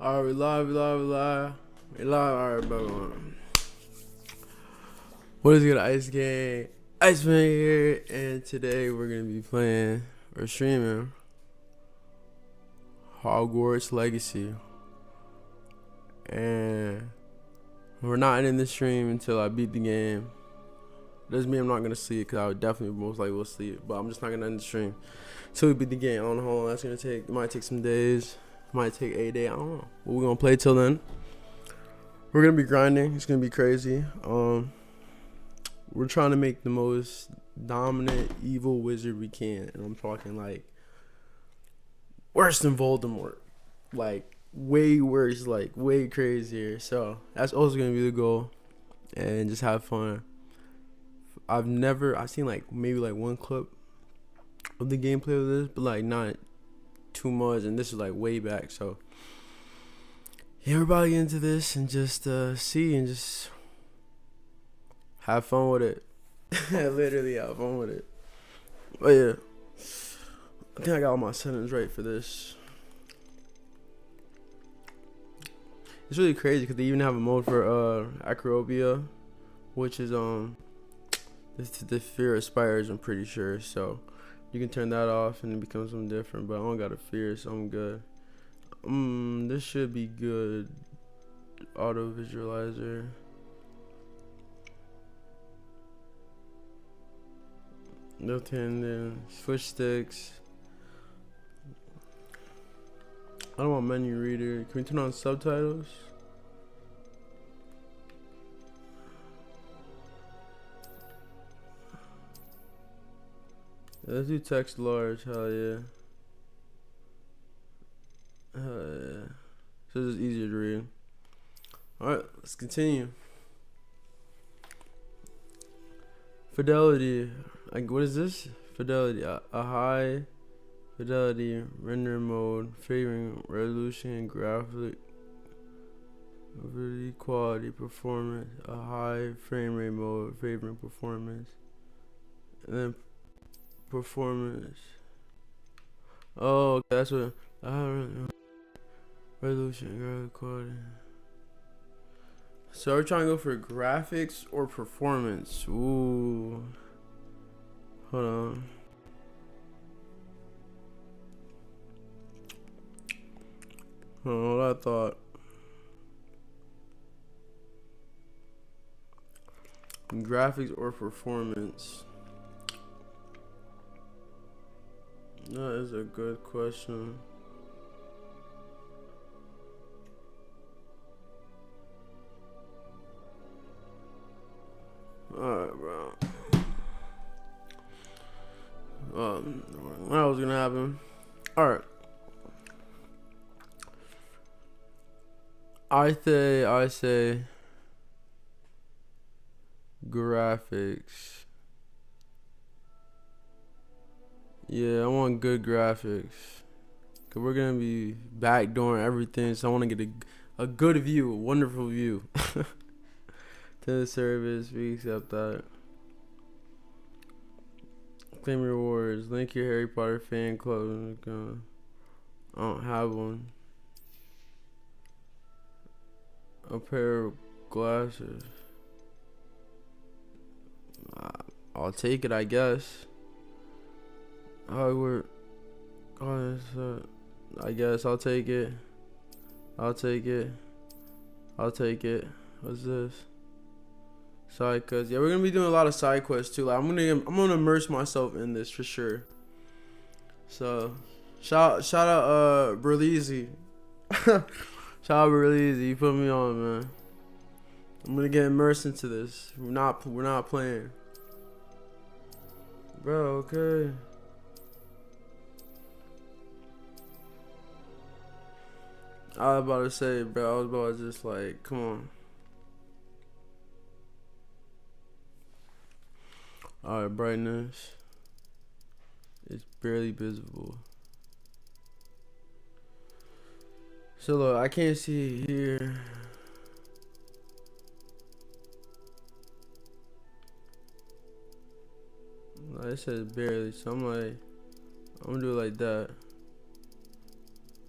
Alright, we live. Alright, bro. What is good, Ice Gang? Iceman here, and today we're gonna be playing or streaming Hogwarts Legacy. And we're not ending the stream until I beat the game. Doesn't mean I'm not gonna sleep, because I would definitely most likely will sleep, but I'm just not gonna end the stream until we beat the game. I don't know how long that's gonna take. It might take some days. Might take a day. I don't know. But we're gonna play till then. We're gonna be grinding. It's gonna be crazy. We're trying to make the most dominant evil wizard we can, and I'm talking like worse than Voldemort, like way worse, like way crazier. So that's also gonna be the goal, and just have fun. I've seen like maybe like one clip of the gameplay of this, but like not too much, and this is like way back. So yeah, we're about to get into this and just see and just have fun with it. Literally have fun with it. But yeah, I think I got all my settings right for this. It's really crazy because they even have a mode for acrophobia, which is the fear of spiders, I'm pretty sure. So you can turn that off and it becomes something different, but I don't got a fear, so I'm good. This should be good. Auto visualizer. Left hand in. Switch sticks. I don't want menu reader. Can we turn on subtitles? Yeah, let's do text large. Hell yeah. Hell yeah. So it's easier to read. Alright, let's continue. Fidelity. Like, what is this? Fidelity. A high fidelity render mode favoring resolution and graphic quality performance. A high frame rate mode favoring performance. And then performance. Oh, okay, that's what. Resolution and graphic quality. So we're trying to go for graphics or performance. Ooh. Hold on. What I thought. Graphics or performance? That is a good question. Alright, bro. What was gonna happen? Alright. I say graphics. Yeah, I want good graphics. Cause we're gonna be backdooring everything, so I wanna get a good view, a wonderful view. To the service, we accept that. Claim rewards. Link your Harry Potter fan club. I don't have one. A pair of glasses. I'll take it, I guess. I guess I'll take it. I'll take it. What's this? Side quests. Yeah, we're gonna be doing a lot of side quests too. Like, I'm gonna immerse myself in this for sure. So shout out Berleezy. Shout out Berleezy, you put me on, man. I'm gonna get immersed into this. We're not playing. Bro, okay. I was about to say, bro, I was about to just like, come on. Alright, brightness. It's barely visible. So look, I can't see it here. It says barely, so I'm gonna do it like that.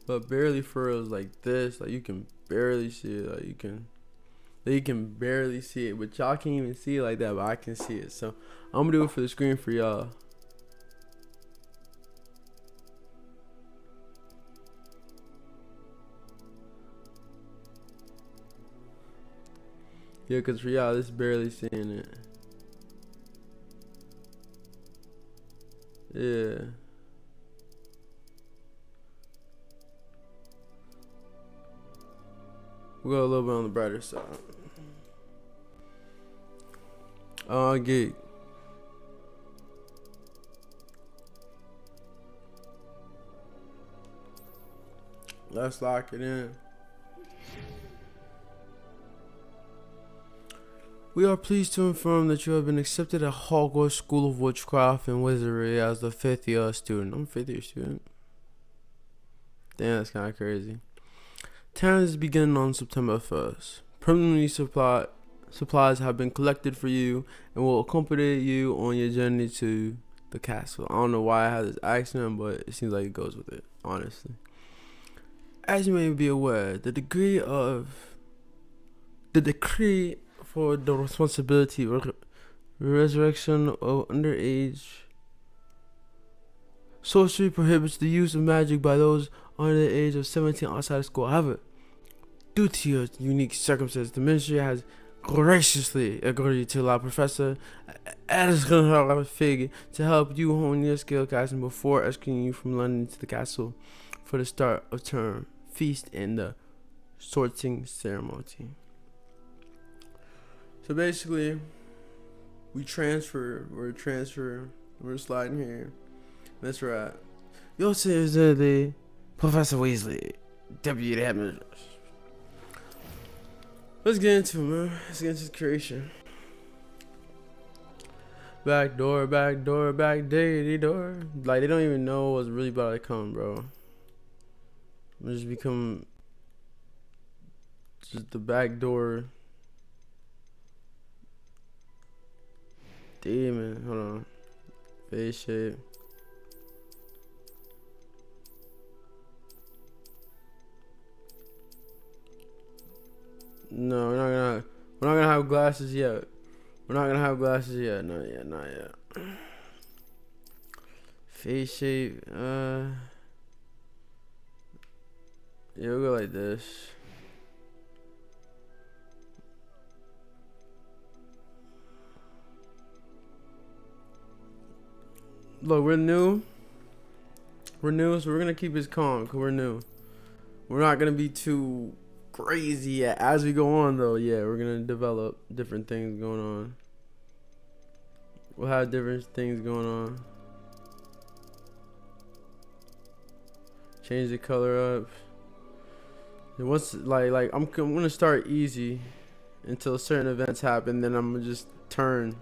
But barely for real is like this. Like you can barely see it. You can barely see it, but y'all can't even see it like that. But I can see it. So I'm gonna do it for the screen for y'all. Yeah, cause for y'all, it's barely seeing it. Yeah. We'll go a little bit on the brighter side. Oh, geek. Let's lock it in. We are pleased to inform that you have been accepted at Hogwarts School of Witchcraft and Wizardry as the 5th year student. I'm a 5th year student. Damn, that's kind of crazy. Terms is beginning on September 1st. Preliminary supplies have been collected for you and will accompany you on your journey to the castle. I don't know why I have this accent, but it seems like it goes with it, honestly. As you may be aware, the decree for the responsibility resurrection of underage sorcery prohibits the use of magic by those under the age of 17 outside of school. However, due to your unique circumstances, the ministry has graciously agreed to allow Professor Fig to help you hone your skill casting before escorting you from London to the castle for the start of term feast and the sorting ceremony. So basically, we're sliding here. That's right. You'll see the Professor Weasley, Deputy Headmistress. Let's get into it, man. Let's get into the creation. Backdoor, back daily door. Like, they don't even know what's really about to come, bro. I'm just become just the backdoor demon. Hold on. Face shape. No, we're not gonna have glasses yet. Not yet. Face shape, yeah, we'll go like this. Look, we're new, so we're gonna keep this calm, because we're new. We're not gonna be too crazy as we go on, though. Yeah, we're gonna develop different things going on. We'll have different things going on. Change the color up. And once, like I'm gonna start easy until certain events happen, then I'm gonna just turn.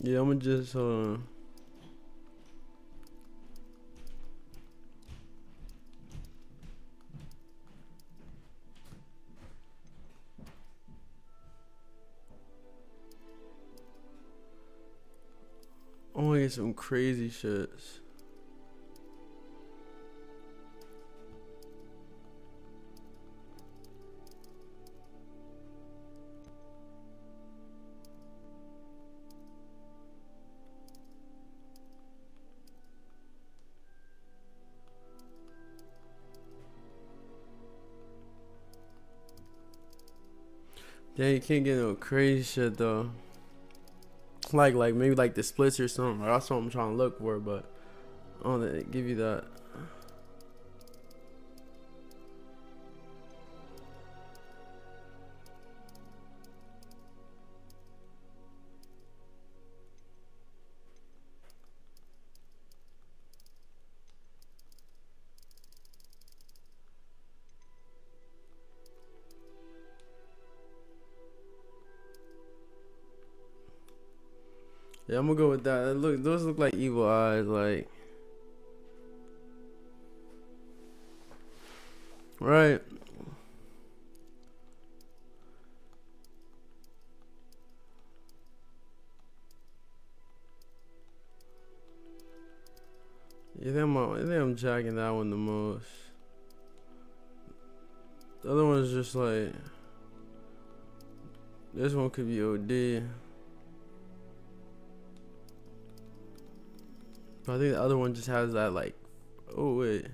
Yeah, I'm gonna just hold on. I wanna get some crazy shits. Dang, you can't get no crazy shit though. Like maybe like the splits or something. That's what I'm trying to look for, but I don't think they give you that. Yeah, I'm gonna go with that. Look, those look like evil eyes, like. Right. I think I'm jacking that one the most. The other one's just like. This one could be OD. But I think the other one just has that like. Oh wait.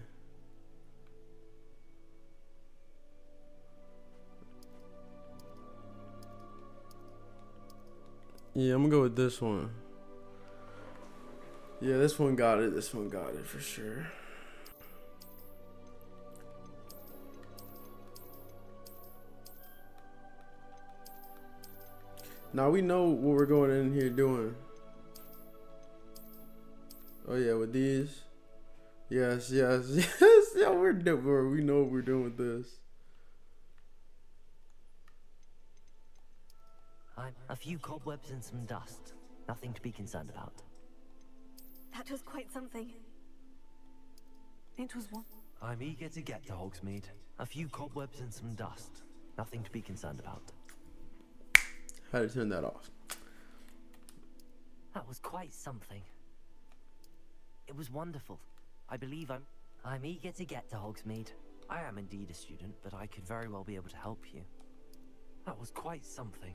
Yeah, I'm gonna go with this one. Yeah, this one got it. This one got it for sure. Now we know what we're going in here doing. Oh yeah, with these. Yes, yes, yes. Yeah, we know what we're doing with this. A few cobwebs and some dust. Nothing to be concerned about. That was quite something. It was one. I'm eager to get to Hogsmeade. A few cobwebs and some dust. Nothing to be concerned about. How to turn that off. That was quite something. It was wonderful. I believe I'm eager to get to Hogsmeade. I am indeed a student, but I could very well be able to help you. That was quite something.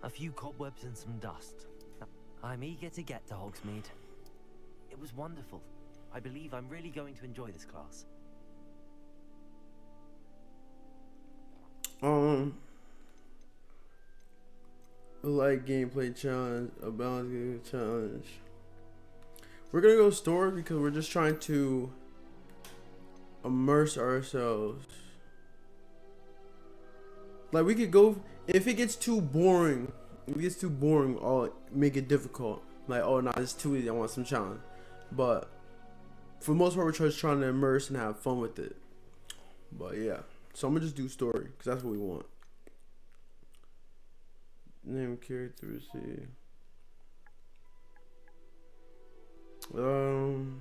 A few cobwebs and some dust. I'm eager to get to Hogsmeade. It was wonderful. I believe I'm really going to enjoy this class. A light gameplay challenge, a balance game challenge. We're gonna go story because we're just trying to immerse ourselves. Like we could go if it gets too boring. If it gets too boring, I'll make it difficult. Like, oh no, it's too easy. I want some challenge. But for the most part, we're just trying to immerse and have fun with it. But yeah, so I'm gonna just do story because that's what we want. Name character receive. Can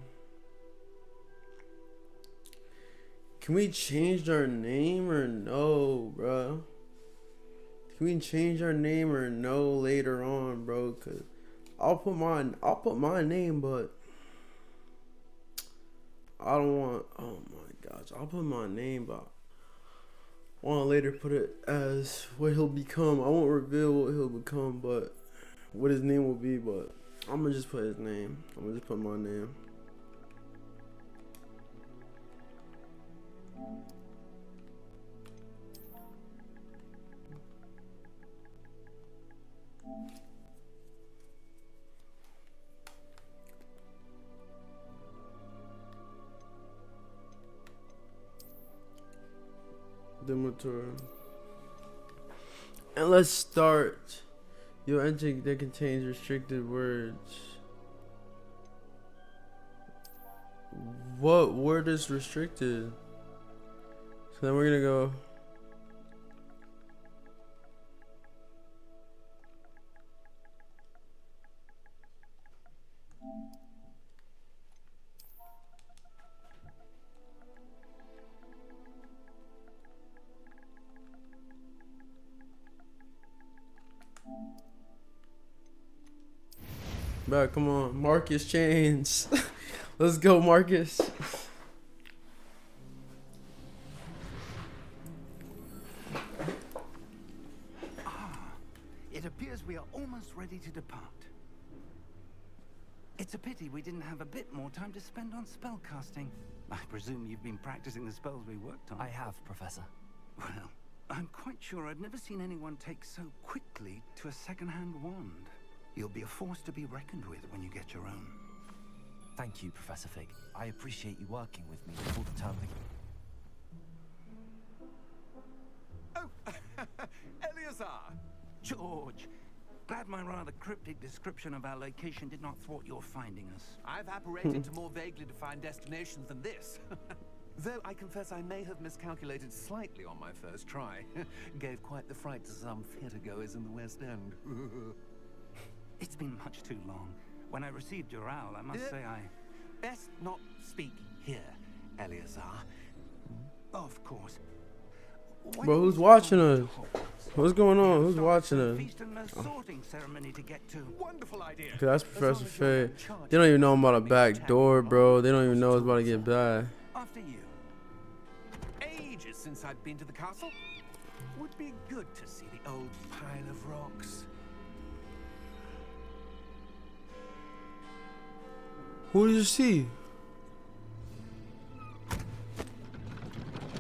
we change our name or no, bro? Can we change our name or no later on, bro? Cause I'll put my name, but I don't want. Oh my gosh, I'll put my name, but I want to later put it as what he'll become. I won't reveal what he'll become, but what his name will be. But I'm gonna just put his name. I'm gonna just put my name. Dementor. And let's start. Your entry that contains restricted words. What word is restricted? So then we're gonna go. Bro, come on, Marcus Chains. Let's go, Marcus. It appears we are almost ready to depart. It's a pity we didn't have a bit more time to spend on spellcasting. I presume you've been practicing the spells we worked on. I have, Professor. Well, I'm quite sure I've never seen anyone take so quickly to a second-hand wand. You'll be a force to be reckoned with when you get your own. Thank you, Professor Fig. I appreciate you working with me before the term begins. Oh, Eleazar! George, glad my rather cryptic description of our location did not thwart your finding us. I've apparated to more vaguely defined destinations than this. Though I confess I may have miscalculated slightly on my first try. Gave quite the fright to some theatre goers in the West End. It's been much too long. When I received your owl, I must say I... Best not speak here, Eleazar. Of course. Bro, who's watching us? What's going on? Who's watching us? Feast and sorting ceremony to get to. Wonderful idea. Okay, that's Professor Faye. They don't even know I'm about a back door, bro. They don't even know it's about to get bad. After you. Ages since I'd been to the castle. Would be good to see the old pile of rocks. Who did you see?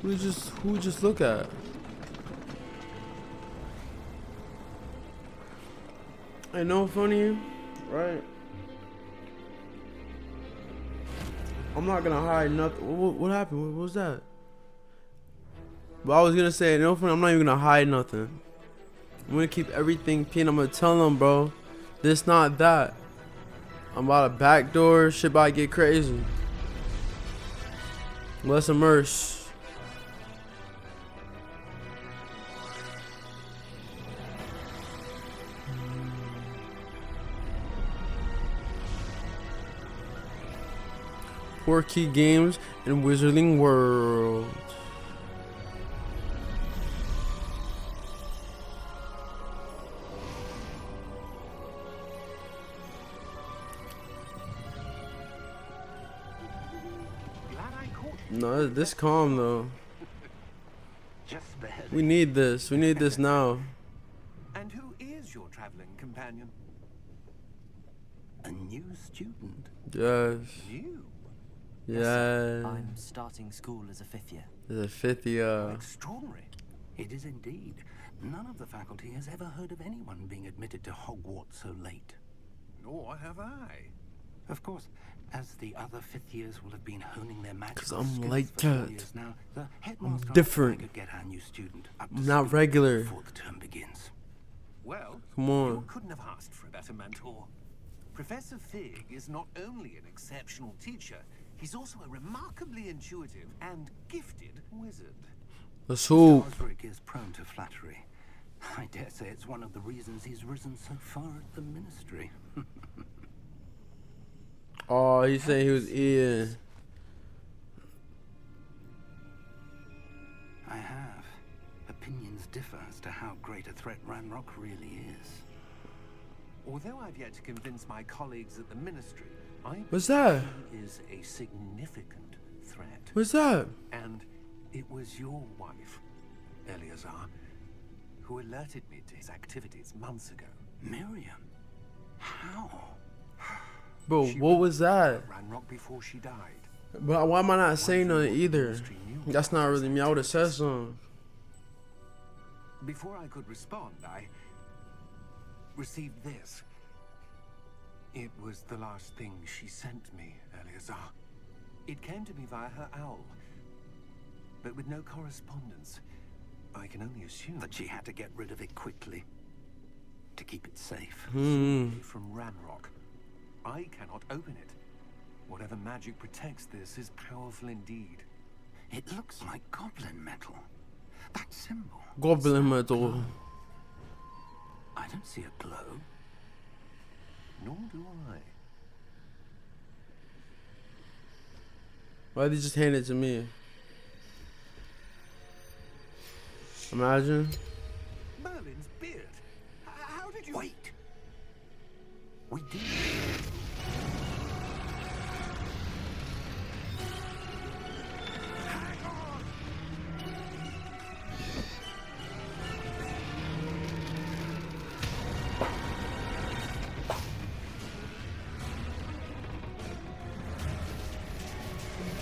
Who just look at? I know funny, right? I'm not gonna hide nothing. What happened? What was that? But I was gonna say, no funny, I'm not even gonna hide nothing. I'm gonna keep everything pinned. I'm gonna tell them, bro, this not that. I'm about a backdoor. Shit about to get crazy. Let's immerse. Porky Games and Wizarding World. No, this calm though. Just barely. We need this. We need this now. And who is your traveling companion? A new student. Yes. You. Yes. I'm starting school as a 5th year. There's a 5th year. Extraordinary. It is indeed. None of the faculty has ever heard of anyone being admitted to Hogwarts so late. Nor have I. Of course, as the other 5th years will have been honing their magical 'Cause I'm skills like for 4 that. years now, the headmaster different. could get our new student up to I'm not speed regular. before the term begins. Well, Come on. you couldn't have asked for a better mentor. Professor Fig is not only an exceptional teacher, he's also a remarkably intuitive and gifted wizard. Let's hoop. Osric is prone to flattery. I dare say it's one of the reasons he's risen so far at the ministry. Oh, he said he was Ian. I have. Opinions differ as to how great a threat Ranrock really is. Although I've yet to convince my colleagues at the ministry, I What's that? believe he is a significant threat. What's that? And it was your wife, Eleazar, who alerted me to his activities months ago. Miriam? How? Bro, She what was that? Ranrock before she died. But why am I not saying nothing either? Ministry knew That's not really me. I would have said something. Before I could respond, I received this. It was the last thing she sent me, Eleazar. It came to me via her owl, but with no correspondence. I can only assume That she had to get rid of it quickly. To keep it safe. from Ranrock. I cannot open it. Whatever magic protects this is powerful indeed. It looks like goblin metal. That symbol. Goblin metal. I don't see a glow. Nor do I. Why'd they just hand it to me? Imagine. Merlin's beard. How did you... Wait. We did.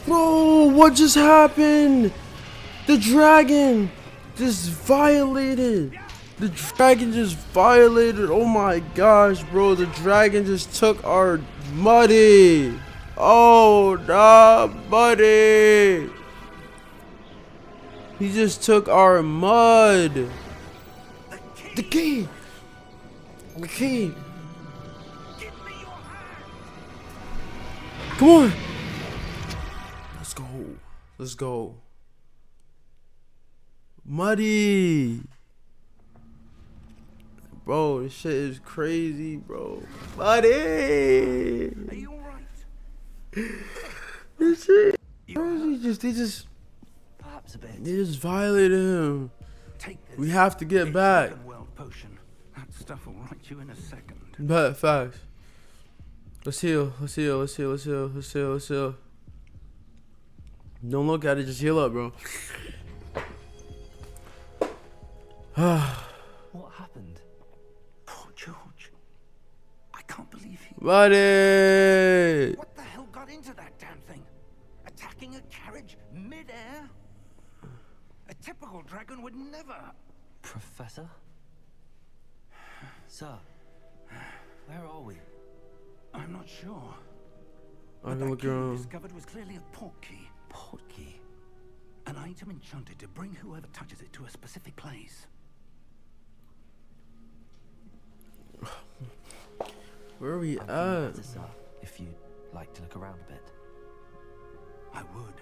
Bro, what just happened? The dragon just violated. The dragon just violated. Oh my gosh, bro. The dragon just took our muddy. Oh, nah, buddy. He just took our mud. The key. The key. Come on. Let's go. Let's go. Muddy. bro, this shit is crazy, bro. Buddy! Are you alright? This shit You hurt? they just Perhaps a bit. they just violated him. Take this. We have to get It's back. second world potion. That stuff will right you in a second. Bet, facts. Let's heal. Let's heal. Let's heal. Let's heal. Let's heal. Let's heal. Don't look at it. Just heal up, bro. What happened? Poor George. I can't believe he... Buddy! What the hell got into that damn thing? Attacking a carriage mid-air? A typical dragon would never... Professor? Sir, where are we? I'm not sure. I But can that look key we around. discovered was clearly a port key. Portkey. An item enchanted to bring whoever touches it to a specific place. Where are we I'm at? better, sir, if you'd like to look around a bit. I would.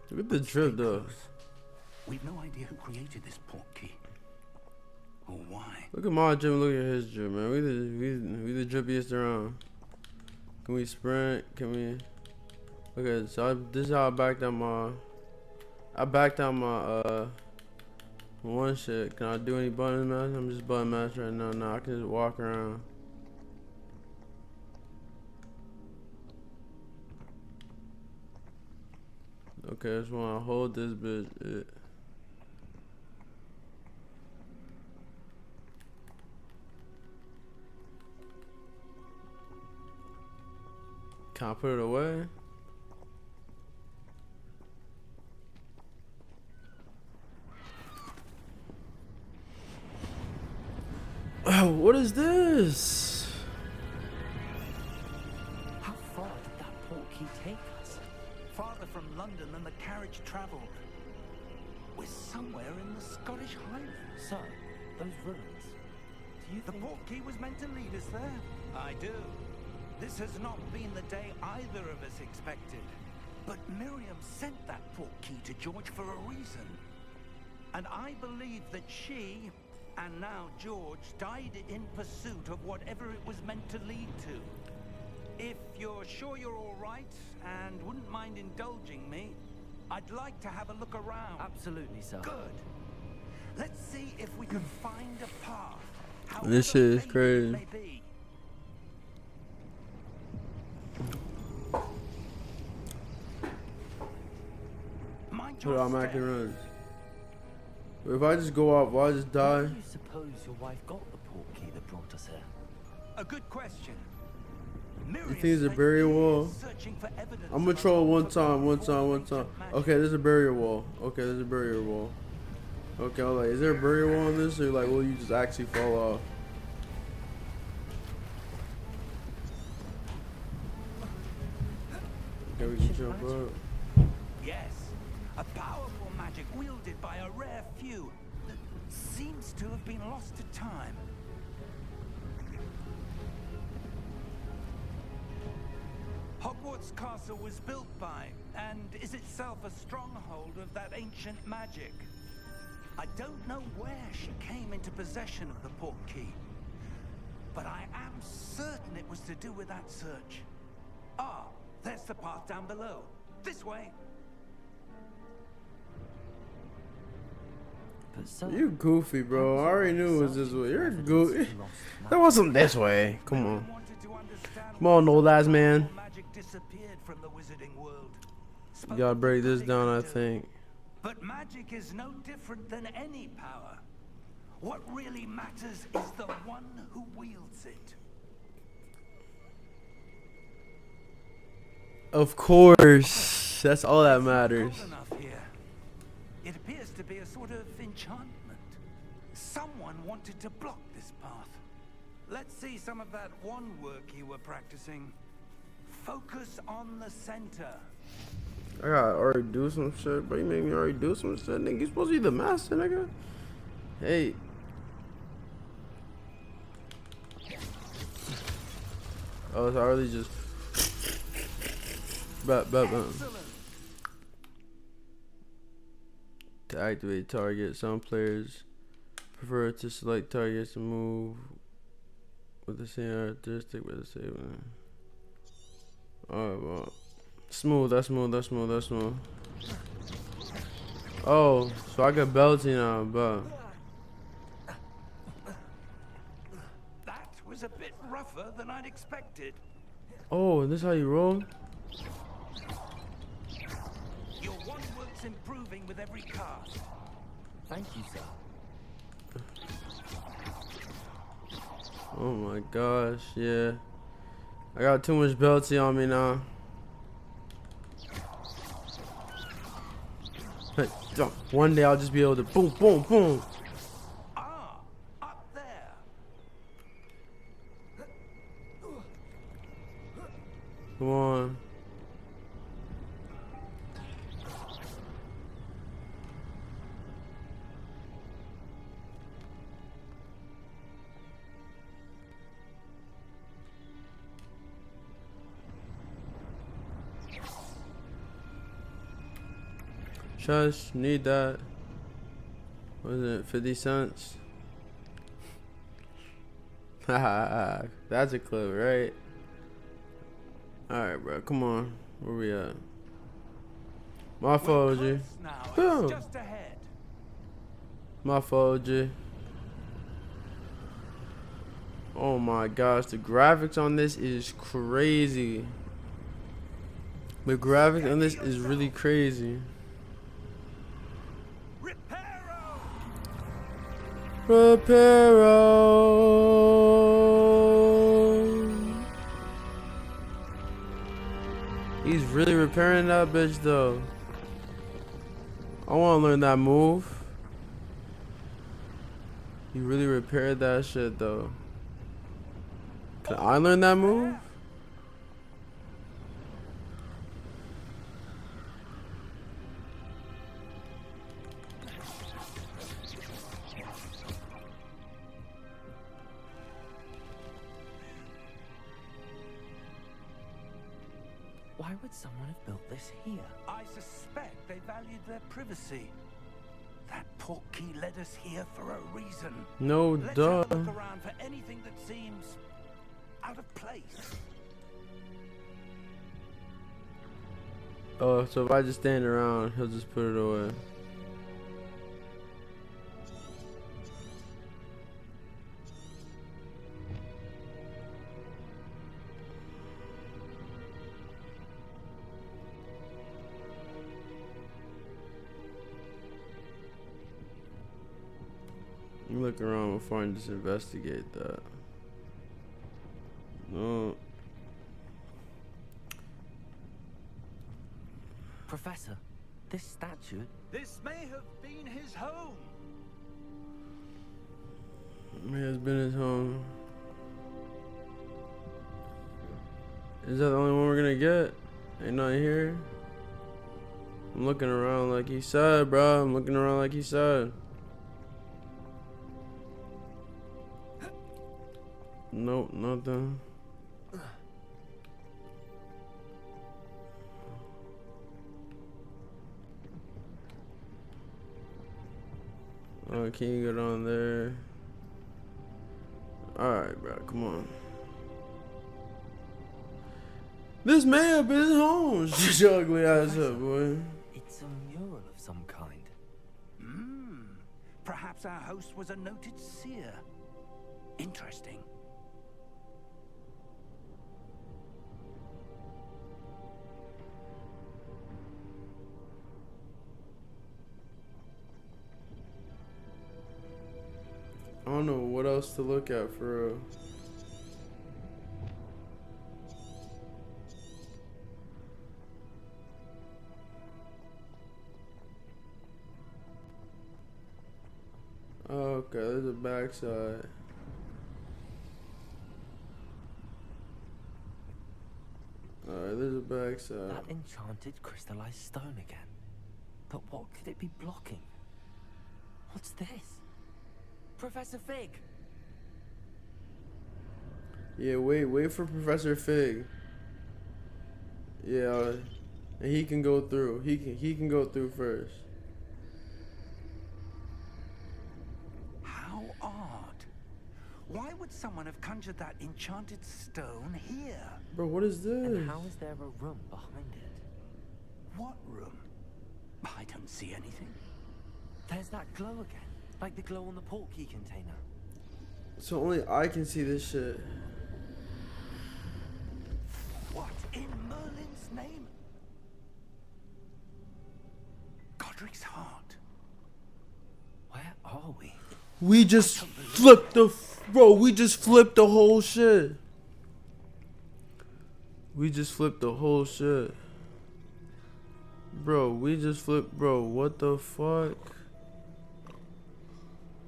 Look at the Stay drip, though. close. We've no idea who created this port key. Or why. Look at my drip. Look at his drip, man. We the drippiest around. Can we sprint? Can we? Okay, so this is how I backed out my. I backed out my one shit. Can I do any button mash? I'm just button mash right now. Now I can just walk around. Okay, I just wanna hold this bitch. Can I put it away? Oh, what is this? How far did that portkey take us? Farther from London than the carriage travelled. We're somewhere in the Scottish Highlands. Sir, those ruins. Do you The think... port key was meant to lead us there? I do. This has not been the day either of us expected. But Miriam sent that port key to George for a reason. And I believe that she, and now George, died in pursuit of whatever it was meant to lead to. If you're sure you're all right and wouldn't mind indulging me, I'd like to have a look around. Absolutely, sir. Good. Let's see if we can find a path. This shit is however crazy. faded it may be. Mind Put your on step. Mackie runs. If I just go off, will I just Where die? do you suppose your wife got the portkey that brought us here? A good question. You think there's a barrier wall? I'm gonna troll one time. Okay, there's a barrier wall. Okay, there's a barrier wall. Okay, I'm like, is there a barrier wall on this, or like, will you just actually fall off? Okay, we can jump up. Yes, a powerful magic wielded by a rare few that seems to have been lost to time. Hogwarts Castle was built by, and is itself a stronghold of that ancient magic. I don't know where she came into possession of the portkey, but I am certain it was to do with that search. Ah, there's the path down below. This way. But sir, You goofy, bro. I already knew it was this way. You're evidence goofy. of lost That wasn't this way. Come on. Wanted to understand Come on, why old ass some man. powerful magic disappeared from the wizarding world. You gotta break this down, I think. But magic is no different than any power. What really matters is the one who wields it. Of course. That's all that matters. Cold enough here. It appears to be a sort of enchantment. Someone wanted to block this path. Let's see some of that wand work you were practicing. Focus on the center. I gotta already do some shit, bro. You made me already do some shit, nigga. You supposed to be the master, nigga. Hey. Oh, it's already just. Bet. Excellent. To activate target, some players Prefer to select targets to move with the same characteristic with the same. Alright, well. Smooth, that's smooth, that's smooth, that's smooth. Oh, so I got belty now, but That was a bit rougher than I'd expected. oh, this how you roll? Your one work's improving with every cast. Thank you, sir. Oh my gosh, yeah. I got too much belty on me now. One day I'll just be able to boom, boom, boom. Ah, up there. Come on. Shush, need that. What is it, 50 cents? Haha, that's a clip, right? Alright, bro, come on. Where we at? My fault, G. Close now. Boom. It's just ahead. My fault, G. Oh my gosh, the graphics on this is crazy. The graphics on this is really crazy. Reparo. He's really repairing that bitch though. I want to learn that move. He really repaired that shit though. Can I learn that move? Why would someone have built this here? I suspect they valued their privacy. That portkey led us here for a reason. No, Let's duh. have a look around for anything that seems out of place. Oh, so if I just stand around, he'll just put it away. Look around before I just investigate that. No. Professor, this statue... This may have been his home. May has been his home. Is that the only one we're gonna get? Ain't nothing here. I'm looking around like he said, bro. I'm looking around like he said. Nope, nothing. Oh, can you get on there? Alright, bro, come on. This may have been his home. Shut your ugly ass up, boy. It's a mural of some kind. Perhaps our host was a noted seer. Interesting. I don't know what else to look at for real. Okay, there's a backside. Alright, there's a backside. That enchanted crystallized stone again. But what could it be blocking? What's this? Professor Fig! Yeah, wait for Professor Fig. Yeah, and he can go through. He can go through first. How Why would someone have conjured that enchanted stone here? Bro, what is this? And how is there a room behind it? What room? I don't see anything. There's that glow again, like the glow on the portkey container. So only I can see this shit. What in Merlin's name? Godric's heart. Where are we? We just flipped the we just flipped the whole shit. We just flipped the whole shit. Bro, we just flipped, bro, what the fuck?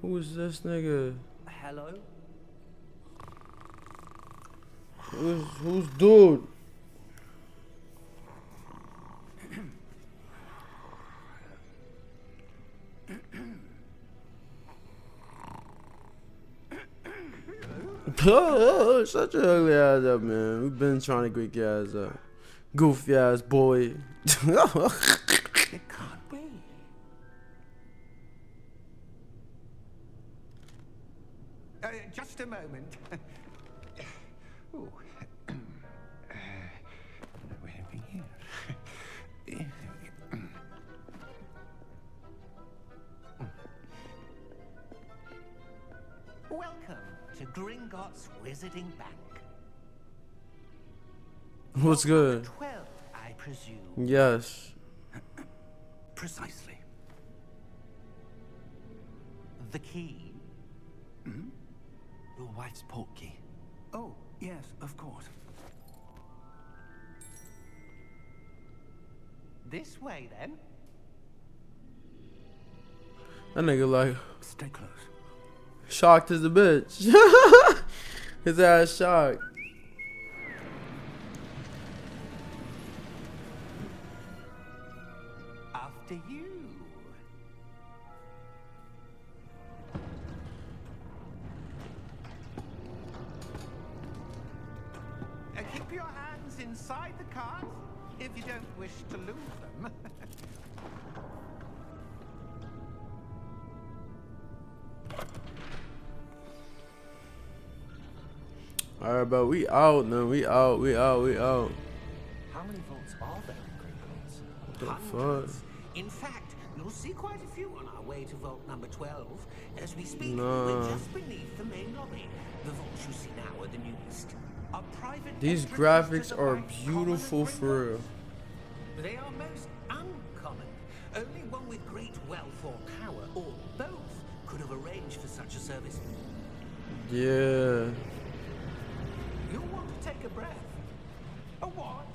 Who is this nigga? Hello? Who's dude? Oh, shut your ugly ass up, man. We've been trying to greet your ass up. Goofy ass boy. It can't be. Just a moment. Ooh. Where are we here? Welcome to Gringotts Wizarding Bank. What's good? 12, I presume. Yes. Precisely. The key? Your wife's portkey. Oh, yes, of course. This way, then. That nigga like Stay close. shocked as a bitch. His ass shocked. After you. Keep your hands inside the cart if you don't wish to lose them. Alright, bro, we out, man. We out. How many vaults are there in Gringotts? What the fuck? Hundreds. In fact, you'll see quite a few on our way to vault number 12. As we speak, Nah. we're just beneath the main lobby. The vaults you see now are the newest. A private These entrance graphics to the are bank's beautiful common for real. They are most uncommon. Only one with great wealth or power, or both, could have arranged for such a service. Yeah. You'll want to take a breath. A what?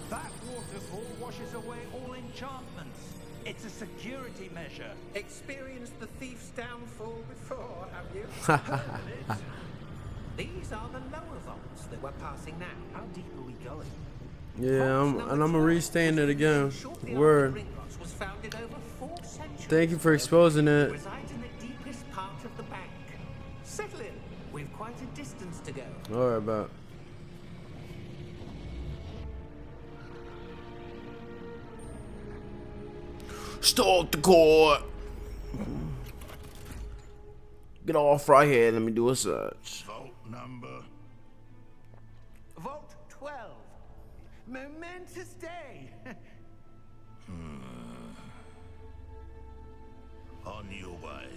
That waterfall washes away all enchantments. It's a security measure. Experienced the thief's downfall before, have you? Heard it. These are the lower vaults that we're passing now. How deep are we going? Yeah, I'm gonna restain it again. Shortly Word. after Gringotts was founded over 4 centuries Thank you for ago, exposing it. resides in the deepest part of the bank. Settle in. We've quite a distance to go. Alright, about. Stalk the court. Get off right here. Let me do a search. Vault number. Vault 12. Momentous day. On your way.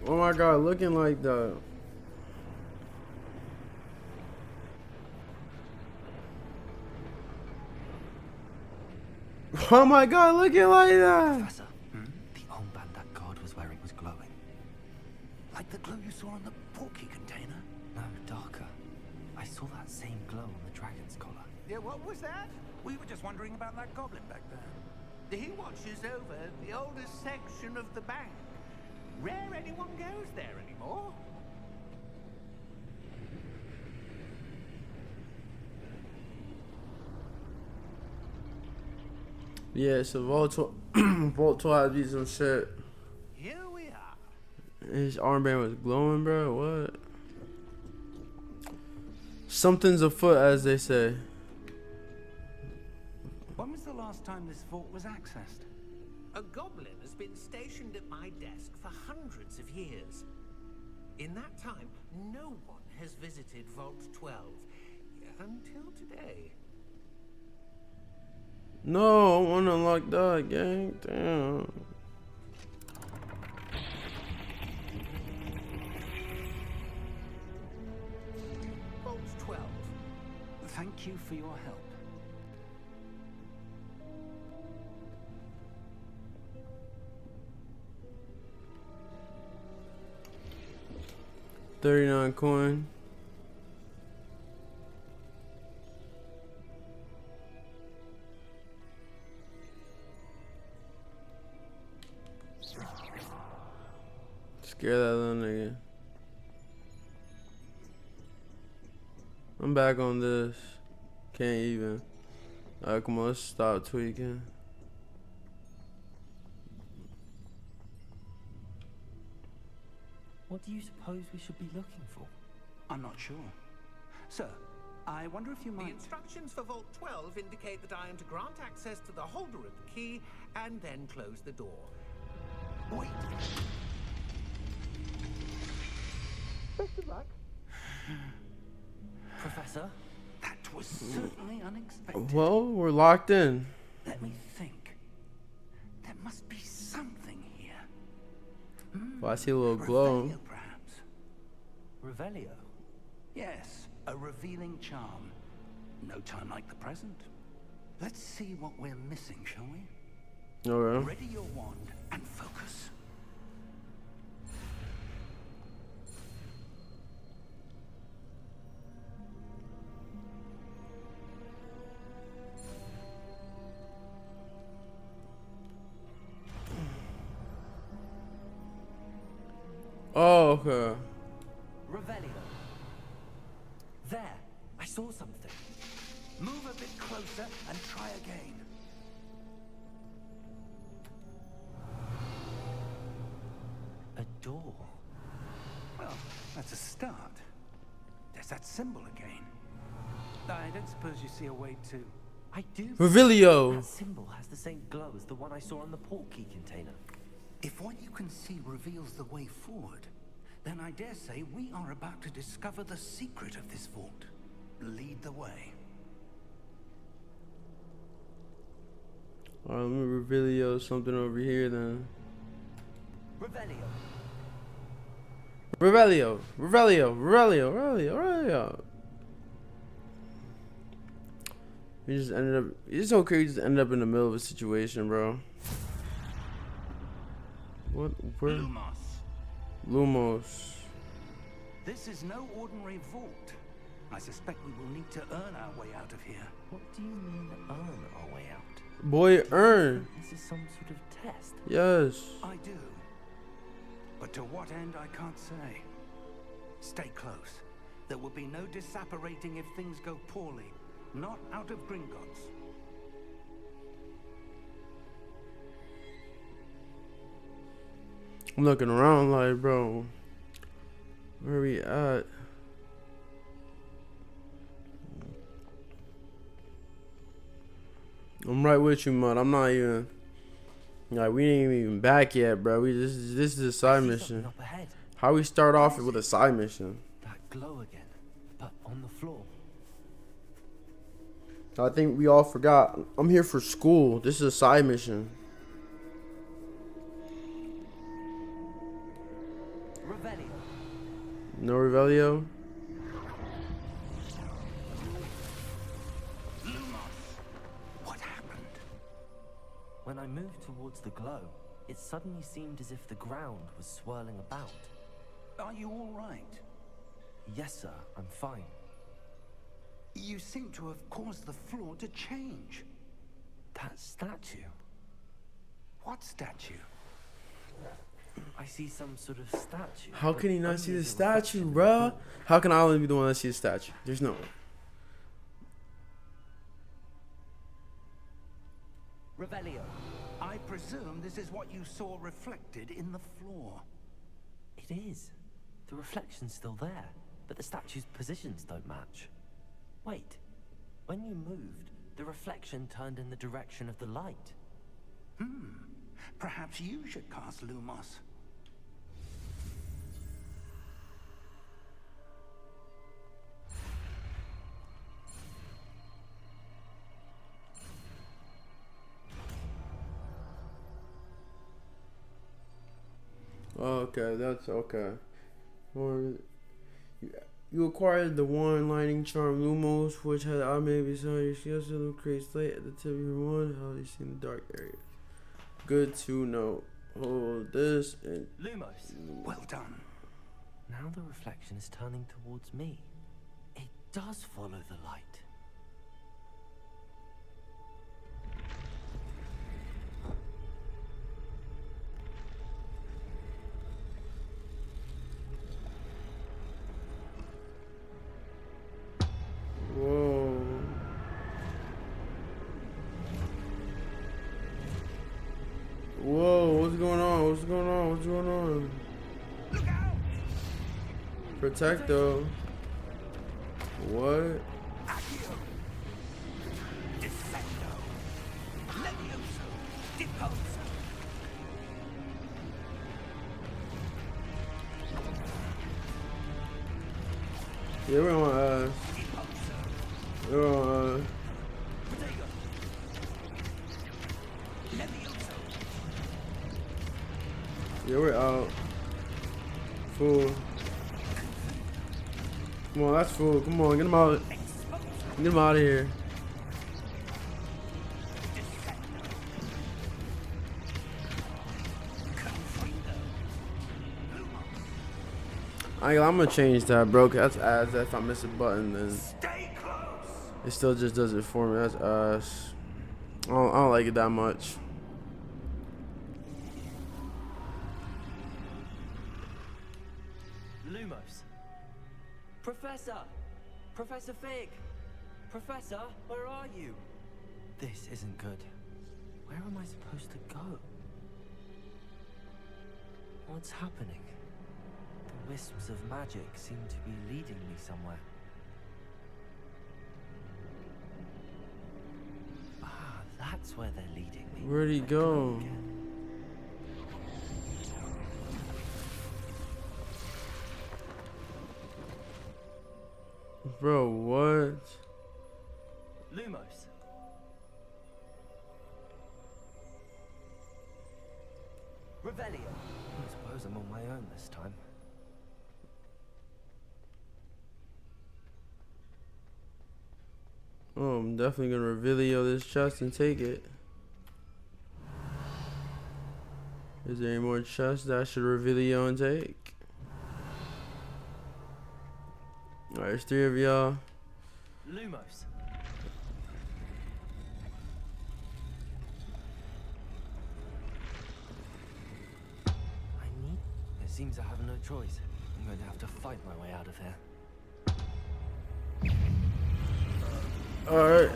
Oh my god, looking like that. Oh my god, looking like that. Professor, the armband that guard was wearing was glowing. Like the glow you saw on the portkey container. No, darker. I saw that same glow on the dragon's collar. Yeah, what was that? We were just wondering about that goblin back there. He watches over the oldest section of the bank. Rare anyone goes there anymore. Yeah, so Vault 12 had to be some shit. Here we are. His armband was glowing, bro. What? Something's afoot, as they say. last time this vault was accessed? A goblin has been stationed at my desk for hundreds of years. In that time, no one has visited Vault 12 until today. No, I want to unlock that, gang. Damn. Vault 12. Thank you for your help. $39 coin. Scare that little nigga. I'm back on this. Can't even. Alright, come on, let's stop tweaking. What do you suppose we should be looking for? I'm not sure. Sir, I wonder if you The might... instructions for Vault 12 indicate that I am to grant access to the holder of the key and then close the door. Wait. Best of luck. Professor? That was certainly unexpected. Well, we're locked in. Let me think. There must be something here. Well, I see a little glow. Revelio, perhaps. Revelio? Yes, a revealing charm. No time like the present. Let's see what we're missing, shall we? Alright. Ready your wand and focus. Oh, okay. Revelio. There, I saw something. Move a bit closer and try again. A door. Well, that's a start. There's that symbol again. I don't suppose you see a way to... I do. Revelio. That symbol has the same glow as the one I saw on the portkey container. If what you can see reveals the way forward, then I dare say we are about to discover the secret of this vault. Lead the way. Alright, let me Revelio something over here then. Revelio. Revelio. Revelio. Revelio. Revelio. Revelio. We just ended up. It's okay. We just ended up in the middle of a situation, bro. What? Where? Lumos. Lumos. This is no ordinary vault. I suspect we will need to earn our way out of here. What do you mean, earn our way out? Boy, earn. This is some sort of test. Yes. I do. But to what end, I can't say. Stay close. There will be no disapparating if things go poorly. Not out of Gringotts. I'm looking around like, bro, where we at? I'm right with you, mud. I'm not even. Like, we ain't even back yet, bro. This is a side mission. Up ahead. How we start off with a side mission? That glow again, but on the floor. I think we all forgot. I'm here for school. This is a side mission. Revelio. No Revelio? What happened? When I moved towards the glow, it suddenly seemed as if the ground was swirling about. Are you all right? Yes, sir, I'm fine. You seem to have caused the floor to change. That statue. What statue? I see some sort of statue. How but can he not only see the as a statue, reflection of bruh? the How can I only be the one that sees the statue? There's no way. Revelio. I presume this is what you saw reflected in the floor. It is. The reflection's still there, but the statue's positions don't match. Wait. When you moved, The reflection turned in the direction of the light. Perhaps you should cast Lumos. Okay, that's okay. Or you acquired the one lightning charm Lumos, which has automated beside your shield, so it creates light at the tip of your wand. How you see in the dark area. Good to know. Hold this and Lumos. Well done. Now the reflection is turning towards me. It does follow the light. whoa. Whoa, what's going on? What's going on? What's going on? Look out! Protecto. What? Accio. Defendo. Levioso. Deposo. Yeah, we're on Deposo. we're on Protego. Levioso. yeah, we're out. Fool. Come on, that's fool. Come on, get him out. Get him out of here. I'm gonna change that, bro. 'Cause that's ass. If I miss a button, then Stay close. it still just does it for me. That's ass. I don't like it that much. Lumos. Professor! Professor Fig! Professor, where are you? This isn't good. Where am I supposed to go? What's happening? The wisps of magic seem to be leading me somewhere. Ah, that's where they're leading me. Where'd he go? Again. Bro, what? Lumos. Revelio. I suppose I'm on my own this time. Oh, I'm definitely gonna reveal this chest and take it. Is there any more chests that I should reveal and take? Alright, there's 3 of y'all. Lumos. It seems I have no choice. I'm going to have to fight my way out of here. Alright.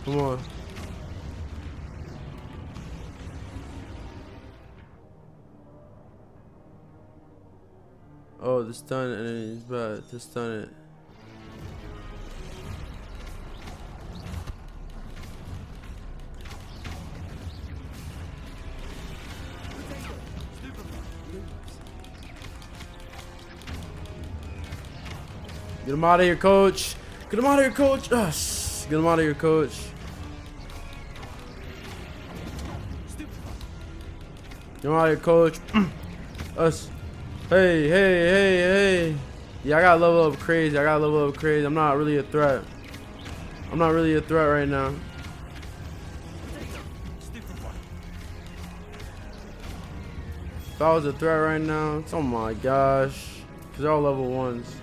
Come on. Oh, the stun and then he's bad to stun it. Get him out of here, coach. Get him out of here, coach. Get him out of here, coach. Get him out of here, coach. Us. Hey, hey, hey, hey. Yeah, I gotta level up crazy. I gotta level up crazy. I'm not really a threat. I'm not really a threat right now. If I was a threat right now, oh my gosh. Because they're all level 1s.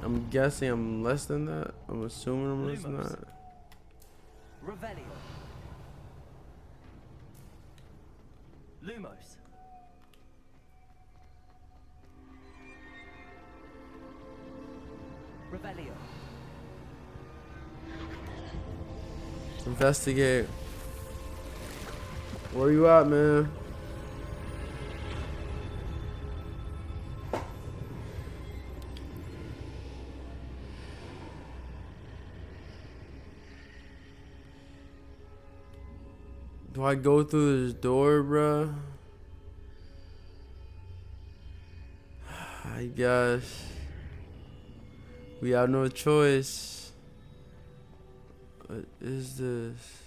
I'm guessing I'm less than that. I'm assuming I'm less than that. Revelio. Lumos. Revelio. Investigate. Where you at, man? Do I go through this door, bruh? I guess we have no choice. What is this?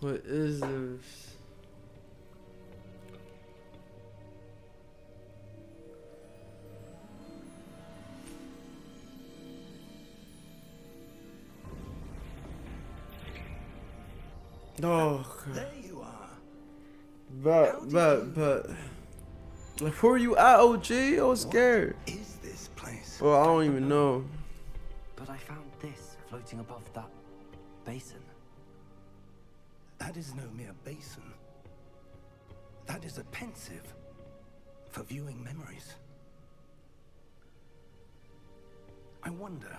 What is this? Oh, God. There you are. But. Like, where are you at, OG? I was scared. What is this place? Well, I don't even know. But I found this floating above that basin. That is no mere basin. That is a pensive for viewing memories. I wonder.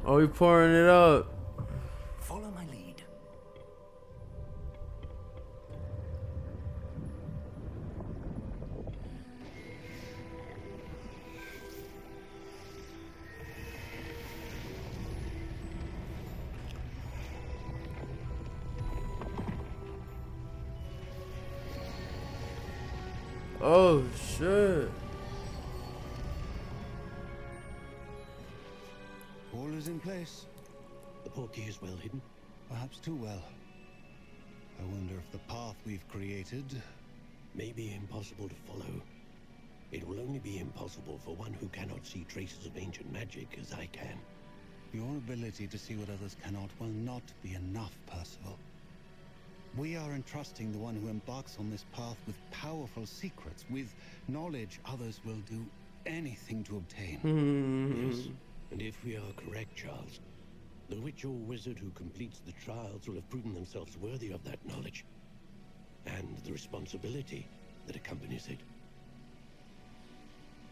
Oh, we pouring it up. Follow my lead. Oh, shit. All is in place. The portkey is well hidden. Perhaps too well. I wonder if the path we've created... May be impossible to follow. It will only be impossible for one who cannot see traces of ancient magic as I can. Your ability to see what others cannot will not be enough, Percival. We are entrusting the one who embarks on this path with powerful secrets, with knowledge others will do anything to obtain. Yes, and if we are correct, Charles, the witch or wizard who completes the trials will have proven themselves worthy of that knowledge, and the responsibility that accompanies it.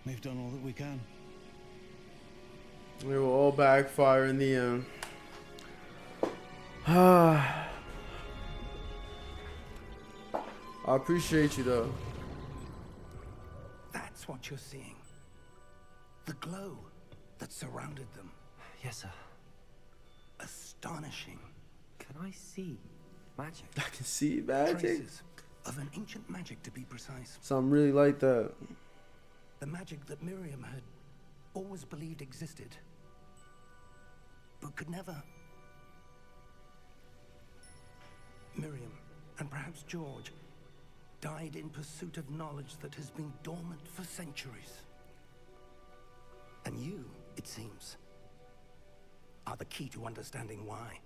We've done all that we can. We will all backfire in the end. I appreciate you, though. That's what you're seeing. The glow that surrounded them. Yes, sir. Astonishing. Can I see magic? I can see magic. Traces of an ancient magic, to be precise. Something really like that. The magic that Miriam had always believed existed, but could never. Miriam, and perhaps George, died in pursuit of knowledge that has been dormant for centuries. And you, it seems, are the key to understanding why.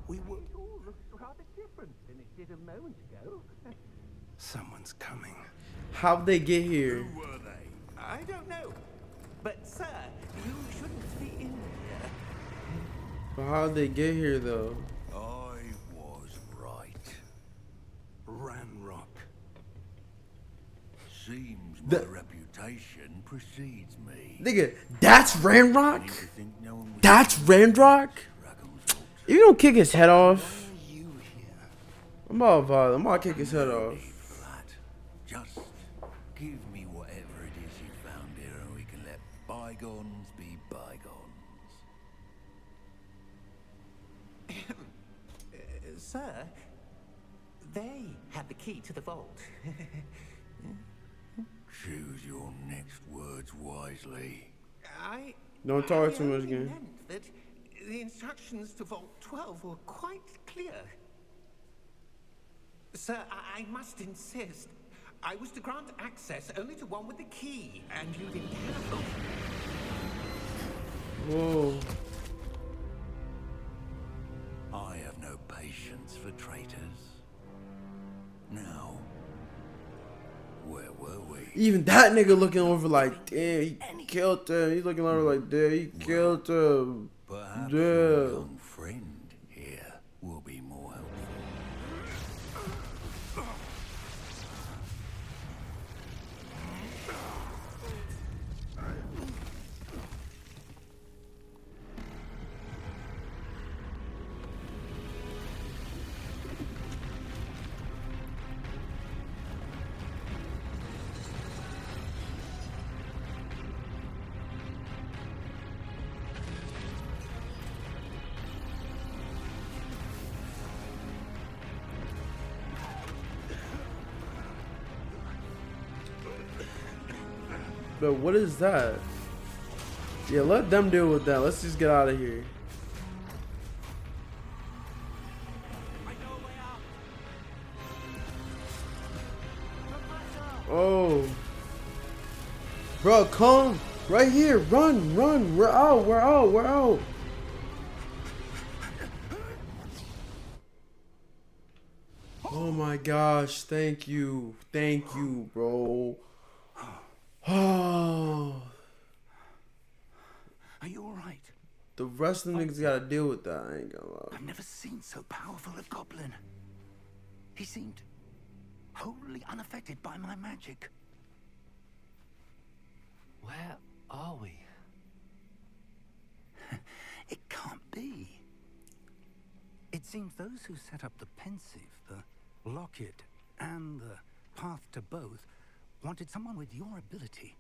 We were... It all looks rather different than it did a moment ago. Someone's coming. How'd they get here? Who were they? I don't know. But, sir, you shouldn't be in here. But how'd they get here, though? I was right. Ranrock. Seems The- my reputation precedes me. Nigga, that's Ranrock? Need to think no one was That's Ranrock? Rackham's fault. If you don't kick his head off, Why are you here? I'm about to kick his head off. Need for that. Just give me whatever it is you found here and we can let bygones be bygones. Sir, they had the key to the vault. Choose your next words wisely. Don't talk too I much, only gang. meant that the instructions to Vault 12 were quite clear. Sir, I must insist. I was to grant access only to one with the key, and you didn't have them. Whoa. I have no patience for traitors. Now, where were we? Even that nigga looking over like, damn, he killed him. He's looking over like, damn, he killed him. Perhaps Yeah. your young friend here will be more helpful. Yo, what is that? Yeah, let them deal with that. Let's just get out of here. Oh. Bro, come. Right here. Run, run. We're out. We're out. We're out. Oh my gosh. Thank you. Thank you, bro. Oh. Are you alright? The rest of the niggas gotta deal with that. I ain't gonna lie. I've never seen so powerful a goblin. He seemed wholly unaffected by my magic. Where are we? It can't be. It seems those who set up the pensive, the locket, and the path to both wanted someone with your ability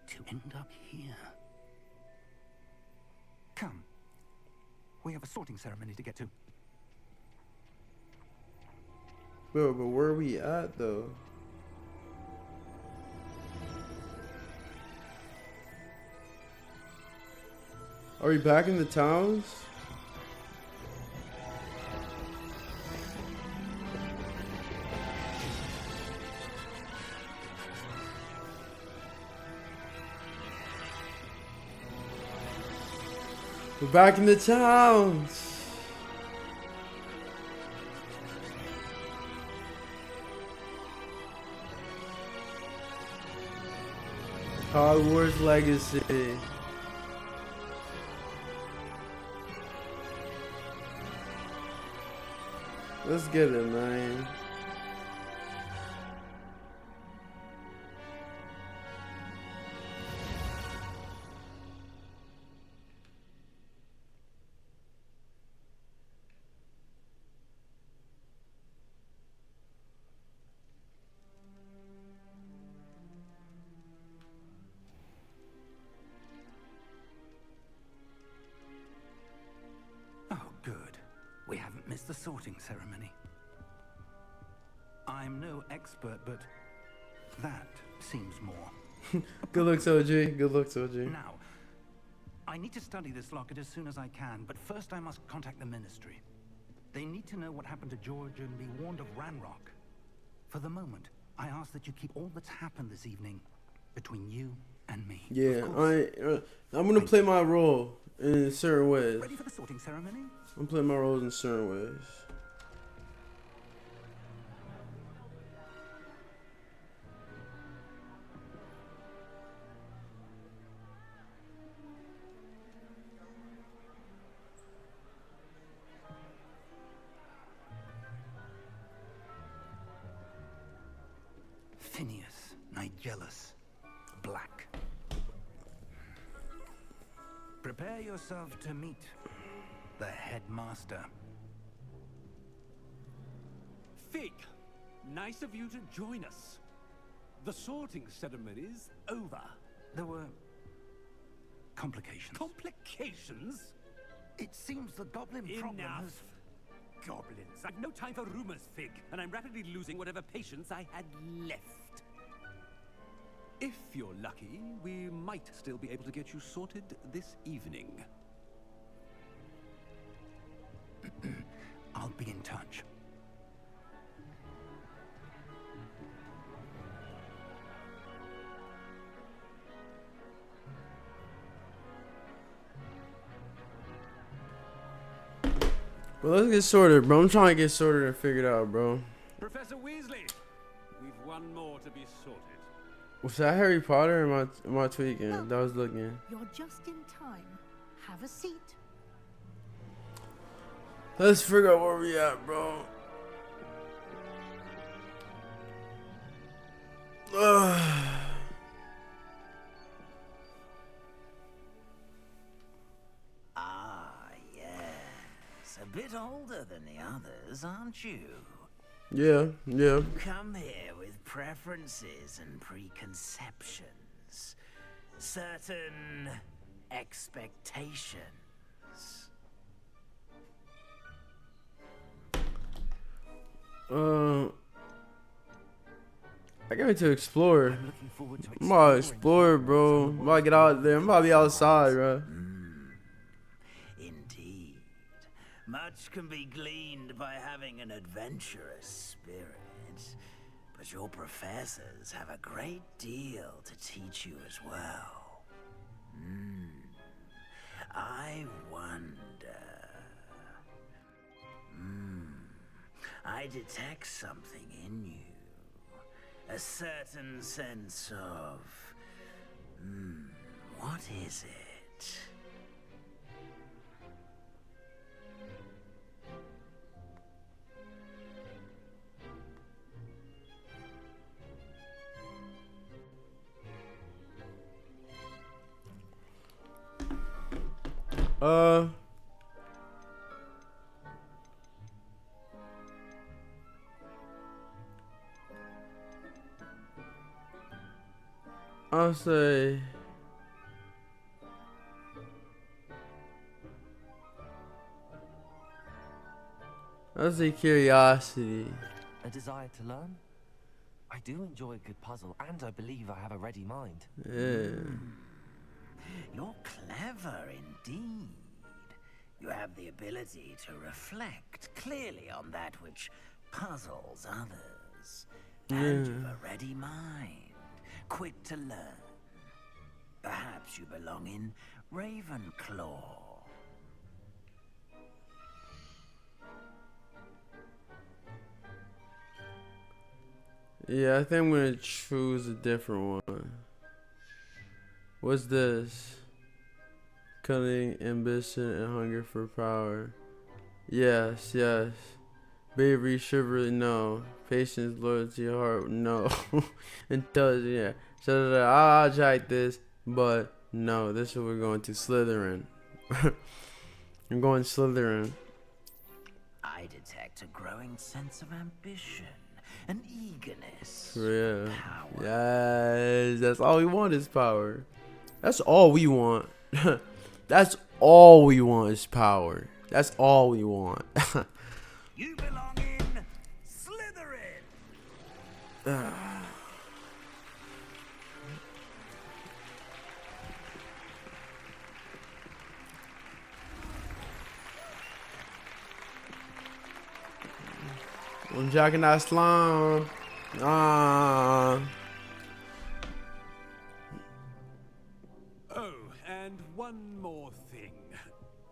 to end up here. Come. We have a sorting ceremony to get to. Bro, but where are we at though? Are we back in the towns? We're back in the towns. Hogwarts Legacy. Let's get it, man. Oh, good. We haven't missed the sorting ceremony. I'm no expert, but that seems more. Good looks, OG. Good looks, OG. Now, I need to study this locket as soon as I can, but first I must contact the Ministry. They need to know what happened to George and be warned of Ranrock. For the moment, I ask that you keep all that's happened this evening between you and me. Yeah, I'm gonna play my role in certain ways. Ready for the sorting ceremony? I'm playing my roles in certain ways. Phineas, Nigellus, Black. Prepare yourself to meet the headmaster. Fig, nice of you to join us. The sorting ceremony's over. There were complications. Complications? It seems the goblin problem Enough. has... Goblins. I've no time for rumors, Fig, and I'm rapidly losing whatever patience I had left. If you're lucky, we might still be able to get you sorted this evening. I'll be in touch. Well, let's get sorted, bro. I'm trying to get sorted and figured out, bro. Professor Weasley, we've one more to be sorted. Was that Harry Potter or am I tweaking? No, That was looking. you're just in time. Have a seat. Let's figure out where we at, bro. Ah, yes. A bit older than the others, aren't you? Yeah, yeah. Come here with preferences and preconceptions. Certain expectations. I can't wait to explore. I'm looking forward to I'm about to exploring explore, bro. I'm about to get out there. I'm about to be outside, bro. Indeed. Much can be gleaned by having an adventurous spirit. But your professors have a great deal to teach you as well. I wonder... I detect something in you. A certain sense of... what is it? I'll say curiosity. a desire to learn. I do enjoy a good puzzle, and I believe I have a ready mind. Yeah. You're clever indeed. You have the ability to reflect clearly on that which puzzles others. And you've a ready mind, quick to learn. Perhaps you belong in Ravenclaw. Yeah, I think I'm gonna choose a different one. What's this? Cunning, ambition, and hunger for power. Yes, yes. Bravery, chivalry, no. Patience, loyalty, heart, no. Intelligence, yeah. So I'll check this, but no. This is what we're going to. Slytherin. I'm going Slytherin. I detect a growing sense of ambition, an eagerness. Yeah. Power. Yes, that's all we want is power. That's all we want. That's all we want is power. That's all we want. You belong in Slytherin. I'm jacking that slime. Oh, and one more thing.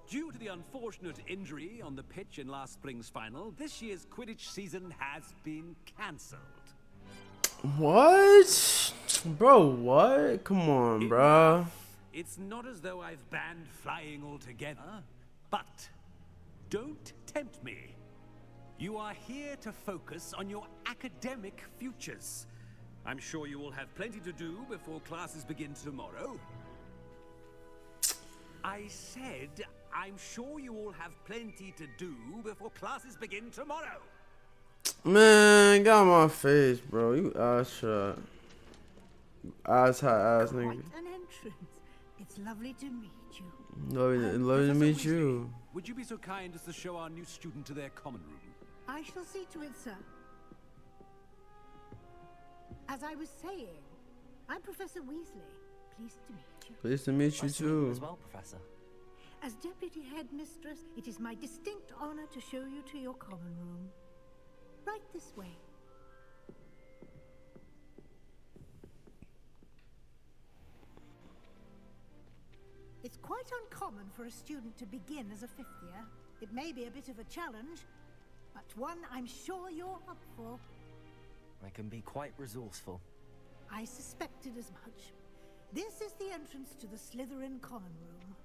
Due to the unfortunate injury on the pitch in last spring's final, this year's Quidditch season has been cancelled. What? Bro, what? Come on, bro. It's not as though I've banned flying altogether, but don't tempt me. You are here to focus on your academic futures. I'm sure you will have plenty to do before classes begin tomorrow. I said, I'm sure you all have plenty to do before classes begin tomorrow. Man, get out my face, bro. You ass shot. Ass hot ass nigga. Quite an entrance. It's lovely to meet you. Lovely to meet you. Would you be so kind as to show our new student to their common room? I shall see to it, sir. As I was saying, I'm Professor Weasley. Pleased to meet you. Pleased to meet you Nice to meet you too. as well, Professor. As Deputy Headmistress, it is my distinct honor to show you to your common room. Right this way. It's quite uncommon for a student to begin as a fifth year. It may be a bit of a challenge, but one I'm sure you're up for. I can be quite resourceful. I suspected as much. This is the entrance to the Slytherin common room.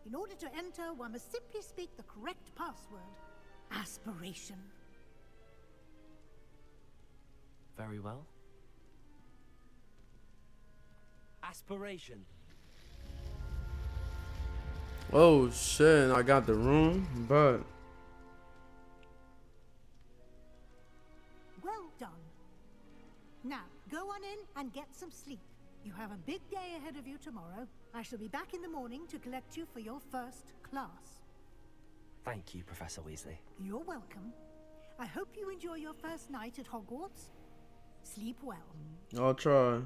In order to enter, one must simply speak the correct password. Aspiration. Very well. Aspiration. Oh shit, I got the room, but Well done. Now, go on in and get some sleep. You have a big day ahead of you tomorrow. I shall be back in the morning to collect you for your first class. Thank you, Professor Weasley. You're welcome. I hope you enjoy your first night at Hogwarts. Sleep well. I'll try.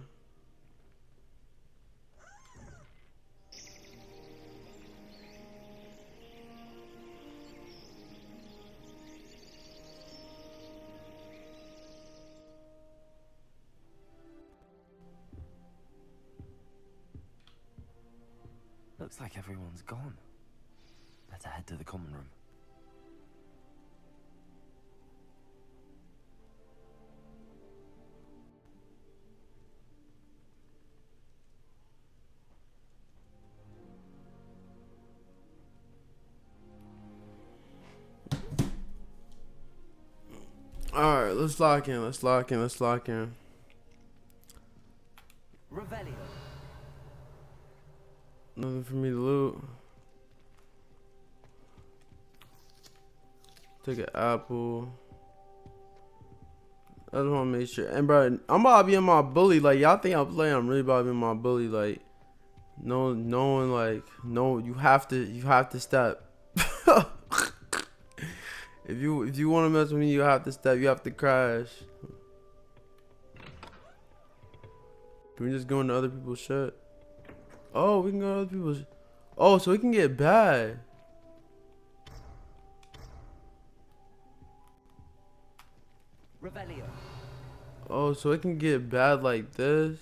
Looks like everyone's gone. Better head to the common room. Alright, let's lock in. Let's lock in. Let's lock in. Revelio. Nothing for me to loot. Take an apple. I just want to make sure. And bro, I'm about to be in my bully. Like, y'all think I'm playing? I'm really about to be in my bully. Like, no one. Like, no, you have to step. If you want to mess with me, you have to step. You have to crash. Can we just go into other people's shit? Oh, we can go to other people's. Oh, so it can get bad. Revelio. Oh, so it can get bad like this.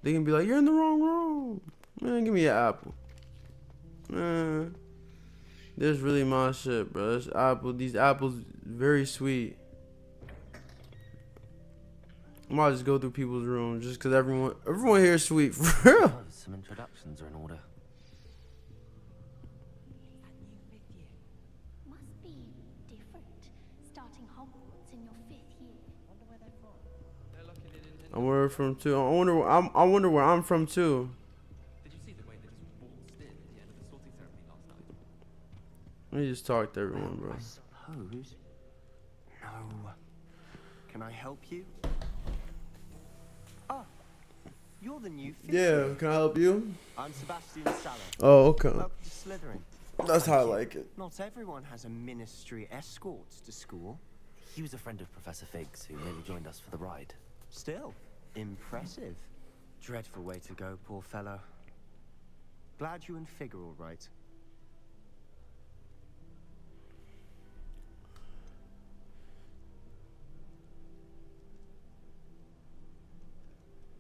They can be like, you're in the wrong room. Man, give me an apple. Man. This really my shit, bro. This apple, these apples very sweet. I might just go through people's rooms just cause everyone here is sweet for real. Oh, some introductions are in order. Must be different. Starting Hogwarts in your 5th year. Wonder where they're from. I wonder where from too. I wonder where I'm from too. Did you see the way they just waltzed in at the end of the sorting ceremony last night? Let me just talk to everyone, bro. I suppose. No. Can I help you? Ah, you're the new fifth year. Yeah, can I help you? I'm Sebastian Saller. Oh, okay. Welcome to Slytherin. That's how I like it. Not everyone has a ministry escort to school. He was a friend of Professor Fig's who merely joined us for the ride. Still, impressive. Dreadful way to go, poor fellow. Glad you and Fig are all right.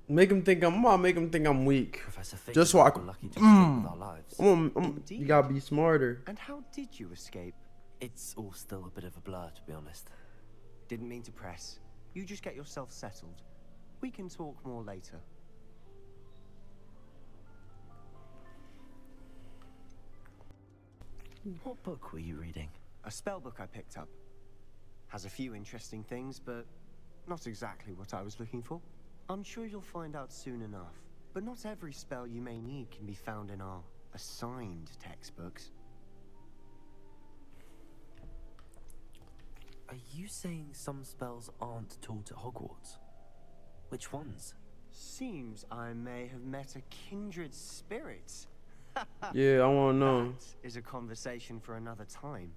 I'm gonna make him think I'm weak. Professor Fig Just so I were can. lucky to escape with our lives. You gotta be smarter. And how did you escape? It's all still a bit of a blur, to be honest. Didn't mean to press. You just get yourself settled. We can talk more later. What book were you reading? A spell book I picked up. Has a few interesting things, but not exactly what I was looking for. I'm sure you'll find out soon enough. But not every spell you may need can be found in our assigned textbooks. Are you saying some spells aren't taught at Hogwarts? Which ones? Seems I may have met a kindred spirit. Yeah, I wanna know. That is a conversation for another time.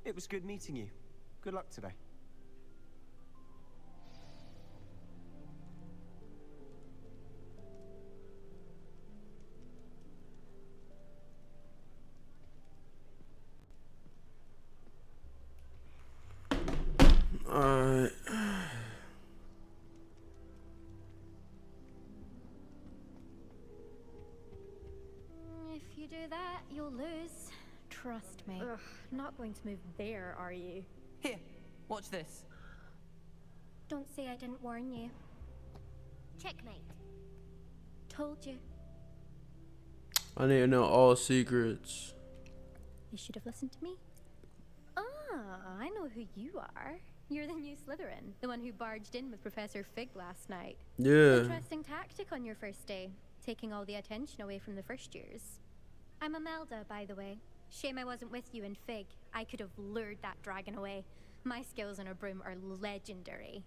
It was good meeting you. Good luck today. Alright. If you do that, you'll lose. Trust me. Ugh, not going to move there, are you? Here, watch this. Don't say I didn't warn you. Checkmate. Told you. I need to know all secrets. You should have listened to me. Ah, I know who you are. You're the new Slytherin, the one who barged in with Professor Fig last night. Yeah. Interesting tactic on your first day, taking all the attention away from the first years. I'm Imelda, by the way. Shame I wasn't with you in Fig. I could have lured that dragon away. My skills on a broom are legendary.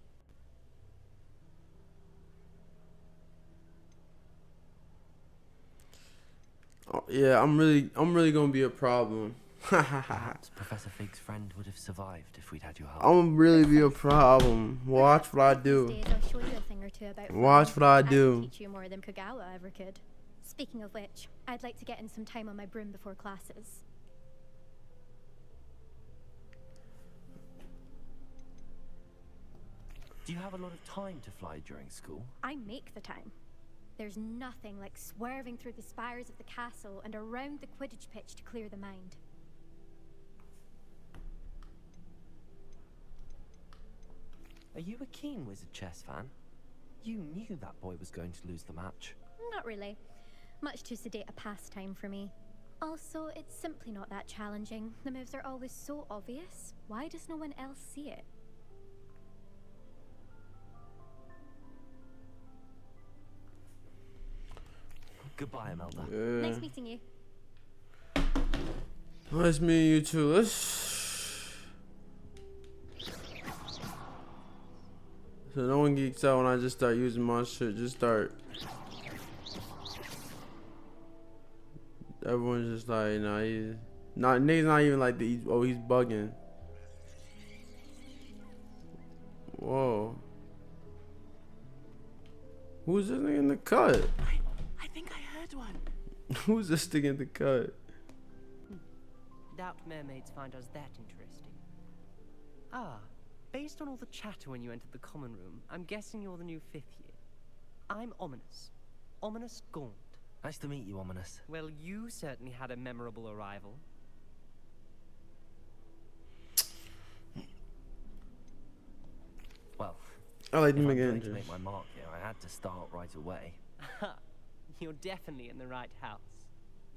Oh, yeah, I'm really gonna be a problem. Perhaps Professor Fig's friend would have survived if we'd had your help. I'm gonna really be a problem. Watch what I do. These days I'll show you a thing or two about Watch flying. what I can do. teach you more than Kagawa ever could. Speaking of which, I'd like to get in some time on my broom before classes. Do you have a lot of time to fly during school? I make the time. There's nothing like swerving through the spires of the castle and around the Quidditch pitch to clear the mind. Are you a keen Wizard chess fan? You knew that boy was going to lose the match. Not really. Much too sedate a pastime for me. Also, it's simply not that challenging. The moves are always so obvious. Why does no one else see it? Goodbye, Imelda. Yeah. Nice meeting you. Nice meeting you too. Let's. So no one geeks out when I just start using my shit. Just start. Everyone's just like, nah, he's not. Niggas not even like the. Oh, he's bugging. Whoa. Who's this nigga in the cut? I think I heard one. Who's this nigga in the cut? Doubt mermaids find us that interesting. Ah, based on all the chatter when you entered the common room, I'm guessing you're the new 5th year. I'm Ominous. Ominous Gaunt. Nice to meet you, Ominous. Well, you certainly had a memorable arrival. Well, I like if them I'm again. going to make my mark here, I had to start right away. You're definitely in the right house.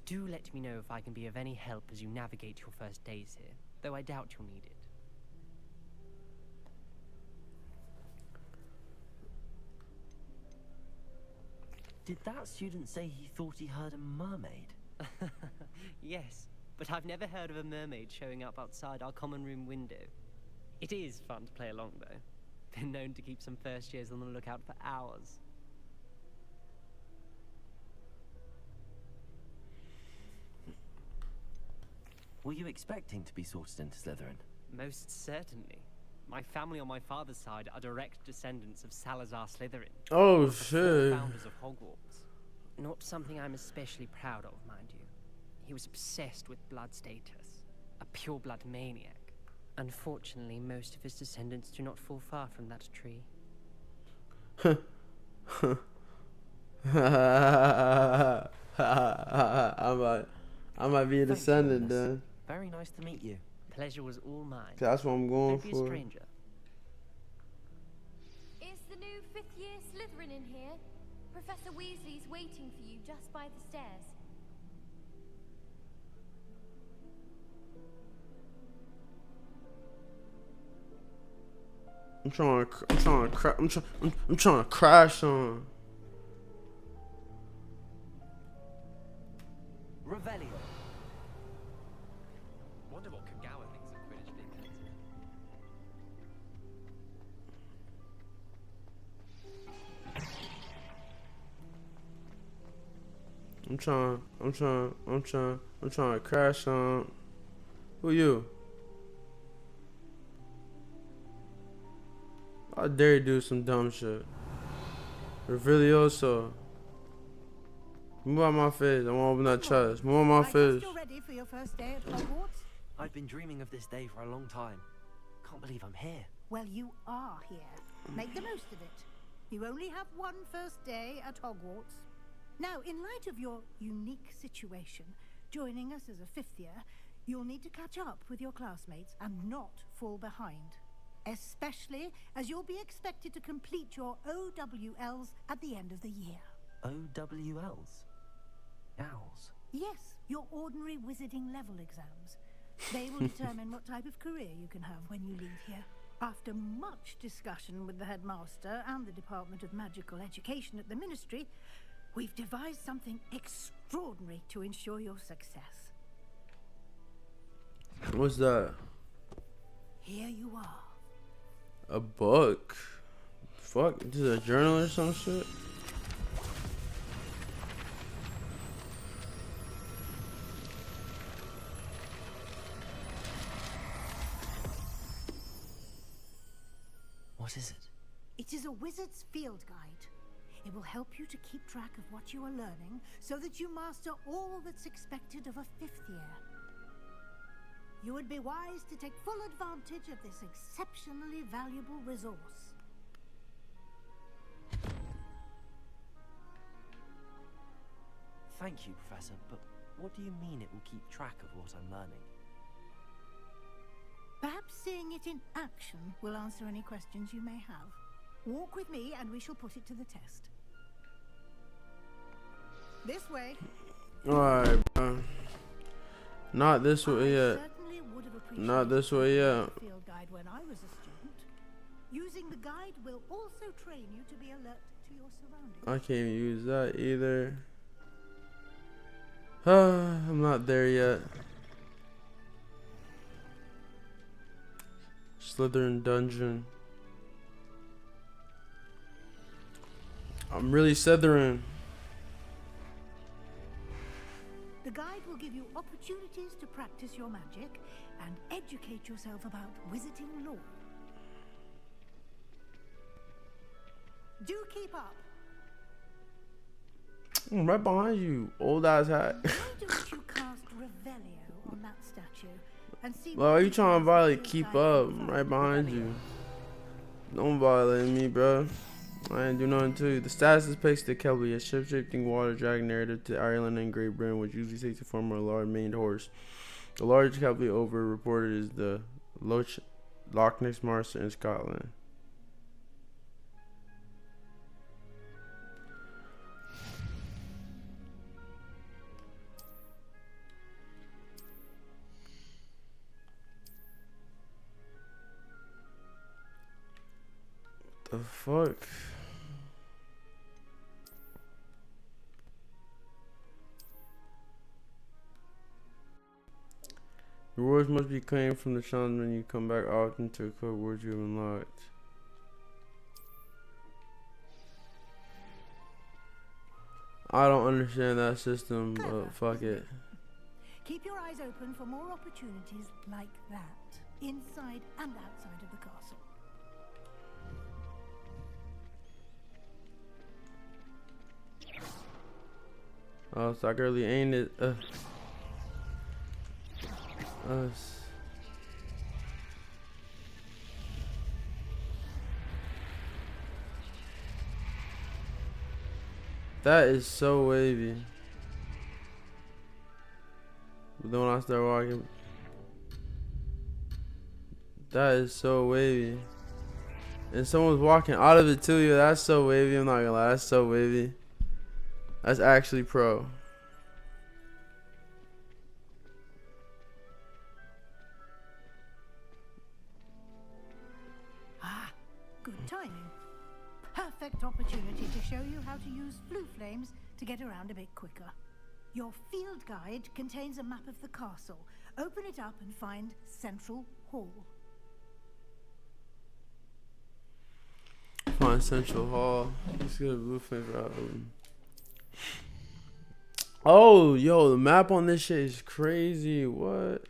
Do let me know if I can be of any help as you navigate your first days here, though I doubt you'll need it. Did that student say he thought he heard a mermaid? Yes, but I've never heard of a mermaid showing up outside our common room window. It is fun to play along, though. Been known to keep some first years on the lookout for hours. Were you expecting to be sorted into Slytherin? Most certainly. My family on my father's side are direct descendants of Salazar Slytherin. Oh, one of the shit. 4 founders of Hogwarts. Not something I'm especially proud of, mind you. He was obsessed with blood status. A pure-blood maniac. Unfortunately, most of his descendants do not fall far from that tree. I might be a descendant then. Very nice to meet you. Pleasure was all mine. That's what I'm going Don't be for. a stranger. Is the new 5th year Slytherin in here? Professor Weasley's waiting for you just by the stairs. I'm trying to crash on. Revelio. Wonder what Kagawa thinks of Quidditch being cancelled. I'm trying to crash on. Who you? I dare you do some dumb shit. Revelioso. Move out my face. I want to open that chest. Move out my I guess face. you're ready for your first day at Hogwarts? I've been dreaming of this day for a long time. Can't believe I'm here. Well, you are here. Make the most of it. You only have one first day at Hogwarts. Now, in light of your unique situation, joining us as a 5th year, you'll need to catch up with your classmates and not fall behind. Especially as you'll be expected to complete your OWLs at the end of the year. OWLs? Owls? Yes, your ordinary wizarding level exams. They will determine what type of career you can have when you leave here. After much discussion with the headmaster and the Department of Magical Education at the Ministry, we've devised something extraordinary to ensure your success. What's that? Here you are. A book? Fuck, this is a journal or some shit? What is it? It is a wizard's field guide. It will help you to keep track of what you are learning so that you master all that's expected of a 5th year. You would be wise to take full advantage of this exceptionally valuable resource. Thank you, Professor, but what do you mean it will keep track of what I'm learning? Perhaps seeing it in action will answer any questions you may have. Walk with me and we shall put it to the test. This way. Alright, bro. Not this way yet. Not this way yet. Field guide when I was a student. Using the guide will also train you to be alert to your surroundings. I can't use that either. I'm not there yet. Slytherin dungeon. I'm really Slytherin. The guide will give you opportunities to practice your magic and educate yourself about wizarding lore. Do keep up. Right behind you, old ass hat. Why don't you cast Revelio on that statue and see? Well, are you trying to violate? Keep up. I'm right behind you. Don't violate me, bro. I ain't do nothing to you. The status is placed to Kelby, a ship-shifting water dragon narrative to Ireland and Great Britain, which usually takes the form of a large maned horse. The largest Kelby over reported is the Loch Ness Monster in Scotland. The fuck? Rewards must be claimed from the challenge when you come back often to a Hogwarts you have unlocked. I don't understand that system, but fuck it. Keep your eyes open for more opportunities like that, inside and outside of the castle. Oh, so I really ain't it. Us. That is so wavy. But then when I start walking, that is so wavy. And someone's walking out of it too. Yeah, that's so wavy. I'm not gonna lie, that's so wavy. That's actually pro. Ah, good timing. Perfect opportunity to show you how to use blue flames to get around a bit quicker. Your field guide contains a map of the castle. Open it up and find Central Hall. Find Central Hall. Let's get a blue flame out. Oh, yo, the map on this shit is crazy. What?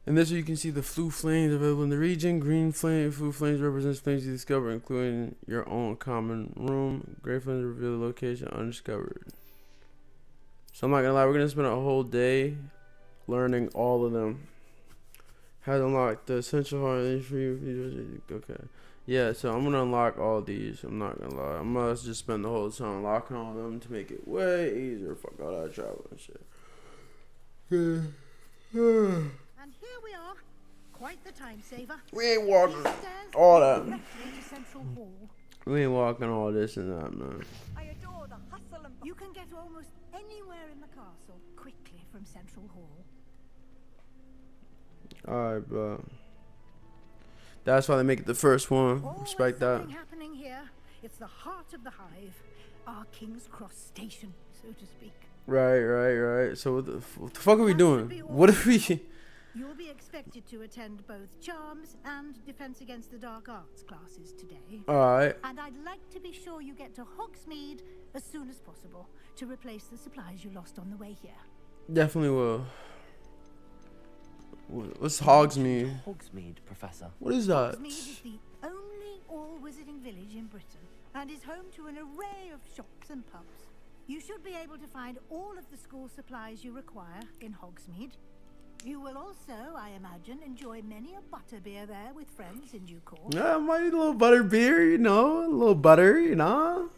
And this way you can see the blue flames available in the region. Green flame, blue flames represents flames you discover, including your own common room. Gray flames reveal the location undiscovered. So I'm not gonna lie, we're gonna spend a whole day learning all of them. Has unlocked the essential hard. Okay. Yeah, so I'm gonna unlock all these. I'm not gonna lie. I must just spend the whole time unlocking all of them to make it way easier. Fuck all that travel and shit. And here we are. Quite the time saver. We ain't walking all that. Central Hall. We ain't walking all this and that, man. I adore the hustle and you can get almost anywhere in the castle quickly from Central Hall. Alright, bro. That's why they make it the first one. Respect that. Happening here. It's the heart of the hive, our King's Cross station, so to speak. Right. So what the fuck are we doing? What if we? You'll be expected to attend both Charms and Defense Against the Dark Arts classes today. Alright. And I'd like to be sure you get to Hogsmeade as soon as possible to replace the supplies you lost on the way here. Definitely will. What's Hogsmeade? Hogsmeade, Professor. What is that? Hogsmeade is the only all-wizarding village in Britain and is home to an array of shops and pubs. You should be able to find all of the school supplies you require in Hogsmeade. You will also, I imagine, enjoy many a butterbeer there with friends in due course. Yeah, my little butter beer, you know, a little butter, you know.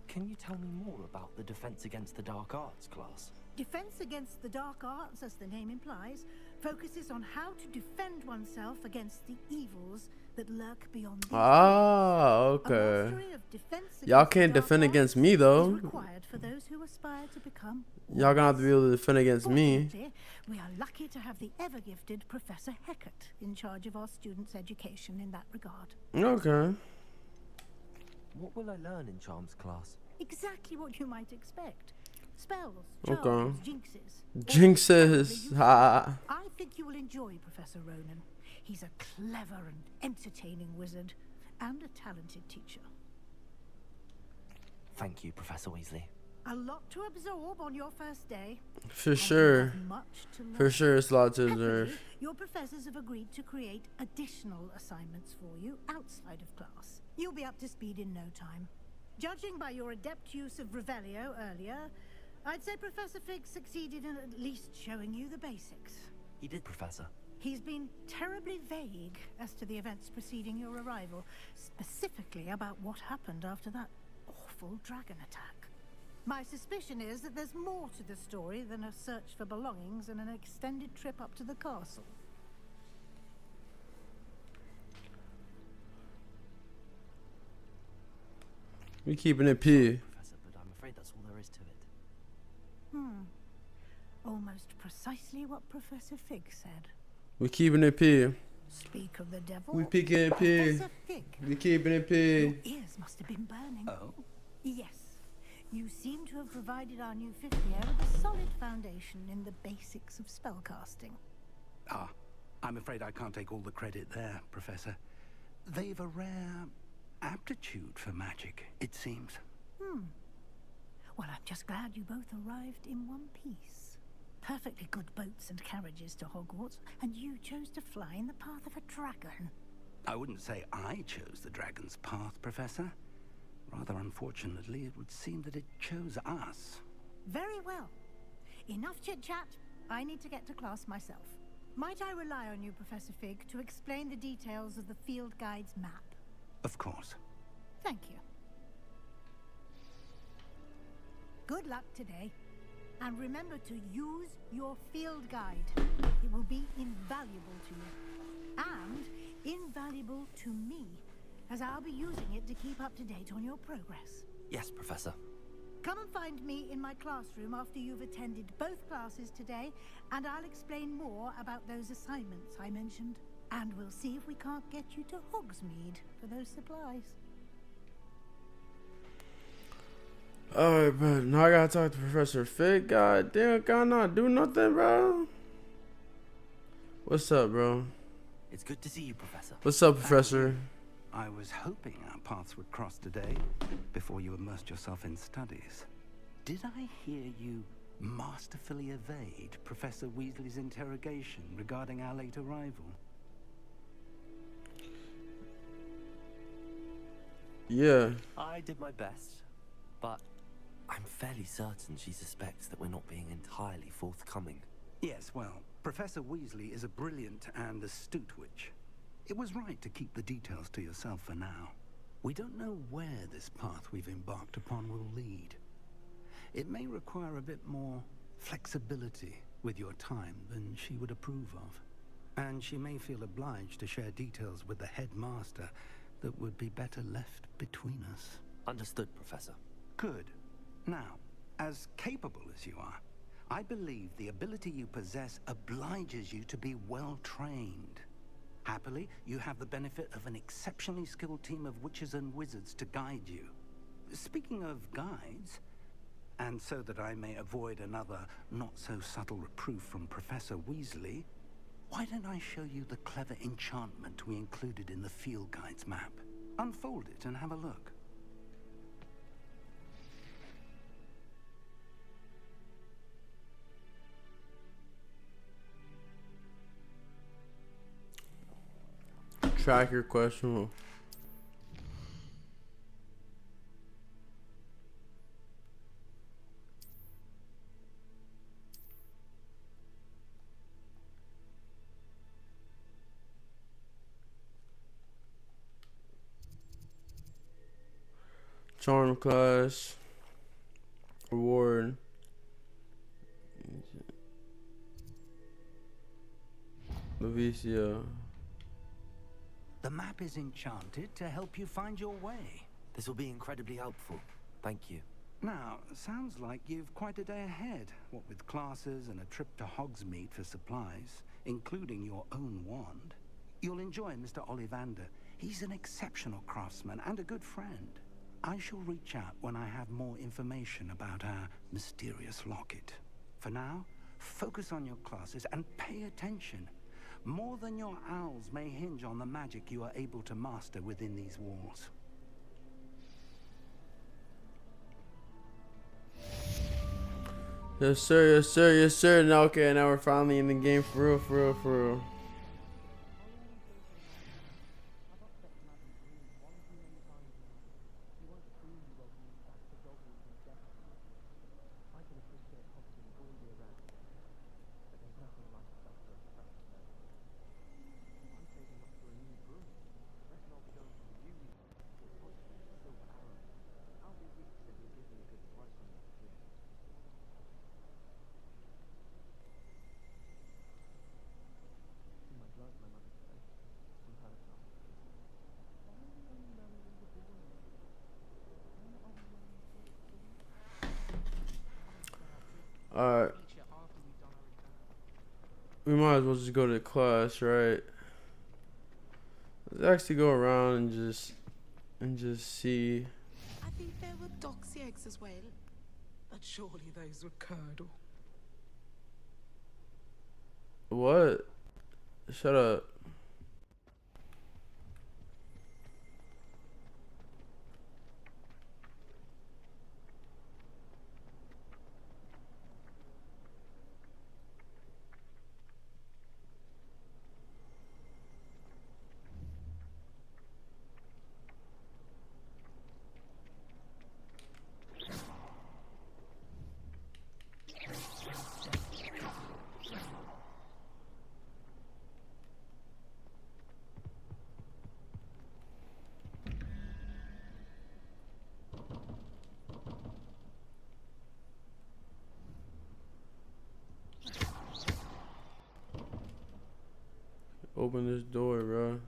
Can you tell me more about the Defense Against the Dark Arts class? Defense Against the Dark Arts, as the name implies, focuses on how to defend oneself against the evils that lurk beyond these Ah, walls. A okay. mastery of defense Y'all against can't the dark defend arts against me is though. required for those who aspire to become Y'all gonna have to be able to defend against me. Fortunately, we are lucky to have the ever-gifted Professor Hecat in charge of our students' education in that regard. Okay. What will I learn in Charms class? Exactly what you might expect. Spells, Okay. charms, jinxes. Jinxes. Ha. I think you will enjoy Professor Ronan. He's a clever and entertaining wizard and a talented teacher. Thank you, Professor Weasley. A lot to absorb on your first day. For and you sure. have much to learn. For sure, it's a lot to Happily, observe. your professors have agreed to create additional assignments for you outside of class. You'll be up to speed in no time. Judging by your adept use of Revelio earlier, I'd say Professor Fig succeeded in at least showing you the basics. He did, Professor. He's been terribly vague as to the events preceding your arrival, specifically about what happened after that awful dragon attack. My suspicion is that there's more to the story than a search for belongings and an extended trip up to the castle. We keeping it P. Professor, but I'm afraid that's all there is to it. Almost precisely what Professor Fig said. We keeping it P. Speak of the devil. We picking it P. Professor Fig. We keeping it P. Your ears must have been burning. Oh? Yes. You seem to have provided our new fifth year with a solid foundation in the basics of spellcasting. Ah, I'm afraid I can't take all the credit there, Professor. They've a rare aptitude for magic, it seems. Well, I'm just glad you both arrived in one piece. Perfectly good boats and carriages to Hogwarts, and you chose to fly in the path of a dragon. I wouldn't say I chose the dragon's path, Professor. Rather unfortunately, it would seem that it chose us. Very well. Enough chit-chat. I need to get to class myself. Might I rely on you, Professor Fig, to explain the details of the field guide's map? Of course. Thank you. Good luck today. And remember to use your field guide. It will be invaluable to you. And invaluable to me, as I'll be using it to keep up to date on your progress. Yes, Professor. Come and find me in my classroom after you've attended both classes today, and I'll explain more about those assignments I mentioned. And we'll see if we can't get you to Hogsmeade for those supplies. Alright, bro. Now I gotta talk to Professor Fig. God damn, God not do nothing, bro. What's up, bro? It's good to see you, Professor. What's up, Professor? I was hoping our paths would cross today before you immersed yourself in studies. Did I hear you masterfully evade Professor Weasley's interrogation regarding our late arrival? Yeah. I did my best, but I'm fairly certain she suspects that we're not being entirely forthcoming. Yes, well, Professor Weasley is a brilliant and astute witch. It was right to keep the details to yourself for now. We don't know where this path we've embarked upon will lead. It may require a bit more flexibility with your time than she would approve of. And she may feel obliged to share details with the headmaster that would be better left between us. Understood, Professor. Good. Now, as capable as you are, I believe the ability you possess obliges you to be well trained. Happily, you have the benefit of an exceptionally skilled team of witches and wizards to guide you. Speaking of guides, and so that I may avoid another not-so-subtle reproof from Professor Weasley, why don't I show you the clever enchantment we included in the field guide's map? Unfold it and have a look. Tracker questionable. Charm class. Reward. Lavicia. The map is enchanted to help you find your way. This will be incredibly helpful. Thank you. Now, sounds like you've quite a day ahead, what with classes and a trip to Hogsmeade for supplies, including your own wand. You'll enjoy Mr. Ollivander. He's an exceptional craftsman and a good friend. I shall reach out when I have more information about our mysterious locket. For now, focus on your classes and pay attention. More than your owls may hinge on the magic you are able to master within these walls. Yes sir, yes sir, yes sir. Now okay, now we're finally in the game for real, for real, for real. Alright. We might as well just go to class, right? Let's actually go around and just see. I think there were doxy eggs as well. But surely those were curdle. What? Shut up. Open this door, bro.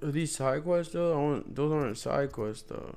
Are these side quests though? Those aren't side quests though.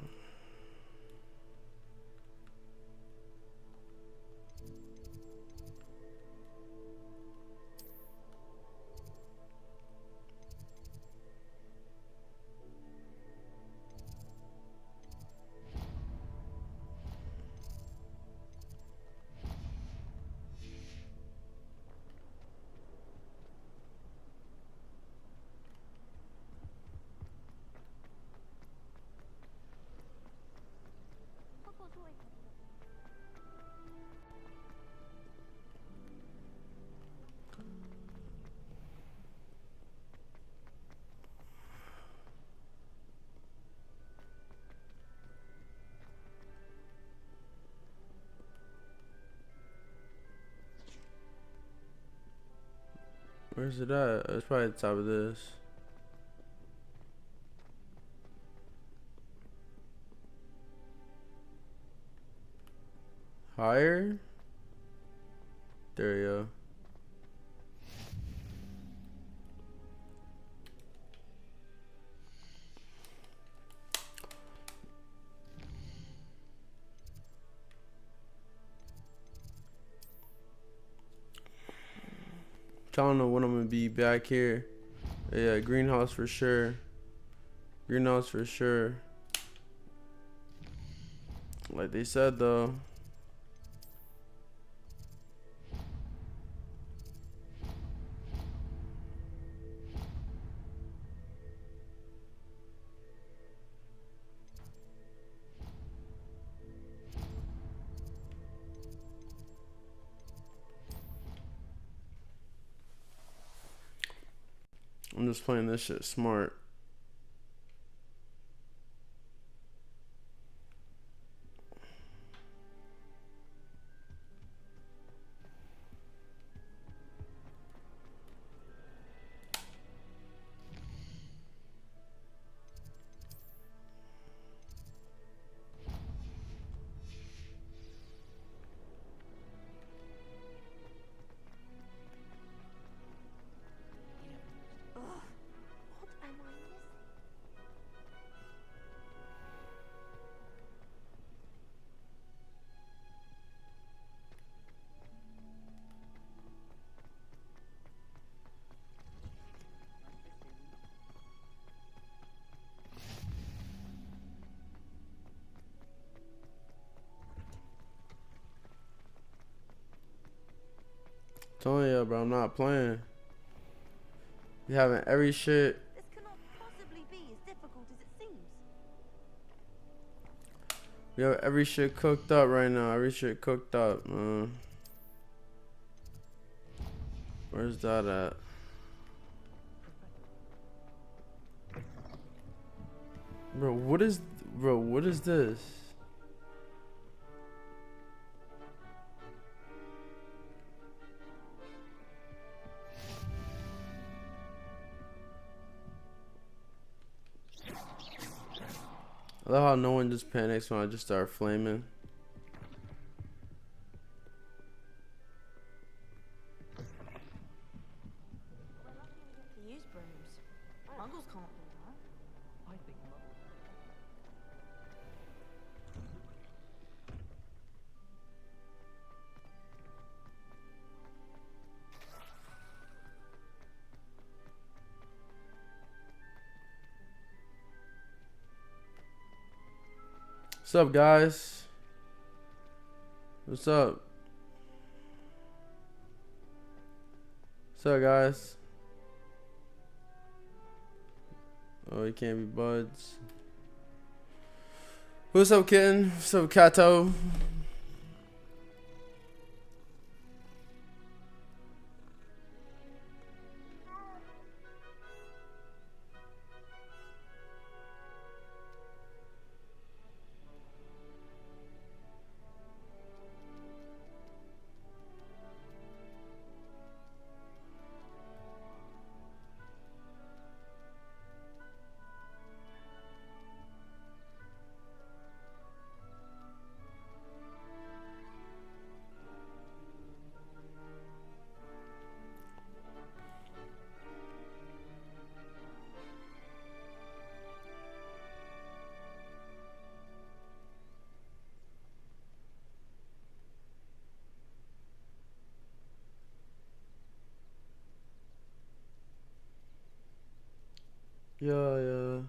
Where's it at? It's probably at the top of this. Higher? There you go. I don't know when I'm gonna be back here. Yeah, greenhouse for sure. Greenhouse for sure. Like they said though. just playing this shit smart. Telling you, bro, I'm not playing. You having every shit. This cannot possibly be as difficult as it seems. We have every shit cooked up right now. Every shit cooked up, man. Where's that at? Bro, what is this? I love how no one just panics when I just start flaming. To use brooms. Muggles can't do that. I think What's up, guys? What's up? What's up, guys? Oh, he can't be buds. What's up, kitten? What's up, Kato? Yeah.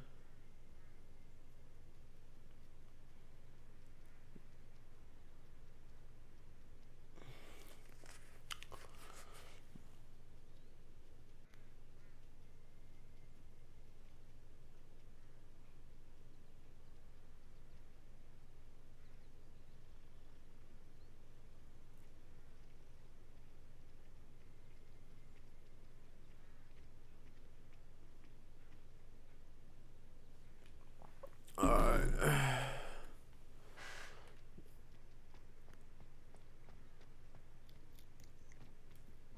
Alright.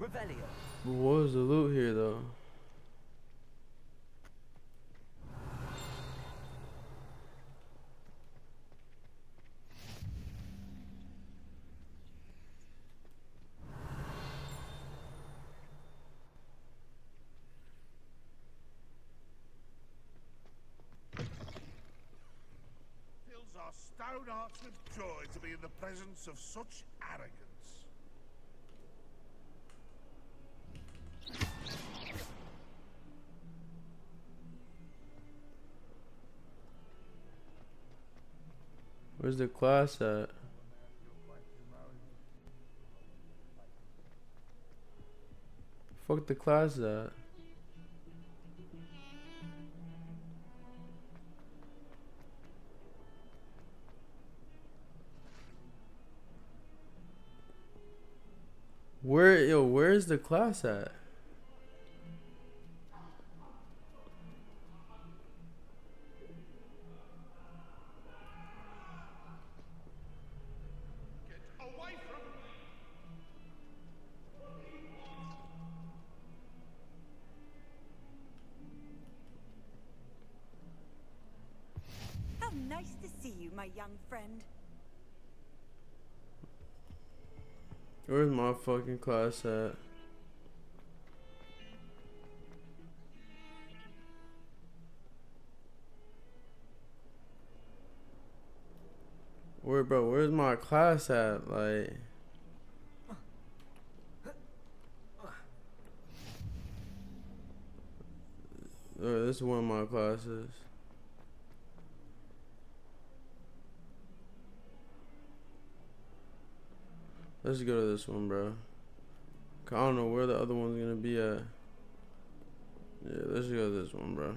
Revelio. What was the loot here, though? Fills our stout hearts with joy to be in the presence of such arrogance. Where's the class at? Fuck the class at? Where's the class at? Nice to see you, my young friend. Where's my fucking class at? Where's my class at? Like, this is one of my classes. Let's go to this one, bro. I don't know where the other one's gonna be at. Yeah, let's go to this one, bro.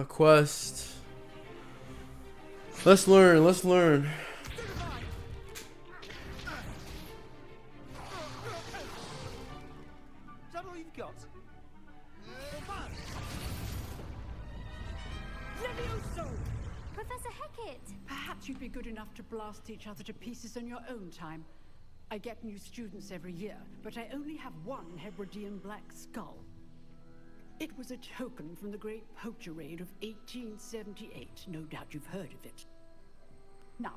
Quest. Let's learn. Let's learn. Is that all you've got? Levioso! Professor Hecat! Perhaps you'd be good enough to blast each other to pieces on your own time. I get new students every year, but I only have one Hebridean black skull. It was a token from the Great Poacher Raid of 1878. No doubt you've heard of it. Now,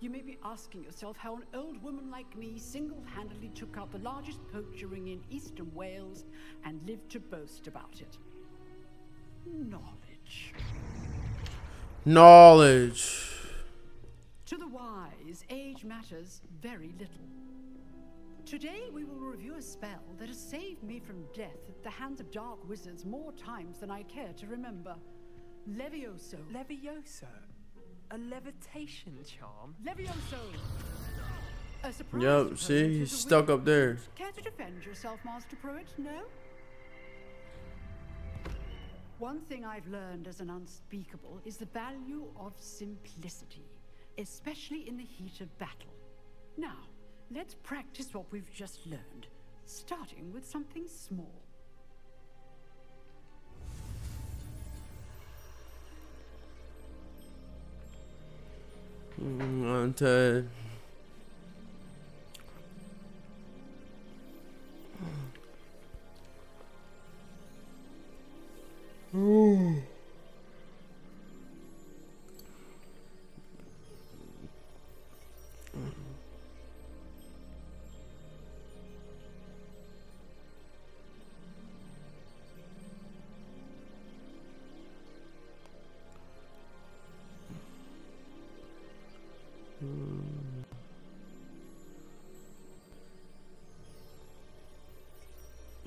you may be asking yourself how an old woman like me single-handedly took out the largest poacher ring in eastern Wales and lived to boast about it. Knowledge. Knowledge. To the wise, age matters very little. Today we will review a spell that has saved me from death at the hands of dark wizards more times than I care to remember. Levioso. Levioso? A levitation charm? Levioso! A surprise. Yup, see, he's stuck up there. Care to defend yourself, Master Pruitt? No? One thing I've learned as an unspeakable is the value of simplicity, especially in the heat of battle. Now, let's practice what we've just learned, starting with something small. Untied. Ooh.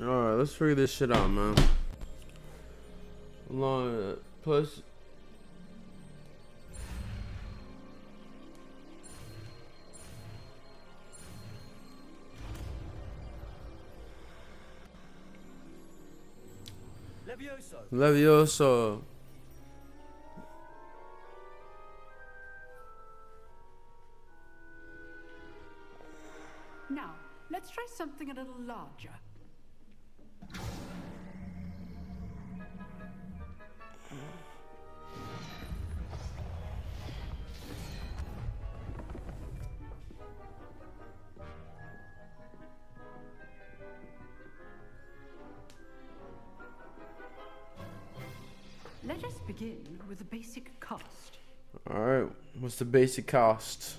Alright, let's figure this shit out, man. Long plus. Levioso. Now, let's try something a little larger. Let us begin with the basic cast. Alright, what's the basic cost?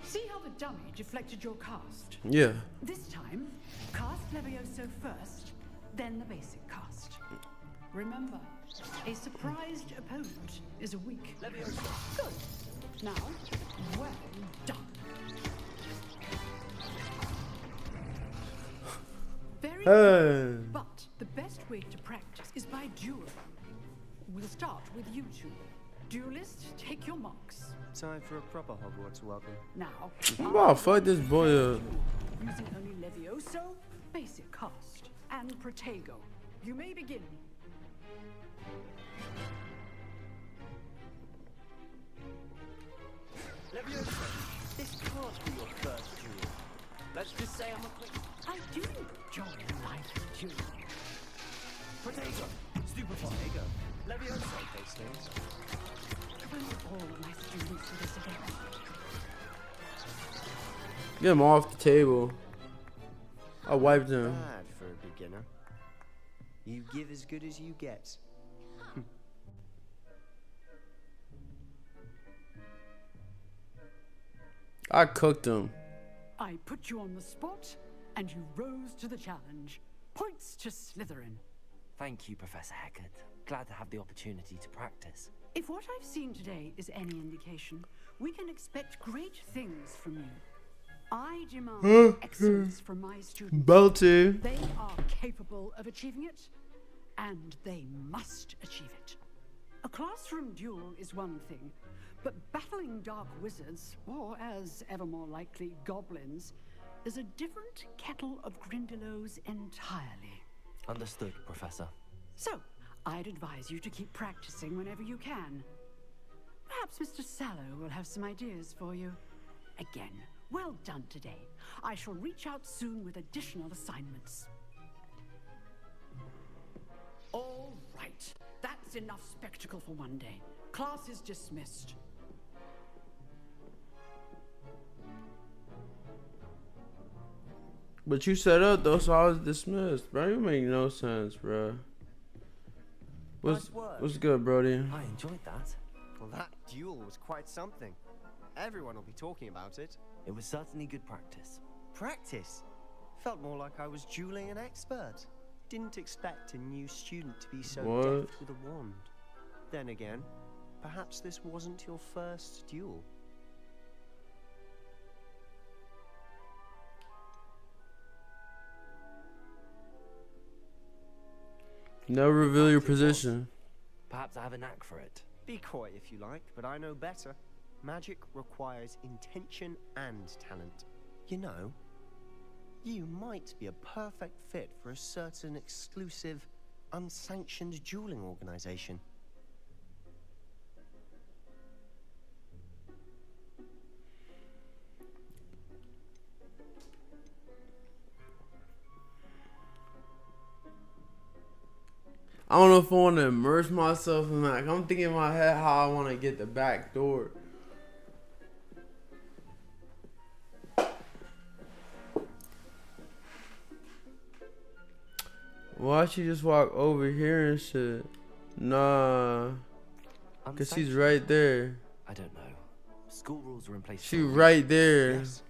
See how the dummy deflected your cast? Yeah. This time, cast Levioso first, then the basic cast. Remember, a surprised opponent is a weak Levioso. Good. Now, well done. Very good. But the best way to practice is by dueling. We'll start with you two. Duelist, take your marks. Time for a proper Hogwarts welcome. Now, Wow, fuck this boy up. using only Levioso, basic cast, and Protego. You may begin. Levioso, this can't be your first duel. Let's just say I'm a quick... I do enjoy life duel. Potato, stupefy. Levioso, Hastings. If only all of my students do this again. Get him off the table. I wiped him. Bad for a beginner. You give as good as you get. I cooked him. I put you on the spot, and you rose to the challenge. Points to Slytherin. Thank you, Professor Hecat. Glad to have the opportunity to practice. If what I've seen today is any indication, we can expect great things from you. I demand excellence from my students. Belty. They are capable of achieving it, and they must achieve it. A classroom duel is one thing, but battling dark wizards, or as ever more likely, goblins, is a different kettle of Grindylows entirely. Understood, Professor. So, I'd advise you to keep practicing whenever you can. Perhaps Mr. Sallow will have some ideas for you. Again, well done today. I shall reach out soon with additional assignments. All right, that's enough spectacle for one day. Class is dismissed. But you set up though, so I was dismissed, bro. You make no sense, bro. What's good, Brody? I enjoyed that. Well, that duel was quite something. Everyone will be talking about it. It was certainly good practice. Practice? Felt more like I was dueling an expert. Didn't expect a new student to be so deft with a wand. Then again, perhaps this wasn't your first duel. Never reveal your position. Perhaps I have a knack for it. Be coy if you like, but I know better. Magic requires intention and talent. You know, you might be a perfect fit for a certain exclusive, unsanctioned dueling organization. I don't know if I want to immerse myself in that. I'm thinking in my head how I want to get the back door. Why'd she just walk over here and shit? Nah. Because she's right there. I don't know. School rules are in place. She right there. Yes.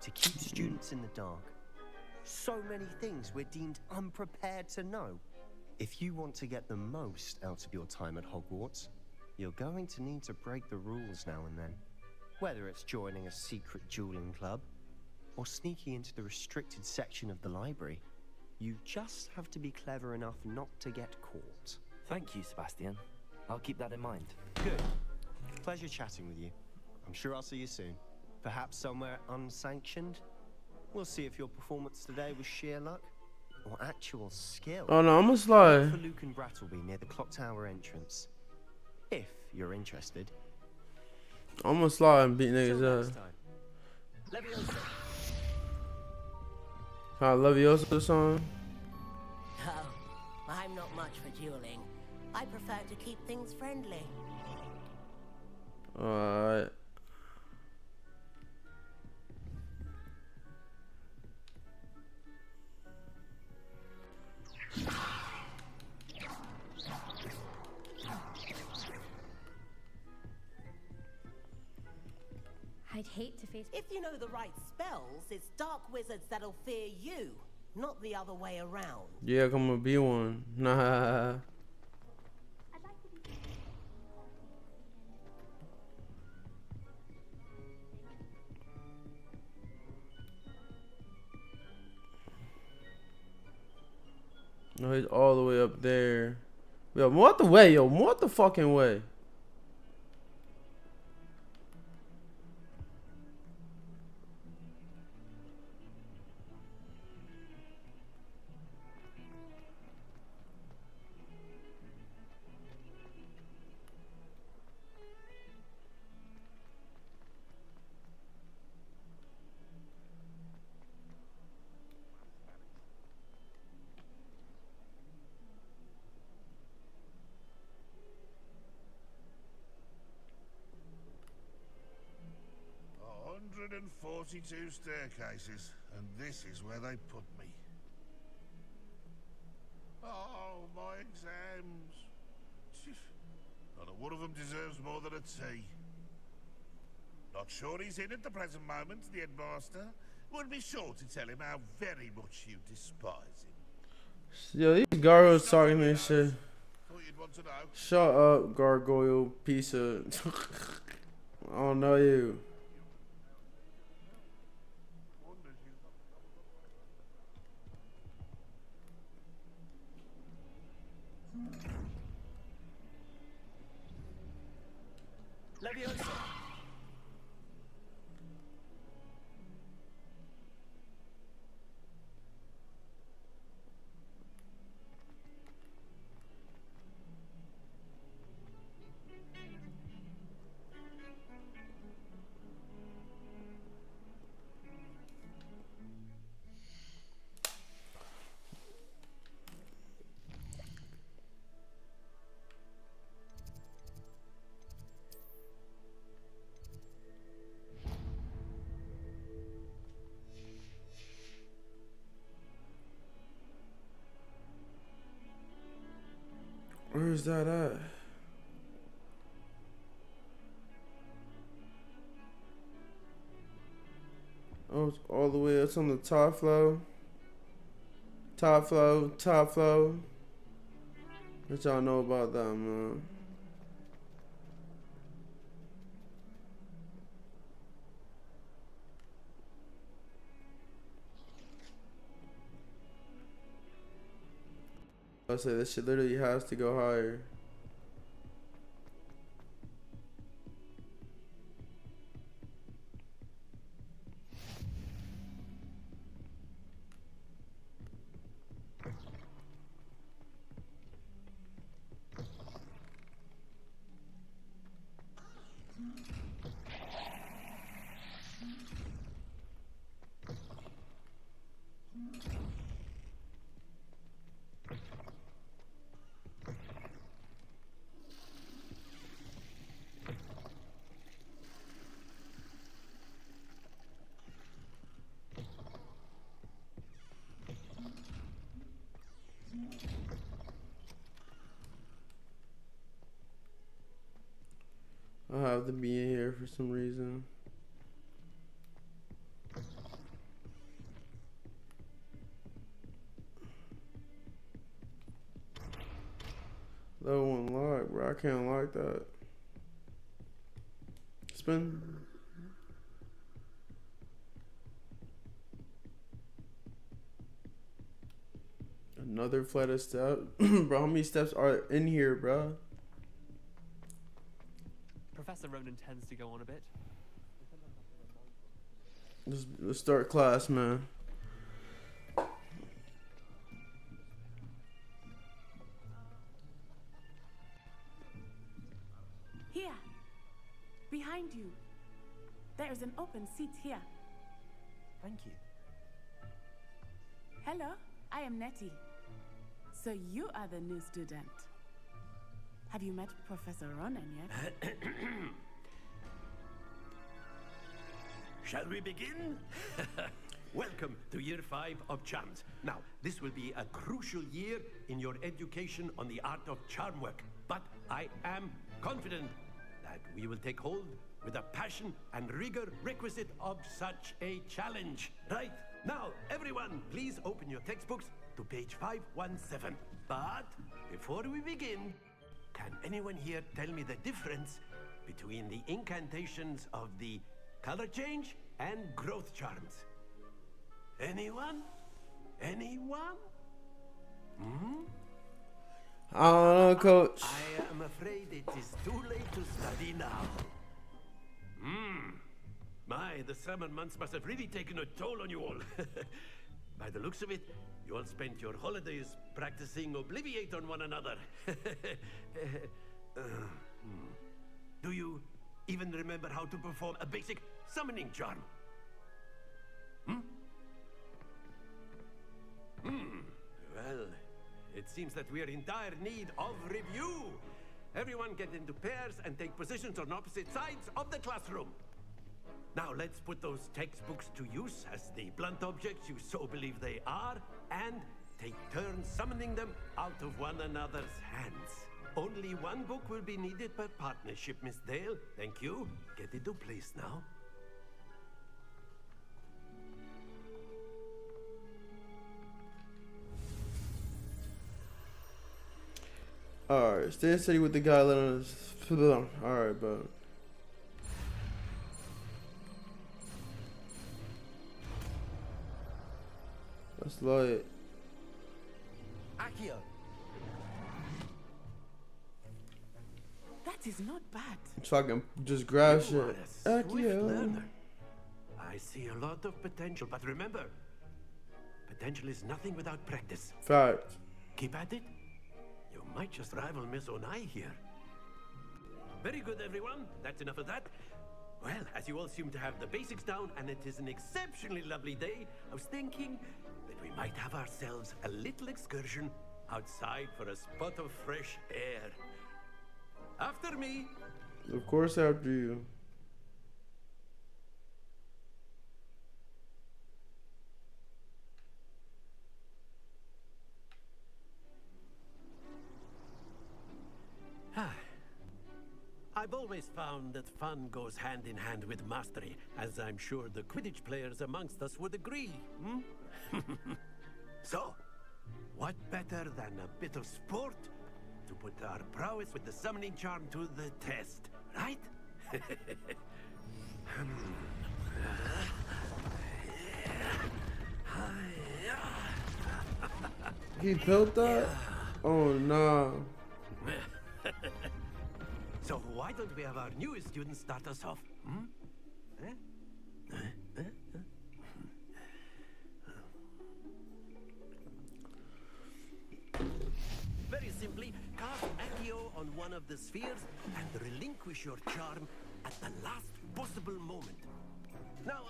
To keep students in the dark. So many things we're deemed unprepared to know. If you want to get the most out of your time at Hogwarts, you're going to need to break the rules now and then. Whether it's joining a secret dueling club, or sneaking into the restricted section of the library, you just have to be clever enough not to get caught. Thank you, Sebastian. I'll keep that in mind. Good. Pleasure chatting with you. I'm sure I'll see you soon. Perhaps somewhere unsanctioned? We'll see if your performance today was sheer luck or actual skill. Oh no, I'm gonna slide. Look for Luke and Brattleby near the clock tower entrance. If you're interested. I'm gonna slide and beat niggas up. Can I Leviosa song? Oh, I'm not much for dueling. I prefer to keep things friendly. Alright. I'd hate to face... If you know the right spells, it's dark wizards that'll fear you, not the other way around. Yeah, I'm gonna be one. Nah. No, he's all the way up there. Yo, more the way, yo. More the fucking way. 142 staircases, and this is where they put me. Oh, my exams. Not one of them deserves more than a T. Not sure he's in at the present moment, the headmaster. Would be sure to tell him how very much you despise him. Yo, these gargoyles talking this shit. Thought you'd want to know. Shut up, gargoyle piece of. I don't know you. Leviosa. Where's that at? Oh, it's all the way. It's on the top floor. Top floor. Top floor. What y'all know about that, man? I say this shit literally has to go higher. I have to be in here for some reason. That one lock, bro. I can't lock that. Spin. Another flight of steps. Bro, how many steps are in here, bro? Professor Ronan tends to go on a bit. Let's start class, man. Here, behind you. There is an open seat here. Thank you. Hello, I am Nettie. So you are the new student. Have you met Professor Ronan yet? Shall we begin? Welcome to Year 5 of Charms. Now, this will be a crucial year in your education on the art of charm work. But I am confident that we will take hold with the passion and rigor requisite of such a challenge. Right, now, everyone, please open your textbooks to page 517. But before we begin, can anyone here tell me the difference between the incantations of the color change and growth charms? Anyone? Anyone? Hmm? I don't know, coach. I am afraid it is too late to study now. My, the summer months must have really taken a toll on you all. By the looks of it, you all spent your holidays practicing Obliviate on one another. Do you even remember how to perform a basic summoning charm? Well, it seems that we are in dire need of review. Everyone get into pairs and take positions on opposite sides of the classroom. Now let's put those textbooks to use as the blunt objects you so believe they are, and take turns summoning them out of one another's hands. Only one book will be needed per partnership, Miss Dale. Thank you. Get into place now. Alright, stay steady with the guy letting us. Alright, bro. That's like. Accio. That is not bad. So I can just grab You are shit. a swift Accio. learner. I see a lot of potential, but remember, potential is nothing without practice. Fact. Keep at it. You might just rival Miss Onai here. Very good, everyone. That's enough of that. Well, as you all seem to have the basics down, and it is an exceptionally lovely day, I was thinking that we might have ourselves a little excursion outside for a spot of fresh air. After me. Of course, after you. I've always found that fun goes hand in hand with mastery, as I'm sure the Quidditch players amongst us would agree. So, what better than a bit of sport to put our prowess with the summoning charm to the test, right? He built that? Oh no. So why don't we have our newest student start us off? Very simply, cast Accio on one of the spheres and relinquish your charm at the last possible moment. Now,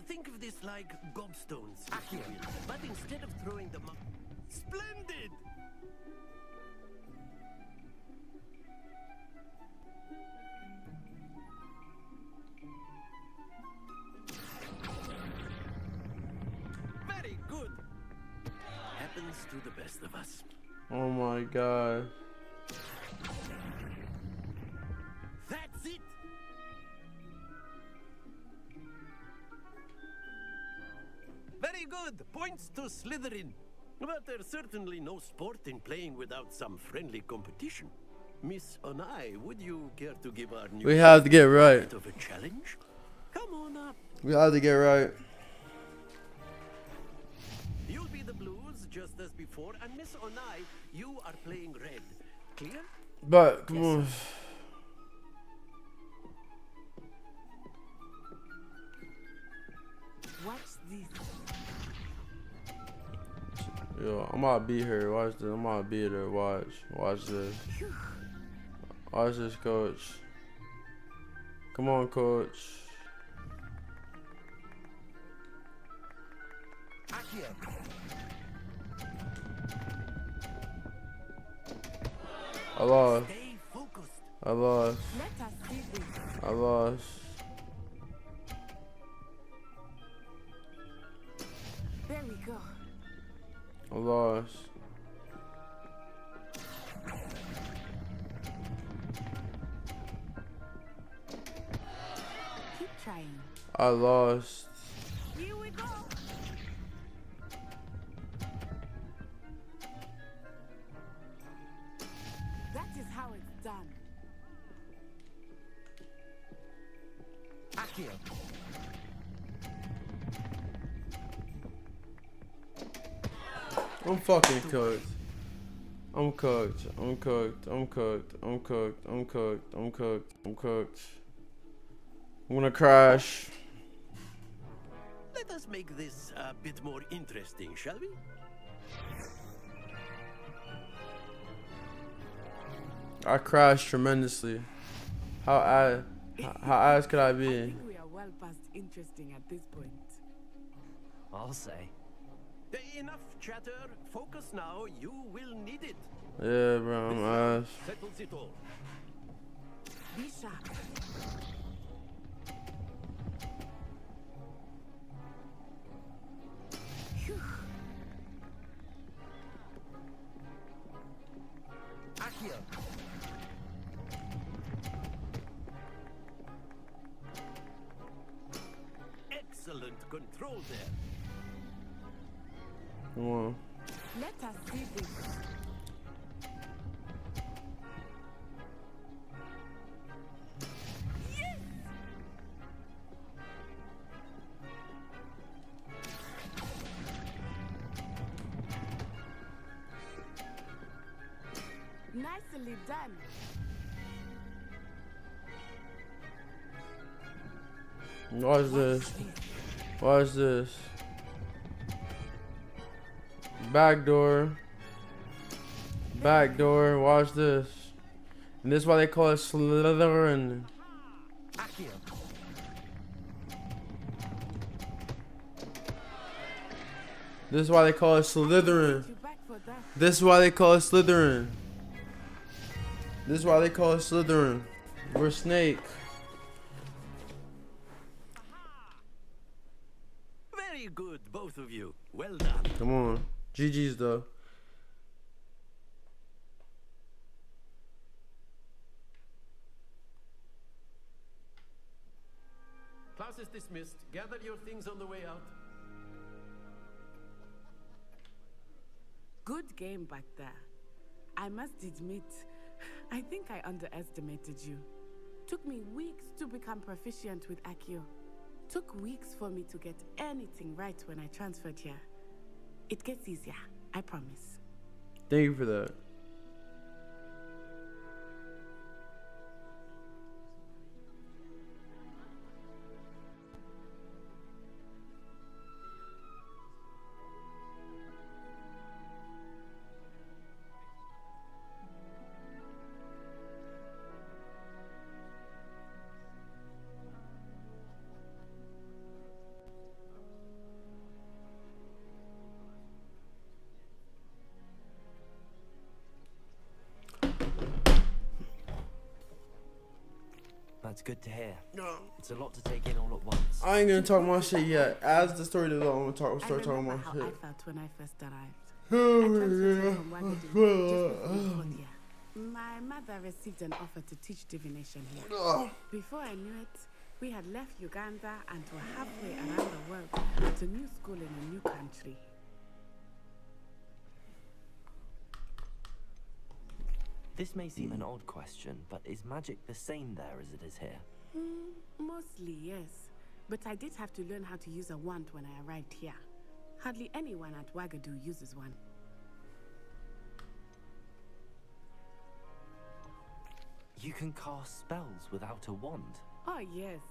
think of this like gobstones, Accio, but instead of throwing them up... Splendid! Very good. Happens to the best of us. Oh my god. That's it. Very good. Points to Slytherin. But there's certainly no sport in playing without some friendly competition. Miss Onai, would you care to give our new... We have to get right. A bit of a challenge? Come on up. We have to get right. You'll be the blues, just as before, and Miss Onai, you are playing red. Clear? But, come on. Watch this. Yo, I'm about to beat her. Watch this. I'm about to beat her. Watch. Watch this. Watch this, coach. Come on, coach. I lost. I lost. I lost. There we go. I lost. Keep trying. I lost. Here we go. That is how it's done. Accio. I'm fucking cooked. I'm cooked. I'm cooked. I'm cooked. I'm cooked. I'm cooked. I'm cooked. I'm cooked. I'm gonna crash. Let us make this a bit more interesting, shall we? I crashed tremendously. How ass could I I be? think we are well past interesting at this point. I'll say. Enough chatter. Focus now. You will need it. Yeah, bro, I'm ass. Settles it all. Be sharp. can't control there. Come on. Let us see this. Nicely done. Watch this. Watch this. Backdoor. Backdoor. Watch this. And this is why they call it Slytherin. This is why they call it Slytherin. This is why they call it Slytherin. This is why they call it Slytherin. We're Snake. Very good, both of you. Well done. Come on. GG's though. Class is dismissed. Gather your things on the way out. Good game back there. I must admit, I think I underestimated you. Took me weeks to become proficient with Accio. Took weeks for me to get anything right when I transferred here. It gets easier, I promise. Thank you for that. That's good to hear. It's a lot to take in all at once. I ain't gonna talk my shit yet. As the story goes on, I'm gonna start talking my how shit. I felt when I first arrived. I transferred from Wagadu just before the third year. My mother received an offer to teach divination here. Before I knew it, we had left Uganda and were halfway around the world at a new school in a new country. This may seem an odd question, but is magic the same there as it is here? Mostly, yes. But I did have to learn how to use a wand when I arrived here. Hardly anyone at Wagadu uses one. You can cast spells without a wand? Oh, yes.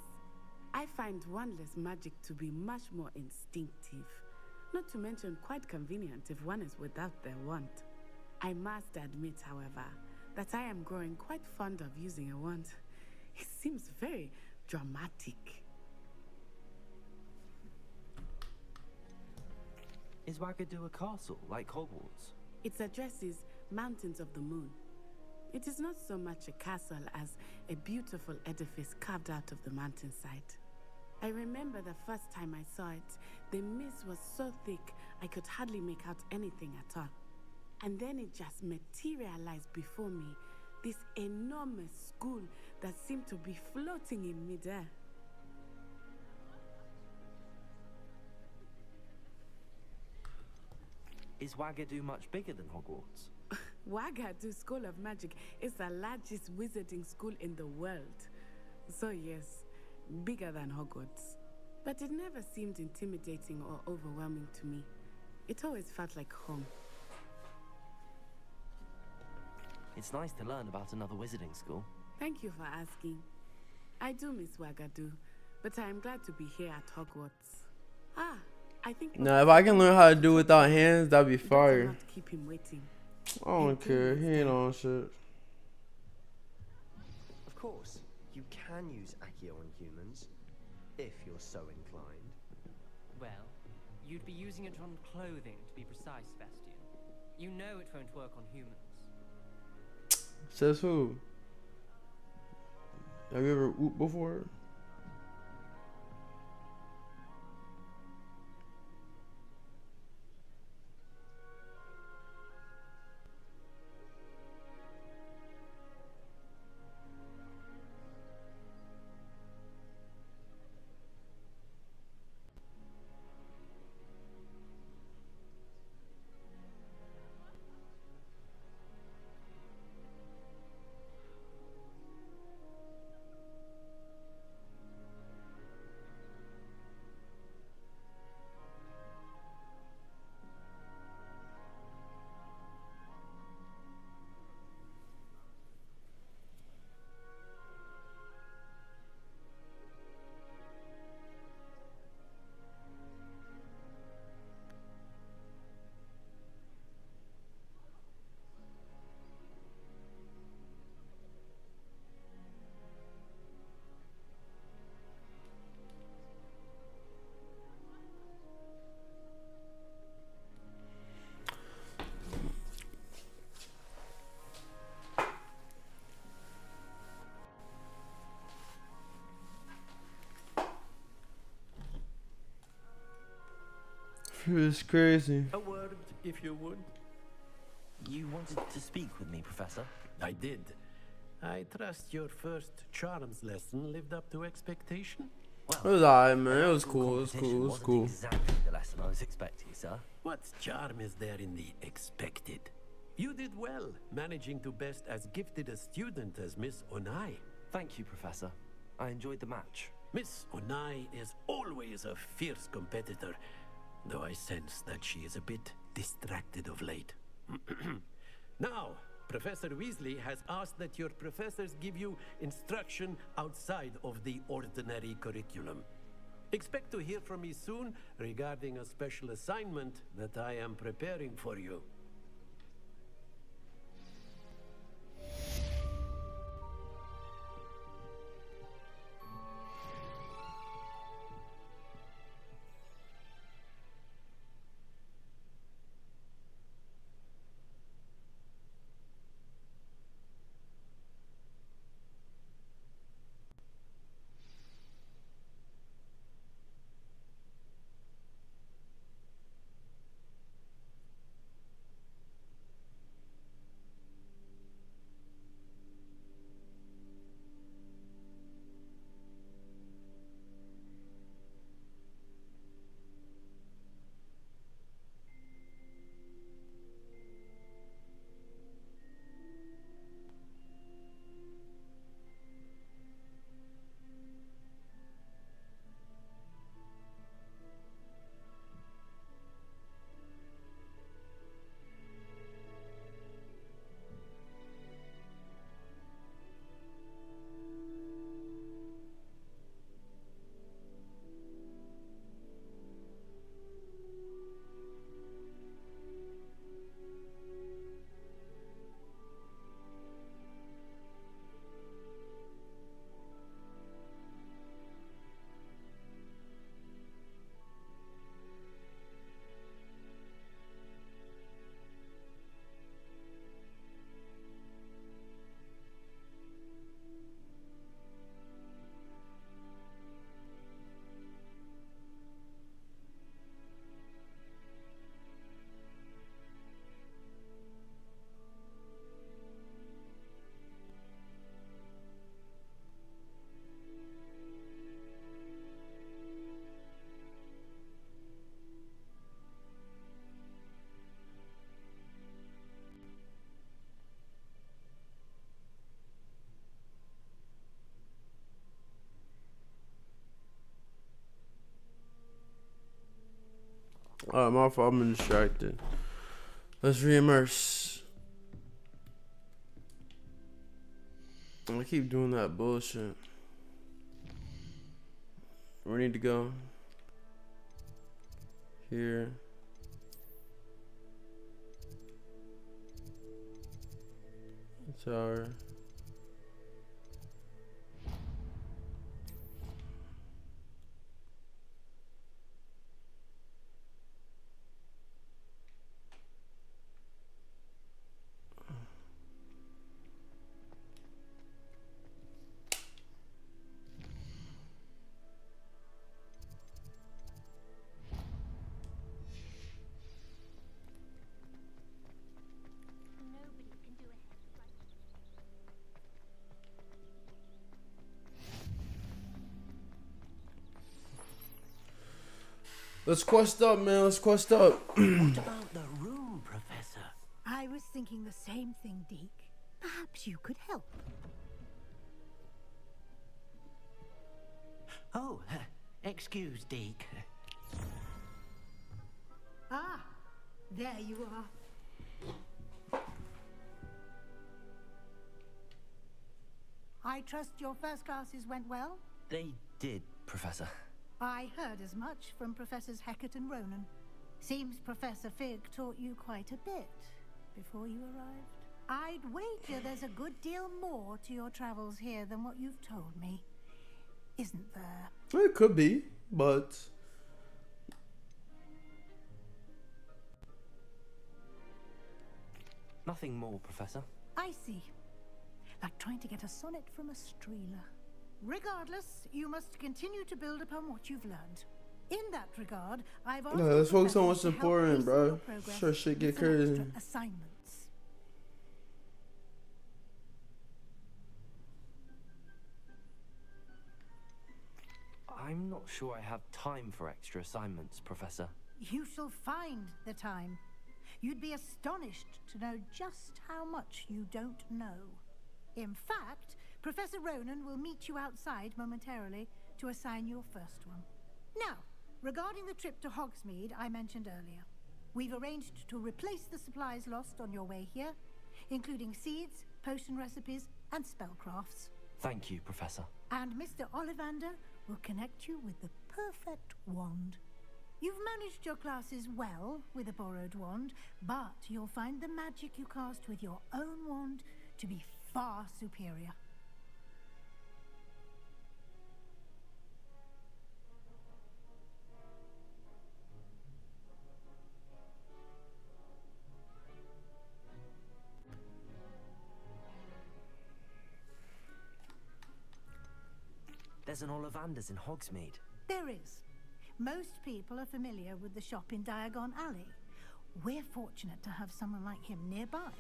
I find wandless magic to be much more instinctive. Not to mention quite convenient if one is without their wand. I must admit, however, that I am growing quite fond of using a wand. It seems very dramatic. Is Wagadu a castle, like Hogwarts? Its address is Mountains of the Moon. It is not so much a castle as a beautiful edifice carved out of the mountainside. I remember the first time I saw it, the mist was so thick I could hardly make out anything at all. And then it just materialized before me, this enormous school that seemed to be floating in midair. Is Wagadu much bigger than Hogwarts? Wagadu School of Magic is the largest wizarding school in the world. So yes, bigger than Hogwarts. But it never seemed intimidating or overwhelming to me. It always felt like home. It's nice to learn about another wizarding school. Thank you for asking. I do miss Wagadu, but I am glad to be here at Hogwarts. I think... Now, if I can learn how to do it without hands, that'd be fire. Not keep him waiting. I don't care. He ain't on shit. Of course, you can use Accio on humans, if you're so inclined. Well, you'd be using it on clothing, to be precise, Bastian. You know it won't work on humans. Says who? Have you ever whooped before? It's crazy. A word, if you would. You wanted to speak with me, Professor? I did. I trust your first charms lesson lived up to expectation? It was alright, man. It was cool. It was cool. It was cool. Exactly the lesson I was expecting, sir. What charm is there in the expected? You did well, managing to best as gifted a student as Miss Onai. Thank you, Professor. I enjoyed the match. Miss Onai is always a fierce competitor, though I sense that she is a bit distracted of late. Now, Professor Weasley has asked that your professors give you instruction outside of the ordinary curriculum. Expect to hear from me soon regarding a special assignment that I am preparing for you. My fault. I'm distracted. Let's re-immerse. I keep doing that bullshit. Where we need to go? Here. Tower. Let's quest up, man. Let's quest up. What about the room, Professor? I was thinking the same thing, Deke. Perhaps you could help. Oh, excuse, Deke. Ah, there you are. I trust your first classes went well? They did, Professor. I heard as much from Professors Hecat and Ronan. Seems Professor Fig taught you quite a bit before you arrived. I'd wager there's a good deal more to your travels here than what you've told me. Isn't there? It could be, but... Nothing more, Professor. I see. Like trying to get a sonnet from a streeler. Regardless, you must continue to build upon what you've learned. In that regard, I've No, let's focus on what's to help important, hasten bro. your progress Sure, shit get with some extra crazy. assignments. I'm not sure I have time for extra assignments, Professor. You shall find the time. You'd be astonished to know just how much you don't know. In fact, Professor Ronan will meet you outside momentarily to assign your first one. Now, regarding the trip to Hogsmeade I mentioned earlier, we've arranged to replace the supplies lost on your way here, including seeds, potion recipes, and spellcrafts. Thank you, Professor. And Mr. Ollivander will connect you with the perfect wand. You've managed your classes well with a borrowed wand, but you'll find the magic you cast with your own wand to be far superior. There's an Ollivander's in Hogsmeade. There is. Most people are familiar with the shop in Diagon Alley. We're fortunate to have someone like him nearby.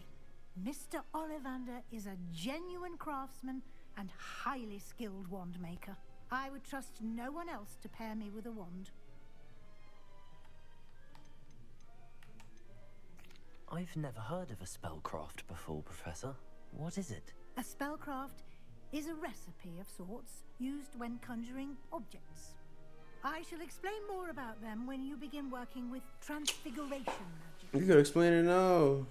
Mr. Ollivander is a genuine craftsman and highly skilled wand maker. I would trust no one else to pair me with a wand. I've never heard of a spellcraft before, Professor. What is it? A spellcraft is a recipe of sorts used when conjuring objects. I shall explain more about them when you begin working with transfiguration magic. You could explain it now.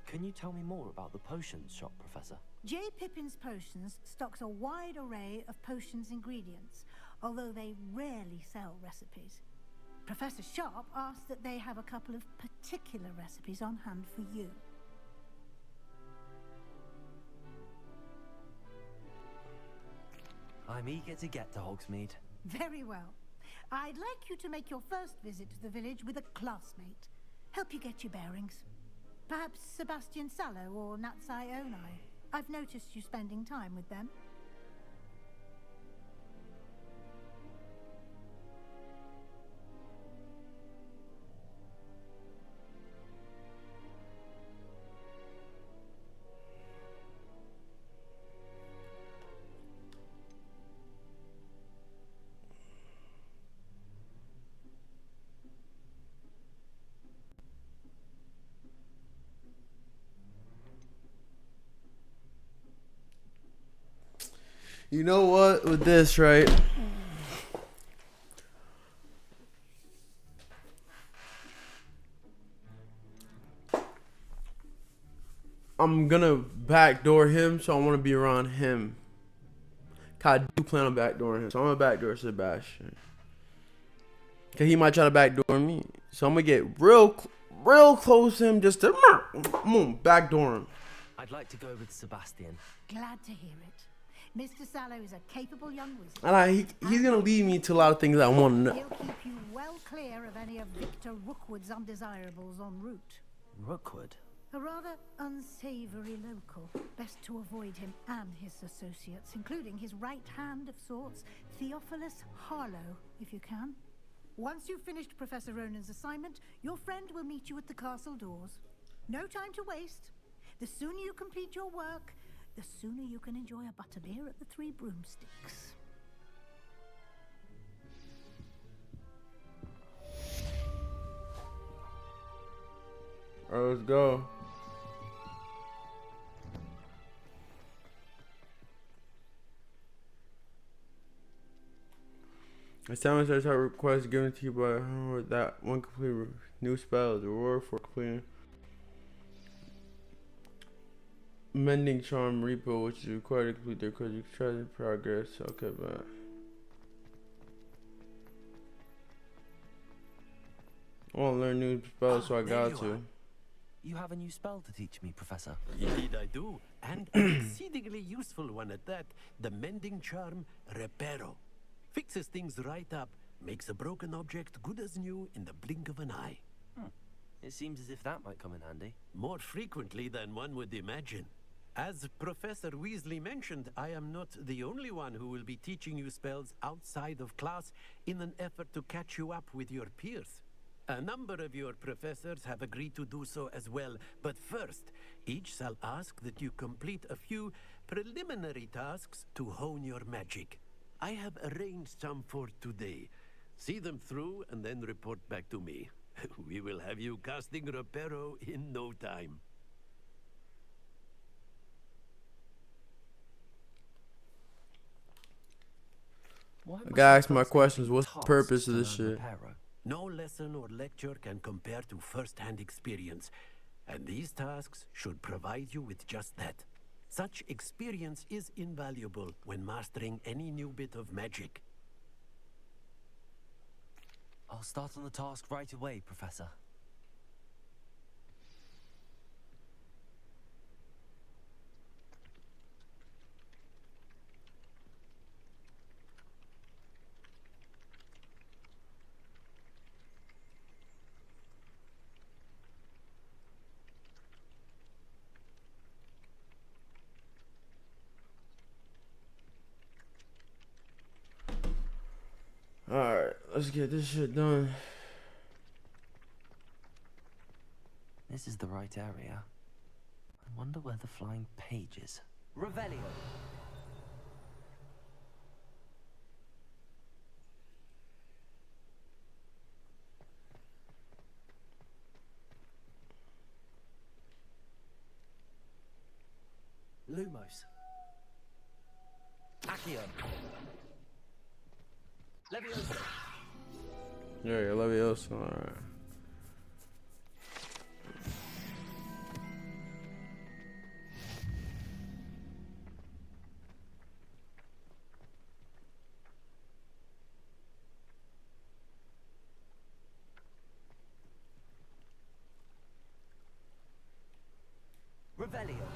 Can you tell me more about the potions shop, Professor? J. Pippin's Potions stocks a wide array of potions ingredients, although they rarely sell recipes. Professor Sharp asked that they have a couple of particular recipes on hand for you. I'm eager to get to Hogsmeade. Very well. I'd like you to make your first visit to the village with a classmate. Help you get your bearings. Perhaps Sebastian Sallow or Natsai Onai. I've noticed you spending time with them. You know what? With this, right? I'm gonna backdoor him, so I want to be around him. Cause I do plan on backdooring him, so I'm gonna backdoor Sebastian. Cause he might try to backdoor me, so I'm gonna get real close to him, just to backdoor him. I'd like to go with Sebastian. Glad to hear it. Mr. Sallow is a capable young wizard. And he's gonna lead me to a lot of things I want to know. He'll keep you well clear of any of Victor Rookwood's undesirables en route. Rookwood? A rather unsavory local. Best to avoid him and his associates, including his right hand of sorts, Theophilus Harlow, if you can. Once you've finished Professor Ronan's assignment, your friend will meet you at the castle doors. No time to waste. The sooner you complete your work, the sooner you can enjoy a butterbeer at the Three Broomsticks. Alright, let's go. It's time to start type requests given to you by that one complete new spell. The reward for completing Mending Charm Repo, which is required to complete their quest. You can try in progress. Okay, bye. I want to learn new spells, so I got to. You have a new spell to teach me, Professor. Indeed I do, and an exceedingly useful one at that. The Mending Charm Reparo. Fixes things right up, makes a broken object good as new in the blink of an eye. It seems as if that might come in handy. More frequently than one would imagine. As Professor Weasley mentioned, I am not the only one who will be teaching you spells outside of class in an effort to catch you up with your peers. A number of your professors have agreed to do so as well, but first, each shall ask that you complete a few preliminary tasks to hone your magic. I have arranged some for today. See them through and then report back to me. We will have you casting Reparo in no time. I gotta ask my questions. What's the purpose of this shit? No lesson or lecture can compare to first-hand experience, and these tasks should provide you with just that. Such experience is invaluable when mastering any new bit of magic. I'll start on the task right away, Professor. Alright, let's get this shit done. This is the right area. I wonder where the flying page is. Revelio. Lumos. Accio. Levioso. Yeah, Levioso, alright. Revelio.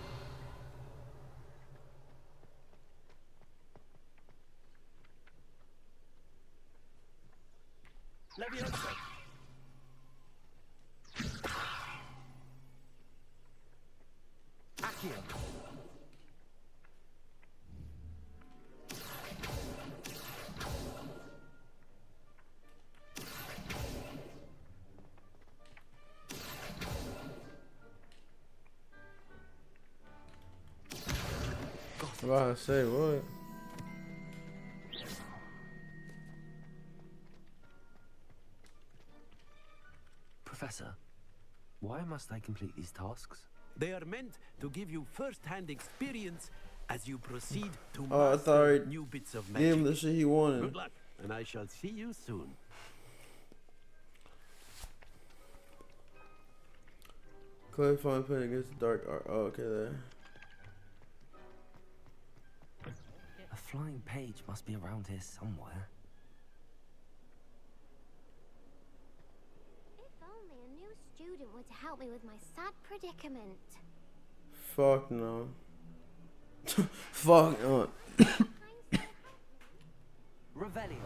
Levioso. Accio. I'm about to say what? Professor, why must I complete these tasks? They are meant to give you first-hand experience as you proceed to I master thought new bits of gave magic. him the shit he wanted. Good luck, and I shall see you soon. Clay fine playing against the dark art. Oh, okay, there. A flying page must be around here somewhere. If only a new student were to help me with my sad predicament. Fuck no. Fuck no. Revelio.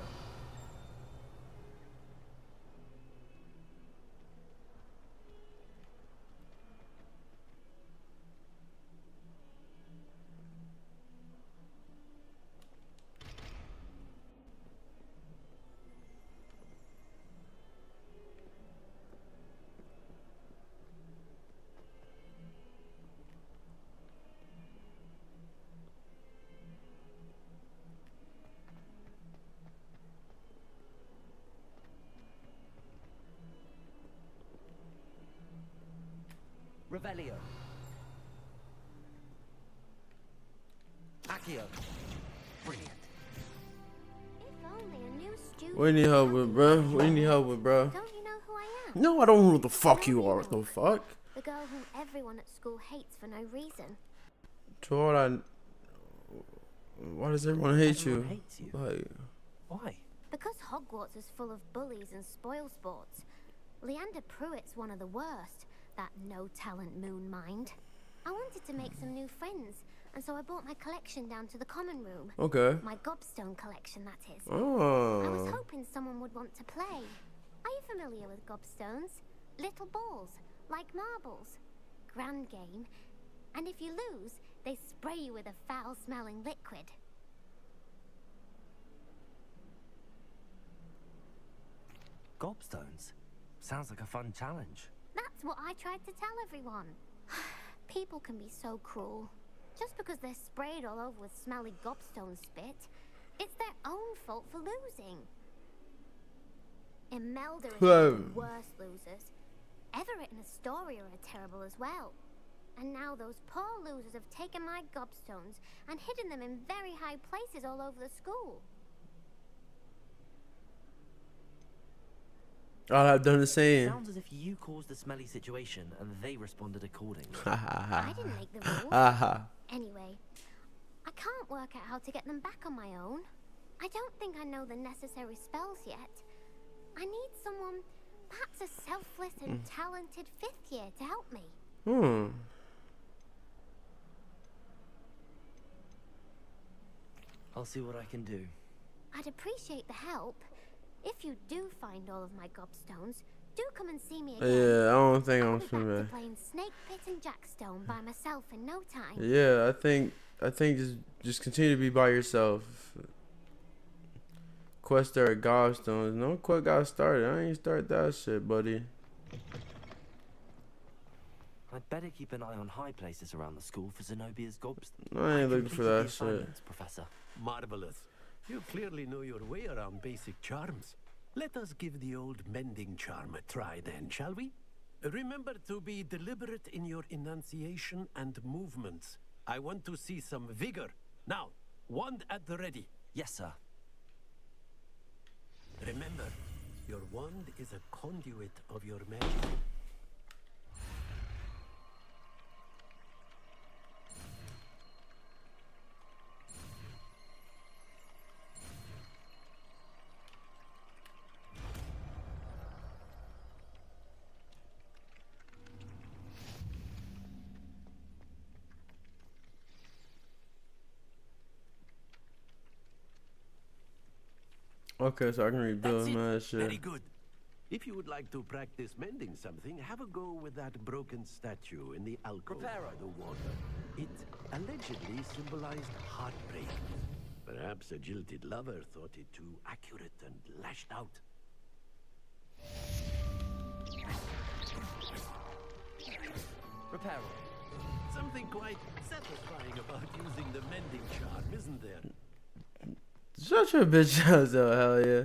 Revelio. Accio. Brilliant. If only a new student. What do you need help with, bro? What do you need help with, bro? Don't you know who I am? No, I don't know who the fuck you are. What the fuck? The girl whom everyone at school hates for no reason. Jordan, why does everyone hate you? Everyone hates you? Like, Why? Because Hogwarts is full of bullies and spoil sports. Leander Pruitt's one of the worst. That no-talent moon mind. I wanted to make some new friends, and so I brought my collection down to the common room. okay. My gobstone collection, that is. Oh. I was hoping someone would want to play. Are you familiar with gobstones? Little balls, like marbles. Grand game. And if you lose, They spray you with a foul-smelling liquid. Gobstones? Sounds like a fun challenge. That's what I tried to tell everyone. People can be so cruel. Just because they're sprayed all over with smelly gobstone spit, it's their own fault for losing. Imelda is one of the worst losers. Everett and Astoria are terrible as well. And now those poor losers have taken my gobstones and hidden them in very high places all over the school. I've done the same. Sounds as if you caused the smelly situation and they responded accordingly. I didn't make the rules. Anyway, I can't work out how to get them back on my own. I don't think I know the necessary spells yet. I need someone, perhaps a selfless and talented 5th year to help me. I'll see what I can do. I'd appreciate the help. If you do find all of my gobstones, do come and see me again. Yeah, I don't think I'm I'll be back to finna. playing Snake Pit and Jackstone by myself in no time. Yeah, I think just continue to be by yourself. Quest there at Gobstones. No quest got started. I ain't start that shit, buddy. I'd better keep an eye on high places around the school for Zenobia's gobstones. I ain't looking for that shit. Professor. Marvelous. You clearly know your way around basic charms. Let us give the old mending charm a try then, shall we? Remember to be deliberate in your enunciation and movements. I want to see some vigor. Now, wand at the ready. Yes, sir. Remember, your wand is a conduit of your magic. Okay, so I can rebuild my shit. Very good. If you would like to practice mending something, have a go with that broken statue in the alcove by the water. It allegedly symbolized heartbreak. Perhaps a jilted lover thought it too accurate and lashed out. Repair. Something quite satisfying about using the mending charm, isn't there? Shut your bitch ass up, hell yeah.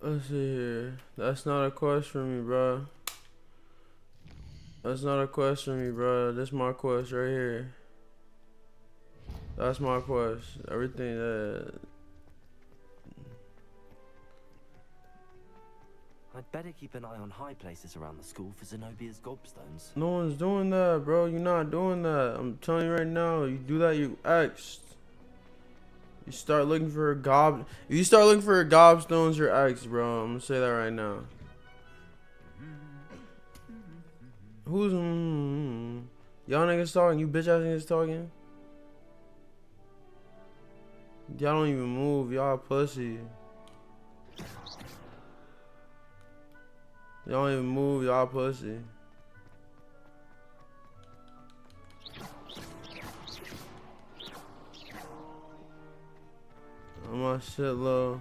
Let's see here. That's not a quest for me, bro. That's not a quest for me, bro. This my quest right here. That's my quest. Everything that. I'd better keep an eye on high places around the school for Zenobia's gobstones. No one's doing that, bro. You're not doing that. I'm telling you right now. You do that, you X'd. You start looking for a gob. If you start looking for a gobstones, you're X'd, bro. I'm gonna say that right now. Who's y'all niggas talking? You bitch ass niggas talking? Y'all don't even move. Y'all pussy. Y'all don't even move. Y'all pussy. I'm my shit low.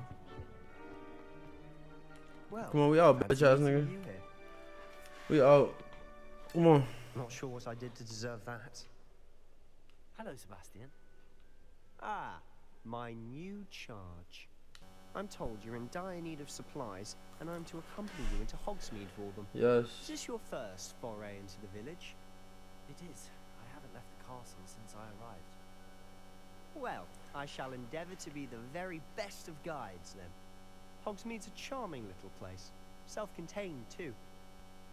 Well, come on, we out, bitch ass nigga. We out. Come on. Not sure what I did to deserve that. Hello, Sebastian. Ah, my new charge. I'm told you're in dire need of supplies, and I'm to accompany you into Hogsmeade for them. Yes. Is this your first foray into the village? It is. I haven't left the castle since I arrived. Well, I shall endeavour to be the very best of guides, then. Hogsmeade's a charming little place. Self-contained, too.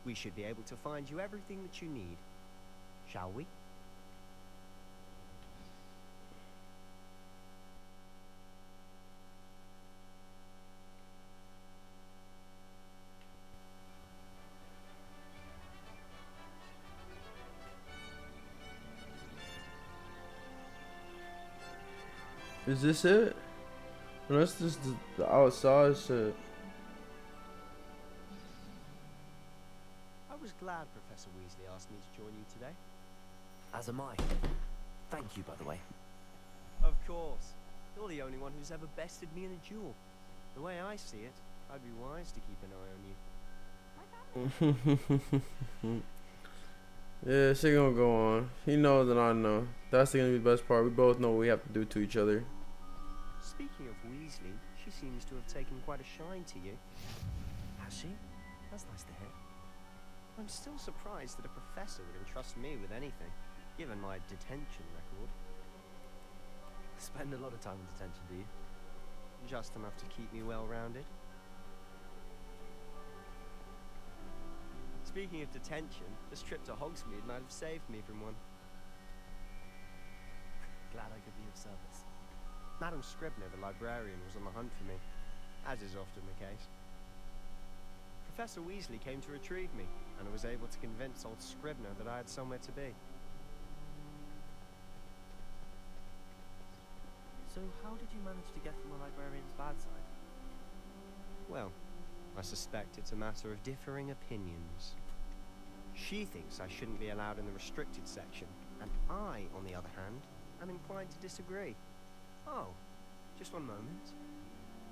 We should be able to find you everything that you need. Shall we? Is this it? No, that's just the outside shit. I was glad Professor Weasley asked me to join you today. As am I. Thank you, by the way. Of course. You're the only one who's ever bested me in a duel. The way I see it, I'd be wise to keep an eye on you. Yeah, shit gonna go on. He knows and I know. That's gonna be the best part. We both know what we have to do to each other. Speaking of Weasley, she seems to have taken quite a shine to you. Has she? That's nice to hear. I'm still surprised that a professor would entrust me with anything, given my detention record. Spend a lot of time in detention, do you? Just enough to keep me well-rounded. Speaking of detention, this trip to Hogsmeade might have saved me from one. Glad I could be of service. Madam Scribner, the librarian, was on the hunt for me, as is often the case. Professor Weasley came to retrieve me, and I was able to convince old Scribner that I had somewhere to be. So how did you manage to get from the librarian's bad side? Well, I suspect it's a matter of differing opinions. She thinks I shouldn't be allowed in the restricted section, and I, on the other hand, am inclined to disagree. Oh, just one moment.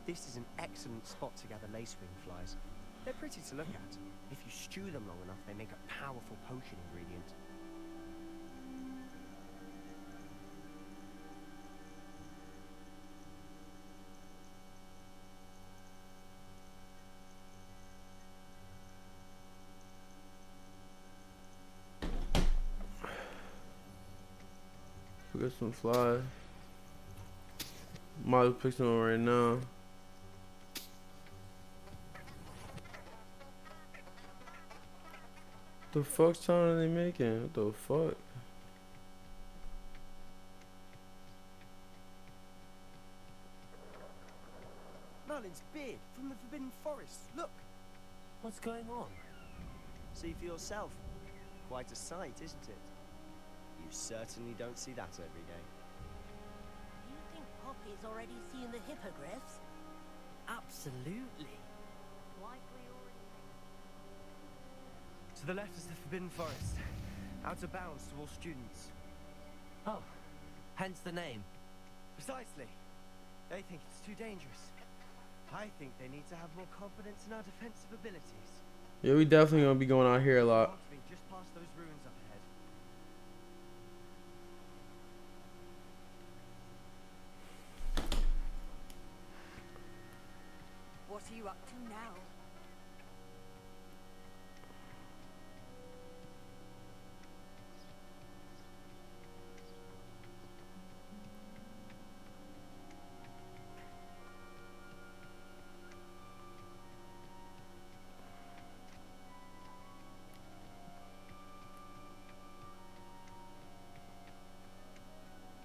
This is an excellent spot to gather lacewing flies. They're pretty to look at. If you stew them long enough, they make a powerful potion ingredient. Get some flies. Might as well pick some right now. The fuck sound are they making? What the fuck? Merlin's beard from the Forbidden Forest. Look! What's going on? See for yourself. Quite a sight, isn't it? You certainly don't see that every day. You think Poppy's already seen the hippogriffs? Absolutely. Likely already. To the left is the Forbidden Forest. Out of bounds to all students. Oh, hence the name. Precisely. They think it's too dangerous. I think they need to have more confidence in our defensive abilities. Yeah, we definitely gonna be going out here a lot. Just past those ruins up ahead. What are you up to now?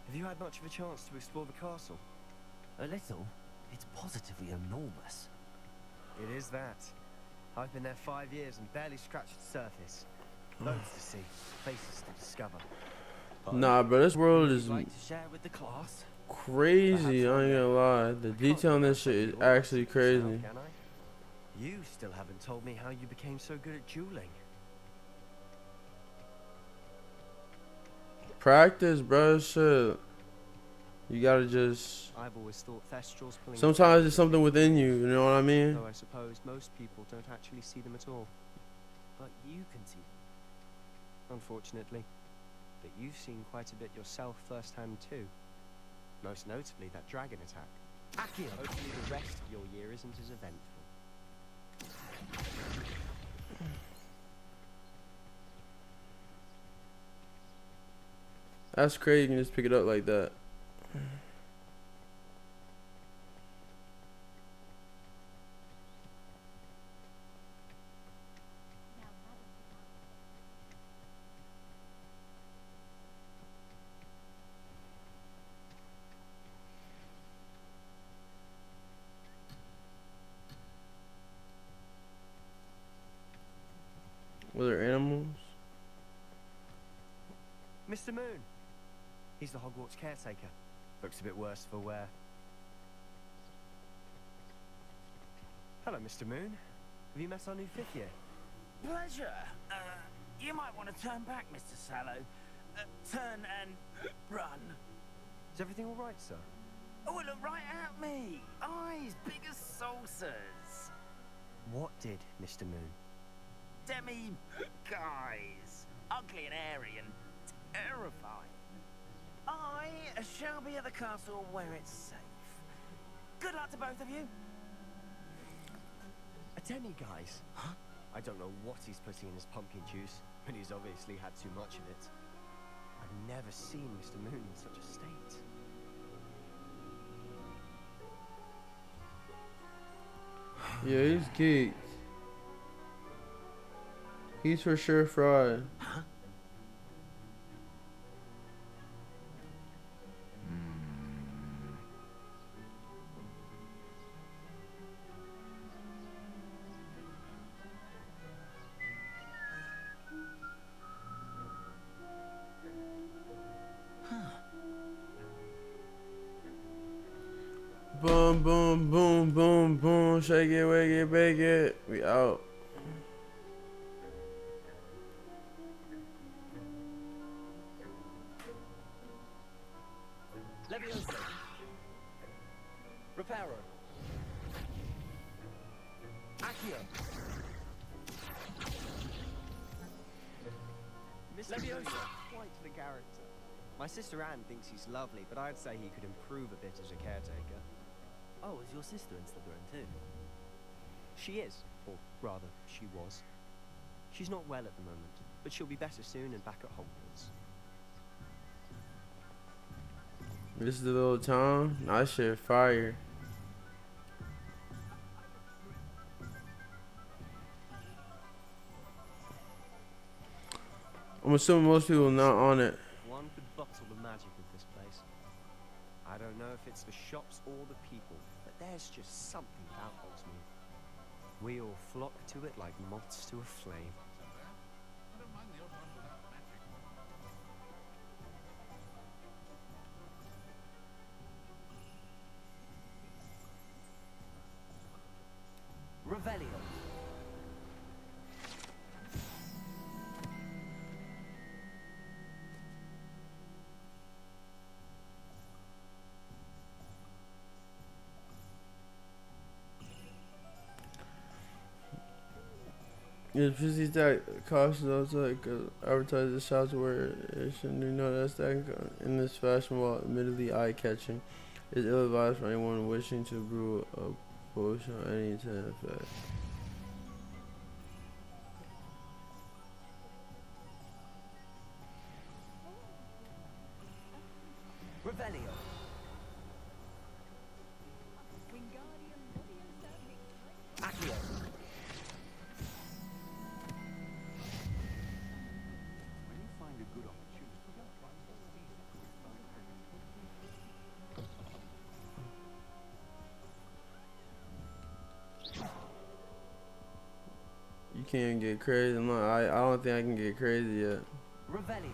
Have you had much of a chance to explore the castle? A little. It's positively enormous. It is that. I've been there 5 years and barely scratched the surface. Loads to see, places to discover. Nah, bro, this world is like to share with the class? crazy. I ain't gonna lie. The detail on this shit is actually crazy. You still haven't told me how you became so good at dueling. Practice, bro. Shit. You gotta just. I've always thought Thestrals pulling. Sometimes it's something within you. You know what I mean? Though I suppose most people don't actually see them at all. But you can see them. Unfortunately. But you've seen quite a bit yourself firsthand too. Most notably that dragon attack. Accio! Hopefully the rest of your year isn't as eventful. That's crazy. You can just pick it up like that. Were there animals? Mr. Moon. He's the Hogwarts caretaker. Looks a bit worse for wear. Hello, Mr. Moon. Have you met our new fifth year? Pleasure. You might want to turn back, Mr. Sallow. Turn and run. Is everything all right, sir? Oh, look right at me. Eyes big as saucers. What did Mr. Moon? Guys. Ugly and airy and terrifying. I shall be at the castle where it's safe. Good luck to both of you. A guys. Huh? I don't know what he's putting in his pumpkin juice, but he's obviously had too much of it. I've never seen Mr. Moon in such a state. Yeah, he's geeked. He's for sure fried. Huh? Boom, boom, boom, boom, boom. Shake it, wake it, bake it. We out. Leviosa. Reparo. Accio. Mr. Leviosa. Quite the character. My sister Anne thinks he's lovely, but I'd say he could improve a bit as a caretaker. Oh, is your sister in Slytherin too? She is, or rather, she was. She's not well at the moment, but she'll be better soon and back at Hogwarts. This is the little town. That shit fire. I'm assuming most people are not on it. One could bottle the magic of this place. I don't know if it's the shops or the people, but there's just something about Hogsmeade. We all flock to it like moths to a flame. Revelio. It's busy that cautious outside because advertising shops where it shouldn't do no that stack in this fashion, while admittedly eye-catching, is ill-advised for anyone wishing to brew a potion or any to that effect. Revelio. Accio. You can't get crazy. I don't think I can get crazy yet. Revelio.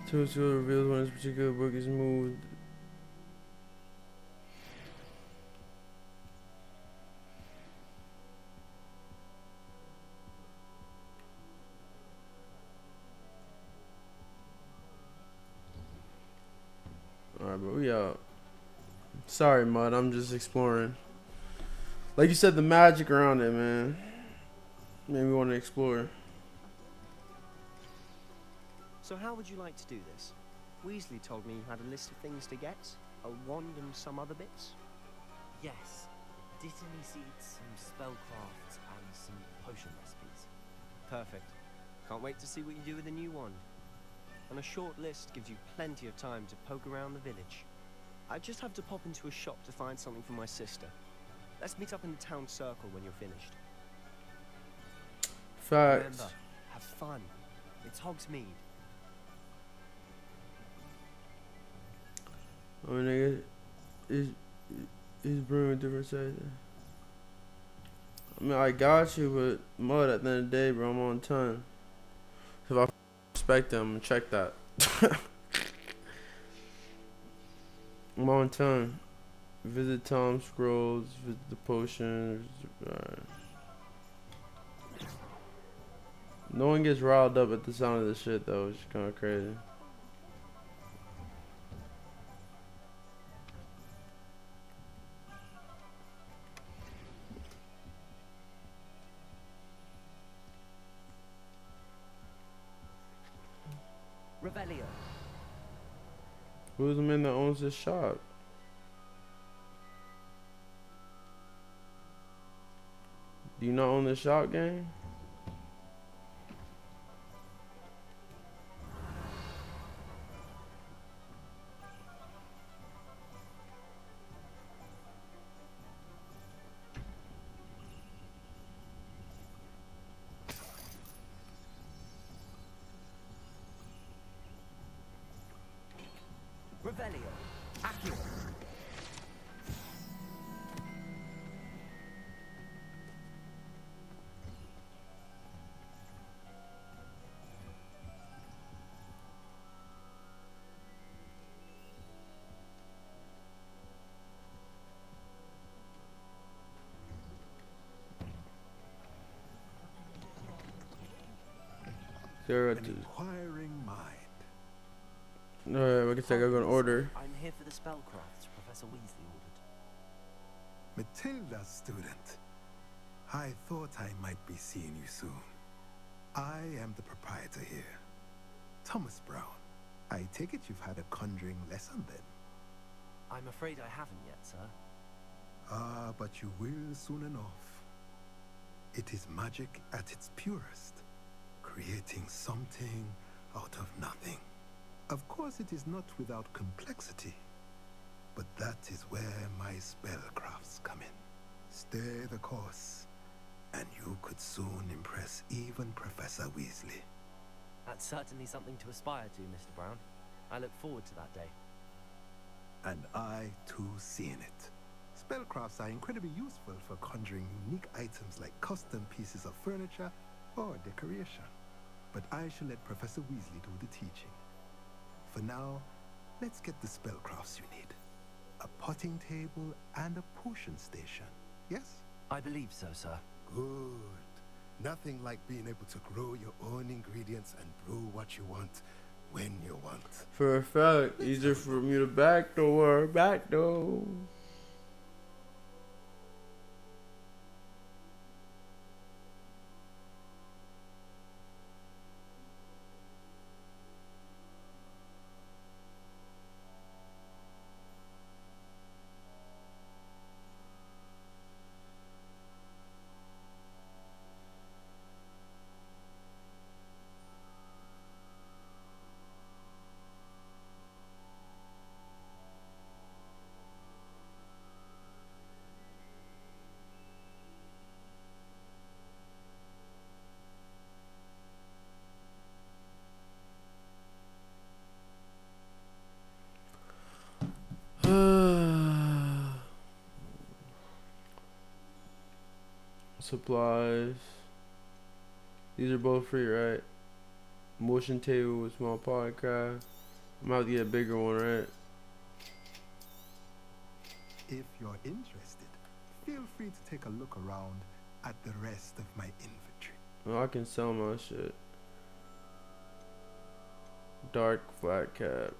Two reveals when this particular book is moved. Alright, but we out. Sorry, Mud. I'm just exploring. Like you said, the magic around it, man. Made me want to explore. So how would you like to do this? Weasley told me you had a list of things to get, a wand and some other bits. Yes. Dittany seeds, some spellcrafts, and some potion recipes. Perfect. Can't wait to see what you do with the new wand. And a short list gives you plenty of time to poke around the village. I just have to pop into a shop to find something for my sister. Let's meet up in the town circle when you're finished. Facts. Remember, have fun. It's Hogsmeade. Oh nigga, is brewing different sides. I mean, I got you, but mud at the end of the day, bro, I'm on time. If I respect them, check that. I'm on time. Visit Tom Scrolls, visit the potions. No one gets riled up at the sound of this shit, though. It's kind of crazy. Revelio. Who's the man that owns this shop? Do you not own the shop, gang? Revelio. Accio. An inquiring mind. Alright, we can take an order. I'm here for the spellcrafts Professor Weasley ordered. Matilda's student. I thought I might be seeing you soon. I am the proprietor here, Thomas Brown. I take it you've had a conjuring lesson then? I'm afraid I haven't yet, sir. Ah, but you will soon enough. It is magic at its purest, creating something out of nothing. Of course, it is not without complexity, but that is where my spellcrafts come in. Stay the course, and you could soon impress even Professor Weasley. That's certainly something to aspire to, Mr. Brown. I look forward to that day. And I, too, seeing it. Spellcrafts are incredibly useful for conjuring unique items like custom pieces of furniture or decoration. But I shall let Professor Weasley do the teaching. For now, let's get the spellcrafts you need. A potting table and a potion station, yes? I believe so, sir. Good. Nothing like being able to grow your own ingredients and brew what you want when you want. For a fact, easier for me to backdoor. Supplies. These are both free, right? Motion table with small podcast. I'm about to get a bigger one, right? If you're interested, feel free to take a look around at the rest of my inventory. Oh, I can sell my shit. Dark flat cap.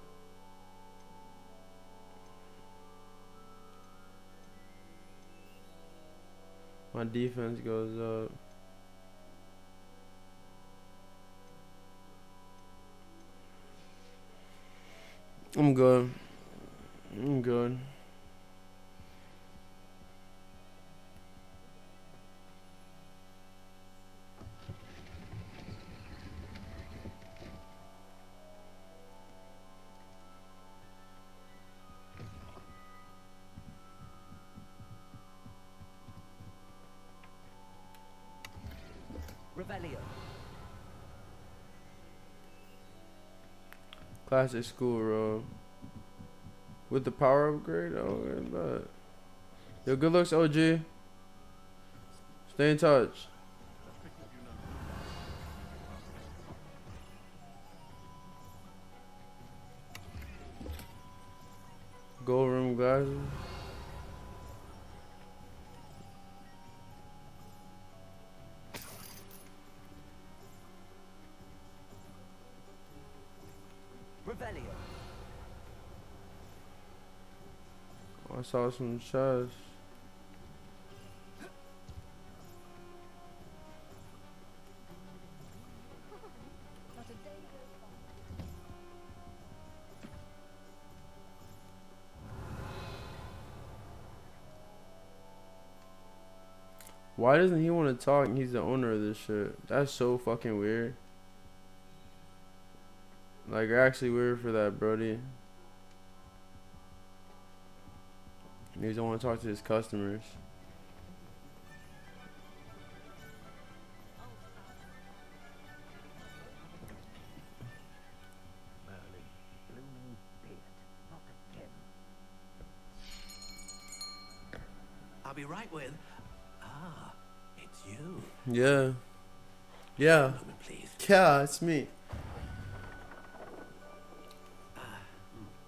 My defense goes up. I'm good. I'm good. Revelio. Classic school robe. With the power upgrade? Oh, but yo, good looks, OG. Stay in touch. Gold rim glasses. Revelio. I saw some chests. Why doesn't he want to talk? He's the owner of this shit. That's so fucking weird. Like, actually weird for that, Brody. He doesn't want to talk to his customers. I'll be right with. Ah, it's you. Yeah. Yeah. Moment, please. Yeah, it's me.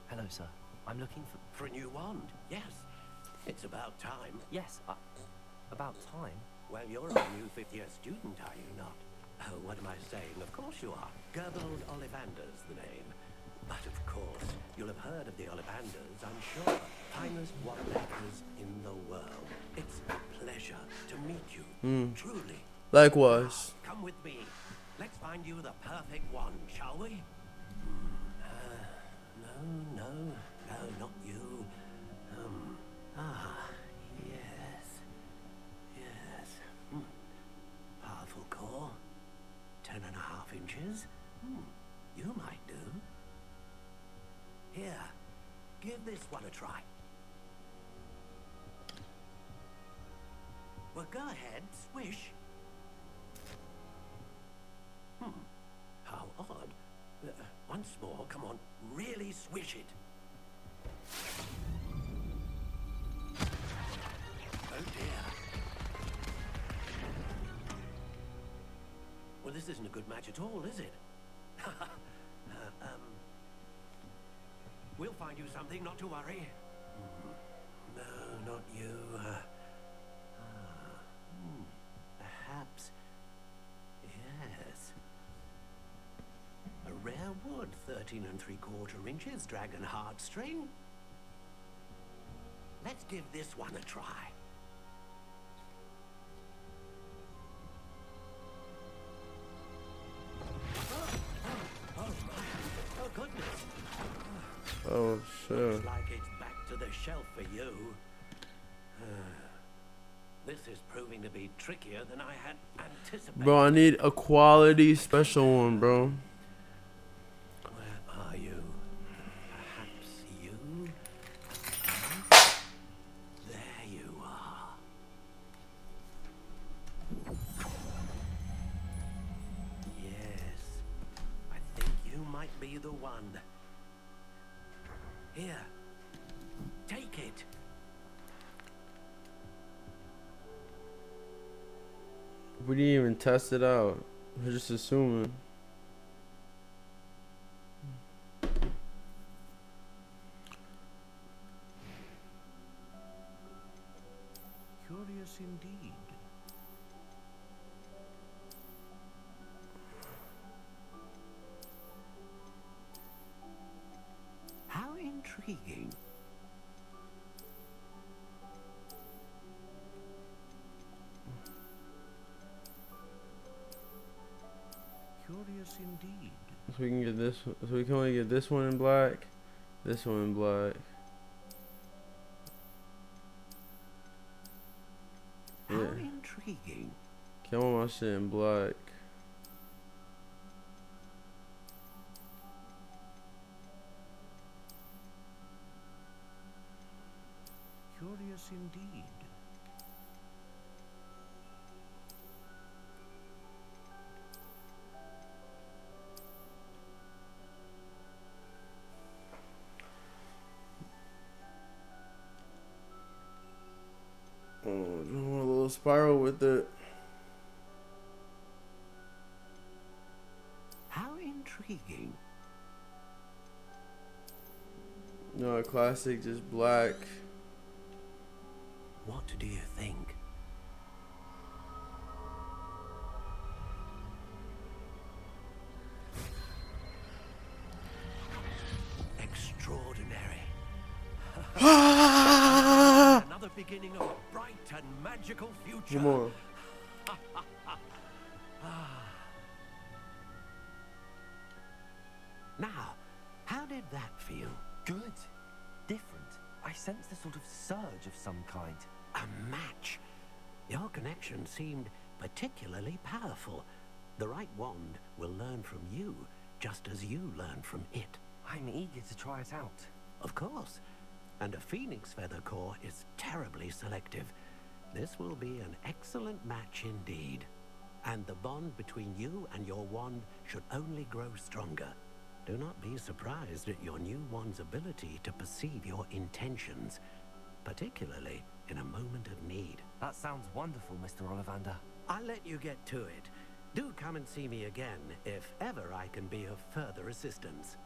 Hello, sir. I'm looking for a new wand. Yes. It's about time. Yes, about time? Well, you're a new fifth-year student, are you not? Oh, what am I saying? Of course you are. Gerbold Ollivander's the name. But of course, you'll have heard of the Ollivanders, I'm sure. Finest wand makers in the world. It's a pleasure to meet you. Truly. Likewise. Come with me. Let's find you the perfect wand, shall we? No, not you. Yes. Powerful core. 10.5 inches. You might do. Here, give this one a try. Well, go ahead, swish. How odd. Once more, come on, really swish it. Oh dear. Well, this isn't a good match at all, is it? We'll find you something, not to worry. No, not you. Perhaps. Yes. A rare wood, 13 3/4 inches, dragon heartstring. Let's give this one a try. Oh my! Oh goodness! Oh shit. Looks like it's back to the shelf for you. This is proving to be trickier than I had anticipated. Bro, I need a quality special one, bro. Where are you? Perhaps you? There you are. Yes. I think you might be the one. Here. Take it. We didn't even test it out. We're just assuming. Curious indeed. How intriguing. Curious indeed. So we can get this. So we can only get this one in black, this one in black. How Yeah. intriguing. Okay, I want my shit in black. Curious indeed. spiral with it. How intriguing. No, classic, just black. What do you think? Extraordinary. Another beginning of a bright and magical future. Come on. Now, how did that feel? Good. Different. I sensed a sort of surge of some kind. A match. Your connection seemed particularly powerful. The right wand will learn from you, just as you learn from it. I'm eager to try it out. Of course. And a phoenix feather core is terribly selective. This will be an excellent match indeed. And the bond between you and your wand should only grow stronger. Do not be surprised at your new wand's ability to perceive your intentions, particularly in a moment of need. That sounds wonderful, Mr. Ollivander. I'll let you get to it. Do come and see me again if ever I can be of further assistance.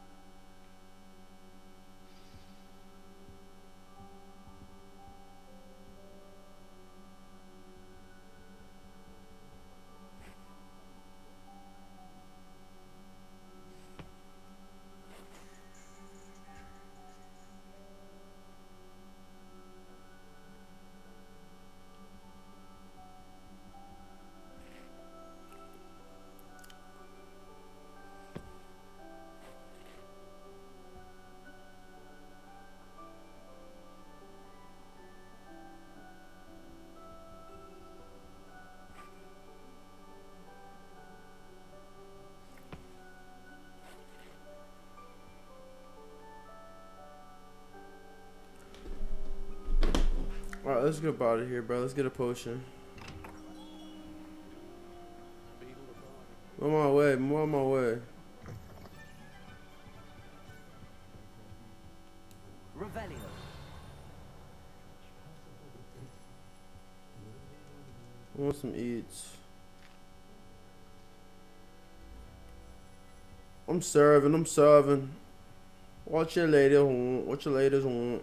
Alright, let's get up out of here, bro. Let's get a potion. I'm on my way. I'm on my way. Revelio. I want some eats. I'm serving. What your ladies want? What your ladies want?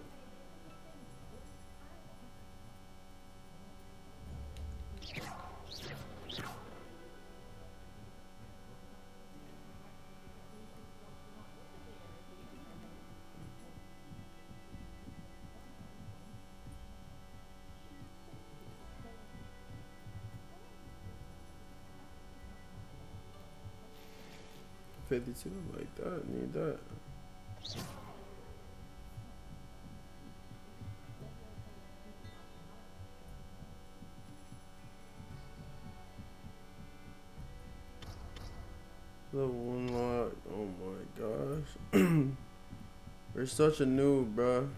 $52 like that. Need that. Level 1 lock. Oh my gosh. You're such a noob, bruh.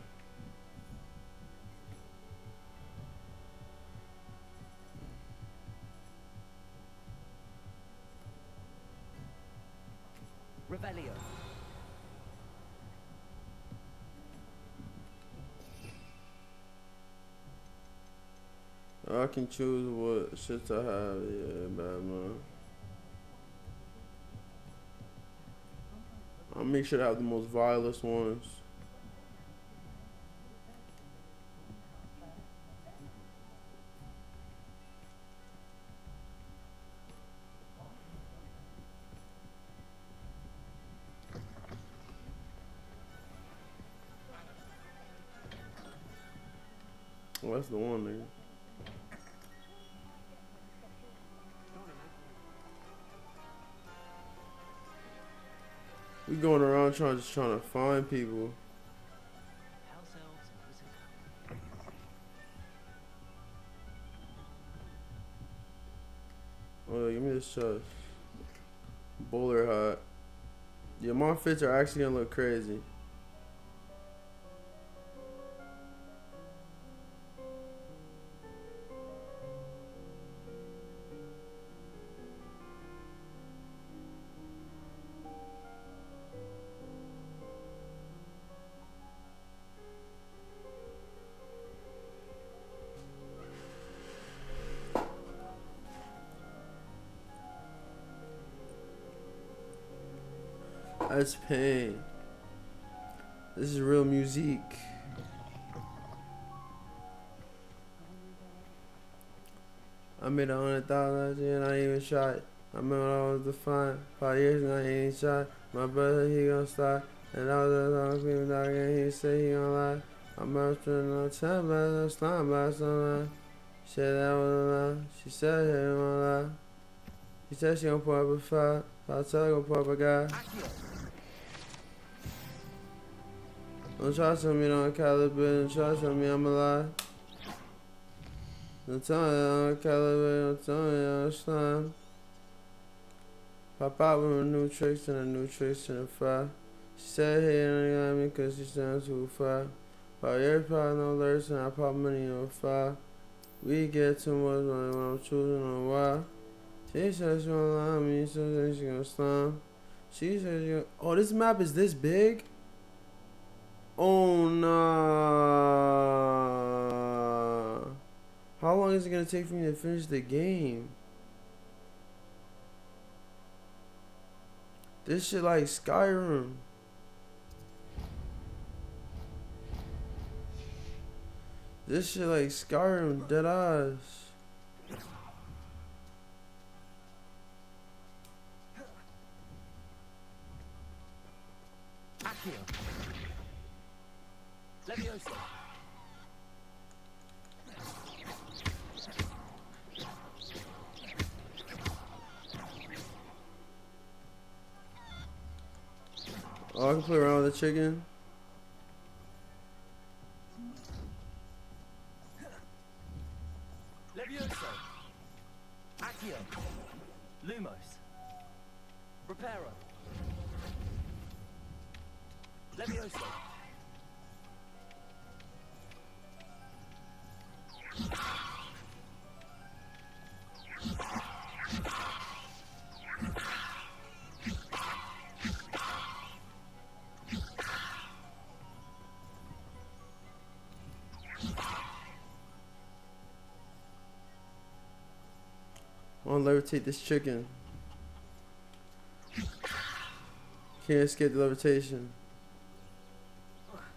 Revelio. I can choose what shit to have. Yeah, bad man. I'll make sure to have the most vilest ones. Oh, that's the one, nigga. We going around just trying to find people. Oh, give me this chest. Bowler hat. Yeah, my fits are actually gonna look crazy. That's pain. This is real music. I made 100,000 and I ain't even shot. I remember I was defined. 5 years and I ain't shot. My brother, he gon' stop. And I was a long people dog and he said he gon' lie. I'm out spending no time, but I'm slime by some lie. She said that was a lie. She said she didn't wanna lie. She said she gon' pour up a 5. I tell her gon' pour up a guy. Don't try to tell me don't calibrate. Don't try to tell me I'm alive. Don't tell me I'm calibrate. Don't tell me I'm slime. Pop out with a new tricks and a new tricks and a 5. She said, hey, you don't got me cause she sounds too far. Pop your pop no alerts and I pop money on 5. We get too much money when I'm choosing on why. She said she won't lie to me, so she gonna slime. She said she gonna, oh, this map is this big? Oh, nah. How long is it gonna take for me to finish the game? This shit like Skyrim. This shit like Skyrim, deadass. Leviosa. Oh, I can play around with the chicken. Leviosa. Accio. Lumos. Reparo. Leviosa. I wanna levitate this chicken. Can't escape the levitation.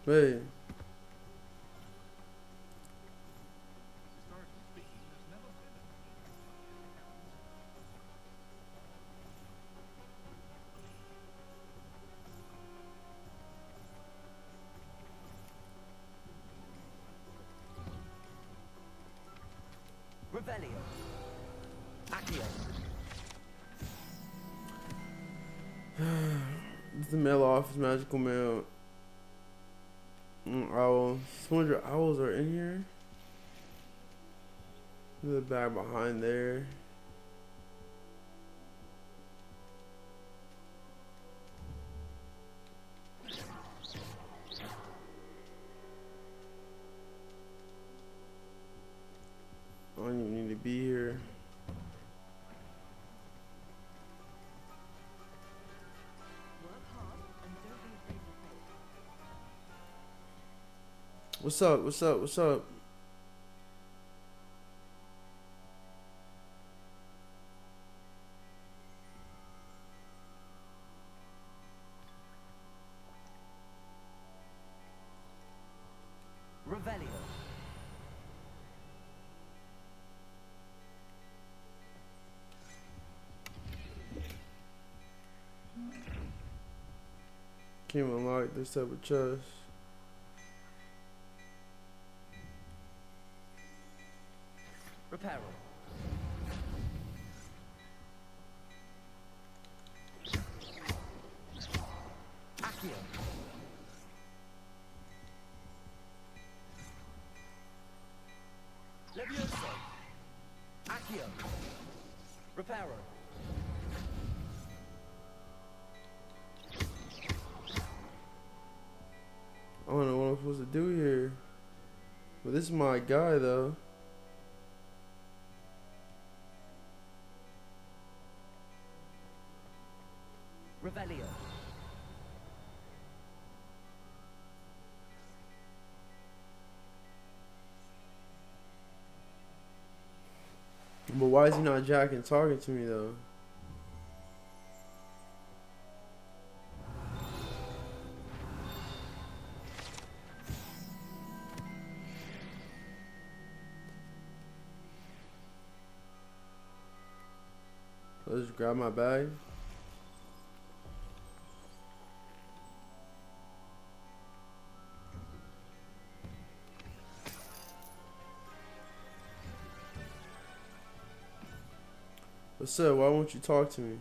Wait. Revelio. Accio. It's the mail office, magical mail. Owl. 200 owls are in here. The bag behind there. I don't even need to be here. What's up? What's up? What's up? Revelio. Can't unlock this type of chest. Reparo. Accio. Leviosa. Accio. Reparo. I don't know what I'm supposed to do here. But this is my guy though. Revelio. But why is he not jacking talking to me though? Let's grab my bag. What's up? Why won't you talk to me?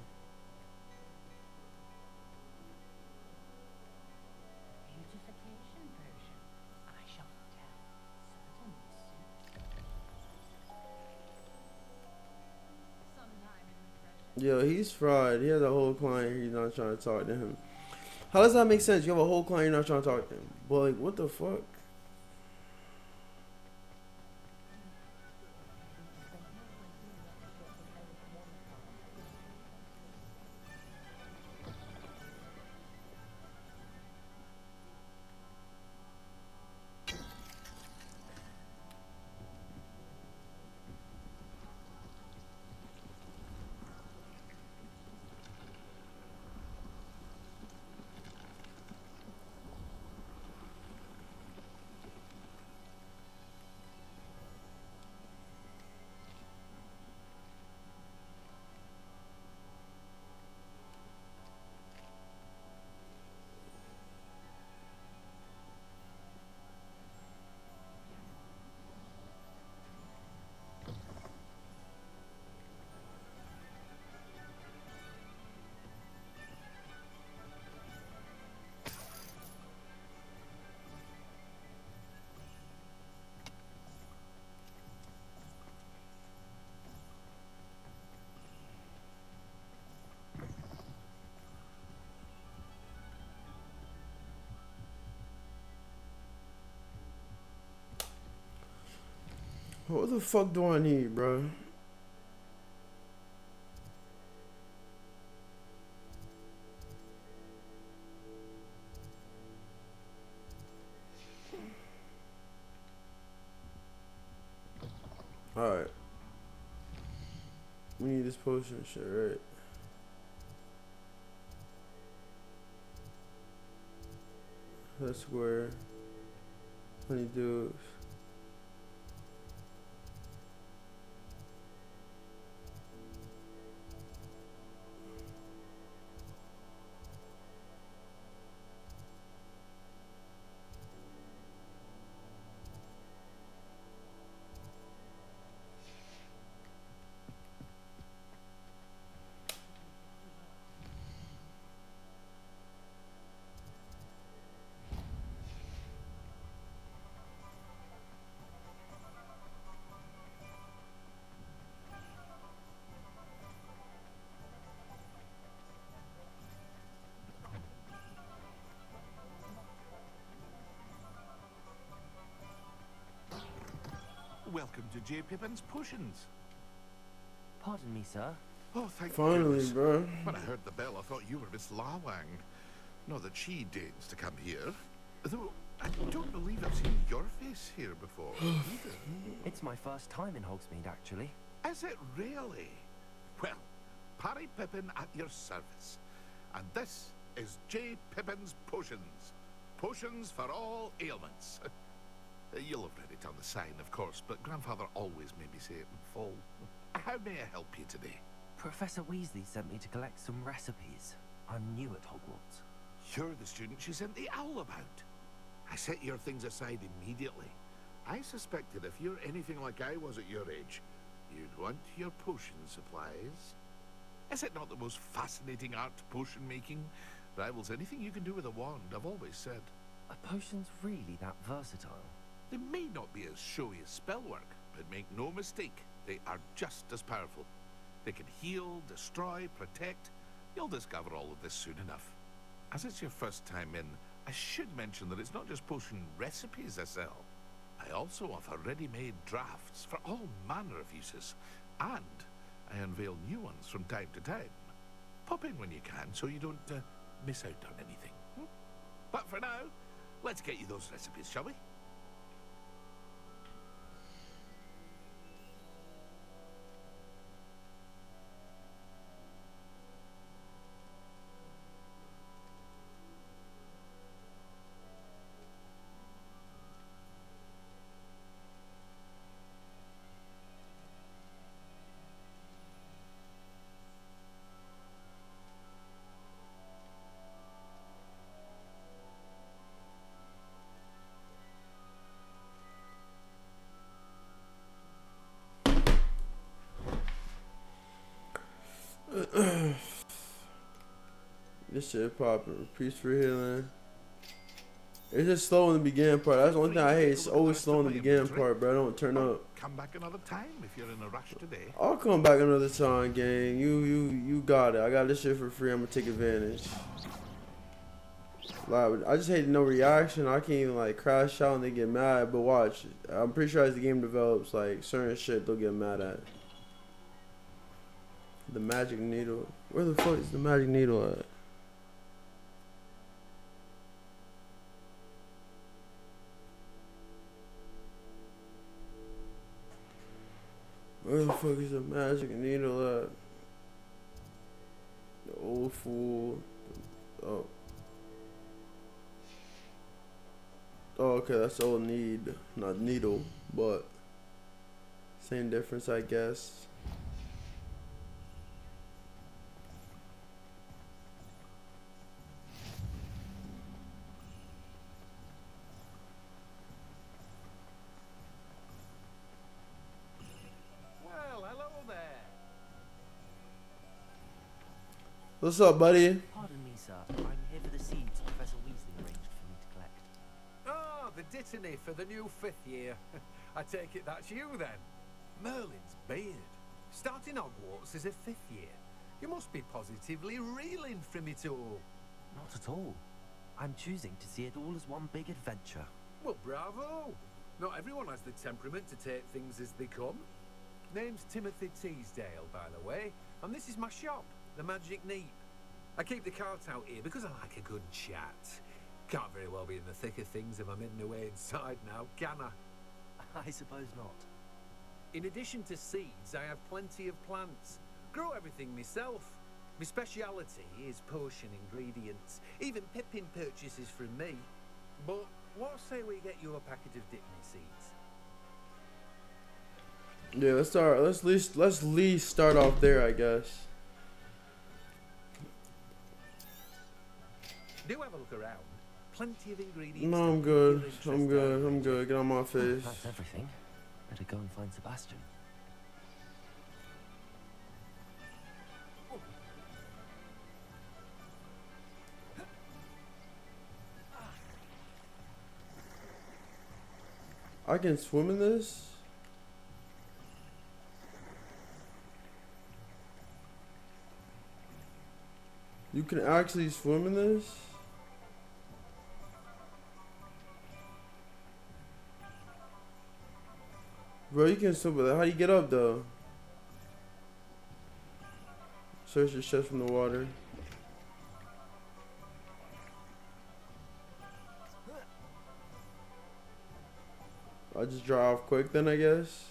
Beautification potion. I shall tell. Certainly suit. Yo, he's fried. He has a whole client. He's not trying to talk to him. How does that make sense? You have a whole client. You're not trying to talk to him. But like, what the fuck? What the fuck do I need, bro? Alright. We need this potion shit, right? That's square. Honeydews. Welcome to J. Pippin's Potions. Pardon me, sir. Oh, thank Finally, goodness. bro. When I heard the bell, I thought you were Miss Lawang. Not that she deigns to come here. Though, I don't believe I've seen your face here before, either. It's my first time in Hogsmeade, actually. Is it really? Well, Parry Pippin at your service. And this is J. Pippin's Potions. Potions for all ailments. You'll have read it on the sign, of course, but Grandfather always made me say it in full. How may I help you today? Professor Weasley sent me to collect some recipes. I'm new at Hogwarts. You're the student she sent the owl about. I set your things aside immediately. I suspected if you're anything like I was at your age, you'd want your potion supplies. Is it not the most fascinating art, potion making? Rivals anything you can do with a wand, I've always said. Are potions really that versatile? They may not be as showy as spellwork, but make no mistake, they are just as powerful. They can heal, destroy, protect. You'll discover all of this soon enough. As it's your first time in, I should mention that it's not just potion recipes I sell. I also offer ready-made drafts for all manner of uses, and I unveil new ones from time to time. Pop in when you can so you don't miss out on anything. But for now, let's get you those recipes, shall we? This shit popping. Peace for healing. It's just slow in the beginning part. That's the only thing I hate. It's always slow in the beginning part, bro. I don't turn up. Come back another time if you're in a rush today. I'll come back another time, gang. You got it. I got this shit for free. I'm gonna take advantage. Like, I just hate no reaction. I can't even like crash out and they get mad. But watch, I'm pretty sure as the game develops, like certain shit they'll get mad at. The magic needle. Where the fuck is the magic needle at? Where the fuck is the magic needle at? The old fool. Oh. Oh, okay, that's old need. Not needle, but same difference, I guess. What's up, buddy? Pardon me, sir. I'm here for the seeds Professor Weasley arranged for me to collect. Ah, the dittany for the new 5th year. I take it that's you then. Merlin's beard. Starting Hogwarts is a 5th year. You must be positively reeling from it all. Not at all. I'm choosing to see it all as one big adventure. Well, bravo. Not everyone has the temperament to take things as they come. Name's Timothy Teasdale, by the way, and this is my shop, the Magic Neep. I keep the cart out here because I like a good chat. Can't very well be in the thick of things if I'm hidden away inside now, can I? I suppose not. In addition to seeds, I have plenty of plants. Grow everything myself. My speciality is potion ingredients. Even Pippin purchases from me. But what say we get you a packet of Dittany seeds? Yeah, let's start. Let's at least start off there, I guess. Do have a look around. Plenty of ingredients. No, I'm good. I'm good. I'm good. Get on my face. That's everything. Better go and find Sebastian. I can swim in this? You can actually swim in this? Bro, you can swim with that. How do you get up though? Search your chest from the water. I'll just dry off quick then, I guess.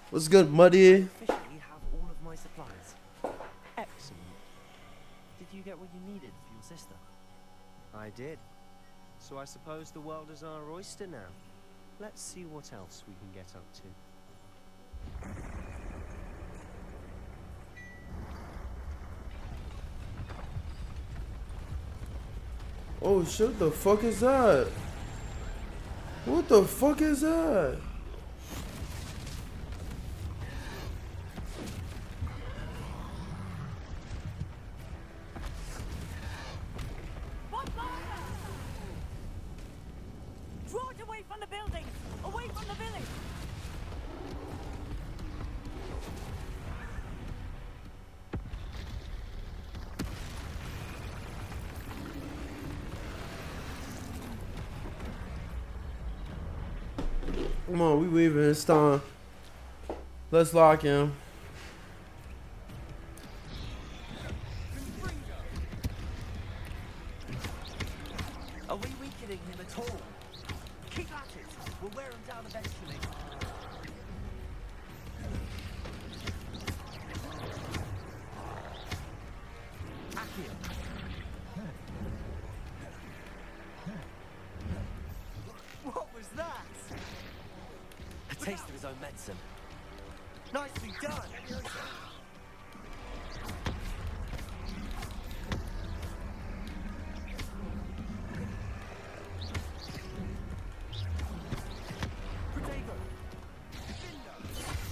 What's good, Muddy? Officially have all of my supplies. Excellent. Did you get what you needed for your sister? I did. So I suppose the world is our oyster now. Let's see what else we can get up to. Oh shit, what the fuck is that? What the fuck is that? Draw it away from the buildings! Away from the village! Come on, we weaving this time. Let's lock him. Are we weakening him at all? Keep at it. We'll wear him down eventually. Accio. What was that? taste of his own medicine. Nicely done!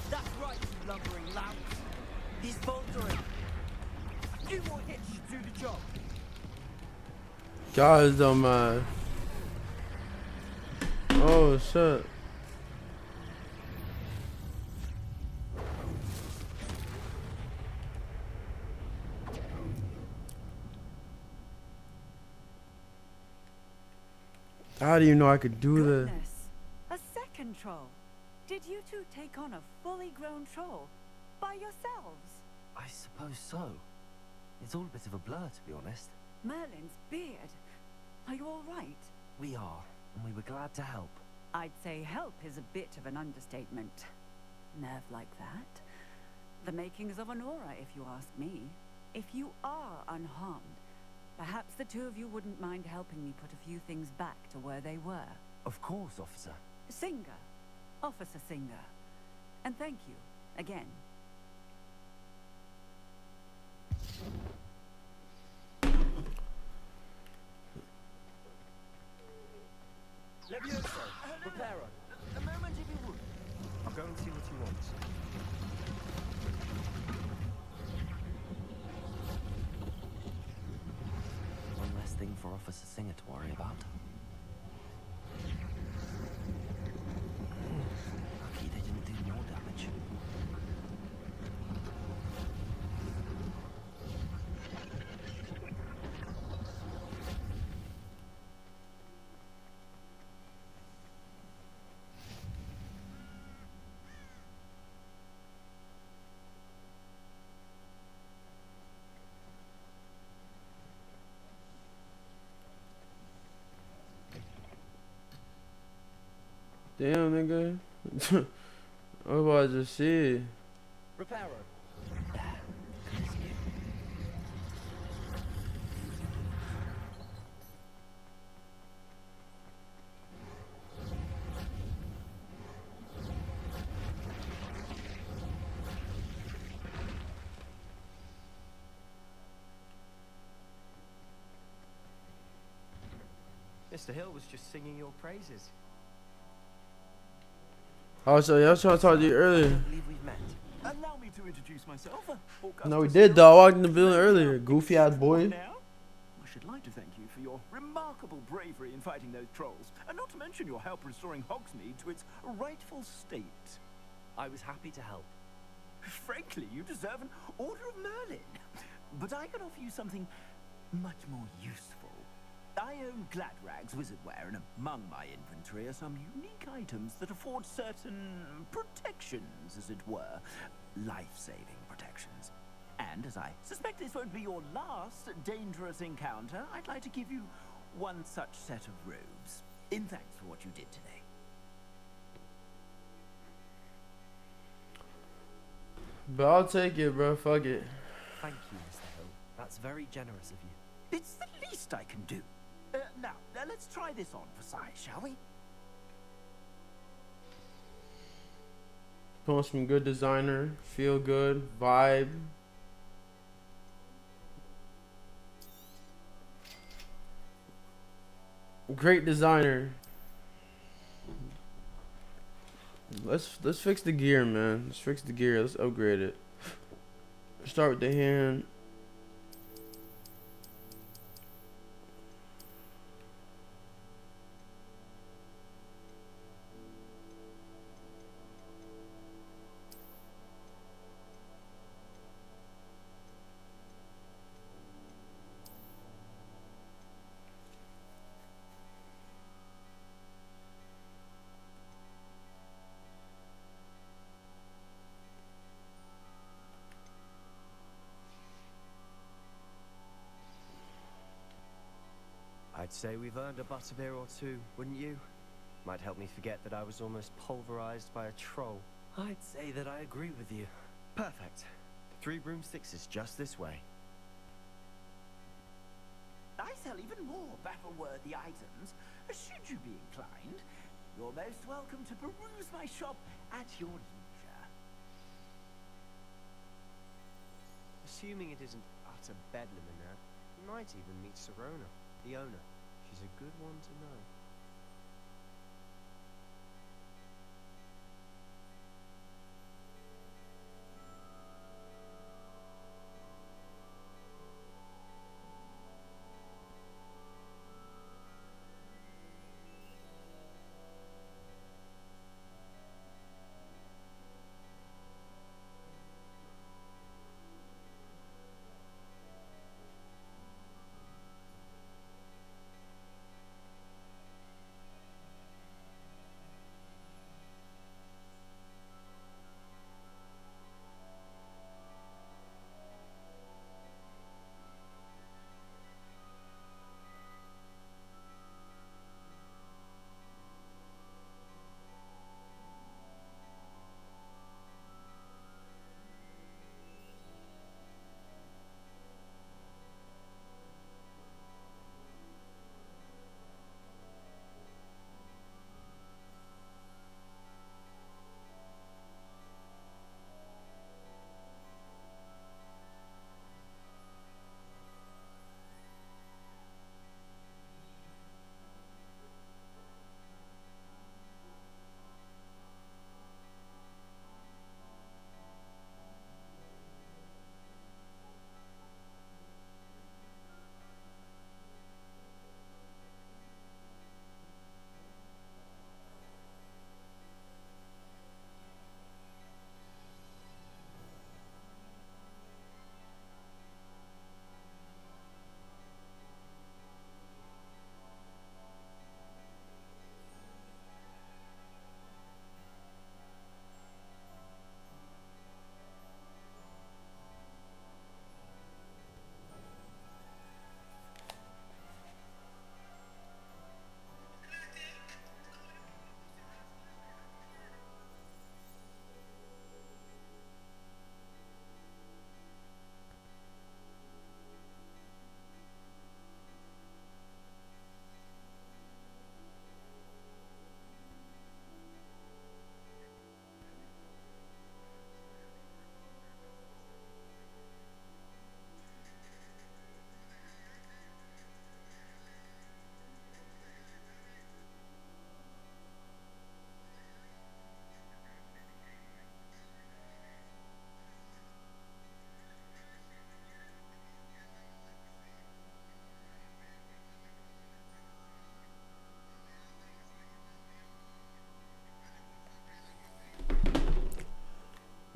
That's right, you lumbering lout. He's faltering. A few more hits should do the job. Guys, dumb man. Oh shit. How do you know I could do this? A second troll. Did you two take on a fully grown troll by yourselves? I suppose so. It's all a bit of a blur, to be honest. Merlin's beard. Are you all right? We are, and we were glad to help. I'd say help is a bit of an understatement. Nerve like that? The makings of an aura, if you ask me. If you are unharmed, perhaps the two of you wouldn't mind helping me put a few things back to where they were. Of course, officer. Singer. Officer Singer. And thank you, again. Levioso, prepare on. A moment if you would. I'll go and see what he wants. One less thing for Officer Singer to worry about. Lucky they didn't do more damage. Damn, nigga. I was about to see. Reparo. Mr. Hill was just singing your praises. Oh, so yeah, I was trying to talk to you earlier. Allow me to introduce myself. No, we did though. I walked in the building earlier. Goofy ass boy. Now, I should like to thank you for your remarkable bravery in fighting those trolls, and not to mention your help restoring Hogsmeade to its rightful state. I was happy to help. Frankly, you deserve an Order of Merlin. But I can offer you something much more useful. I own Gladrag's wizardware, and among my inventory are some unique items that afford certain protections, as it were. Life-saving protections. And as I suspect this won't be your last dangerous encounter, I'd like to give you one such set of robes, in thanks for what you did today. But I'll take it, bro. Fuck it. Thank you, Mr. Hill. That's very generous of you. It's the least I can do. Now, let's try this on for size, shall we? Put on some good designer. Feel good. Vibe. Great designer. Let's fix the gear, man. Let's fix the gear. Let's upgrade it. Start with the hand. I'd say we've earned a butterbeer or two, wouldn't you? Might help me forget that I was almost pulverized by a troll. I'd say that I agree with you. Perfect. 3 broomsticks is just this way. I sell even more battle-worthy items, should you be inclined. You're most welcome to peruse my shop at your leisure. Assuming it isn't utter bedlam in there, you might even meet Sirona, the owner. She's a good one to know.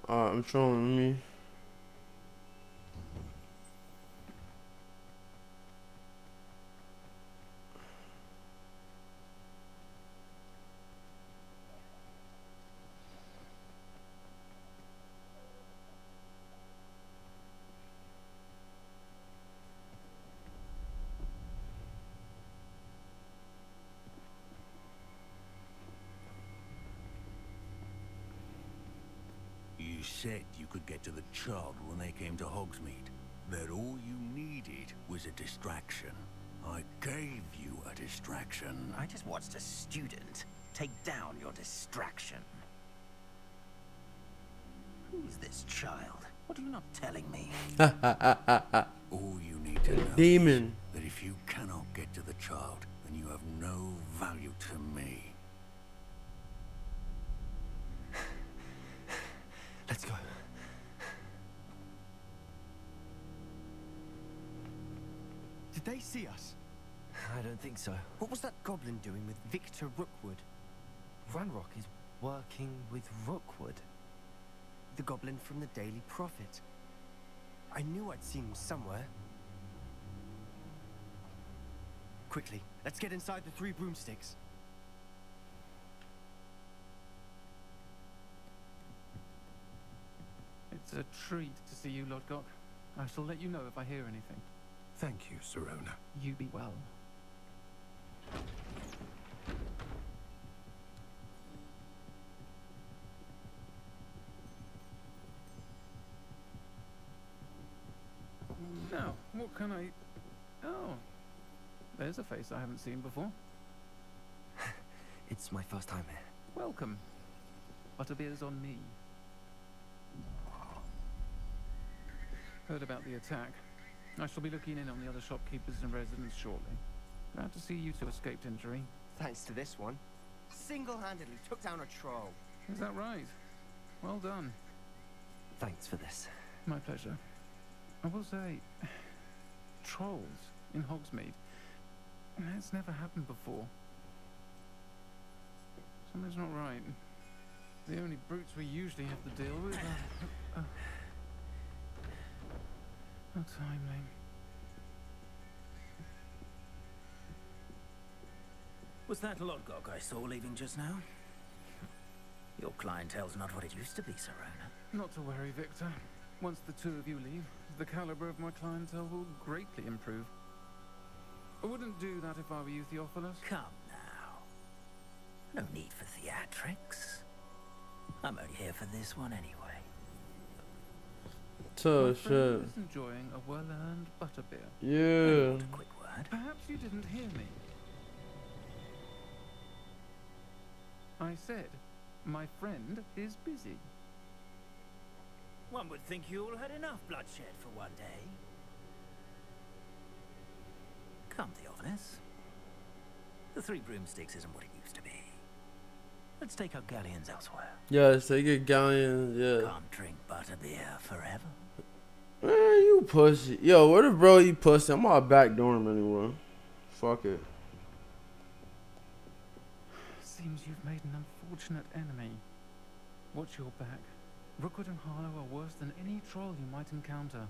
I'm trolling me. You said you could get to the child when they came to Hogsmeade. That all you needed was a distraction. I gave you a distraction. I just watched a student take down your distraction. Who's this child? What are you not telling me? All you need to know Demon. is that if you cannot get to the child, then you have no value to me. Let's go. Did they see us? I don't think so. What was that goblin doing with Victor Rookwood? Ranrock is working with Rookwood. The goblin from the Daily Prophet. I knew I'd seen him somewhere. Quickly, let's get inside the 3 broomsticks. It's a treat to see you, Lodgok. I shall let you know if I hear anything. Thank you, Sirona. You be well. Now, what can I... Oh, there's a face I haven't seen before. It's my first time here. Welcome. Butterbeer's on me. Heard about the attack. I shall be looking in on the other shopkeepers and residents shortly. Glad to see you two escaped injury. Thanks to this one. Single-handedly took down a troll. Is that right? Well done. Thanks for this. My pleasure. I will say, trolls in Hogsmeade. That's never happened before. Something's not right. The only brutes we usually have to deal with are... How timely. Was that Lodgok I saw leaving just now? Your clientele's not what it used to be, Serona. Not to worry, Victor. Once the two of you leave, the caliber of my clientele will greatly improve. I wouldn't do that if I were you, Theophilus. Come now. No need for theatrics. I'm only here for this one anyway. So my shit. friend is enjoying a well-earned butterbeer. Yeah. A quick word. Perhaps you didn't hear me. I said, my friend is busy. One would think you all had enough bloodshed for one day. Come, Theophilus. The Three Broomsticks isn't what it used to be. Let's take our galleons elsewhere. Yes, they get galleons, yeah. Can't drink butterbeer forever. Man, you pussy. Yo, where the bro you pussy? I'm all backdoor him anyway. Fuck it. Seems you've made an unfortunate enemy. Watch your back. Rookwood and Harlow are worse than any troll you might encounter.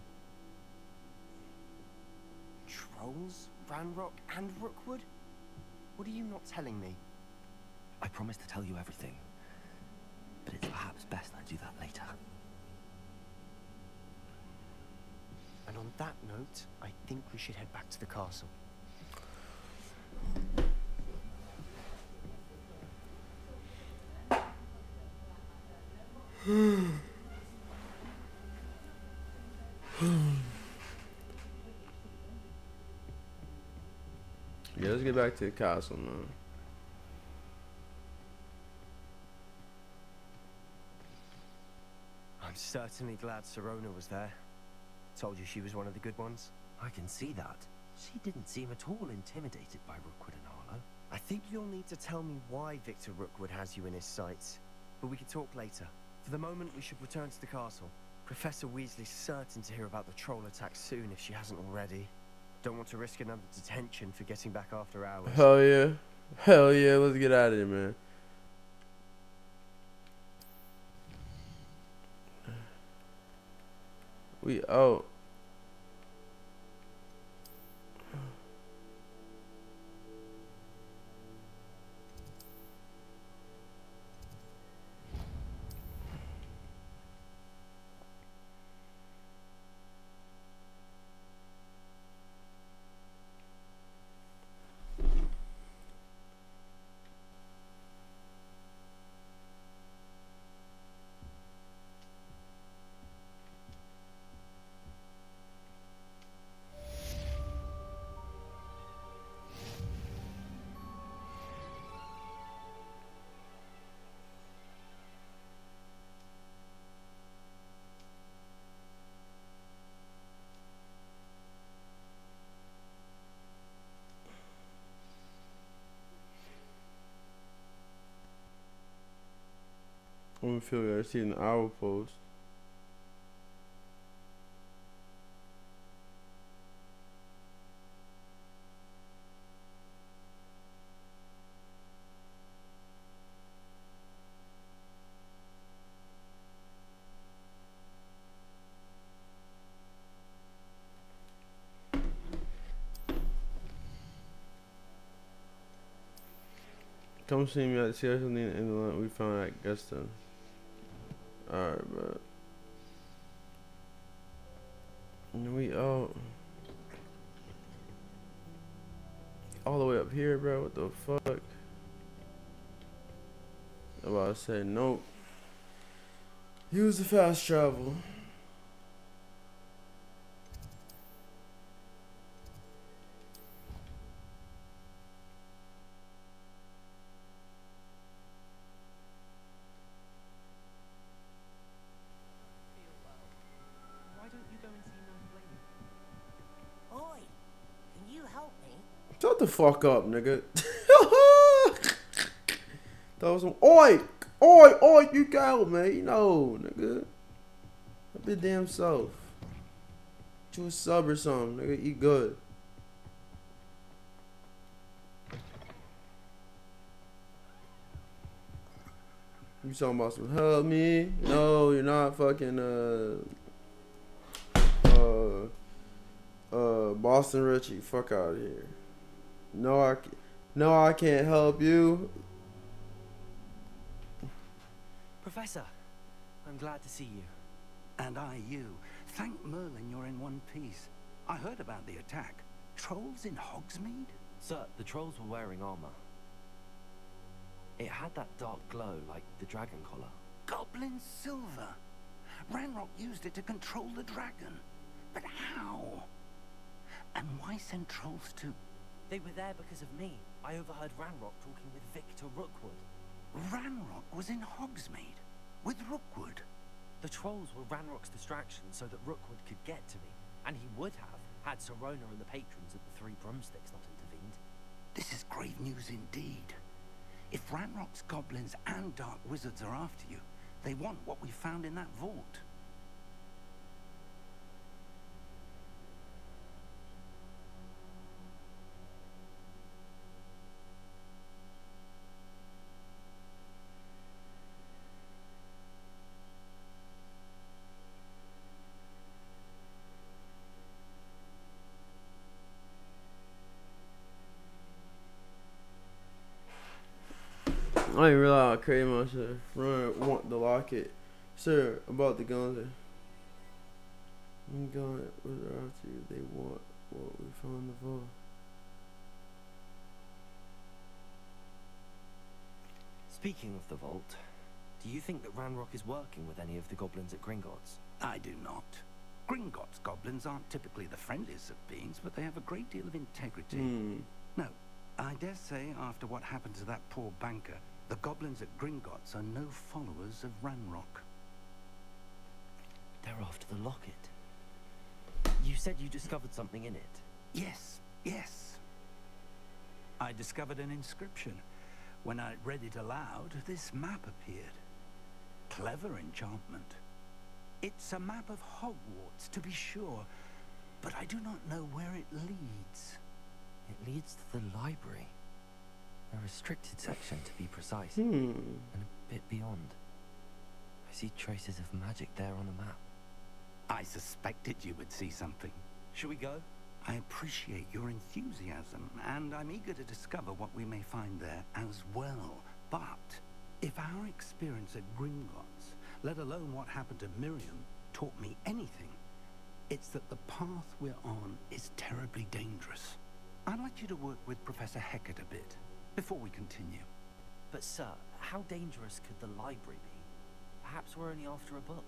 Trolls? Ranrock and Rookwood? What are you not telling me? I promised to tell you everything, but it's perhaps best I do that later. And on that note, I think we should head back to the castle. Yeah, let's get back to the castle, man. I'm certainly glad Serona was there. Told you she was one of the good ones. I can see that. She didn't seem at all intimidated by Rookwood and Harlow. I think you'll need to tell me why Victor Rookwood has you in his sights. But we can talk later. For the moment, we should return to the castle. Professor Weasley's certain to hear about the troll attack soon if she hasn't already. Don't want to risk another detention for getting back after hours. Hell yeah. Hell yeah, let's get out of here, man. We out. I'm gonna feel like I see an owl post. Come see me at seriously in the line we found at Guston. Alright, bro. And we out. All the way up here, bro. What the fuck? I'm about to say nope. Use the fast travel. the fuck up, nigga. That was some oi, you go, man. No, nigga. Help your damn self. Get you a sub or something, nigga. Eat good. You talking about some help me? No, you're not fucking Boston Richie. Fuck out of here. No, I can't help you. Professor, I'm glad to see you. And I you. Thank Merlin you're in one piece. I heard about the attack. Trolls in Hogsmeade? Sir, the trolls were wearing armor. It had that dark glow like the dragon collar. Goblin silver. Ranrock used it to control the dragon. But how? And why send trolls to... They were there because of me. I overheard Ranrock talking with Victor Rookwood. Ranrock was in Hogsmeade with Rookwood. The trolls were Ranrock's distraction so that Rookwood could get to me. And he would have, had Serona and the patrons at the Three Broomsticks not intervened. This is grave news indeed. If Ranrock's goblins and dark wizards are after you, they want what we found in that vault. I didn't realize how crazy my shit. Want the locket. Sir, about the guns. I'm going with after you. They want what we found in the vault. Speaking of the vault, do you think that Ranrock is working with any of the goblins at Gringotts? I do not. Gringotts goblins aren't typically the friendliest of beings, but they have a great deal of integrity. No, I dare say after what happened to that poor banker, the goblins at Gringotts are no followers of Ranrock. They're after the locket. You said you discovered something in it. Yes. I discovered an inscription. When I read it aloud, this map appeared. Clever enchantment. It's a map of Hogwarts, to be sure, but I do not know where it leads. It leads to the library. A restricted section, to be precise. And a bit beyond. I see traces of magic there on the map. I suspected you would see something. Shall we go? I appreciate your enthusiasm, and I'm eager to discover what we may find there as well. But if our experience at Gringotts, let alone what happened to Miriam, taught me anything, it's that the path we're on is terribly dangerous. I'd like you to work with Professor Hecat a bit before we continue. But sir, how dangerous could the library be? Perhaps we're only after a book.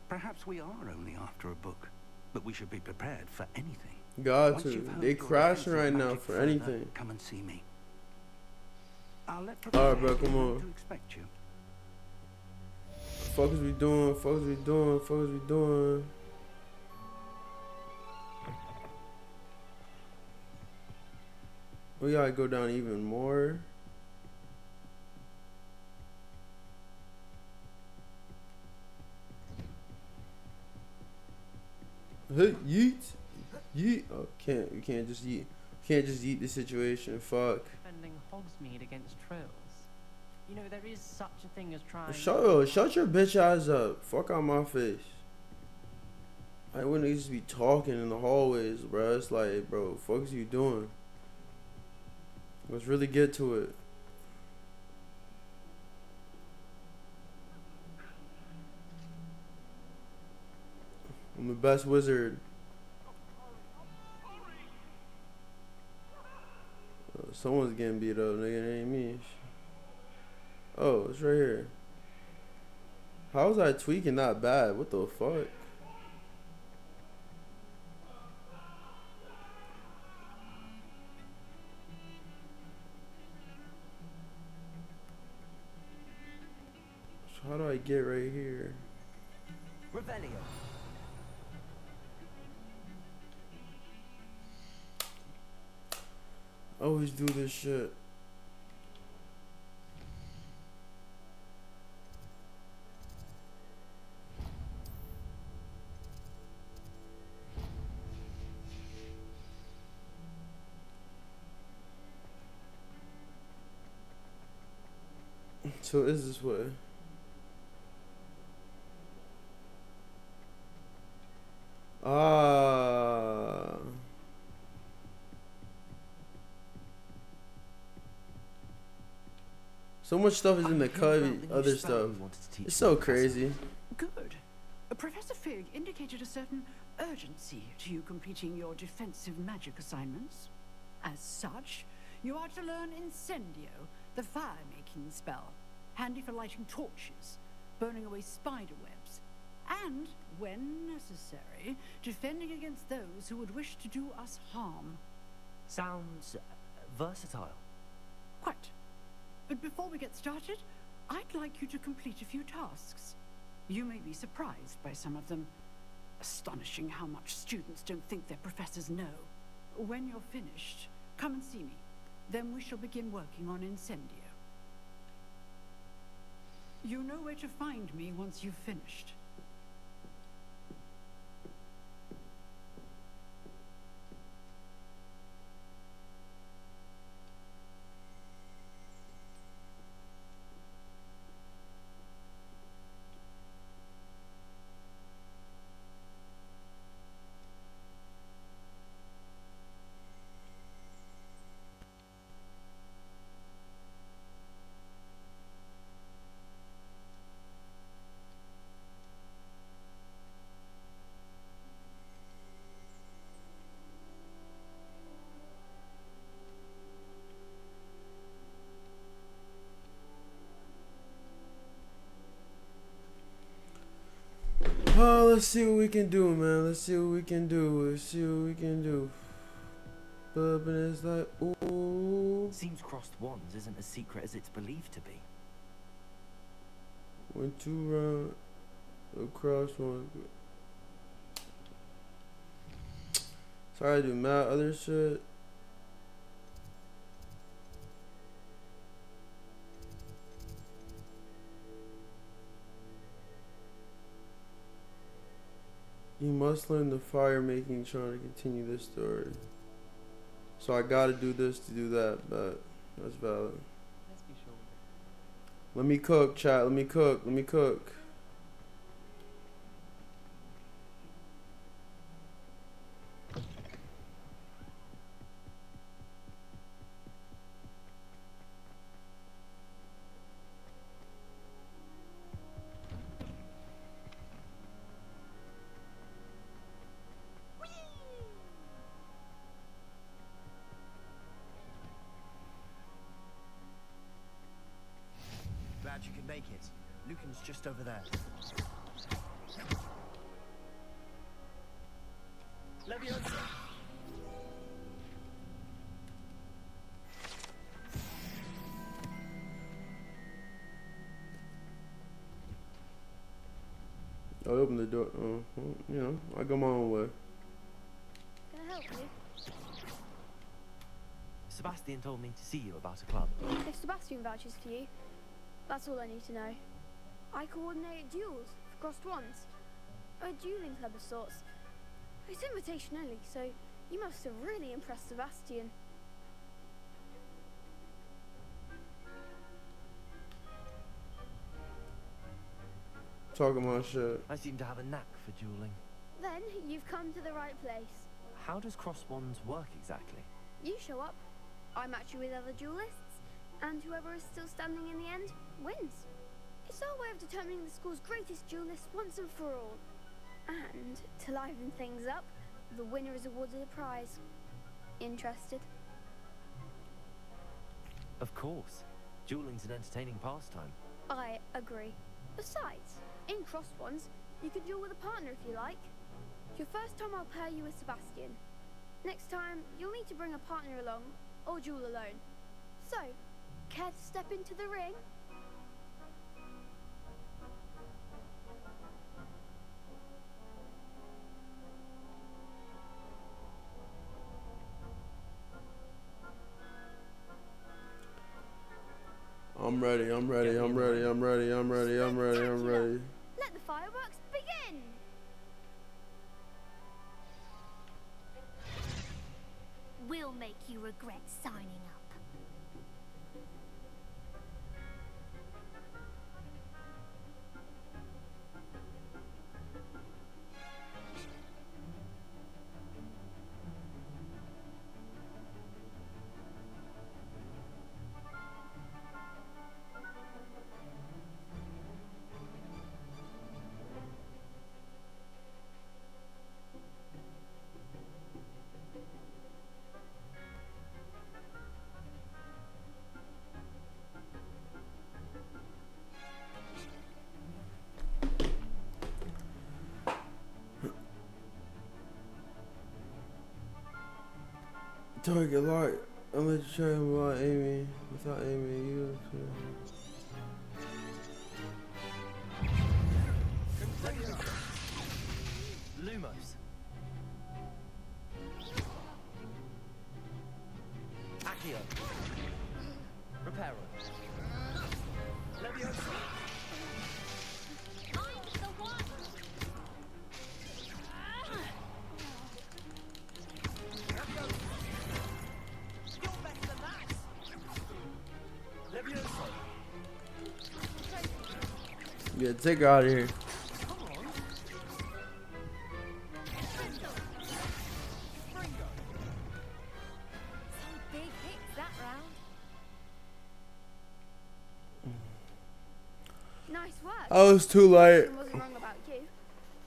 Perhaps we are only after a book, but we should be prepared for anything. Got to. They crashing right now for anything. Come and see me. I'll let Alright, bro, come on. to expect you. Fuck is we doing? Fuck is we doing? Fuck is we doing? We gotta go down even more. Hey, yeet. Yeet. Oh, you can't just yeet. Can't just yeet the situation. Fuck. Defending Hogsmeade against trolls. You know, there is such a thing as trying... Shut your bitch ass up. Fuck out my face. I wouldn't just be talking in the hallways, bro. It's like, bro, fuck is you doing? Let's really get to it. I'm the best wizard. Someone's getting beat up, nigga. It ain't me. Oh, it's right here. How was I tweaking that bad? What the fuck? So how do I get right here? Revelio. always do this shit. So is this way? Ah. So much stuff is in the cubby, other stuff. It's so crazy. Good. Professor Fig indicated a certain urgency to you completing your defensive magic assignments. As such, you are to learn Incendio, the fire-making spell, handy for lighting torches, burning away spider webs, and, when necessary, defending against those who would wish to do us harm. Sounds versatile. Quite. But before we get started, I'd like you to complete a few tasks. You may be surprised by some of them. Astonishing how much students don't think their professors know. When you're finished, come and see me. Then we shall begin working on Incendio. You know where to find me once you've finished. Oh, let's see what we can do, man. Let's see what we can do. Let's see what we can do. But it's like, ooh. Seems crossed wands isn't as secret as it's believed to be. Went 2 round across one. Sorry, I do mad other shit. You must learn the fire making trying to continue this story. So I gotta do this to do that, but that's valid. Let's be sure. Let me cook, chat. Let me cook. Let me cook. Glad you could make it. Lucan's just over there. Leviosa! I open the door. You know, I go my own way. Can I help you? Sebastian told me to see you about a club. If Sebastian vouches for you, that's all I need to know. I coordinate duels for crossed wands. A dueling club of sorts. It's invitation only, so you must have really impressed Sebastian. Talking my shit. I seem to have a knack for dueling. Then you've come to the right place. How does crossed wands work exactly? You show up, I match you with other duelists, and whoever is still standing in the end wins. It's our way of determining the school's greatest duelist once and for all. And to liven things up, the winner is awarded a prize. Interested? Of course. Dueling's an entertaining pastime. I agree. Besides, in crossed ones, you can duel with a partner if you like. Your first time I'll pair you with Sebastian. Next time, you'll need to bring a partner along, or duel alone. So, care to step into the ring? ready. I'm ready. Let the fireworks begin. We'll make you regret signing up. Target lock. I'll let you try without aiming. Without aiming, you. Lumos. Accio. Reparo. Leviosa. Yeah, take her out of here. Big hits that round. Nice work. I was too late. Wasn't wrong about you.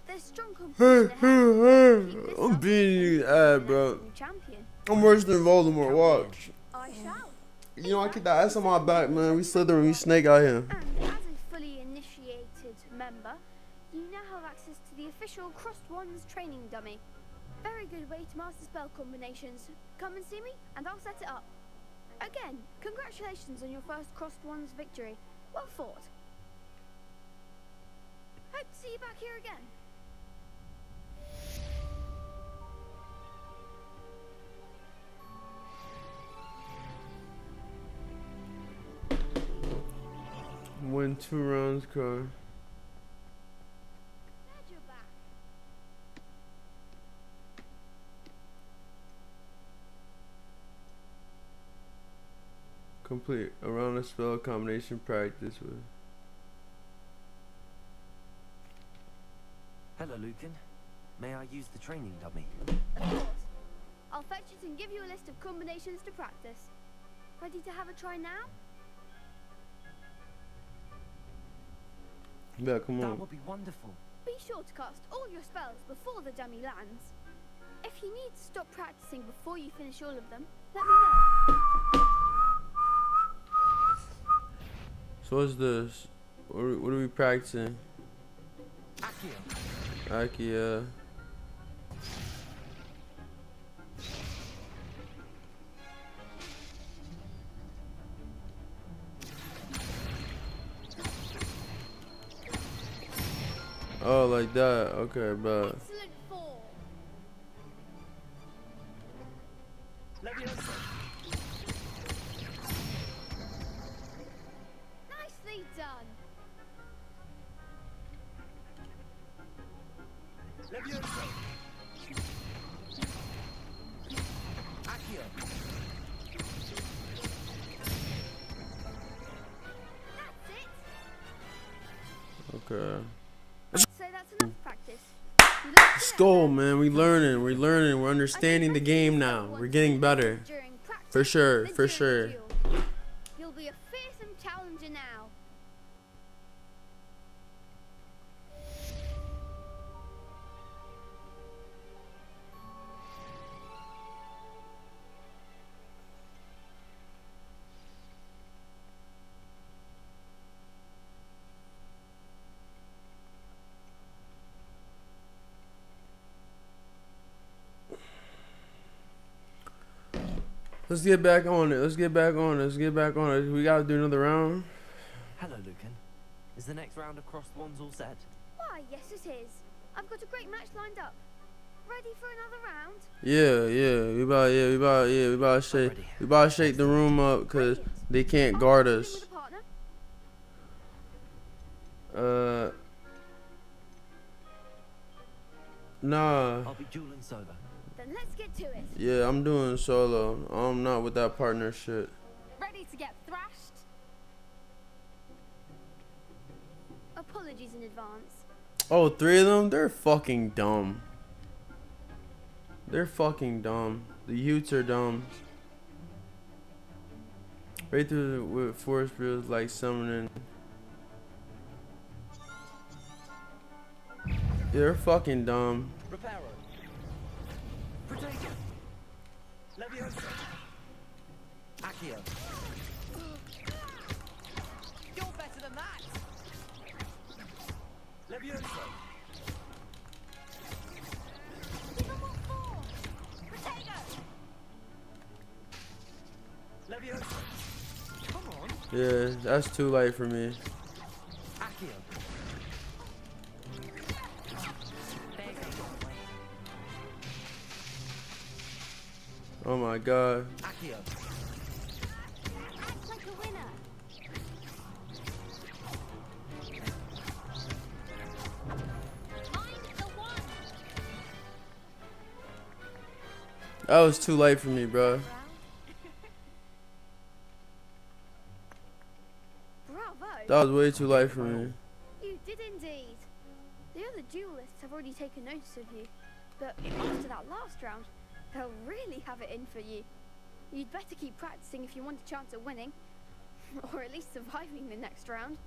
There's strong competition ahead. I'm beating you, bro. Champion. I'm worse than Voldemort. Watch. I shall. You know, I get that ass on my back, man. We Slytherin, we snake out here. And as a fully initiated member, you now have access to the official Crossed Wands training dummy. Very good way to master spell combinations. Come and see me, and I'll set it up. Again, congratulations on your first Crossed Wands victory. Well fought. Hope to see you back here again. Win 2 rounds, car. Glad you're back. Complete a round of spell combination practice with. Hello, Lucan. May I use the training dummy? Of course. I'll fetch it and give you a list of combinations to practice. Ready to have a try now? Yeah, come on. That would be wonderful. Be sure to cast all your spells before the dummy lands. If you need to stop practicing before you finish all of them, let me know. So what's this? What are we practicing? Accio. Oh, like that. Okay, but. Excellent form. Nicely done. Okay. So that's enough practice. Let's go, man. We're learning. We're understanding the game now. We're getting better. For sure. You'll be a fearsome challenger now. Let's get back on it. We gotta do another round. Hello, Lucan. Is the next round of Crossed Wands all set? Why, yes it is. I've got a great match lined up. Ready for another round? Yeah. We about to shake the room up because they can't guard us. Nah. I'll be dueling solo. Then let's get to it. Yeah, I'm doing solo. I'm not with that partner shit. Ready to get thrashed? Apologies in advance. Oh, 3 of them? They're fucking dumb. They're fucking dumb. The Utes are dumb. Right through with force fields like summoning. They're fucking dumb. Reparo. Protego. Leviosa. Accio. You're better than that. Leviosa. Leviosa. Come on. Yeah, that's too late for me. Accio. Oh my god. Accio. Act like a winner. Find the one. That was too late for me, bro. Bravo. That was way too late for me. You did indeed. The other duelists have already taken notice of you, but after that last round, they'll really have it in for you. You'd better keep practicing if you want a chance at winning, or at least surviving the next round.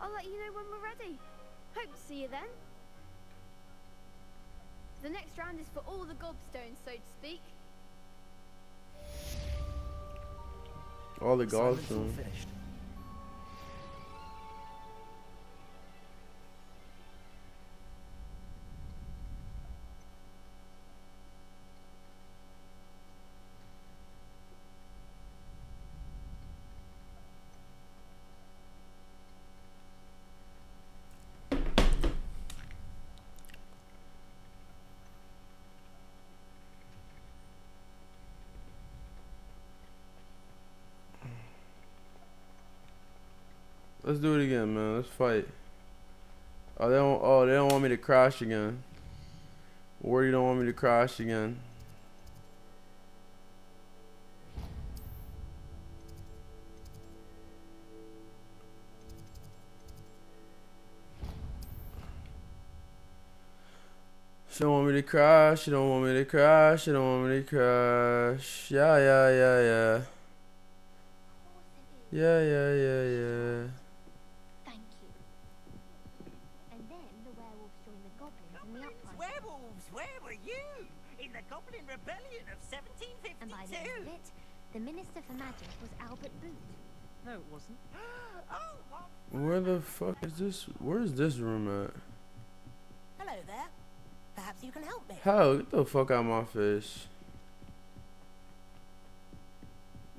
I'll let you know when we're ready. Hope to see you then. The next round is for all the gobstones, so to speak. All the golf Assignment's all room. finished. Let's do it again, man. Let's fight. Oh, they don't want me to crash again. Or you don't want me to crash again. She don't want me to crash. She don't want me to crash. She don't want me to crash. Yeah, yeah, yeah, yeah. Yeah, yeah, yeah, yeah. Thank you. And then the werewolves joined the goblins in the uprising. Werewolves, where were you? In the Goblin Rebellion of 1752. And by the end of it, the Minister for Magic was Albert Boot. No, it wasn't. Oh, what? Where the fuck is this? Where's this room at? Hello there. Perhaps you can help me. Hell, get the fuck out of my face.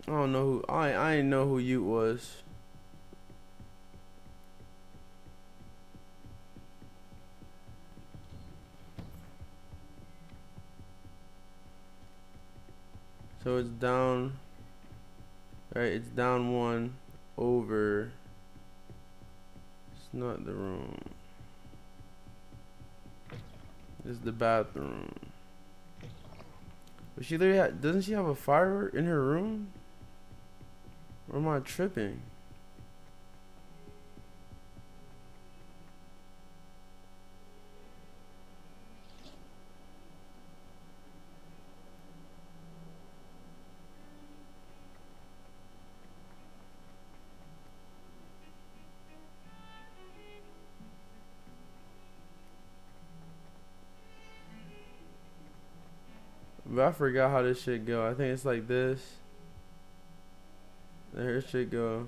I don't know who I ain't know who you was. So it's down, right? It's down 1 over. It's not the room. This is the bathroom. But she literally doesn't she have a fire in her room? Or am I tripping? But I forgot how this shit go. I think it's like this. There it shit go.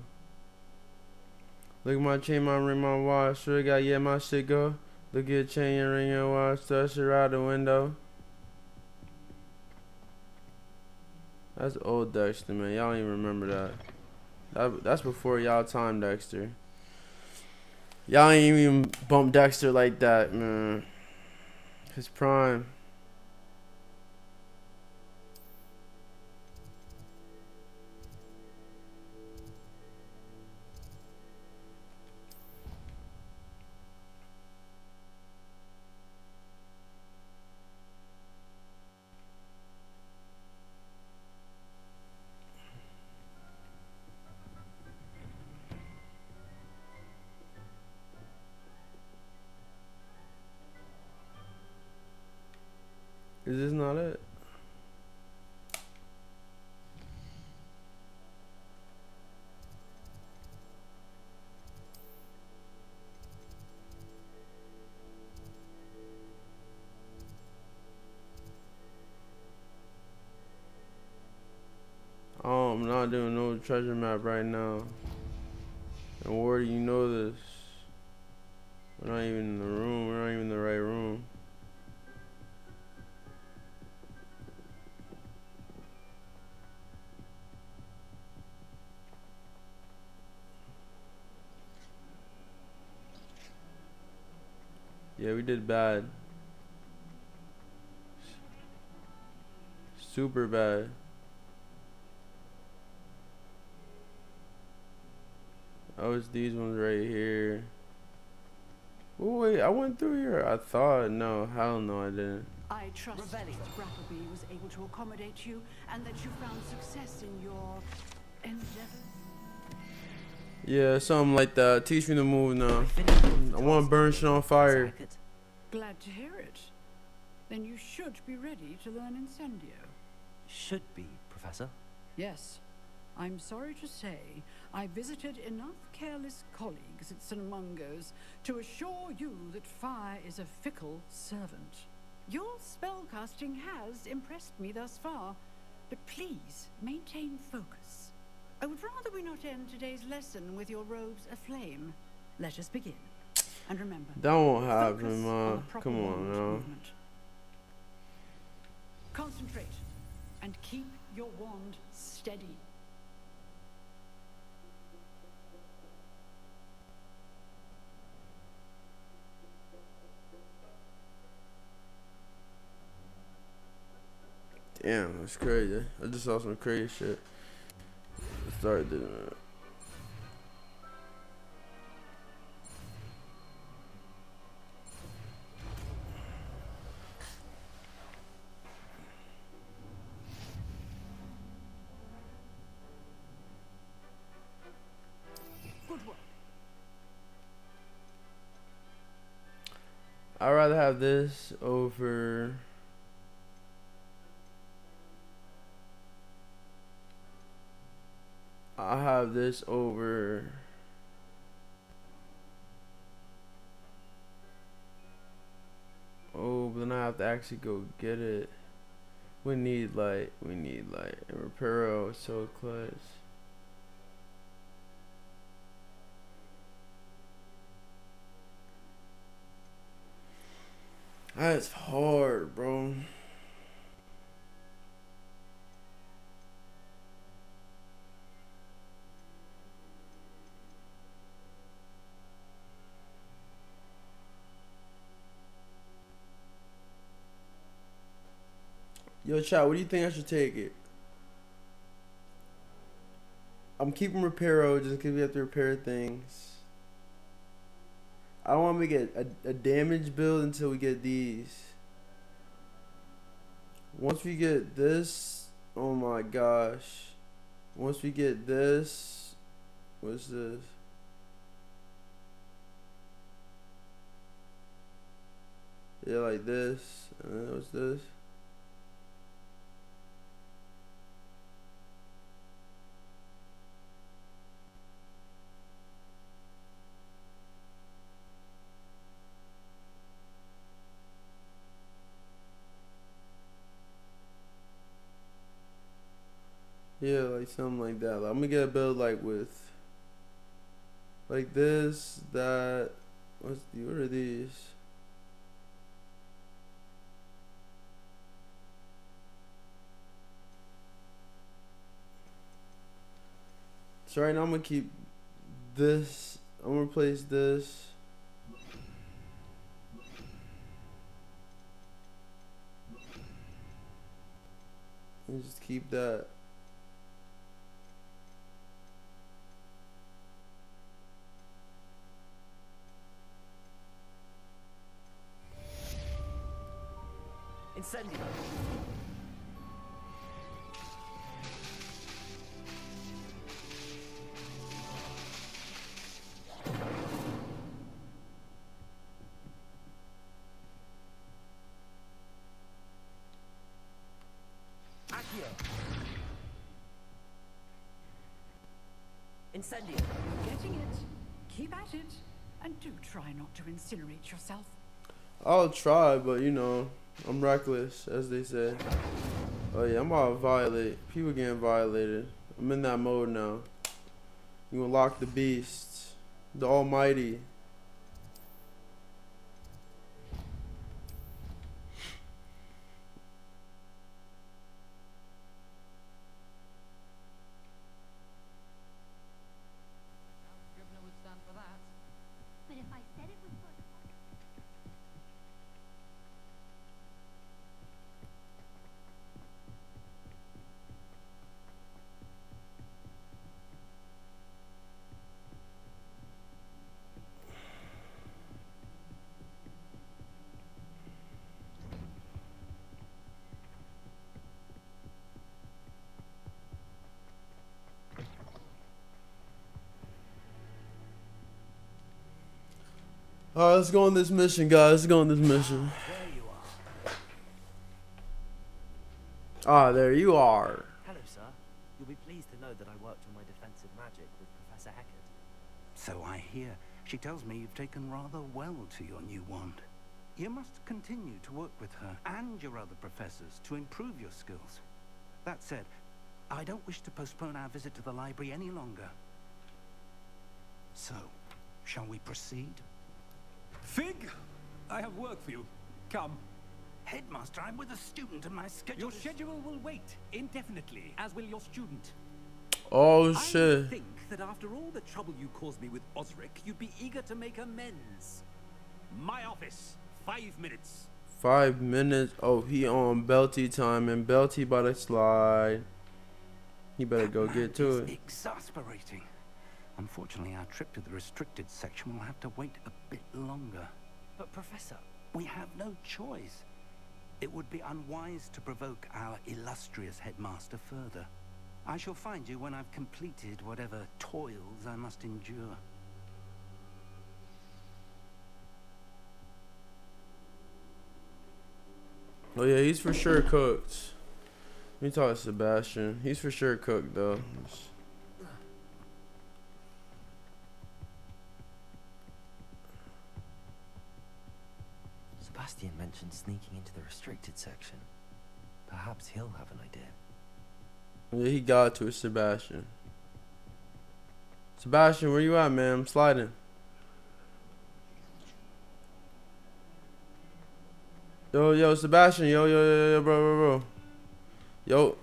Look at my chain, my ring, my watch. Sure got yeah, my shit go. Look at your chain, your ring, your watch. Touch it out the window. That's old Dexter, man. Y'all don't even remember that. That's before y'all time, Dexter. Y'all ain't even bump Dexter like that, man. His prime. Is this not it? Oh, I'm not doing no treasure map right now. And Wardy, you know this. We're not even in the room. We're not even in the right room. Yeah, we did bad. Super bad. Oh, it's these ones right here. Oh, wait, I went through here. I thought. No, hell no, I didn't. I trust that Brackleby was able to accommodate you and that you found success in your endeavor. Yeah, something like that. Teach me to move now. I want to burn shit on fire. Glad to hear it. Then you should be ready to learn Incendio. Should be, Professor. Yes. I'm sorry to say, I visited enough careless colleagues at St. Mungo's to assure you that fire is a fickle servant. Your spellcasting has impressed me thus far, but please maintain focus. I would rather we not end today's lesson with your robes aflame. Let us begin. And remember, That won't happen, Ma. Come on now. movement. Concentrate and keep your wand steady. Damn, that's crazy. I just saw some crazy shit. I started doing that. Good work. I'd rather have this over. I have this over. Oh, but then I have to actually go get it. We need light. And Reparo is so close. That's hard, bro. Yo, chat, what do you think I should take it? I'm keeping Reparo just because we have to repair things. I don't want to make it a damage build until we get these. Once we get this, oh my gosh. Once we get this, what's this? Yeah, like this. And then what's this? Yeah, like something like that. Like, I'm gonna get a build like with like this, that. What are these? So right now I'm gonna keep this. I'm gonna replace this. And just keep that. Incendio. Incendio. Getting it. Keep at it. And do try not to incinerate yourself. I'll try, but you know, I'm reckless, as they say. Oh yeah, I'm about to violate. People getting violated. I'm in that mode now. You unlock the beast, the almighty. But if I said it was for the Alright, let's go on this mission, guys. Let's go on this mission. Ah, there you are. Hello, sir. You'll be pleased to know that I worked on my defensive magic with Professor Heckard. So I hear. She tells me you've taken rather well to your new wand. You must continue to work with her and your other professors to improve your skills. That said, I don't wish to postpone our visit to the library any longer. So, shall we proceed? Fig, I have work for you. Come. Headmaster, I'm with a student and my schedule Your schedule will wait indefinitely, as will your student. Oh I shit. think that after all the trouble you caused me with Osric, you'd be eager to make amends. My office, 5 minutes. 5 minutes. Oh, he on Belty time, and Belty about to slide. He better go get to it. Exasperating. Unfortunately, our trip to the restricted section will have to wait a bit longer. But Professor, we have no choice. It would be unwise to provoke our illustrious headmaster further. I shall find you when I've completed whatever toils I must endure. Oh yeah, he's for sure cooked. Let me talk to Sebastian. He's for sure cooked though. Sebastian mentioned sneaking into the restricted section. Perhaps he'll have an idea. Yeah, he got to it, Sebastian. Sebastian, where you at, man? I'm sliding. Yo, Sebastian, yo, bro. Yo.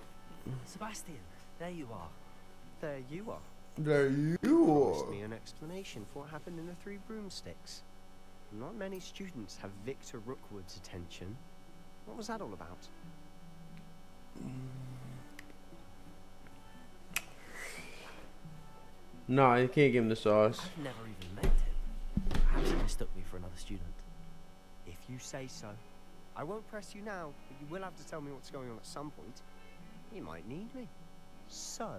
Sebastian, there you are. There you are. There you Promised are. me an explanation for what happened in the Three Broomsticks. Not many students have Victor Rookwood's attention. What was that all about? Nah, you can't give him the sauce. I've never even met him. Perhaps he mistook me for another student. If you say so. I won't press you now, but you will have to tell me what's going on at some point. You might need me. So,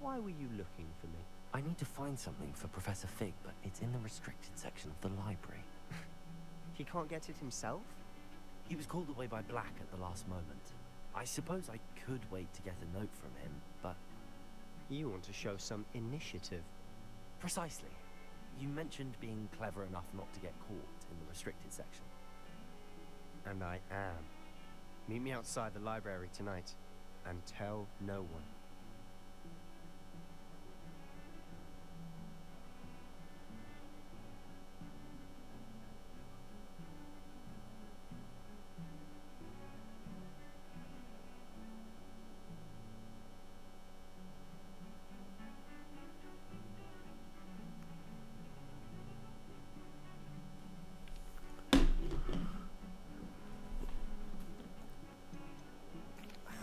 why were you looking for me? I need to find something for Professor Fig, but it's in the restricted section of the library. He can't get it himself? He was called away by Black at the last moment. I suppose I could wait to get a note from him, but... You want to show some initiative. Precisely. You mentioned being clever enough not to get caught in the restricted section. And I am. Meet me outside the library tonight, and tell no one.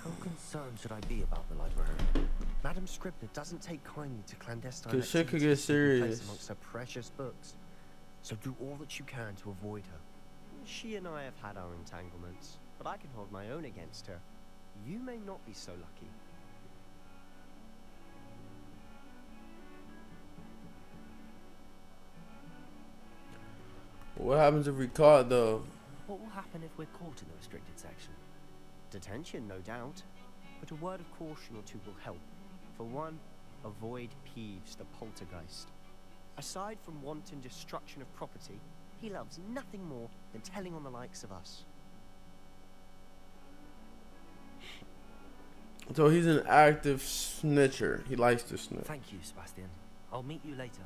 How concerned should I be about the library? Madam Scribner doesn't take kindly to clandestine 'Cause shit could activities get taking place serious. amongst her precious books. So do all that you can to avoid her. She and I have had our entanglements, but I can hold my own against her. You may not be so lucky. What happens if we caught though? What will happen if we're caught in the restricted section? Detention, no doubt. But a word of caution or two will help. For one, Avoid Peeves the poltergeist. Aside from wanton destruction of property, he loves nothing more than telling on the likes of us. So he's an active snitcher. He likes to snitch. Thank you, Sebastian. I'll meet you later.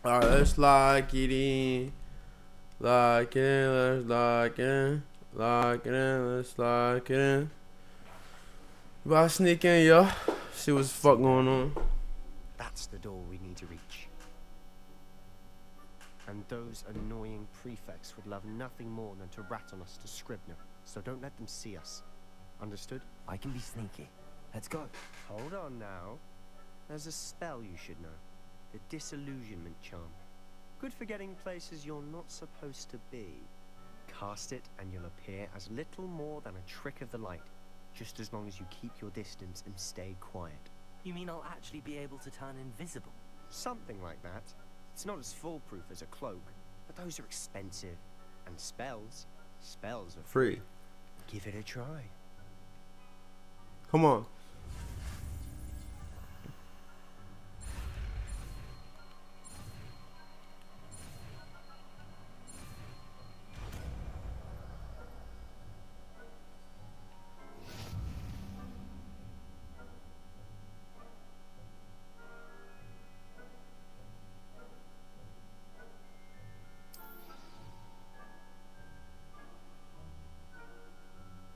Alright, let's lock it in. Lock it in, let's lock it in. Lock it in, let's lock it in. About to sneak in, yo. See what's the fuck going on. That's the door we need to reach. And those annoying prefects would love nothing more than to rat on us to Scribner. So don't let them see us. Understood? I can be sneaky. Let's go. Hold on now. There's a spell you should know. The disillusionment charm. Good for getting places you're not supposed to be. Cast it and you'll appear as little more than a trick of the light, just as long as you keep your distance and stay quiet. You mean I'll actually be able to turn invisible? Something like that. It's not as foolproof as a cloak, but those are expensive. And spells are Free. Give it a try. Come on.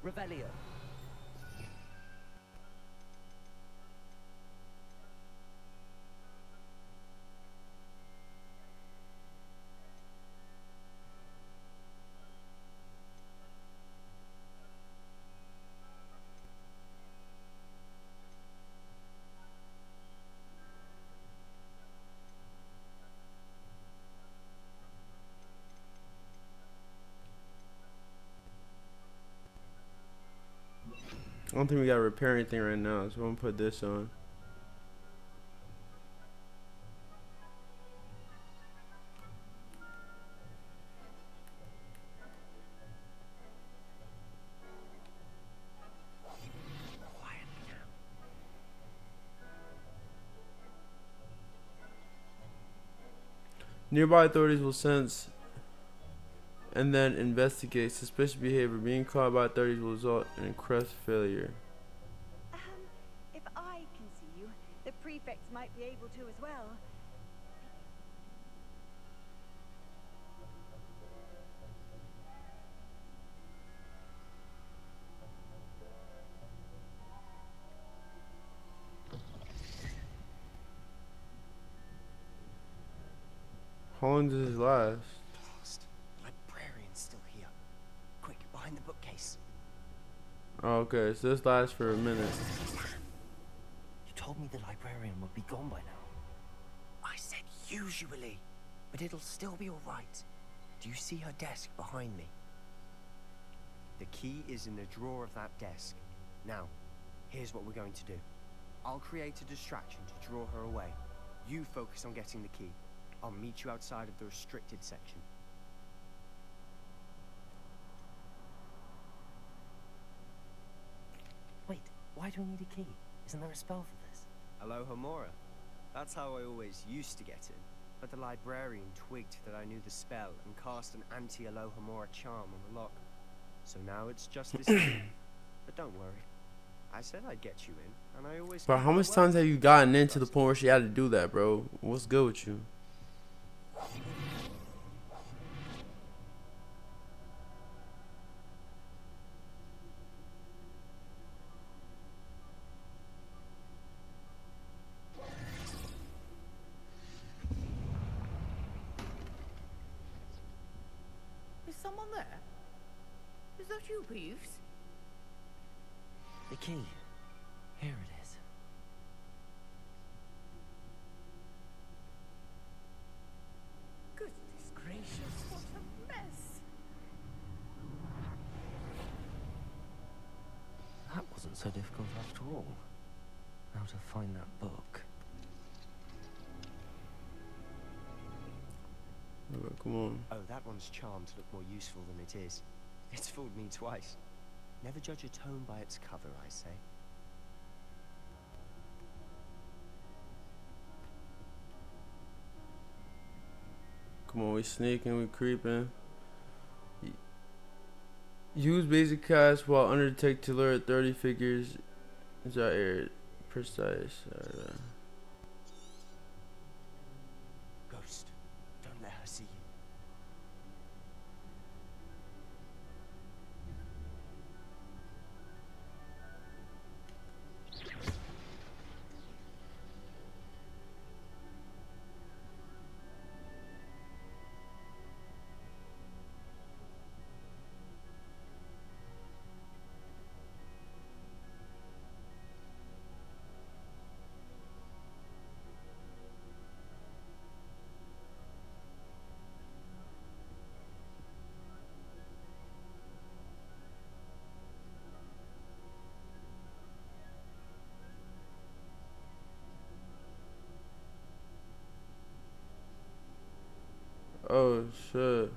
Revelio. I don't think we gotta repair anything right now, so I'm gonna put this on. Nearby authorities will sense and then investigate suspicious behavior. Being caught by authorities will result in crest failure. If I can see you, the prefects might be able to as well. How long does this last? Librarian's still here. Quick, behind the bookcase. Oh, okay, so this lasts for a minute. You told me the librarian would be gone by now. I said usually, but it'll still be alright. Do you see her desk behind me? The key is in the drawer of that desk. Now, here's what we're going to do. I'll create a distraction to draw her away. You focus on getting the key. I'll meet you outside of the restricted section. Wait, why do we need a key? Isn't there a spell for this? Alohomora. That's how I always used to get in. But the librarian twigged that I knew the spell and cast an anti-Alohomora charm on the lock. So now it's just this key. But don't worry. I said I'd get you in, and I always... Bro, how much times have you gotten into the point where she had to do that, bro? What's good with you? Is someone there? Is that you, Peeves? The key. Here it is. Goodness gracious, what a mess. so difficult after all. How to find that book. Oh, come on. Oh, that one's charmed to look more useful than it is. It's fooled me twice. Never judge a tome by its cover, I say. Come on, we sneaking, we creeping. Use basic cast while undertake to lure 30 figures. Is that air precise? Ghost, don't let her see you. Oh shit.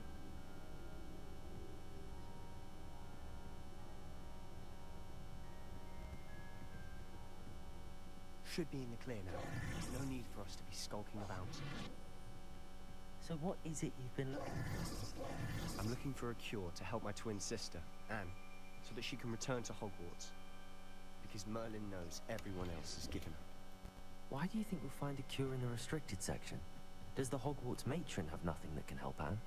Should be in the clear now. No need for us to be skulking about. So what is it you've been looking for? I'm looking for a cure to help my twin sister, Anne, so that she can return to Hogwarts. Because Merlin knows everyone else is given up. Why do you think we'll find a cure in the restricted section? Does the Hogwarts matron have nothing that can help Anne?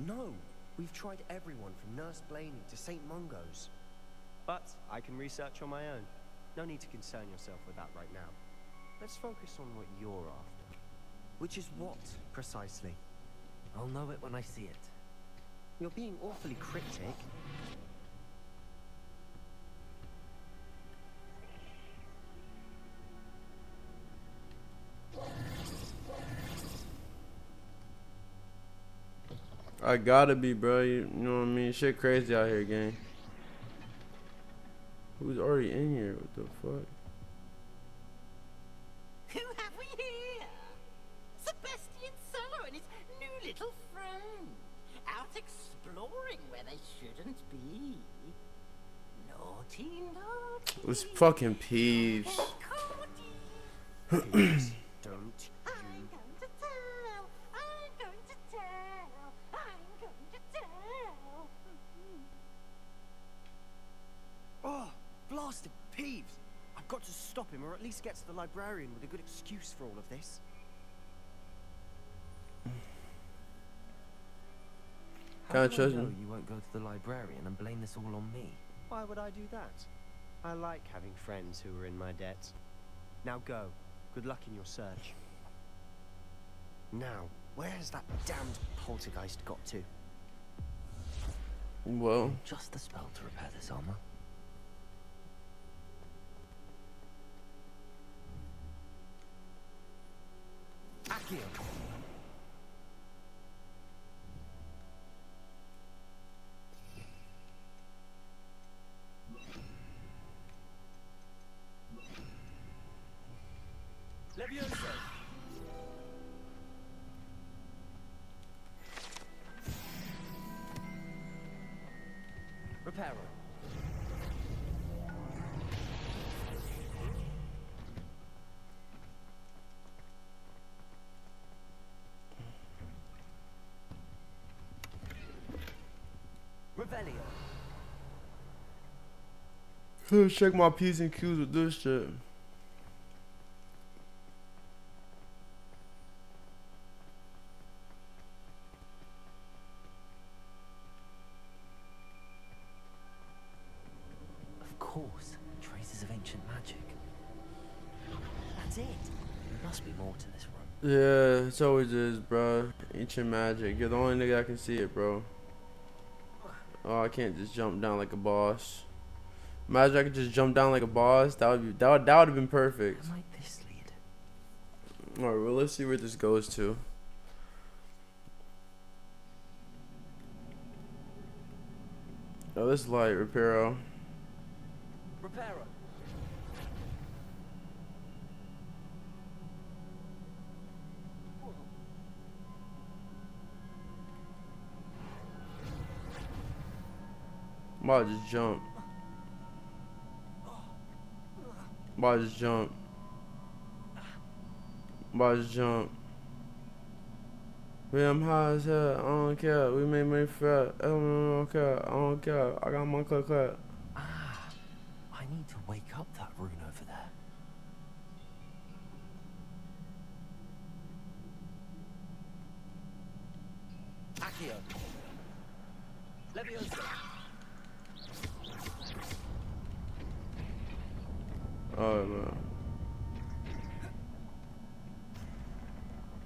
No, we've tried everyone from Nurse Blaney to St. Mungo's. But I can research on my own. No need to concern yourself with that right now. Let's focus on what you're after. Which is what, precisely? I'll know it when I see it. You're being awfully cryptic. I gotta be, bro. You know what I mean? Shit crazy out here, gang. Who's already in here? What the fuck? Who have we here? Sebastian Solo and his new little friend. Out exploring where they shouldn't be. Naughty, naughty. It's fucking Peeves. Please, don't I'm going to tell. I'm going to tell. I'm going to tell. Oh, blasted Peeves! I've got to stop him, or at least get to the librarian with a good excuse for all of this. How Can't do I trust know him. you won't go to the librarian and blame this all on me? Why would I do that? I like having friends who are in my debt. Now go. Good luck in your search. Now, where has that damned poltergeist got to? Well, just the spell to repair this armor. Accio! Levioso! Reparo. Revelio. let's check my P's and Q's with this shit. Of course, traces of ancient magic. That's it. There must be more to this room. Yeah, it's always is, bro. Ancient magic. You're the only nigga that can see it, bro. Oh, I can't just jump down like a boss. Imagine I could just jump down like a boss. That would have been perfect. Where might this lead? All right, well, let's see where this goes to. Oh, this light, Reparo. Reparo. I'm about to just jump. I'm about to just jump. I'm about to just jump. Man, I'm high as hell. I don't care. We made money fat. I don't care. I don't care. I got my cut. Ah, I need to wake up that rune over there. Accio. Leviosa. Alright, man.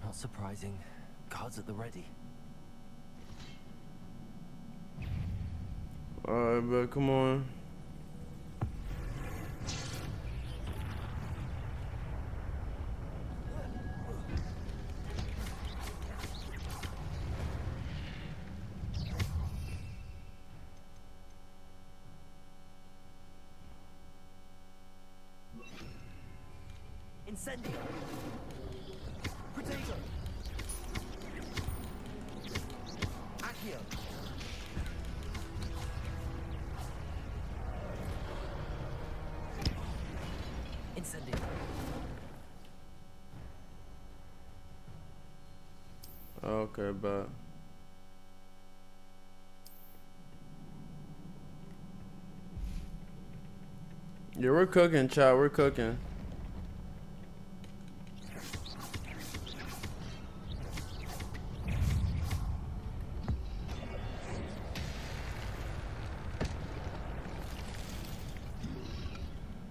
Not surprising. Guards at the ready. Alright, bro. Come on. Incendio. Protego. Accio. Incendio. Okay, but yeah, we're cooking, child. We're cooking.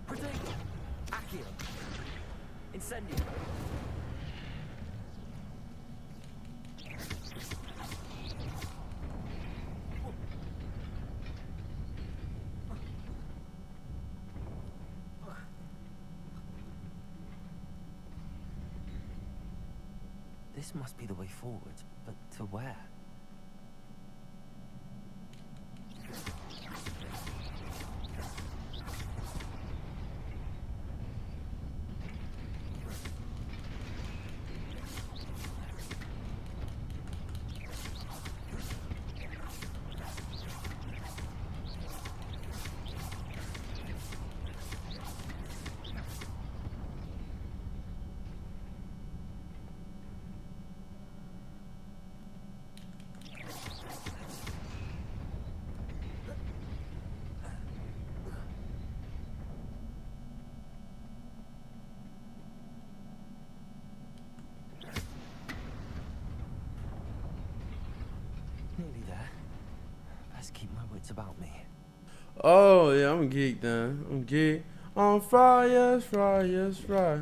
Protego. Accio. Incendio. This must be the way forward, but to where? Nearly there. Best keep my wits about me. Oh yeah, I'm geeked then. I'm geeked. On fry, yes, fry, yes, fry.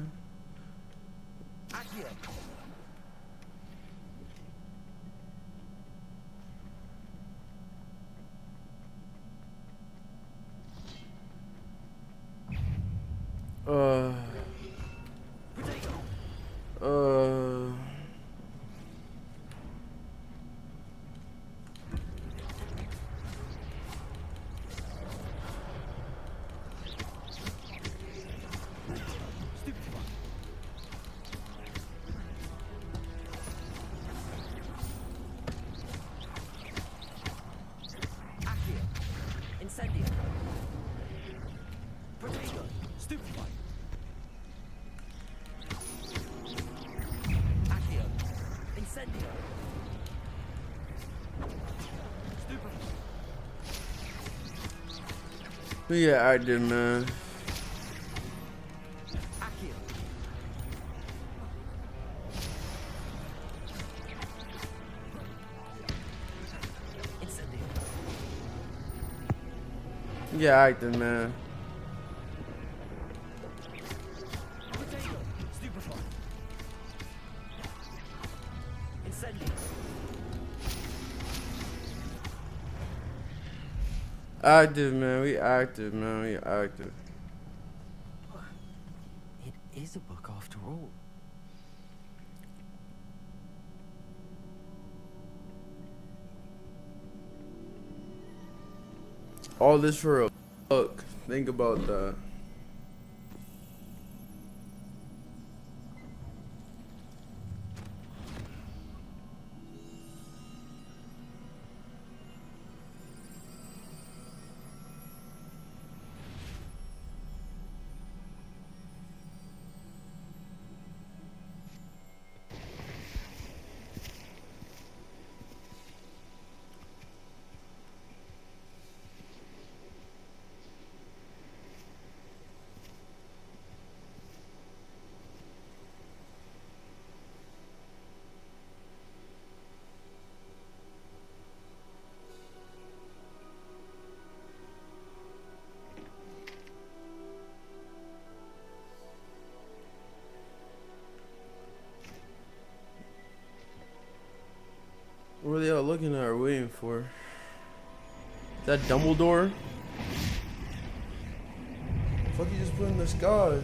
Accio. Uh. Accio. Incendio. Protego. Stupefy. Accio. Incendio. Stupefy. We got active, man. Accio. Incendio. We got active, man. Protego. Stupefy. Incendio. Active, man. We active, man. We active. It is a book after all. All this for a book. Think about that. What are they all looking at or waiting for? Is that Dumbledore? The fuck you just put in the sky?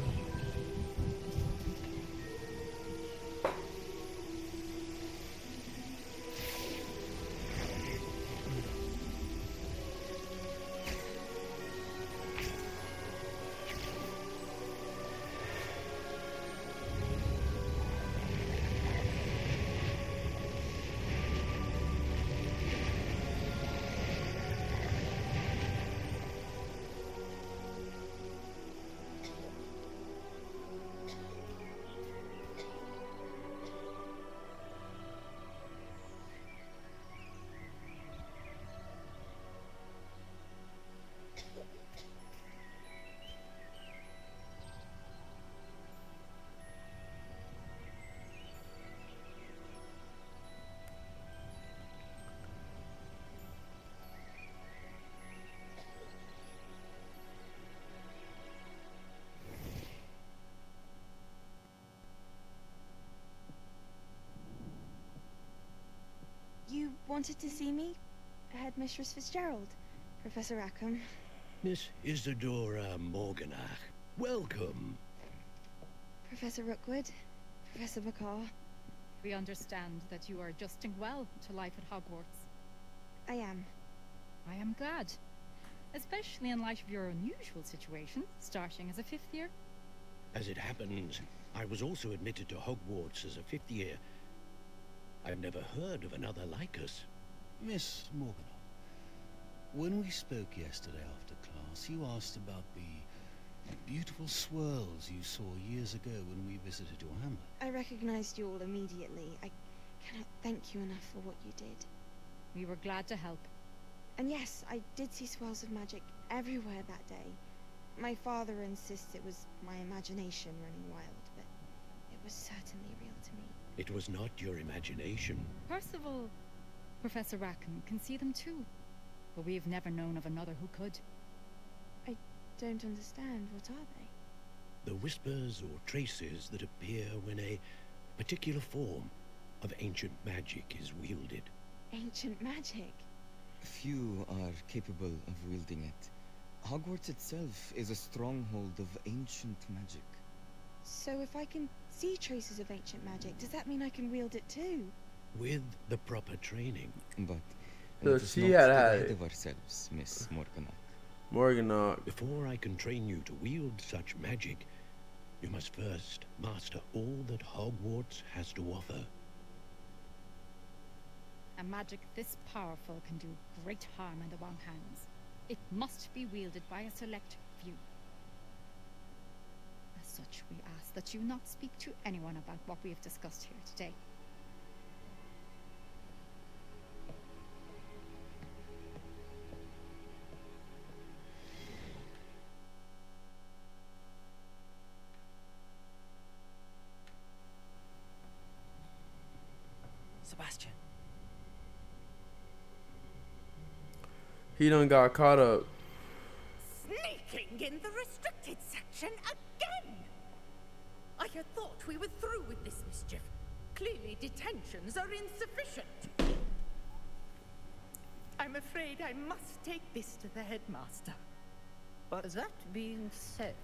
You wanted to see me? Headmistress Fitzgerald, Professor Rackham. Miss Isadora Morganach, welcome. Professor Rookwood, Professor McCaw. We understand that you are adjusting well to life at Hogwarts. I am. I am glad. Especially in light of your unusual situation, starting as a 5th year. As it happens, I was also admitted to Hogwarts as a 5th year. I've never heard of another like us. Miss Morganach, when we spoke yesterday after class, you asked about the beautiful swirls you saw years ago when we visited your hamlet. I recognized you all immediately. I cannot thank you enough for what you did. We were glad to help. And yes, I did see swirls of magic everywhere that day. My father insists it was my imagination running wild, but it was certainly real to me. It was not your imagination. Percival, Professor Rackham can see them too, but we have never known of another who could. I don't understand. What are they? The whispers or traces that appear when a particular form of ancient magic is wielded. Ancient magic? Few are capable of wielding it. Hogwarts itself is a stronghold of ancient magic. So if I can see traces of ancient magic, does that mean I can wield it too? With the proper training. But So let us she not had get had ahead it. of ourselves, Miss Morganach. Morganach. Before I can train you to wield such magic, you must first master all that Hogwarts has to offer. A magic this powerful can do great harm in the wrong hands. It must be wielded by a select few. As such, we ask that you not speak to anyone about what we have discussed here today. Sebastian. He done got caught up. Sneaking in the restricted section again! I had thought we were through with this mischief. Clearly detentions are insufficient. I'm afraid I must take this to the headmaster. But that being said,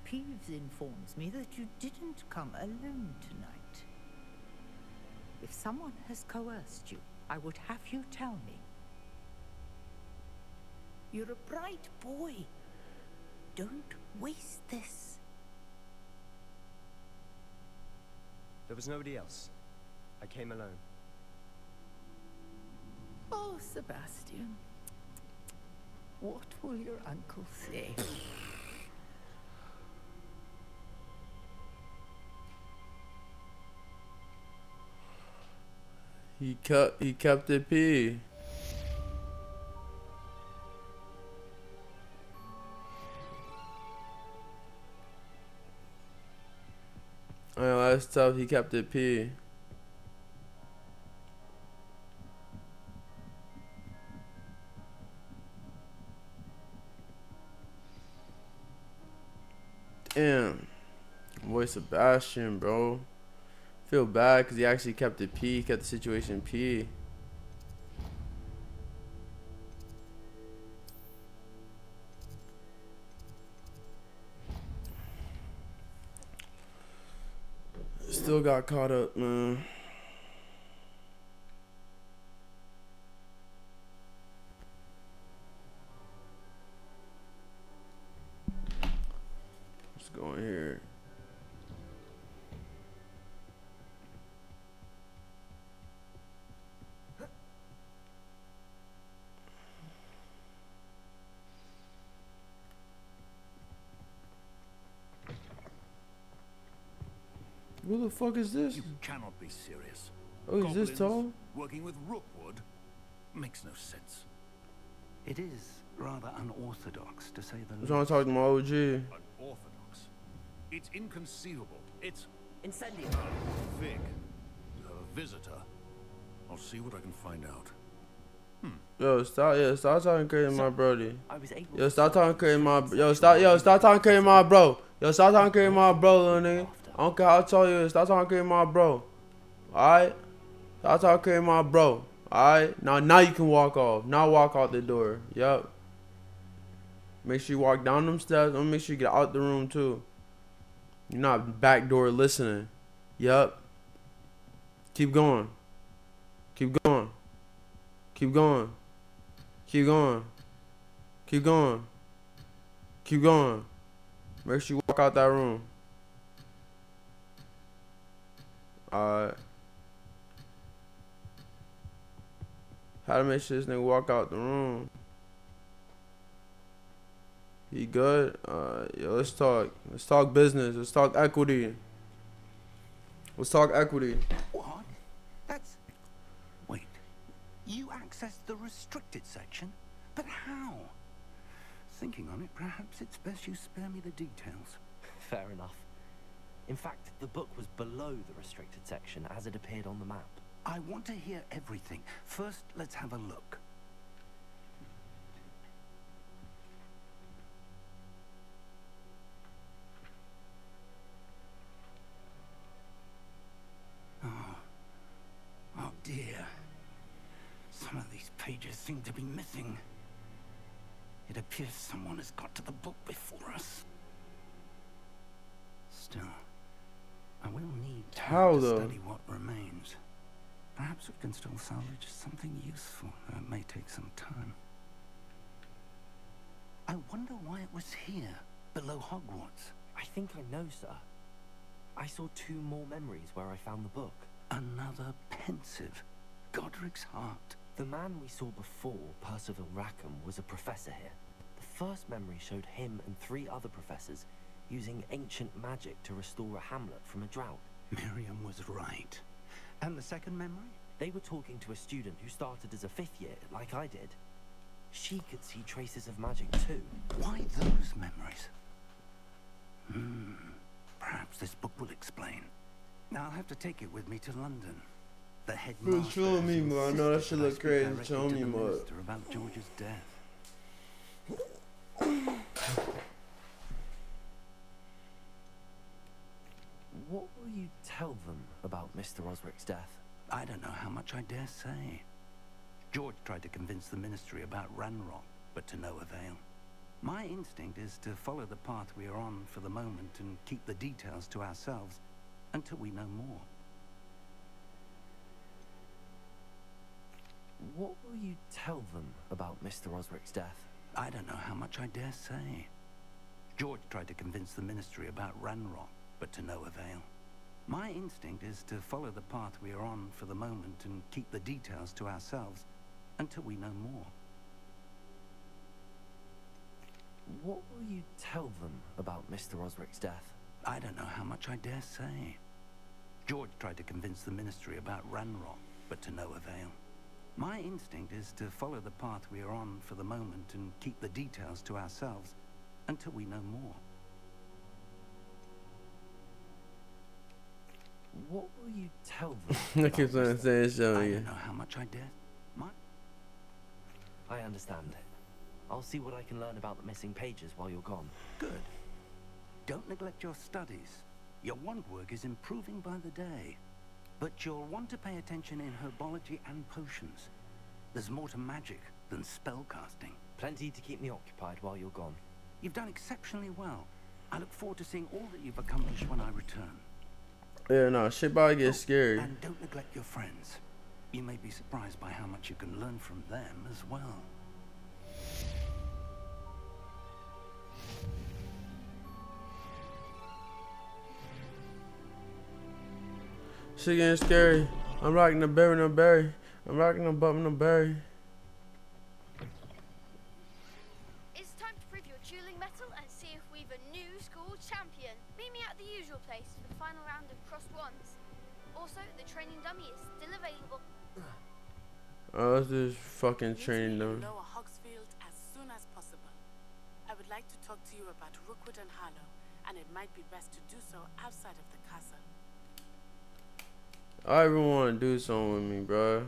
Peeves informs me that you didn't come alone tonight. If someone has coerced you, I would have you tell me. You're a bright boy. Don't waste this. There was nobody else. I came alone. Oh, Sebastian. What will your uncle say? He kept it P. I know that's tough. He kept it P. Damn. Boy, Sebastian, bro. Feel bad because he actually kept it P. Kept the situation P. Still got caught up, man. Let's go in here. Who the fuck is this? You cannot be serious. Oh, is this Goblins tall? working with Rookwood makes no sense. It is rather unorthodox, to say the I'm least. trying to talk to my OG. Unorthodox. It's inconceivable. It's incendiary. Vic, you have a visitor. I'll see what I can find out. Yo, stop talking crazy to my brody. I was able Yo, stop talking crazy to my stop talking crazy to my bro. Yo, stop talking crazy to my bro, little nigga. I don't care how tall you is, stop talking crazy to my bro. Alright? Stop talking crazy to my bro. Alright? Now you can walk off. Now walk out the door. Yup. Make sure you walk down them steps. Don't make sure you get out the room too. You're not backdoor listening. Yup. Keep going. Keep going. Keep going. Keep going. Keep going. Keep going. Make sure you walk out that room. Alright. How to make sure this nigga walk out the room? He good? Yo, let's talk. Let's talk business. Let's talk equity. Let's talk equity. What? That's... Wait. You accessed the restricted section? But how? Thinking on it, perhaps it's best you spare me the details. Fair enough. In fact, the book was below the restricted section as it appeared on the map. I want to hear everything. First, let's have a look. Oh dear. Some of these pages seem to be missing. It appears someone has got to the book before us. Still, I will need time to study what remains. Perhaps we can still salvage something useful, though it may take some time. I wonder why it was here, below Hogwarts. I think I know, sir. I saw 2 more memories where I found the book. Another pensive. Godric's heart. The man we saw before, Percival Rackham, was a professor here. The first memory showed him and 3 other professors using ancient magic to restore a hamlet from a drought. Miriam was right. And the second memory? They were talking to a student who started as a 5th year, like I did. She could see traces of magic too. Why those memories? Perhaps this book will explain. Now I'll have to take it with me to London. The headmaster Show me, man. I know that shit look crazy. Show me, man. About George's death. What will you tell them about Mr. Osric's death? I don't know how much I dare say. George tried to convince the Ministry about Ranrock, but to no avail. My instinct is to follow the path we are on for the moment and keep the details to ourselves until we know more. What will you tell them about Mr. Osric's death? I don't know how much I dare say. George tried to convince the Ministry about Ranrock, but to no avail. My instinct is to follow the path we are on for the moment and keep the details to ourselves until we know more. What will you tell them about Mr. Osric's death? I don't know how much I dare say. George tried to convince the Ministry about Ranrock, but to no avail. My instinct is to follow the path we are on for the moment and keep the details to ourselves until we know more. What will you tell them? I keep saying show I you. don't know how much I dare. I understand. I'll see what I can learn about the missing pages while you're gone. Good. Don't neglect your studies. Your wand work is improving by the day. But you'll want to pay attention in herbology and potions. There's more to magic than spellcasting. Plenty to keep me occupied while you're gone. You've done exceptionally well. I look forward to seeing all that you've accomplished when I return. Yeah, no, shit about to get scary. And don't neglect your friends. You may be surprised by how much you can learn from them as well. Shit getting scary. I'm rocking the berry, no berry. I'm rocking the bump, no berry. It's time to prove your dueling mettle and see if we've a new school champion. Meet me at the usual place for the final round of crossed wands. Also, the training dummy is still available. Oh, let's do this fucking training dummy. Lower Hogsfield as soon as possible. I would like to talk to you about Rookwood and Harlow, and it might be best to do so outside of the castle. I even want to do something with me, bro.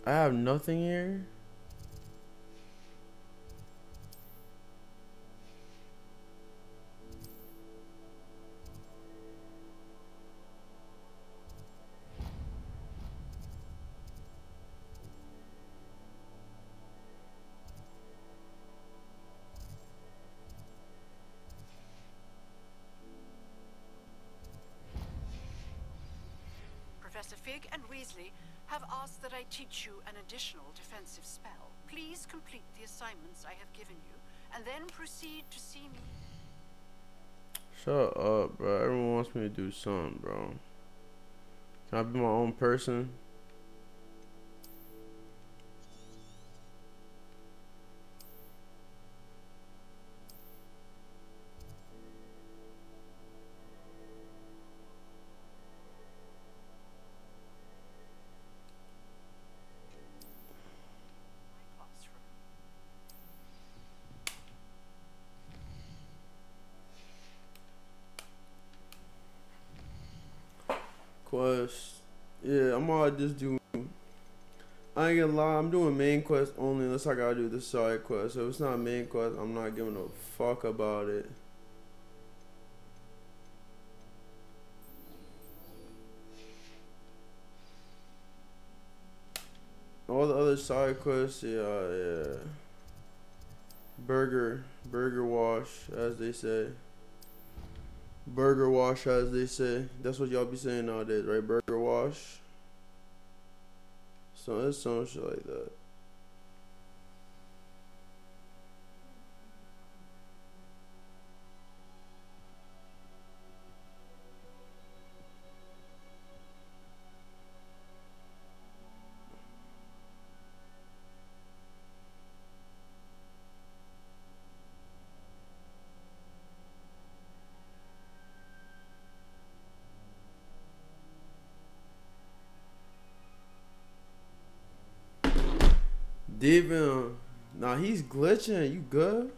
I have nothing here. Professor Fig and Weasley have asked that I teach you an additional defensive spell. Please complete the assignments I have given you, and then proceed to see me. Shut up, bro. Everyone wants me to do something, bro. Can I be my own person? Quest. Yeah, I'm gonna just do. I ain't gonna lie, I'm doing main quest only unless I gotta do the side quest. So if it's not main quest, I'm not giving a fuck about it. All the other side quests, yeah. Burger wash, as they say. Burger wash, as they say. That's what y'all be saying nowadays, right? Burger wash. So it's some shit like that. Devin, nah, he's glitching. You good?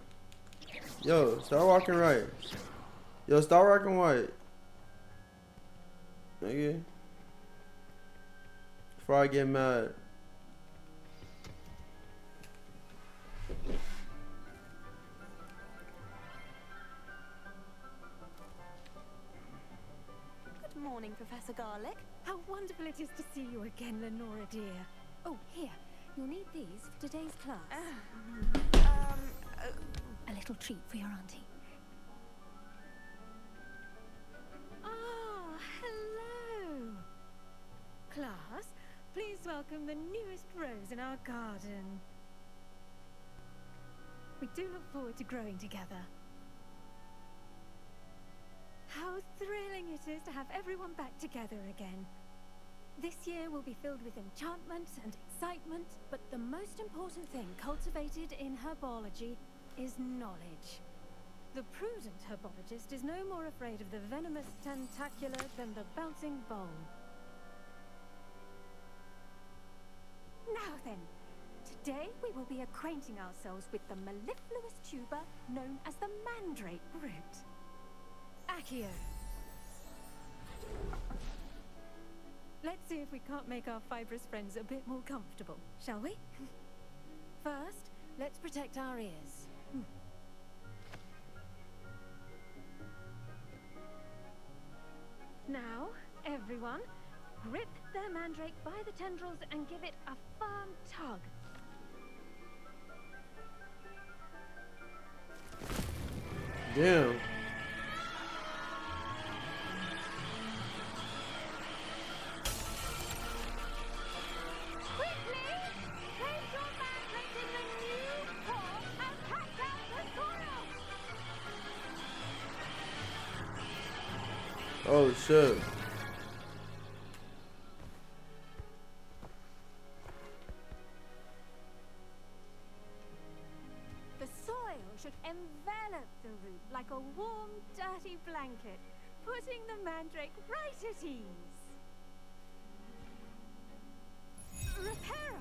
Yo, start walking right. Yo, start walking white. Nigga. Before I get mad. Good morning, Professor Garlick. How wonderful it is to see you again, Lenora dear. Oh, here. You'll need these for today's class. A little treat for your auntie. Ah, hello. Class, please welcome the newest rose in our garden. We do look forward to growing together. How thrilling it is to have everyone back together again. This year will be filled with enchantment and excitement, but the most important thing cultivated in herbology is knowledge. The prudent herbologist is no more afraid of the venomous tentacular than the bouncing bowl. Now then, today we will be acquainting ourselves with the mellifluous tuber known as the mandrake root. Accio. Let's see if we can't make our fibrous friends a bit more comfortable, shall we? First, let's protect our ears. Now, everyone, grip their mandrake by the tendrils and give it a firm tug. Damn. Oh shit. The soil should envelop the root like a warm, dirty blanket, putting the mandrake right at ease. Reparo!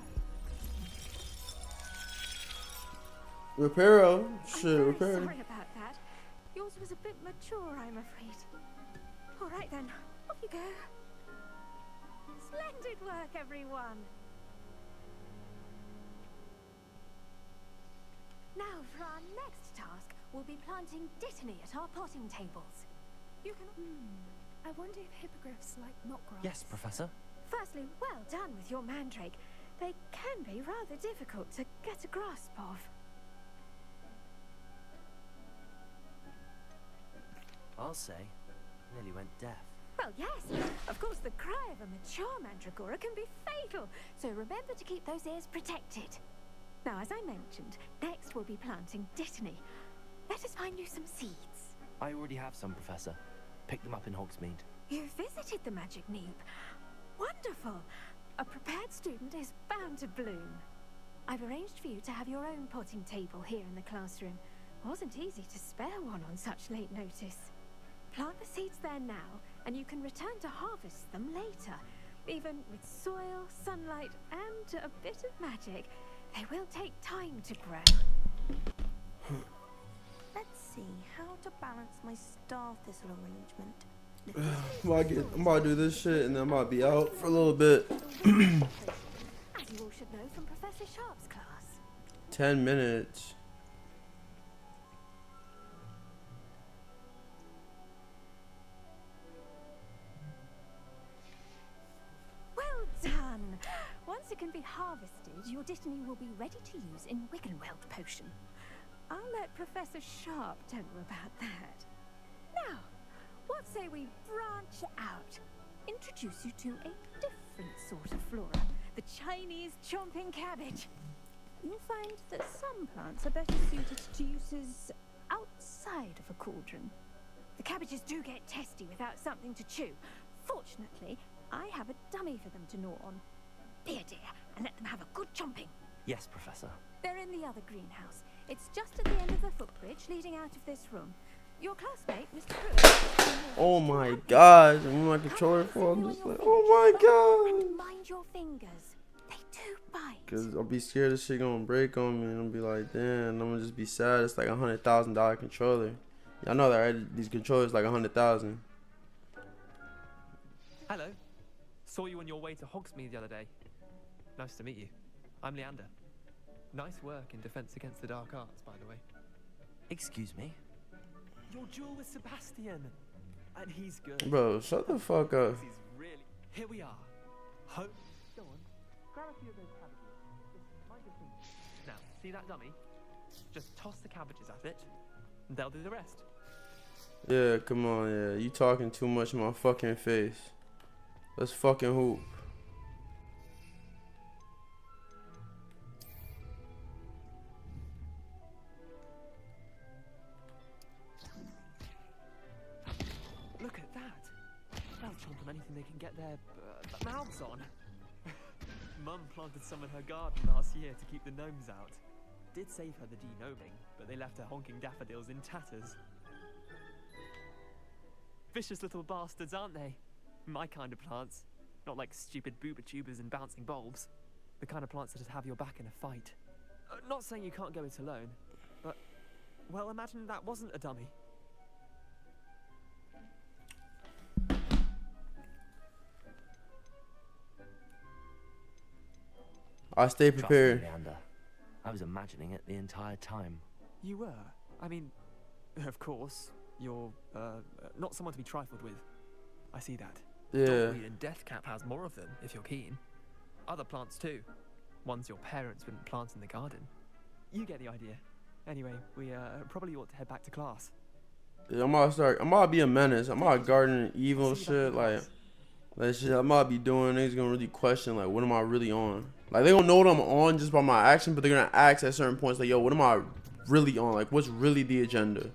Reparo? Shit, I'm very Reparo. sorry about that. Yours was a bit mature, I'm afraid. All right then, off you go. Splendid work, everyone. Now, for our next task, we'll be planting dittany at our potting tables. You can... I wonder if hippogriffs like knotgrass. Yes, Professor. Firstly, well done with your mandrake. They can be rather difficult to get a grasp of. I'll say, nearly went deaf. Well, yes. Of course, the cry of a mature mandragora can be fatal, so remember to keep those ears protected. Now, as I mentioned, next we'll be planting dittany. Let us find you some seeds. I already have some, Professor. Picked them up in Hogsmeade. You visited the Magic Neep. Wonderful. A prepared student is bound to bloom. I've arranged for you to have your own potting table here in the classroom. Wasn't easy to spare one on such late notice. Plant the seeds there now, and you can return to harvest them later. Even with soil, sunlight, and a bit of magic, they will take time to grow. Let's see how to balance my star thistle arrangement. I'm about to do this shit and then I'm about to be out for a little bit. As you all should know from Professor Sharp's class. 10 minutes. Well done! Once it can be harvested, your dittany will be ready to use in Wiggenweld potion. I'll let Professor Sharp tell you about that. Now, what say we branch out? Introduce you to a different sort of flora, the Chinese chomping cabbage. You'll find that some plants are better suited to uses outside of a cauldron. The cabbages do get testy without something to chew. Fortunately, I have a dummy for them to gnaw on. Here, dear, and let them have a good chomping. Yes, Professor. They're in the other greenhouse. It's just at the end of the footbridge leading out of this room. Your classmate, Mr. Pruitt. Oh my god. When my controller falls, I'm just like, oh my god. Mind your fingers. They do bite. Cause I'll be scared this shit gonna break on me and I'll be like, damn, I'm gonna just be sad. It's like $100,000 controller. Y'all know that, right? These controllers like $100,000. Hello. Saw you on your way to Hogsmeade the other day. Nice to meet you. I'm Leander. Nice work in Defense Against the Dark Arts, by the way. Excuse me? Your duel with Sebastian. And he's good. Bro, shut the fuck up. He's really... Here we are. Hope... Go on. Grab a few of those cabbages. Just mind your fingers. Now, see that dummy? Just toss the cabbages at it, and they'll do the rest. Yeah, come on, yeah. You talking too much in my fucking face. Let's fucking hoop. Look at that. They'll chomp on anything they can get their mouths on. Mum planted some in her garden last year to keep the gnomes out. Did save her the de-gnoming, but they left her honking daffodils in tatters. Vicious little bastards, aren't they? My kind of plants. Not like stupid booba tubers and bouncing bulbs. The kind of plants that just have your back in a fight. Not saying you can't go it alone, but... Well, imagine that wasn't a dummy. I stay prepared. Trust me, Leander. I was imagining it the entire time. You were? I mean, of course, you're, not someone to be trifled with. I see that. Yeah. Dogweed and deathcap has more of them, if you're keen. Other plants too. Ones your parents wouldn't plant in the garden. You get the idea. Anyway, we, probably ought to head back to class. Yeah, I'm about to be a menace. I'm about to garden evil shit. Like that shit I'm about to be doing. Niggas gonna really question like, what am I really on? Like they gonna know what I'm on just by my action, but they're gonna ask at certain points like, yo, what am I really on? Like, what's really the agenda?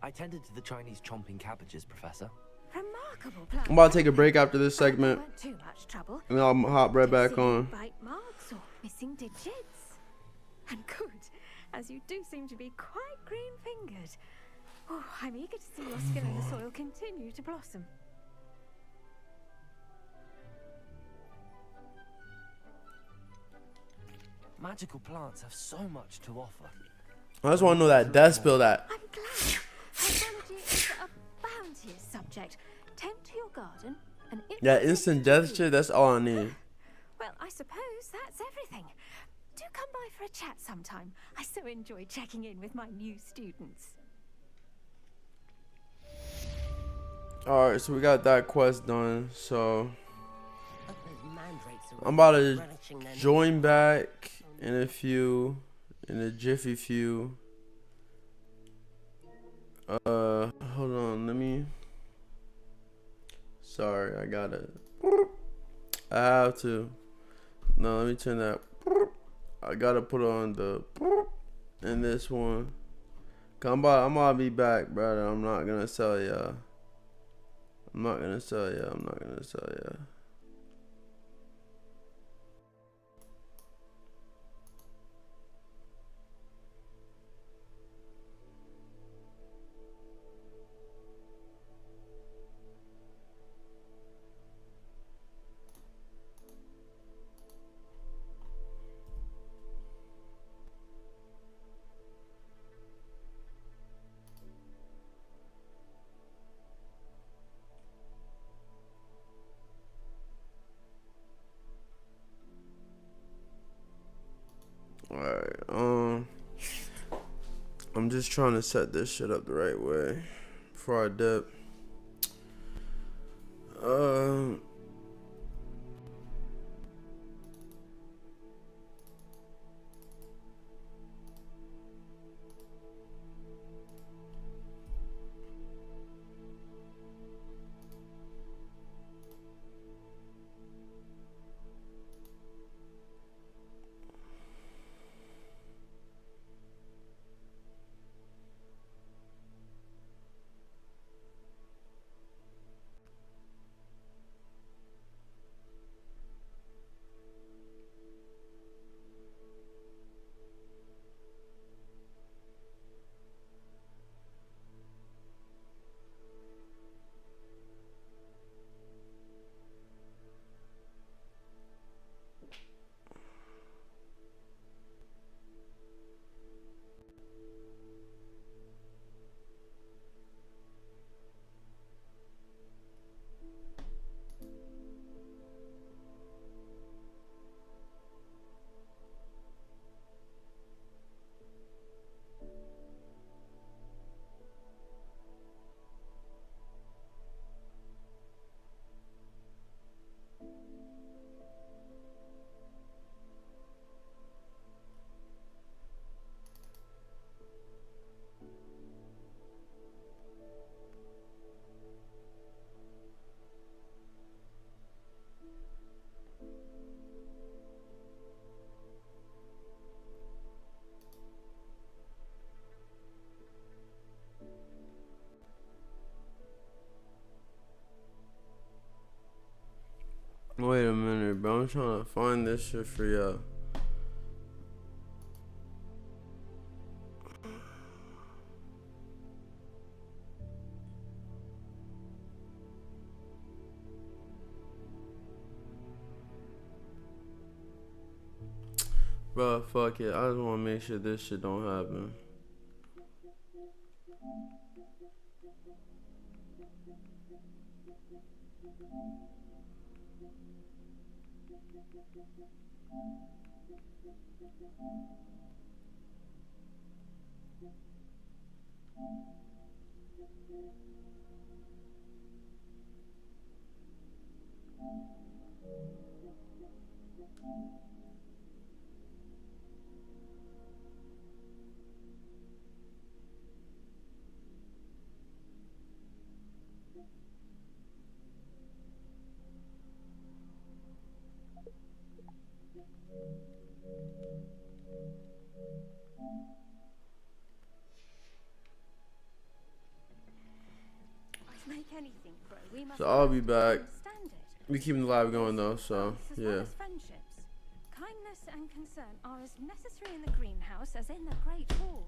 I tended to the Chinese chomping cabbages, Professor. Remarkable plan. I'm about to take a break after this There segment, weren't too much trouble. and then I'll hop right back See on. bite marks or missing digits. And good, as you do seem to be quite green-fingered. Oh, I'm eager to see your skill in the soil continue to blossom. Magical plants have so much to offer. I just want to know that death spell that. I'm glad. Biology is a bounteous subject. Tend to your garden, and it Yeah, will instant tend to death you. shit. That's all I need. Well, I suppose that's everything. Do come by for a chat sometime. I so enjoy checking in with my new students. All right, so we got that quest done. So I'm about to join back in a jiffy few. Hold on, let me. Sorry, I have to. No, let me turn that. I gotta put on the in this one. I'm about to be back, brother. I'm not gonna sell ya. I'm not gonna sell ya. Alright, I'm just trying to set this shit up the right way before I dip. Wait a minute, bro. I'm trying to find this shit for y'all. Bro, fuck it. I just want to make sure this shit don't happen. So I'll be back. We keeping the live going though, so yeah. Friendships. Kindness and concern are as necessary in the greenhouse as in the Great Hall.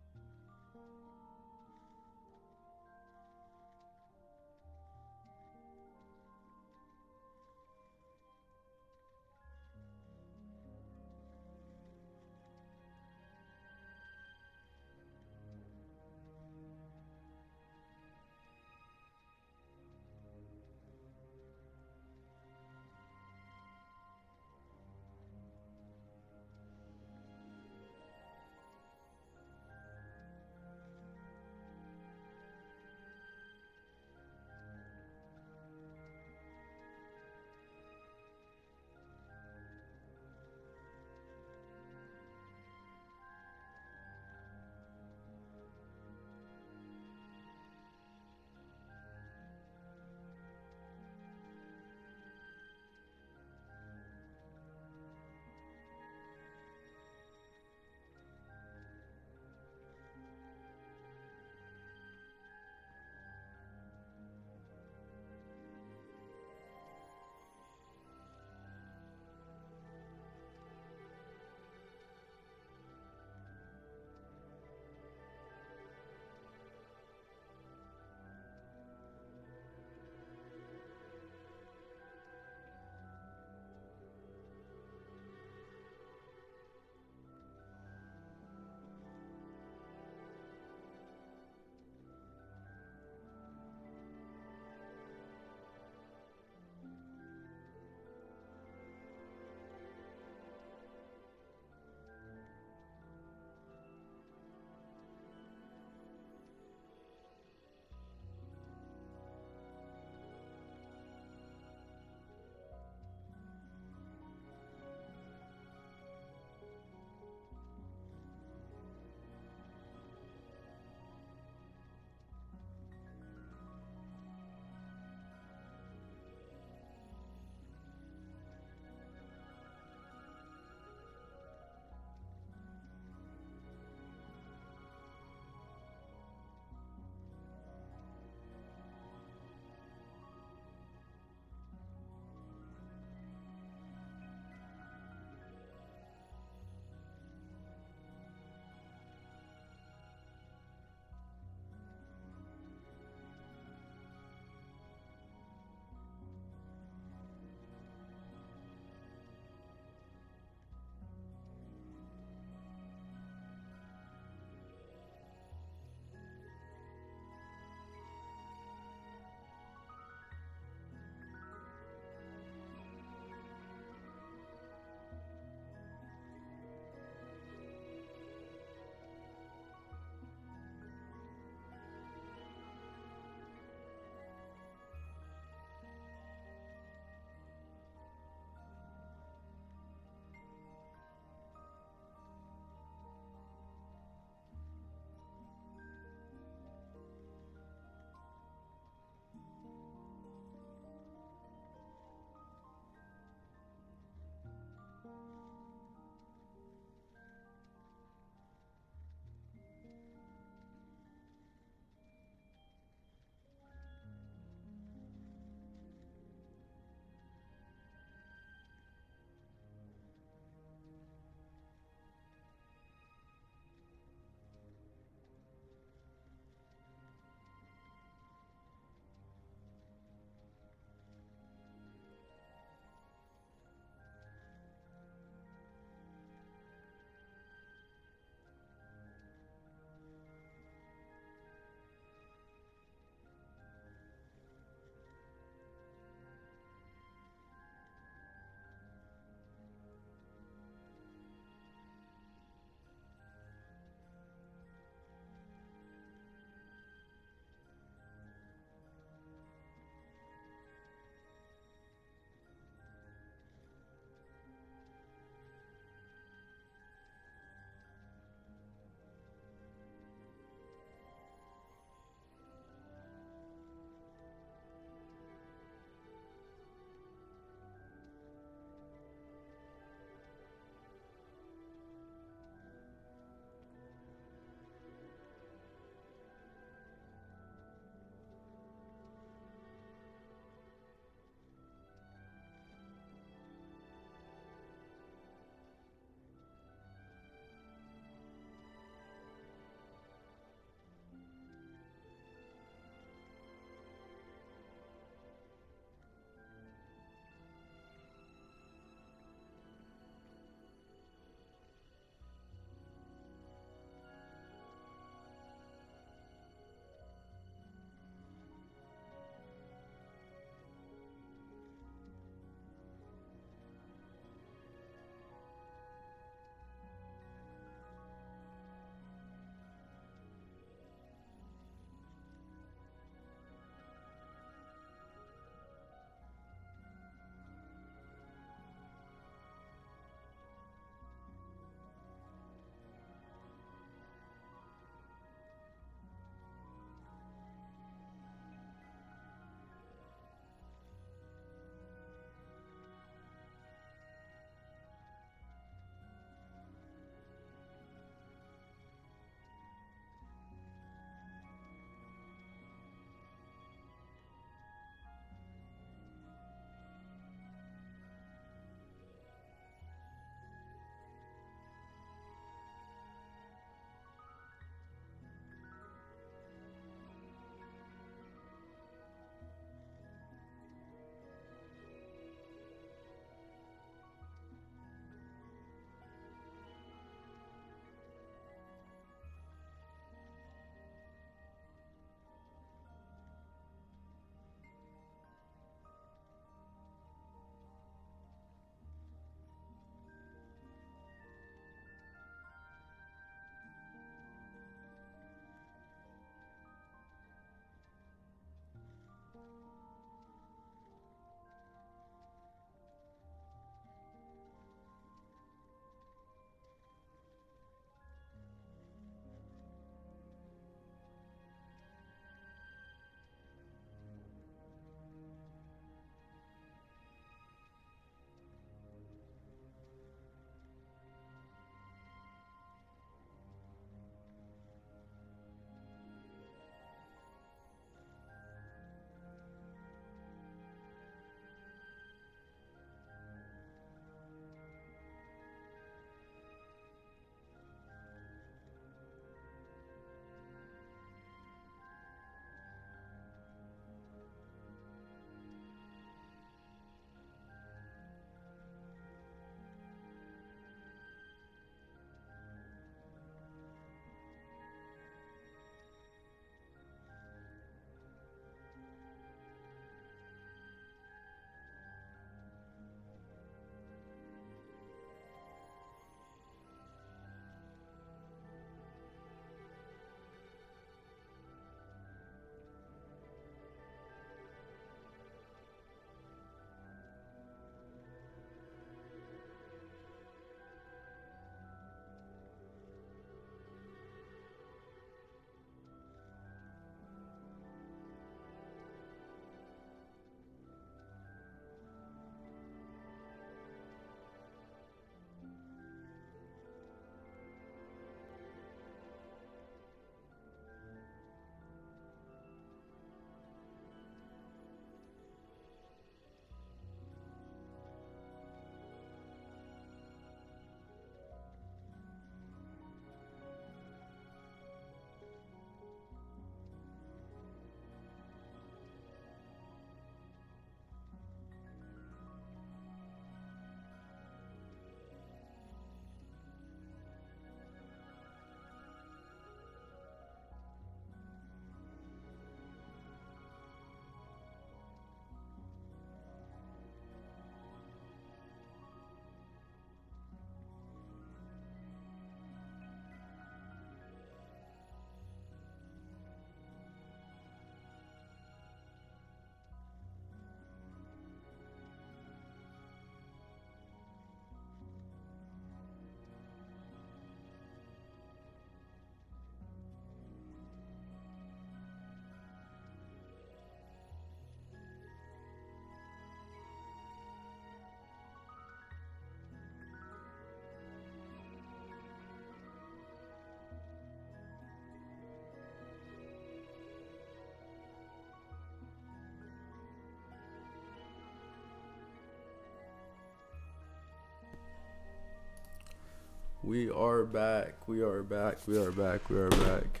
We are back. We are back. We are back. We are back.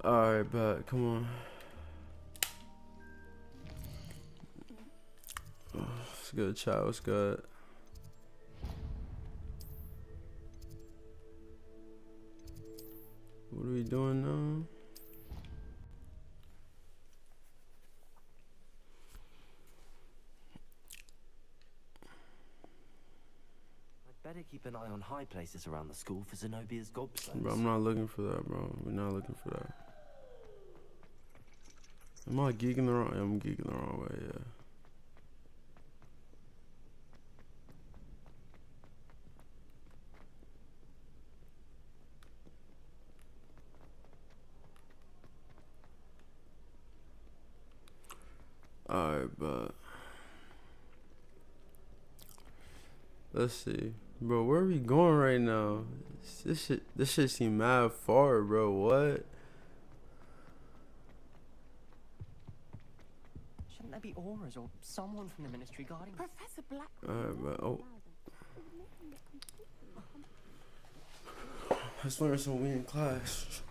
Alright, but come on. What's good, chat? What's good? What are we doing now? Better keep an eye on high places around the school for Zenobia's gobstones. Bro, I'm not looking for that, bro. We're not looking for that. Am I geeking the wrong? I'm geeking the wrong way, yeah. Alright, but let's see. Bro, where are we going right now? This shit seem mad far, bro. What? Shouldn't there be auras or someone from the ministry guarding us? Professor Black. Alright, but oh. Let's learn some we in class.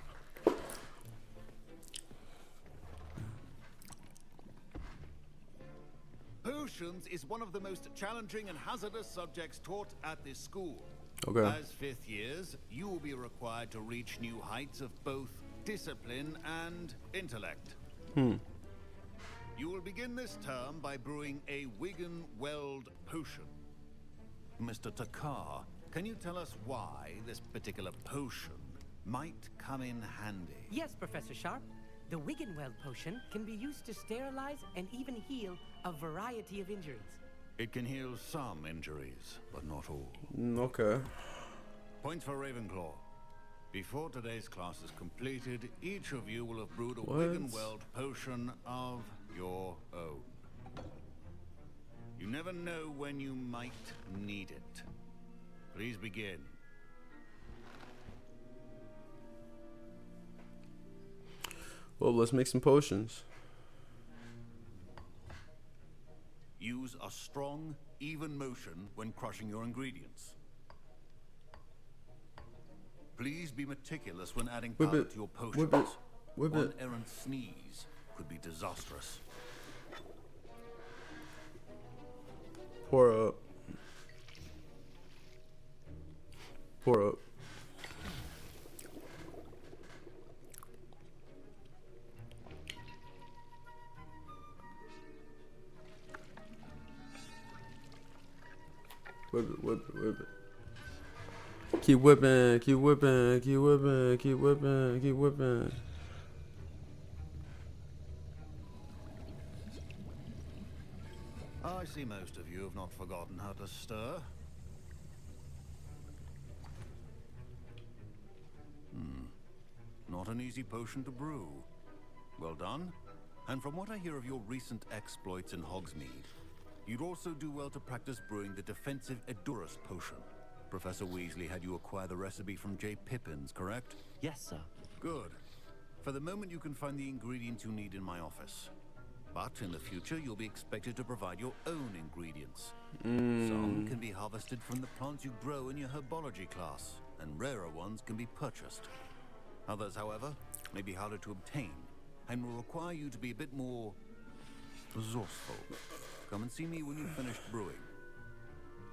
Potions is one of the most challenging and hazardous subjects taught at this school. Okay. As fifth years, you will be required to reach new heights of both discipline and intellect. You will begin this term by brewing a Wigan Weld potion. Mr. Takar, can you tell us why this particular potion might come in handy? Yes, Professor Sharp. The Wiggenweld potion can be used to sterilize and even heal a variety of injuries. It can heal some injuries, but not all. Okay. Point for Ravenclaw. Before today's class is completed, each of you will have brewed a What? Wiggenweld potion of your own. You never know when you might need it. Please begin. Well, let's make some potions. Use a strong, even motion when crushing your ingredients. Please be meticulous when adding Whip powder it. to your potions. Whip it. Whip One it. errant sneeze could be disastrous. Pour up. Pour up. Whip it, whip it, whip it. Keep whipping, keep whipping, keep whipping, keep whipping, keep whipping. I see most of you have not forgotten how to stir. Not an easy potion to brew. Well done. And from what I hear of your recent exploits in Hogsmeade, you'd also do well to practice brewing the defensive Edurus potion. Professor Weasley had you acquire the recipe from J. Pippins, correct? Yes, sir. Good. For the moment, you can find the ingredients you need in my office. But in the future, you'll be expected to provide your own ingredients. Some can be harvested from the plants you grow in your herbology class, and rarer ones can be purchased. Others, however, may be harder to obtain, and will require you to be a bit more resourceful. Come and see me when you've finished brewing,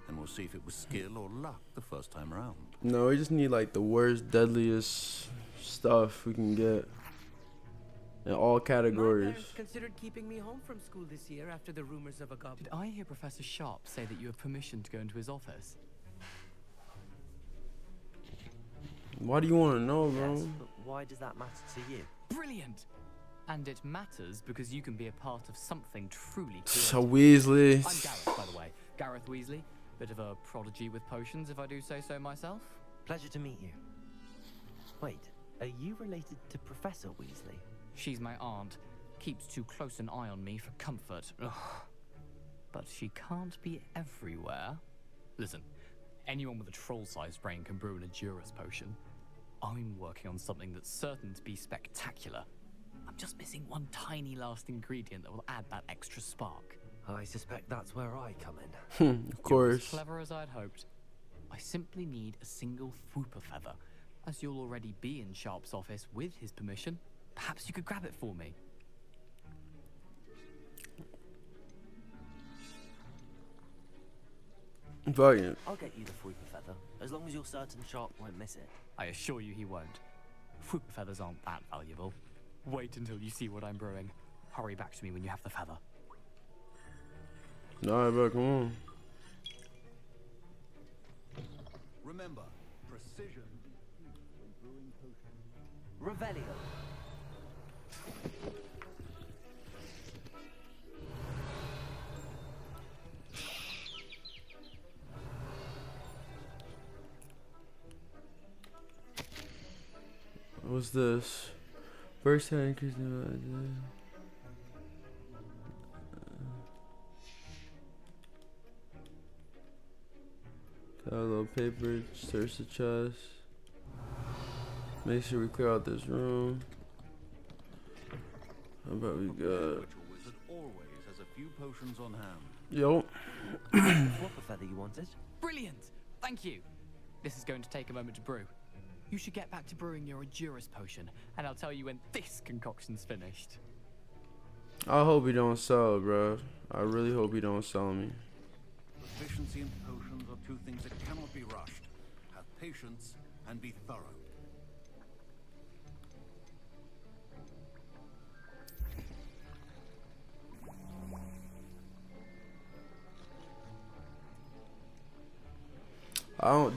and we'll see if it was skill or luck the first time around. No, we just need like the worst, deadliest stuff we can get in all categories. My parents considered keeping me home from school this year after the rumors of a goblin. Did I hear Professor Sharp say that you have permission to go into his office? Why do you want to know, bro? Yes, but why does that matter to you? Brilliant! And it matters because you can be a part of something truly So creative. Weasley. I'm Gareth, by the way. Gareth Weasley. Bit of a prodigy with potions, if I do say so myself. Pleasure to meet you. Wait, are you related to Professor Weasley? She's my aunt. Keeps too close an eye on me for comfort. Ugh. But she can't be everywhere. Listen, anyone with a troll-sized brain can brew an Edurus potion. I'm working on something that's certain to be spectacular. I'm just missing one tiny last ingredient that will add that extra spark. I suspect that's where I come in. Of course. You're as clever as I'd hoped. I simply need a single Fwooper feather. As you'll already be in Sharp's office with his permission, perhaps you could grab it for me. Fucking. I'll get you the Fwooper feather, as long as you're certain Sharp won't miss it. I assure you he won't. Fwooper feathers aren't that valuable. Wait until you see what I'm brewing. Hurry back to me when you have the feather. Alright, bro, come on. Remember, precision is key when brewing potions. Revelio. What's this? First hand increase the got a little paper, search the chest. Make sure we clear out this room. How about we got? Wizard always has a few potions on hand. Yo. Fwooper feather you wanted? Brilliant! Thank you. This is going to take a moment to brew. You should get back to brewing your Adurus potion, and I'll tell you when this concoction's finished. I hope he don't sell it, bro. I really hope he don't sell me. Efficiency and potions are two things that cannot be rushed. Have patience and be thorough.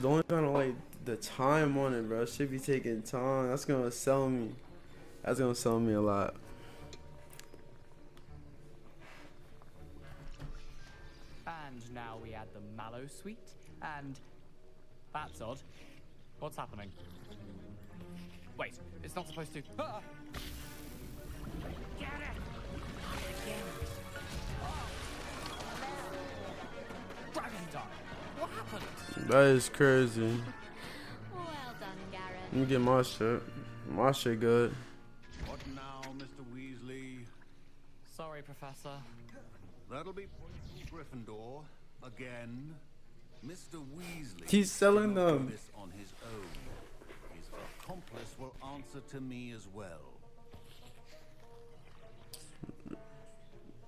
The only kind of like the time on it, bro. Should be taking time. That's gonna sell me. That's gonna sell me a lot. And now we add the mallow sweet, and that's odd. What's happening? Wait, it's not supposed to. Ah! Get it! Dragon die. What happened? That is crazy. Well done, Garrett. Let me get my shit. My shit good. What now, Mr. Weasley? Sorry, Professor. That'll be Gryffindor again. Mr. Weasley. He's selling cannot do them. this on his own. His accomplice will answer to me as well.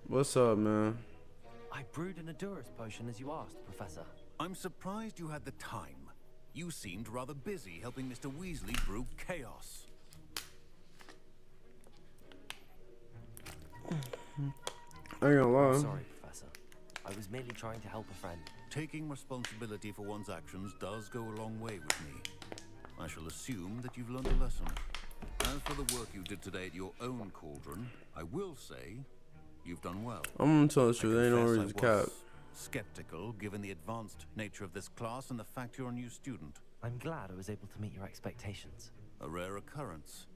What's up, man? I brewed an Adurus potion as you asked, Professor. I'm surprised you had the time. You seemed rather busy helping Mr. Weasley brew chaos. I ain't gonna lie. Sorry, Professor. I was merely trying to help a friend. Taking responsibility for one's actions does go a long way with me. I shall assume that you've learned a lesson. As for the work you did today at your own cauldron, I will say you've done well. I'm gonna tell the truth. There ain't no reason to cap. Skeptical, given the advanced nature of this class and the fact you're a new student. I'm glad I was able to meet your expectations. A rare occurrence.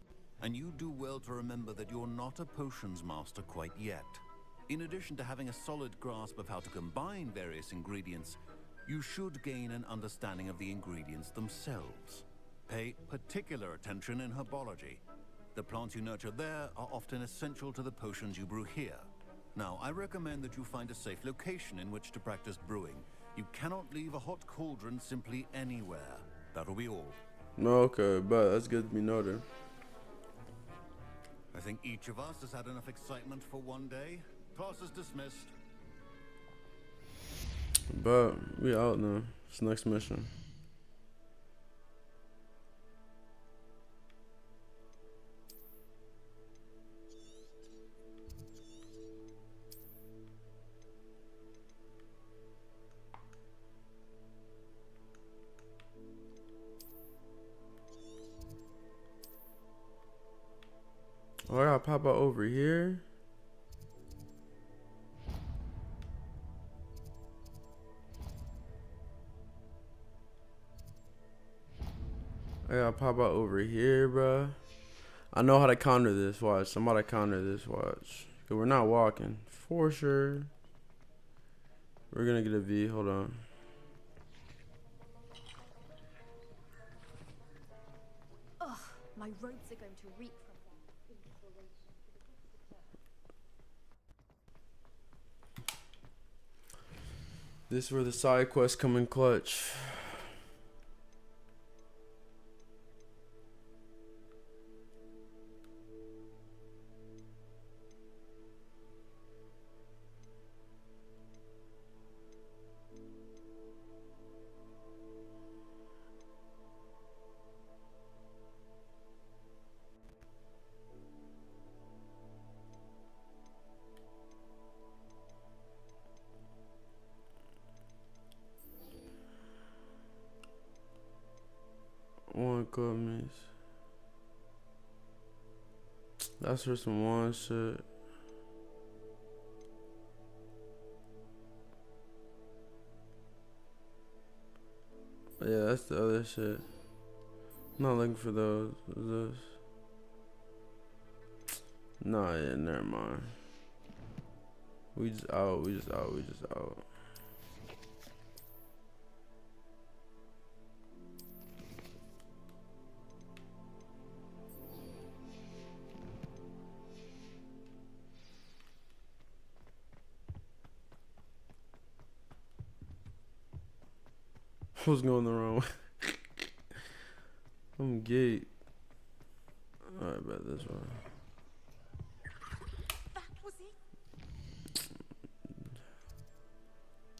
And you do well to remember that you're not a potions master quite yet. In addition to having a solid grasp of how to combine various ingredients, you should gain an understanding of the ingredients themselves. Pay particular attention in herbology. The plants you nurture there are often essential to the potions you brew here. Now, I recommend that you find a safe location in which to practice brewing. You cannot leave a hot cauldron simply anywhere. That'll be all. No, okay, but that's good to be noted. I think each of us has had enough excitement for one day. Class is dismissed. But we out now. It's next mission. Oh, I gotta pop out over here. I gotta pop out over here, bruh. I know how to counter this. Watch. I'm about to counter this. Watch. Cause we're not walking. For sure. We're gonna get a V. Hold on. Ugh, my robes are going to reek from This is where the side quests come in clutch. One companies. That's for some one shit. Yeah, that's the other shit. I'm not looking for those. Those. Nah, yeah, never mind. We just out. We just out. We just out. What's going the wrong way? I'm gay. Alright, bet this one. That was it.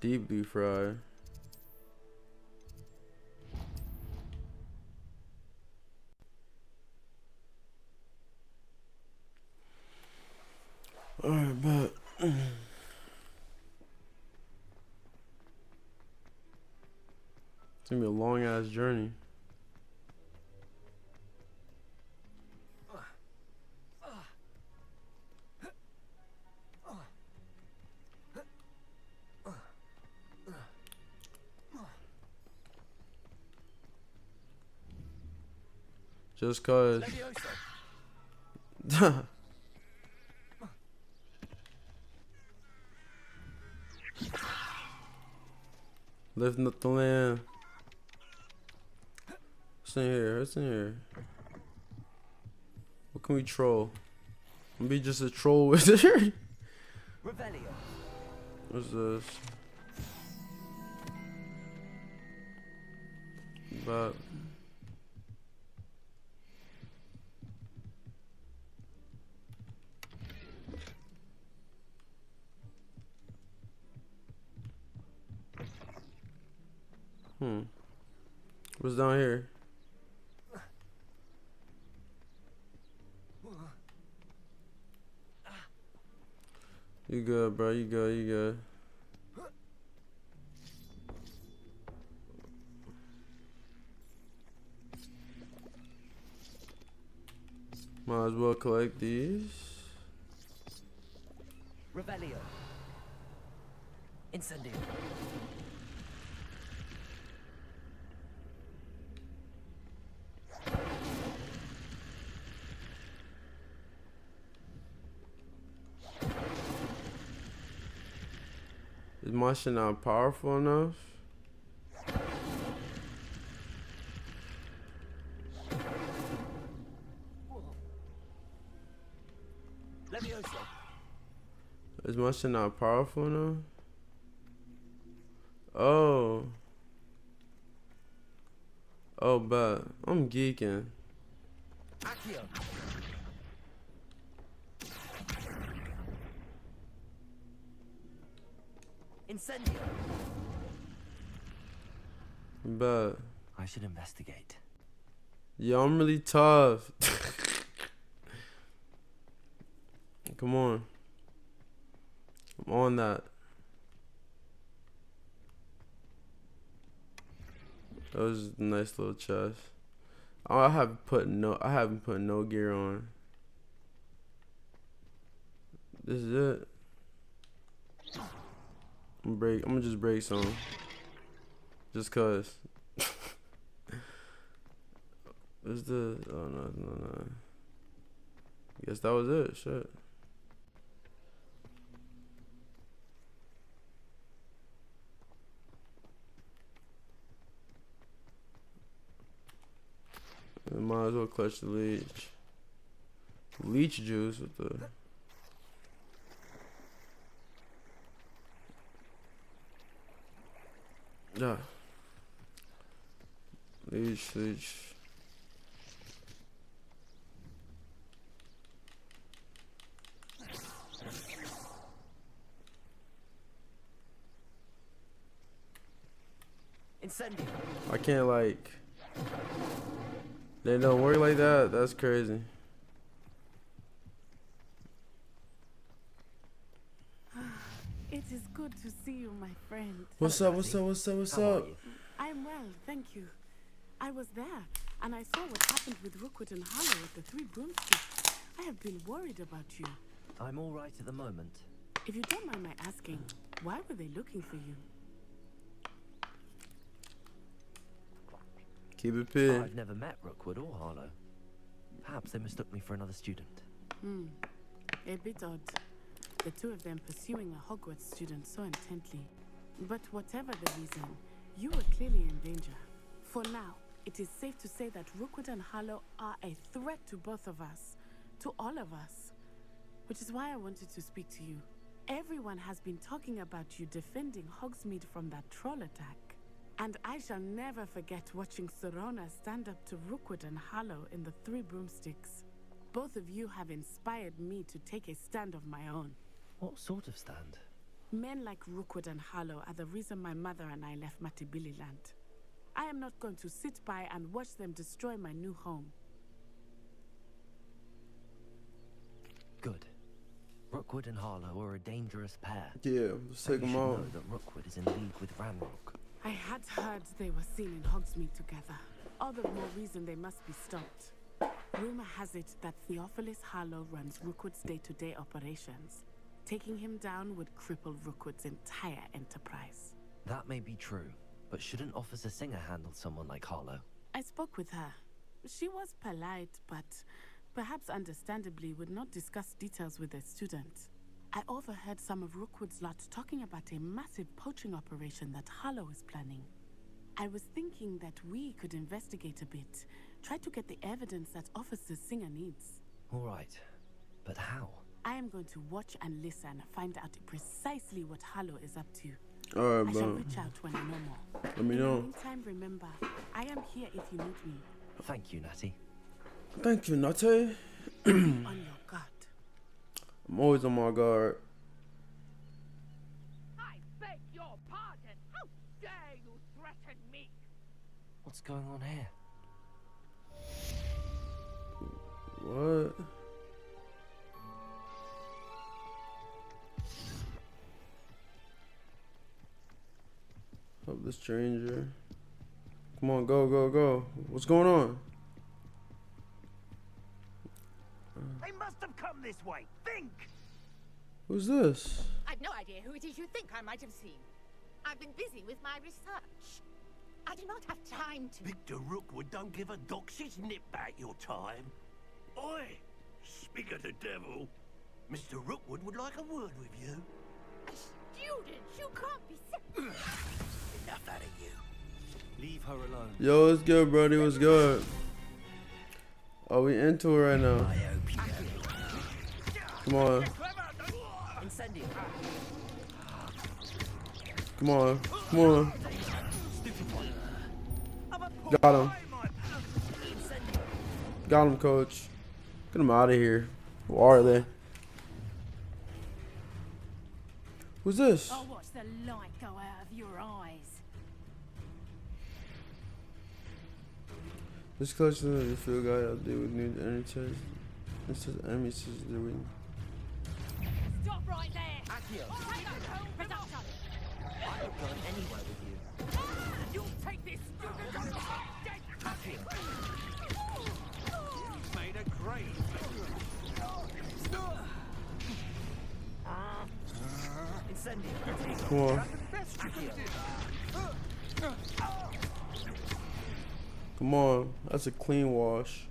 Deeply fried. Alright, bet. It's gonna be a long ass journey. Just cause. Lifting up the land. What's in here? What's in here? What can we troll? I'm gonna be just a troll wizard. What's this? But what's down here? You good, bro? You good? You good? Might as well collect these. Revelio. Incendio. Is my shit not powerful enough? Is my shit not powerful enough? Oh. Oh, but I'm geeking. Accio. Incendio. But I should investigate. yo, I'm really tough. Come on. I'm on that. That was a nice little chest. Oh, I haven't put no gear on. This is it. I'm gonna just break some. Just cause. What's the? Oh no. Guess that was it. Shit. I might as well clutch the leech. Leech juice with the. Yeah. Leech. Incendio. I can't like. They don't work like that. That's crazy. It is good to see you, my friend. What's up? I'm well, thank you. I was there, and I saw what happened with Rookwood and Harlow at the Three Broomsticks. I have been worried about you. I'm all right at the moment. If you don't mind my asking, why were they looking for you? Keep it pin. I've never met Rookwood or Harlow. Perhaps they mistook me for another student. A bit odd. The two of them pursuing a Hogwarts student so intently. But whatever the reason, you were clearly in danger. For now, it is safe to say that Rookwood and Harlow are a threat to both of us. To all of us. Which is why I wanted to speak to you. Everyone has been talking about you defending Hogsmeade from that troll attack. And I shall never forget watching Serona stand up to Rookwood and Harlow in the Three Broomsticks. Both of you have inspired me to take a stand of my own. What sort of stand? Men like Rookwood and Harlow are the reason my mother and I left Matibililand. I am not going to sit by and watch them destroy my new home. Good. Rookwood and Harlow are a dangerous pair. Yeah, let's take them out. You should know that Rookwood is in league with Ranrock. I had heard they were seen in Hogsmeade together. All the more reason they must be stopped. Rumor has it that Theophilus Harlow runs Rookwood's day-to-day operations. Taking him down would cripple Rookwood's entire enterprise. That may be true, but shouldn't Officer Singer handle someone like Harlow? I spoke with her. She was polite, but perhaps understandably would not discuss details with a student. I overheard some of Rookwood's lot talking about a massive poaching operation that Harlow is planning. I was thinking that we could investigate a bit, try to get the evidence that Officer Singer needs. All right, but how? I am going to watch and listen, find out precisely what Harlow is up to. Alright, I bro. shall reach out when I know more. Let me know. In the meantime, remember, I am here if you need me. Thank you, Natty. Thank you, Nate. On your guard. I'm always on my guard. I beg your pardon. How dare you threaten me? What's going on here? What? Help the stranger. Come on, go, go, go. What's going on? They must have come this way. Think! Who's this? I've no idea who it is you think I might have seen. I've been busy with my research. I do not have time to... Victor Rookwood don't give a doxy's nip back your time. Oi! Speak of the devil. Mr. Rookwood would like a word with you. Student, you can't be sick. Enough out of you. Leave her alone. Yo, what's good, buddy? What's good? Oh, we into it right now. Come on. Come on. Come on. Got him. Got him, coach. Get him out of here. Who are they? Who's this? I'll watch the light go out of your eyes. This collection of the field guide update with new energy tests. It says enemy says they're waiting. Stop right there. Production. I haven't gone anywhere with you. You'll take this student on dead. You've made a great. Come on. Come on. That's a clean wash.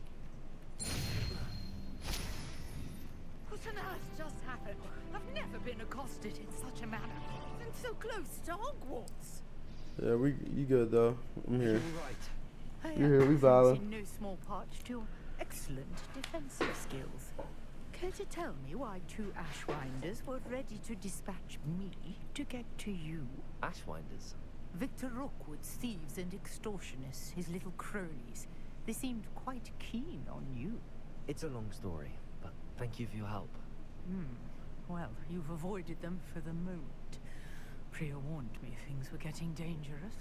What on earth just happened? I've never been accosted in such a manner. And so close to Hogwarts. Yeah, you good though. I'm here. I You're here, we valid. in no small part to your excellent defensive skills. Care to tell me why two Ashwinders were ready to dispatch me to get to you? Ashwinders? Victor Rookwood's thieves and extortionists, his little cronies. They seemed quite keen on you. It's a long story, but thank you for your help. Well, you've avoided them for the moment. Priya warned me things were getting dangerous.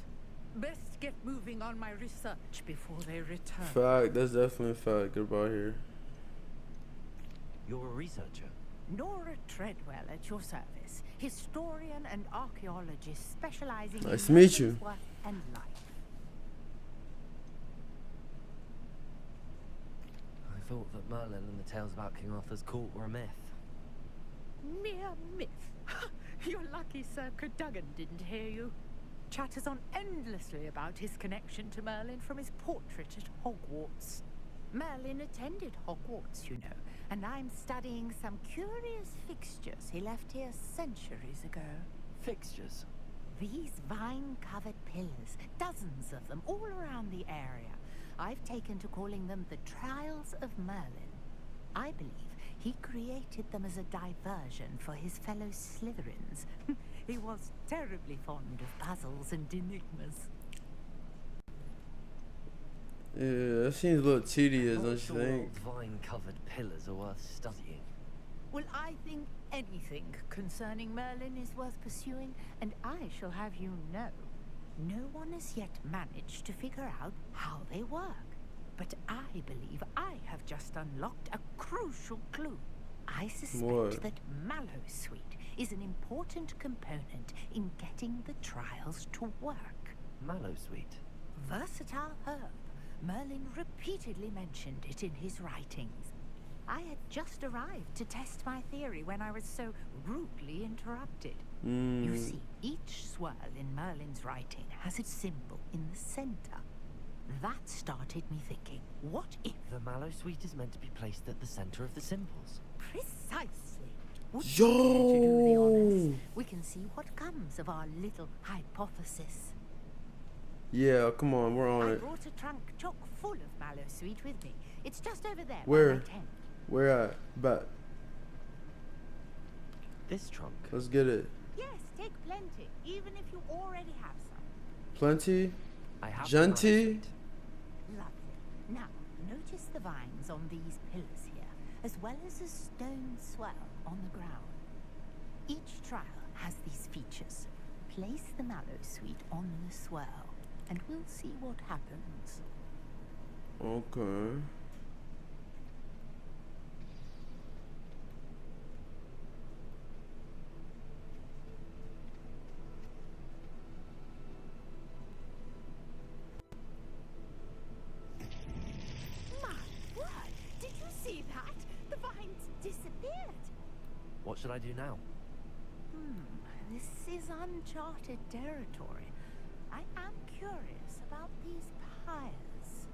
Best get moving on my research before they return. Fact, that's definitely a fact. Get about here. You're a researcher? Nora Treadwell at your service. Historian and archaeologist specializing Nice in to meet you. work and life. thought that Merlin and the tales about King Arthur's court were a myth. Mere myth. You're lucky Sir Cadogan didn't hear you. Chatters on endlessly about his connection to Merlin from his portrait at Hogwarts. Merlin attended Hogwarts, you know, and I'm studying some curious fixtures he left here centuries ago. Fixtures? These vine-covered pillars, dozens of them all around the area. I've taken to calling them the Trials of Merlin. I believe he created them as a diversion for his fellow Slytherins. He was terribly fond of puzzles and enigmas. Yeah, that seems a little tedious, don't you Sure, think? vine-covered pillars are worth studying. Well, I think anything concerning Merlin is worth pursuing, and I shall have you know, no one has yet managed to figure out how they work. But I believe I have just unlocked a crucial clue. I suspect that Mallowsweet is an important component in getting the trials to work. Mallowsweet? Versatile herb. Merlin repeatedly mentioned it in his writings. I had just arrived to test my theory when I was so rudely interrupted. You see, each swirl in Merlin's writing has its symbol in the center. That started me thinking, what if... The Mallowsweet is meant to be placed at the center of the symbols. Precisely. Would you care to do the honors? We can see what comes of our little hypothesis. Yeah, come on, we're on I it. brought a trunk chock full of Mallowsweet with me. It's just over there. Where? By my tent. Where at? Bet. This trunk? Let's get it. Yes, take plenty, even if you already have some. Plenty? I have Genty? Lovely. Now, notice the vines on these pillars here, as well as a stone swell on the ground. Each trial has these features. Place the Mallowsweet on the swell, and we'll see what happens. Okay. What should I do now? This is uncharted territory. I am curious about these pyres.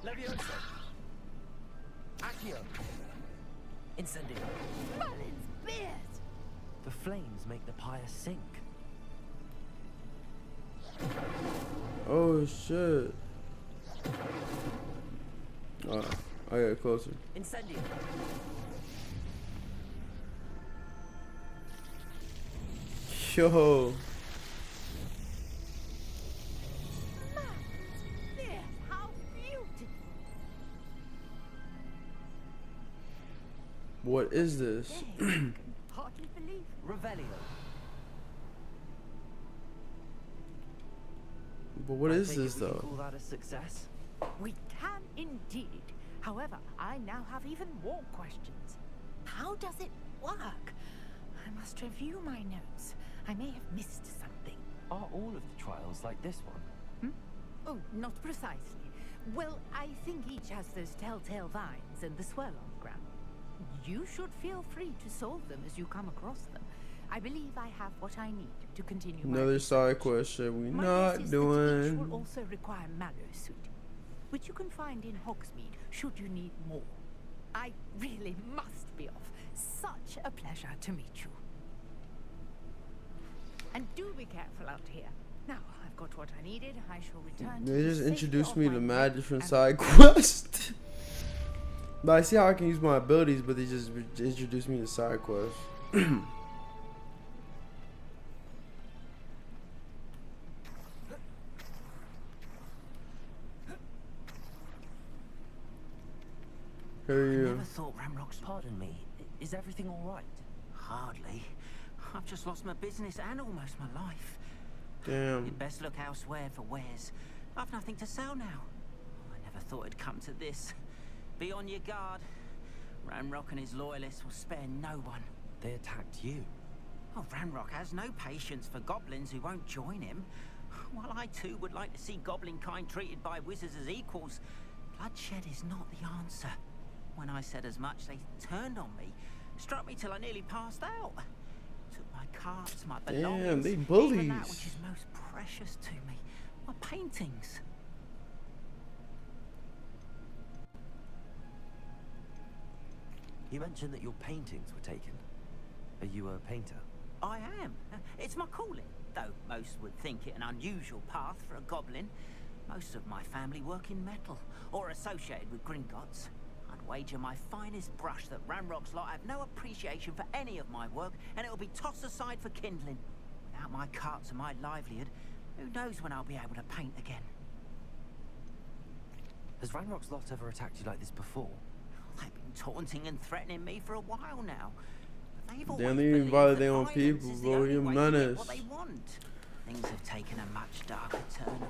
Leviosa! Accio! Incendio! Merlin's beard! The flames make the pyre sink. Oh shit. I got closer. Incendio! Yo. How beautiful! What is this? Hardly believe. Revelio. But what is this We can though? call that a success? We can indeed. However, I now have even more questions. How does it work? I must review my notes. I may have missed something. Are all of the trials like this one? Oh, not precisely. Well, I think each has those telltale vines and the swirl on the ground. You should feel free to solve them as you come across them. I believe I have what I need to continue my Another research. side question we My not guess is doing. that each will also require Mallowsweet, which you can find in Hogsmeade should you need more. I really must be off. Such a pleasure to meet you. And do be careful out here. Now I've got what I needed. I shall return. They to just the introduced safety me of to my mad bed different and- side quests. But I see how I can use my abilities, but they just introduced me to side quests. Who are I you? never thought Ramrock's... Pardon me. Is everything all right? Hardly. I've just lost my business and almost my life. Damn. You'd best look elsewhere for wares. I've nothing to sell now. I never thought it'd come to this. Be on your guard. Ramrock and his loyalists will spare no one. They attacked you? Oh, Ranrock has no patience for goblins who won't join him. While I too would like to see goblin kind treated by wizards as equals, bloodshed is not the answer. When I said as much, they turned on me, struck me till I nearly passed out. Took my carts, my belongings, Damn, they even bullies. that which is most precious to me, my paintings. You mentioned that your paintings were taken. Are you a painter? I am. It's my calling, though most would think it an unusual path for a goblin. Most of my family work in metal, or associated with Gringotts. I'd wager my finest brush that Ranrock's lot have no appreciation for any of my work, and it'll be tossed aside for kindling. Without my carts and my livelihood, who knows when I'll be able to paint again? Has Ranrock's lot ever attacked you like this before? They've been taunting and threatening me for a while now. They've Damn, they even violate their own people, is the bro. only You're way to get menace. what they want. Things have taken a much darker turn of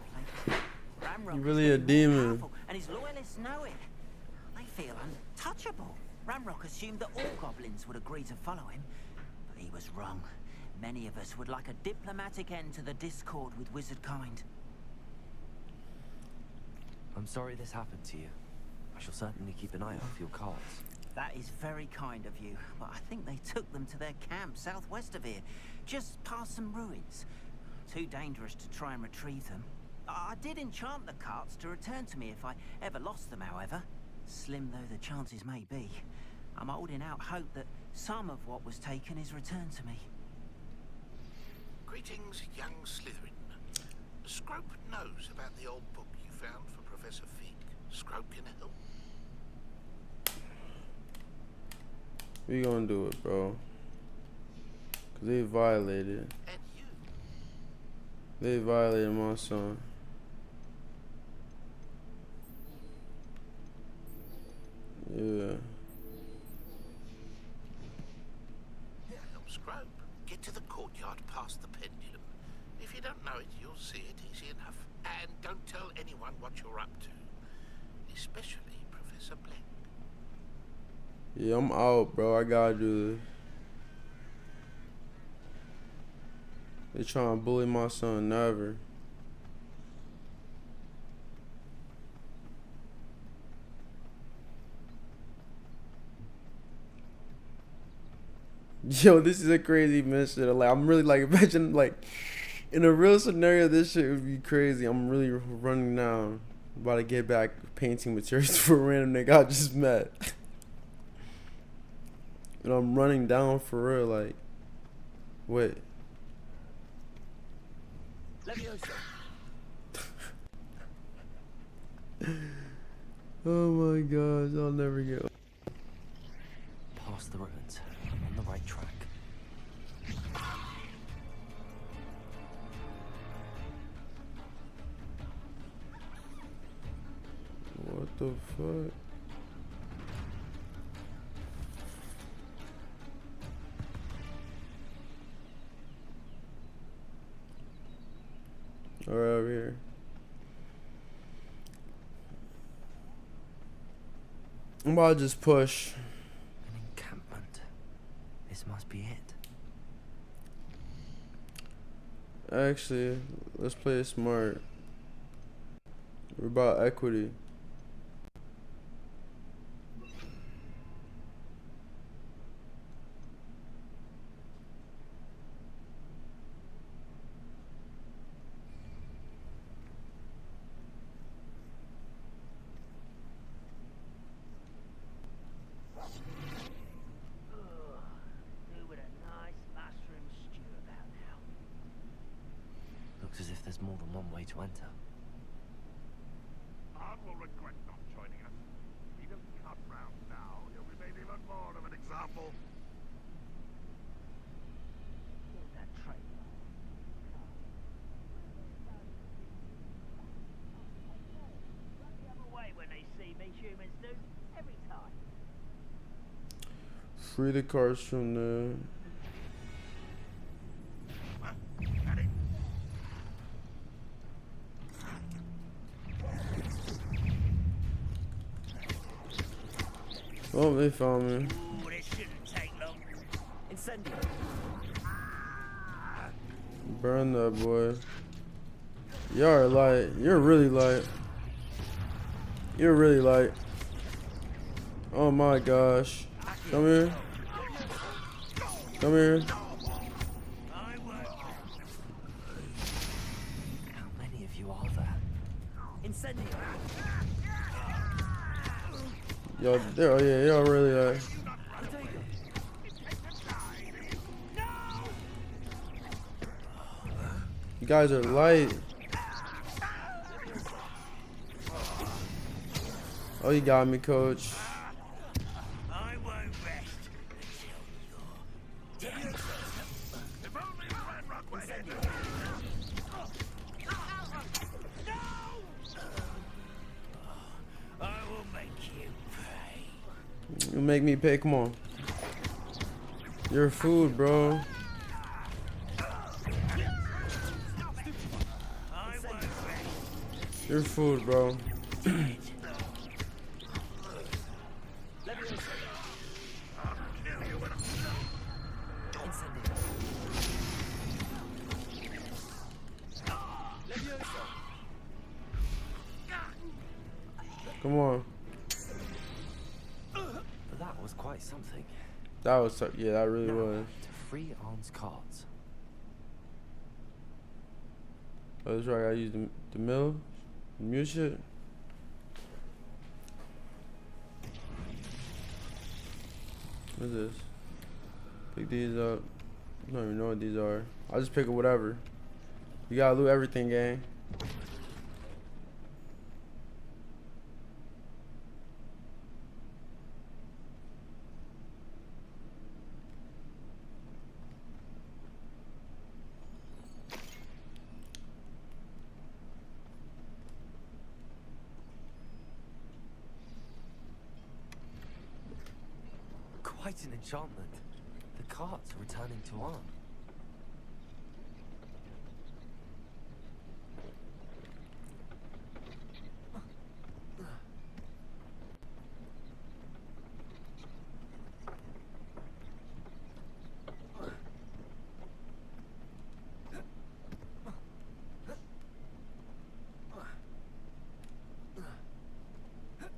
late. Ranrock You're really a demon. powerful, and his loyalists know it. They feel untouchable. Ranrock assumed that all goblins would agree to follow him, but he was wrong. Many of us would like a diplomatic end to the discord with wizard kind. I'm sorry this happened to you. I shall certainly keep an eye out for your cards. That is very kind of you, but I think they took them to their camp southwest of here, just past some ruins. Too dangerous to try and retrieve them. I did enchant the carts to return to me if I ever lost them, however. Slim though the chances may be, I'm holding out hope that some of what was taken is returned to me. Greetings, young Slytherin. Scrope knows about the old book you found for Professor Fig. Scrope can help. We gonna do it, bro. Cause they violated. And you? They violated my son. Yeah. Help Scrope. Get to the courtyard past the pendulum. If you don't know it, you'll see it easy enough. And don't tell anyone what you're up to. Especially Professor Black. Yeah, I'm out, bro. I gotta do this. They trying to bully my son. Never. Yo, this is a crazy mission. Like, I'm really like, imagine like in a real scenario, this shit would be crazy. I'm really running down, about to get back painting materials for a random nigga I just met. And I'm running down for real, like, wait. Oh my gosh, I'll never get. Past the ruins. I'm on the right track. What the fuck? All right, over here. I'm about to just push. An encampment. This must be it. Actually, let's play it smart. We're about equity. Looks as if there's more than one way to enter. Art will regret not joining us. If he doesn't cut round now, he'll be made even more of an example. Free the cards from there. Oh, they found me. Ooh, this shouldn't take long. Incendiary. Burn that boy. You're light. You're really light. You're really light. Oh my gosh. Come here. Come here. How many of you are there? Incendio! Yo, there. Oh yeah, y'all really light. You guys are light. Oh, you got me, coach. I won't rest until you're dead. If only Ranrock were here. No! I will make you pay. You make me pay. Come on. Your food, bro. Your food, bro. Come on. That was quite something. That was yeah, that really Now, was. to free Arn's cards. Oh, that's right. I gotta use the mill, the mute shit. What's this? Pick these up. I don't even know what these are. I'll just pick up whatever. You gotta loot everything, gang. Quite an enchantment. The cards are returning to Arn.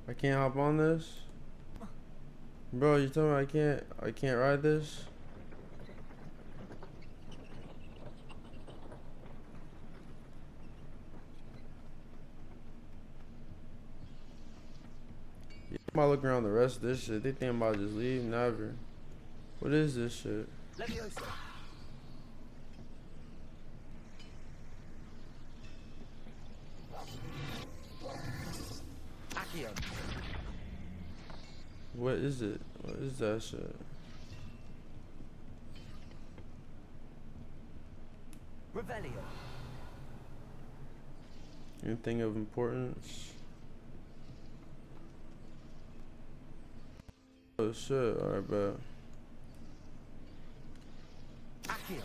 I can't hop on this, bro. You tell me I can't ride this. Yeah, I'm about to look around the rest of this shit. They think I'm about to just leave. Never. What is this shit? Leviosa. Accio. What is it? What is that shit? Revelio. Anything of importance? Oh shit, alright, bet. Accio.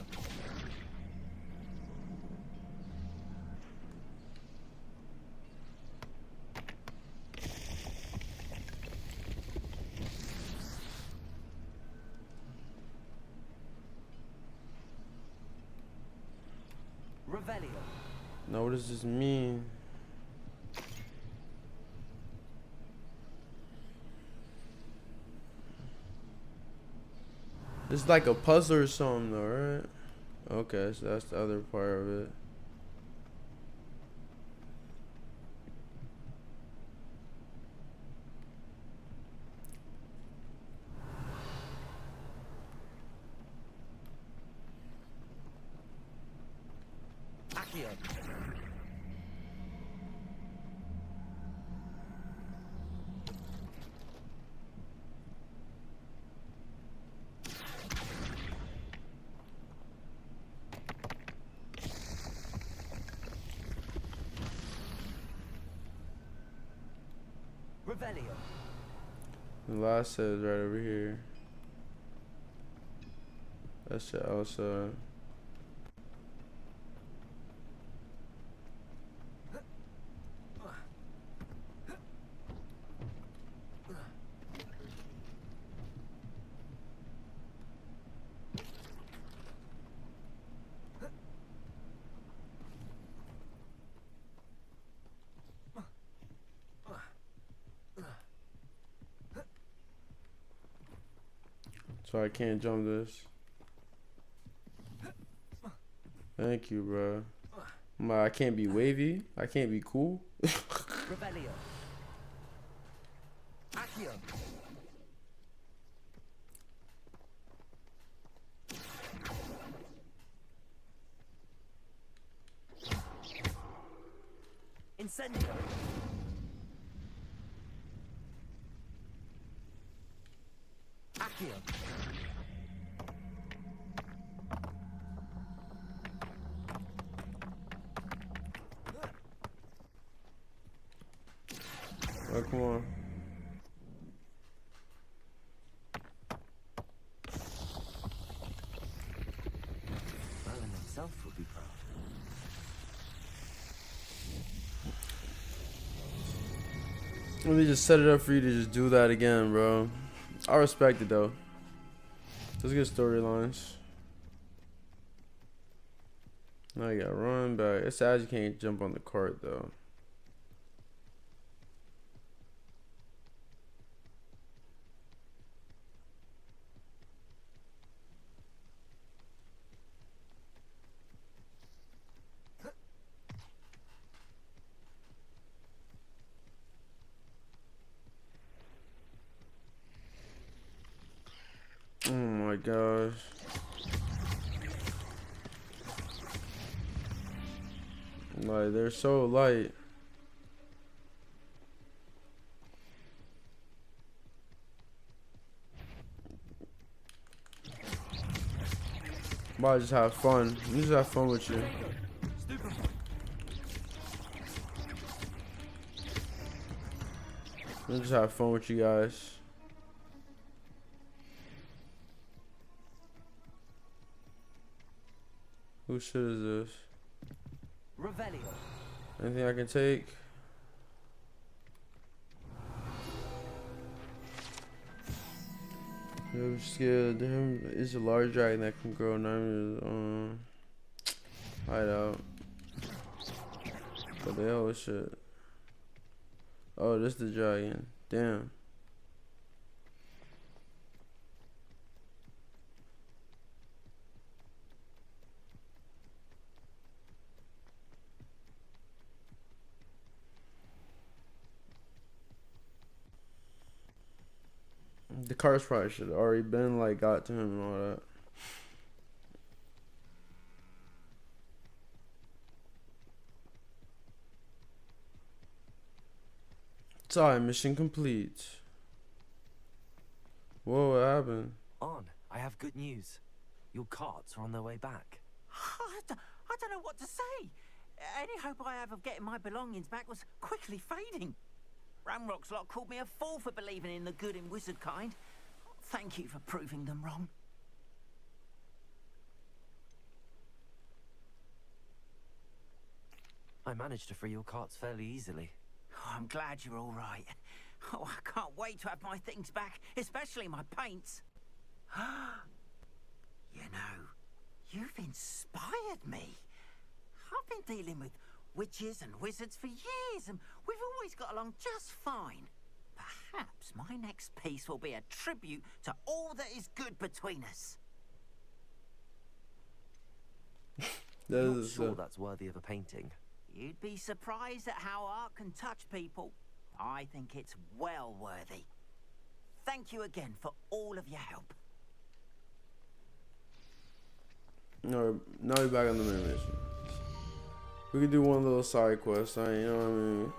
Revelio. Now what does this mean? It's like a puzzle or something though, right? Okay, so that's the other part of it. Accio. Revelio. The last set is right over here. That shit outside. So I can't jump this. Thank you, bro. I can't be wavy. I can't be cool. Revelio. Accio. Incendio. Accio. Oh, come on. Merlin himself would be proud. Let me just set it up for you to just do that again, bro. I respect it though. Those good storylines. Now you gotta run back. It's sad you can't jump on the cart though. Oh my gosh. Like, they're so light. But I just have fun. I just have fun with you. I just have fun with you guys. Whose shit is this? Revelio. Anything I can take? I'm scared. Damn, it's a large dragon that can grow 9 meters. Hideout. What the hell is shit? Oh, this the dragon. Damn. The cars probably should have already been like got to him and all that. Sorry, mission complete. Whoa, what happened? On, I have good news. Your carts are on their way back. I don't know what to say. Any hope I have of getting my belongings back was quickly fading. Ramrock's lot called me a fool for believing in the good in wizard kind. Thank you for proving them wrong. I managed to free your carts fairly easily. Oh, I'm glad you're all right. Oh, I can't wait to have my things back, especially my paints. You know, you've inspired me. I've been dealing with witches and wizards for years, and we've always got along just fine. Perhaps my next piece will be a tribute to all that is good between us. Not sure that's worthy of a painting. You'd be surprised at how art can touch people. I think it's well worthy. Thank you again for all of your help. No, now we're back on the main mission. We could do one little side quest, you know what I mean?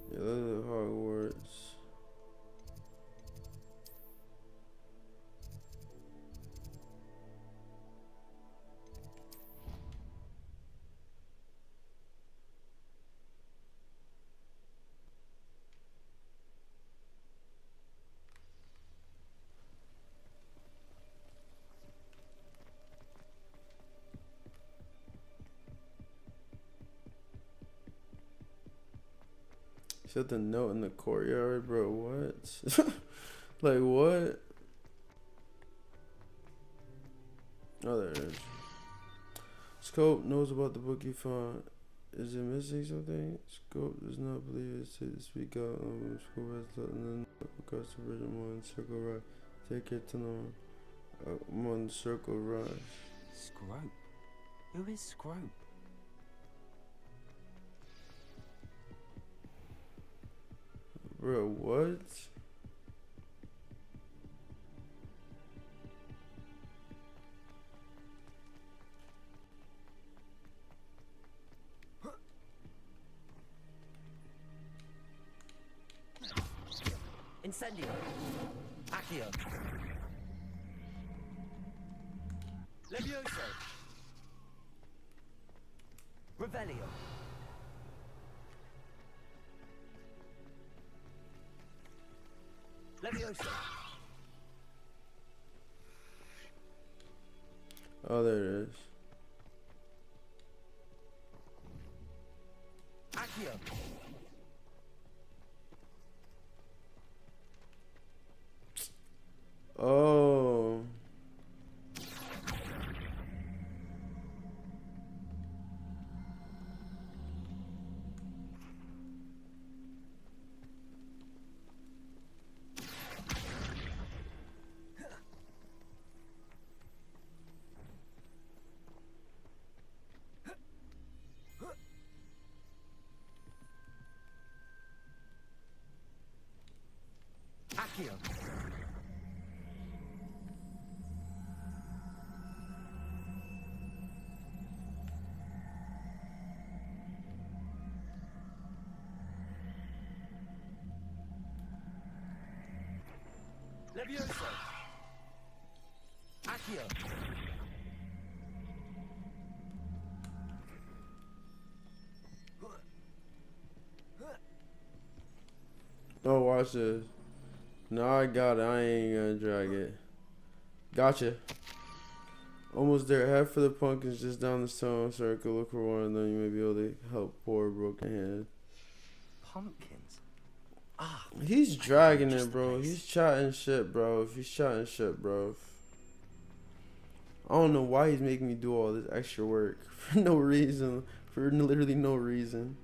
Yeah, this is Hogwarts. Set the note in the courtyard, bro. What? Like what? Oh, there it is. Scope knows about the book you found. Is it missing something? Scope does not believe it's to speak out. Scope has gotten across the bridge. I'm on circle rush. Take it to know. I'm on circle rush. Scrope? Who is Scrope? Bro, what? Incendio. Accio. Levioso. Revelio. Levioso. Oh, there it is. Accio. Oh. Accio. Levioso. Accio. Oh, watch this. No, I got it. I ain't gonna drag it. Gotcha. Almost there. Head for the pumpkins just down the stone circle. Look for one of them. You may be able to help poor broken hand. Pumpkins? He's dragging it, bro. He's chatting shit, bro. He's chatting shit, bro. I don't know why he's making me do all this extra work for no reason. For literally no reason.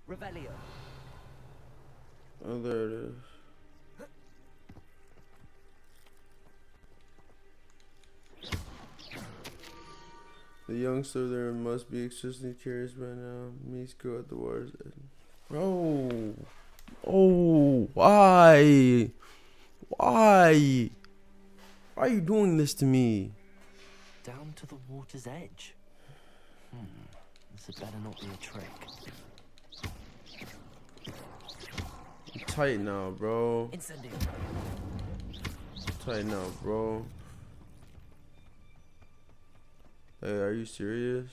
Revelio. Oh, there it is. The youngster there must be extremely curious by now. Meets girl at the water's edge. Bro. Oh, why? Why? Why are you doing this to me? Down to the water's edge. This had better not be a trick. I'm tight now, bro. Incendio. Tight now, bro. Hey, are you serious?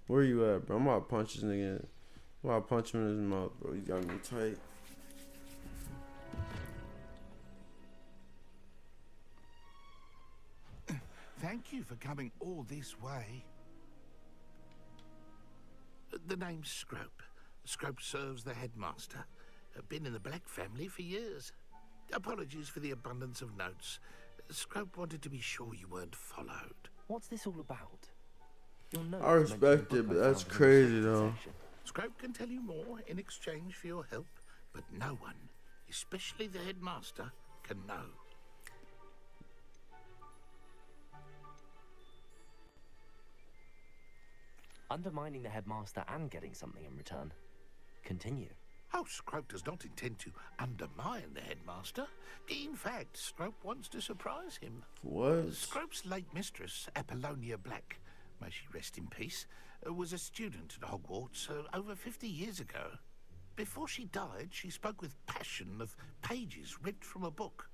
Where you at, bro? I'm about to punch this nigga. I'm about to punch him in his mouth, bro. You got me tight. Thank you for coming all this way. The name's Scrope. Scrope serves the headmaster. Been in the Black family for years. Apologies for the abundance of notes. Scrope wanted to be sure you weren't followed. What's this all about? I respect it, but that's crazy, though. Scrope can tell you more in exchange for your help, but no one, especially the headmaster, can know. Undermining the headmaster and getting something in return. Continue. Oh, Scrope does not intend to undermine the headmaster. In fact, Scrope wants to surprise him. What? Scrope's late mistress, Apollonia Black, may she rest in peace, was a student at Hogwarts over 50 years ago. Before she died, she spoke with passion of pages ripped from a book.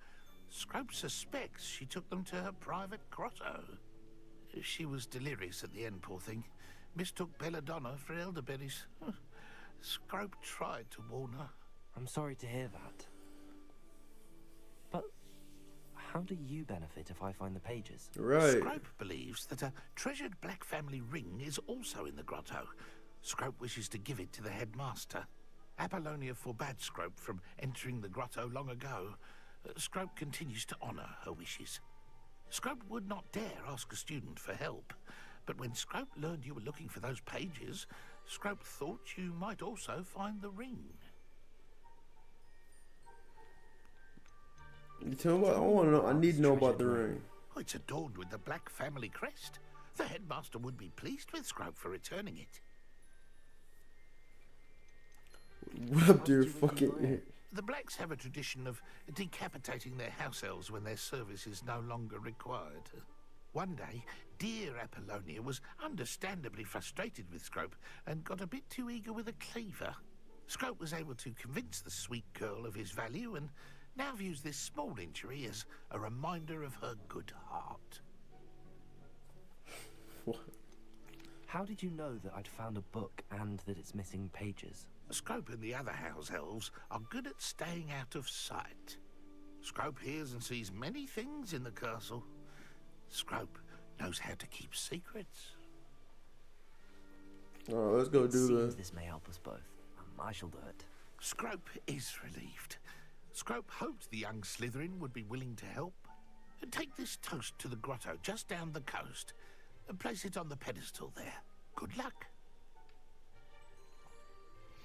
Scrope suspects she took them to her private grotto. She was delirious at the end, poor thing. Mistook belladonna for elderberries. Scrope tried to warn her. I'm sorry to hear that. But how do you benefit if I find the pages? Right. Scrope believes that a treasured black family ring is also in the grotto. Scrope wishes to give it to the headmaster. Apollonia forbade Scrope from entering the grotto long ago. Scrope continues to honour her wishes. Scrope would not dare ask a student for help, but when Scrope learned you were looking for those pages, Scrope thought you might also find the ring. You tell me what I want to know. I need to know about the ring. Oh, it's adorned with the black family crest. The headmaster would be pleased with Scrope for returning it. What up, dear fucking... The Blacks have a tradition of decapitating their house elves when their service is no longer required. One day, dear Apollonia was understandably frustrated with Scrope and got a bit too eager with a cleaver. Scrope was able to convince the sweet girl of his value and now views this small injury as a reminder of her good heart. What? How did you know that I'd found a book and that it's missing pages? Scrope and the other house elves are good at staying out of sight. Scrope hears and sees many things in the castle. Scrope knows how to keep secrets. Alright, let's go do this. This may help us both. I shall do it. Scrope is relieved. Scrope hoped the young Slytherin would be willing to help. Take this toast to the grotto just down the coast and place it on the pedestal there. Good luck.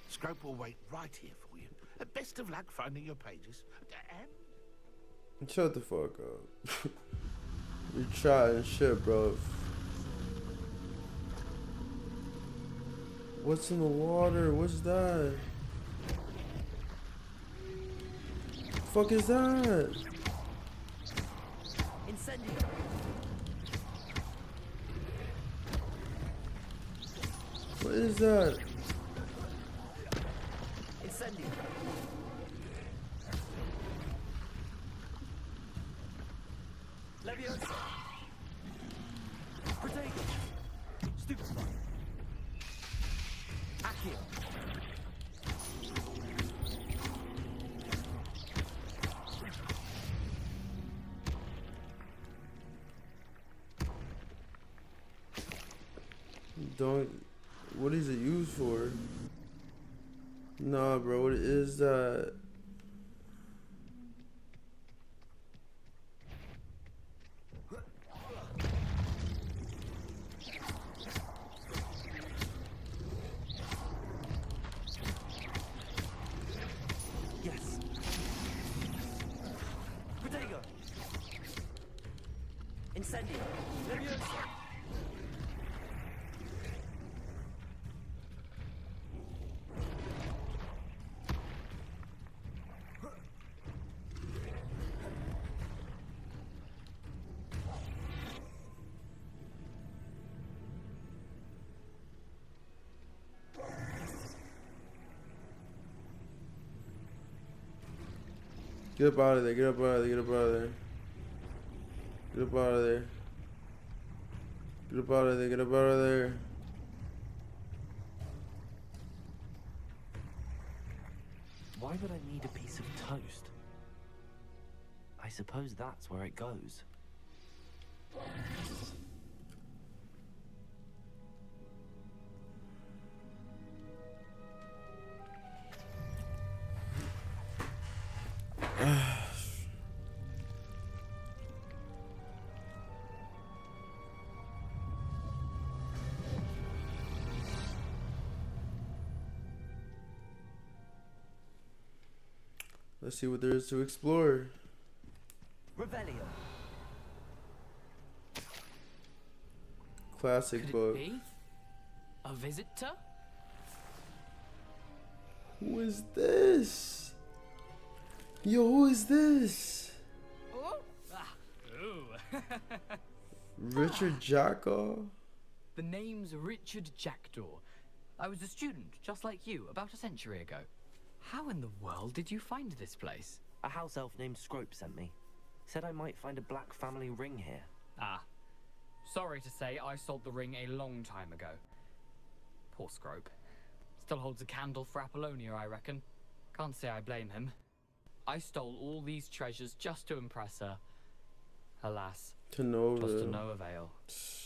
Scrope will wait right here for you. Best of luck finding your pages. And... Shut the fuck up. You're trying shit, bro. What's in the water? What's that? The fuck is that? Incendio. What is that? Incendio. Leviosa. Protego. Stupefy. Accio. Don't. What is it used for? Nah, bro. What is that? Yes. Protego. Incendio. Leviosa. Get up out of there. Get up out of there. Get up out of there. Get up out of there. Get up out of there. Get up out of there. Why would I need a piece of toast? I suppose that's where it goes. Let's see what there is to explore. Revelio. Classic Could book. it be a visitor? Who is this? Yo, who is this? Oh. Ah. Ooh. Richard Jackdaw? The name's Richard Jackdaw. I was a student, just like you, about a century ago. How in the world did you find this place? A house elf named Scrope sent me. Said I might find a black family ring here. Ah. Sorry to say, I sold the ring a long time ago. Poor Scrope. Still holds a candle for Apollonia, I reckon. Can't say I blame him. I stole all these treasures just to impress her. Alas, to no was avail. to no avail.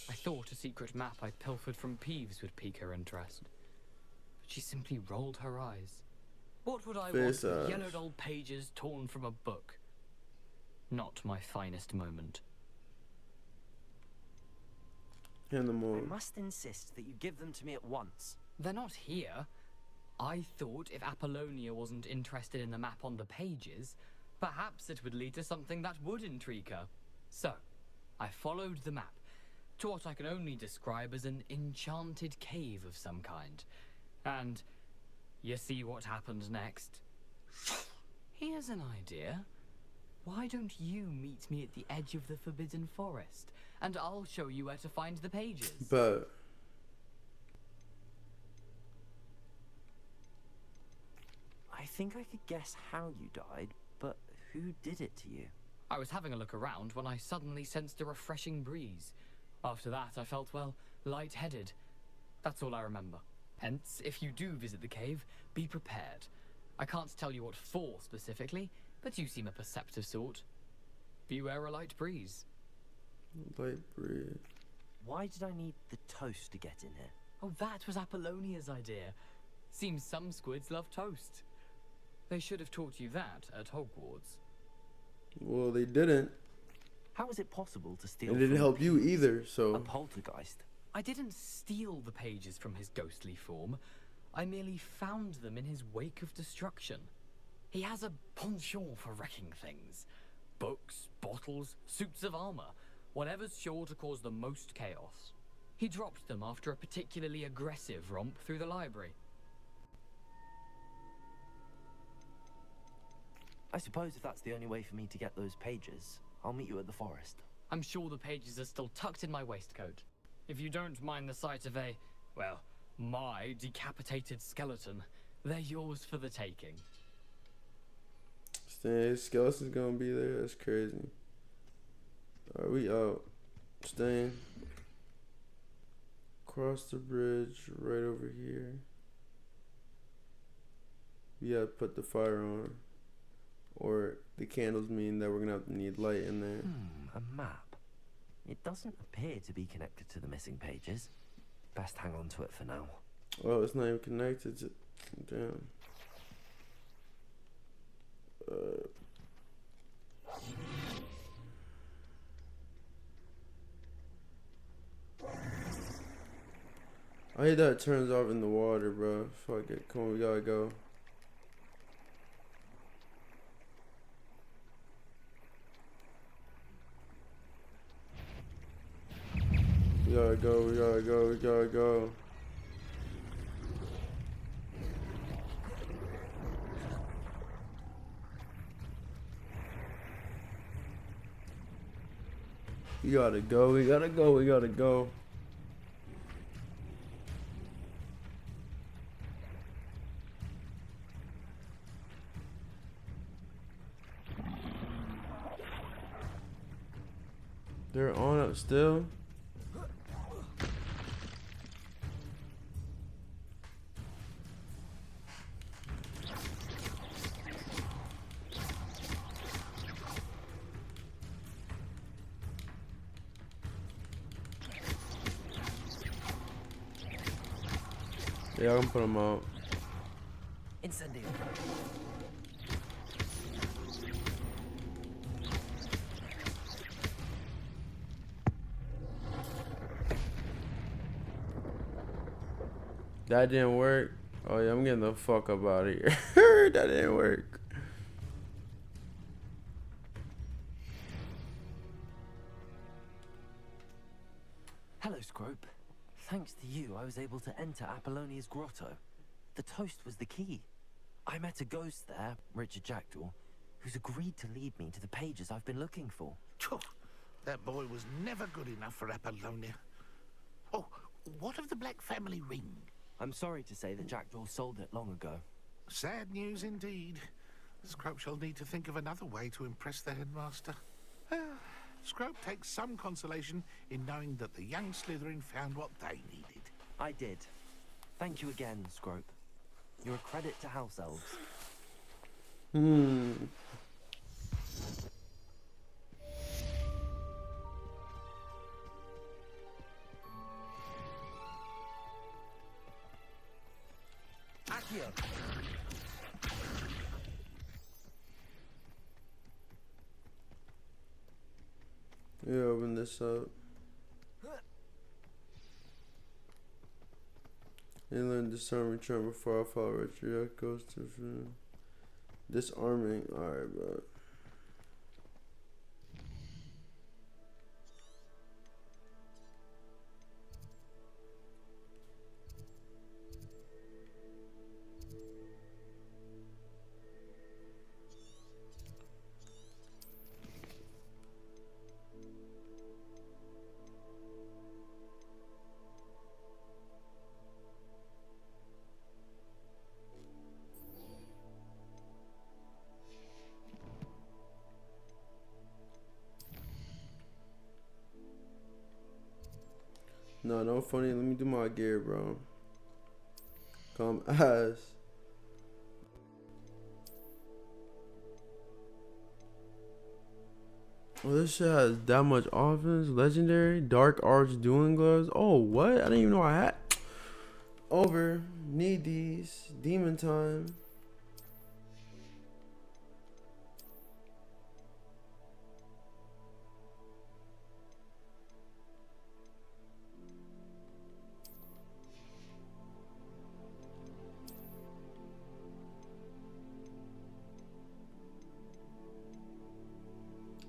I thought a secret map I pilfered from Peeves would pique her interest. But she simply rolled her eyes. What would I want with yellowed old pages torn from a book? Not my finest moment. Hand them over. I must insist that you give them to me at once. They're not here. I thought if Apollonia wasn't interested in the map on the pages, perhaps it would lead to something that would intrigue her. So, I followed the map to what I can only describe as an enchanted cave of some kind. And you see what happened next? Here's an idea. Why don't you meet me at the edge of the Forbidden Forest, and I'll show you where to find the pages. But I think I could guess how you died, but who did it to you? I was having a look around when I suddenly sensed a refreshing breeze. After that, I felt, well, lightheaded. That's all I remember. Hence, if you do visit the cave, be prepared. I can't tell you what for specifically, but you seem a perceptive sort. Beware a light breeze. Light breeze. Why did I need the toast to get in here? Oh, that was Apollonia's idea. Seems some squids love toast. They should have taught you that at Hogwarts. Well, they didn't. How is it possible to steal? It didn't help you either, so. A poltergeist. I didn't steal the pages from his ghostly form. I merely found them in his wake of destruction. He has a penchant for wrecking things. Books, bottles, suits of armor, whatever's sure to cause the most chaos. He dropped them after a particularly aggressive romp through the library. I suppose if that's the only way for me to get those pages, I'll meet you at the forest. I'm sure the pages are still tucked in my waistcoat. If you don't mind the sight of a, well, my decapitated skeleton, they're yours for the taking. Stan, skeleton's gonna be there. That's crazy. Alright, we out. Stan. Cross the bridge right over here. We gotta put the fire on. Or the candles mean that we're gonna have to need light in there. A map. It doesn't appear to be connected to the missing pages. Best hang on to it for now. Oh, it's not even connected to. Damn. I hate that it turns off in the water, bro. Fuck it. Come on, we gotta go. We gotta go, we gotta go, we gotta go. We gotta go, we gotta go, we gotta go. They're on it still? Yeah, I can put them out. Incendio. That didn't work. Oh yeah, I'm getting the fuck up out of here. That didn't work. Hello, Scrope. Thanks to you, I was able to enter Apollonia's grotto. The toast was the key. I met a ghost there, Richard Jackdaw, who's agreed to lead me to the pages I've been looking for. That boy was never good enough for Apollonia. Oh, what of the Black family ring? I'm sorry to say that Jackdaw sold it long ago. Sad news indeed. Scrope shall need to think of another way to impress the headmaster. Scrope takes some consolation in knowing that the young Slytherin found what they needed. I did. Thank you again, Scrope. You're a credit to House Elves. Accio! Yeah, open this up. And learn disarm return before I follow retro goes to disarming. Alright, bro. No funny. Let me do my gear, bro. Come ass. Oh, this shit has that much offense. Legendary. Dark Arch Dueling Gloves. Oh, what? I didn't even know I had. Over. Need these. Demon Time.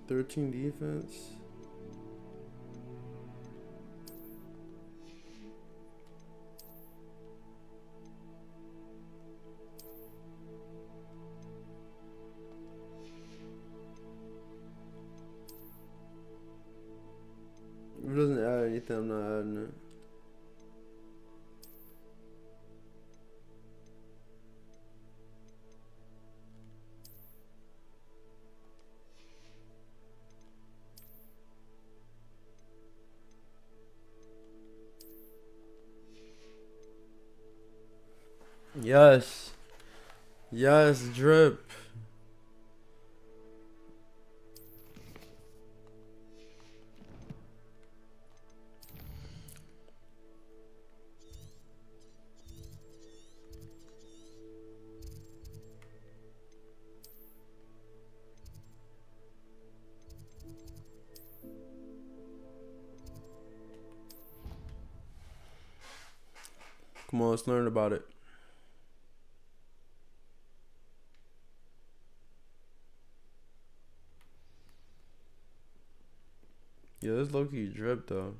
$13 defense. If it doesn't add anything, I'm not adding it. Yes. Yes, drip. Come on, let's learn about it. Yeah, this low-key drip though.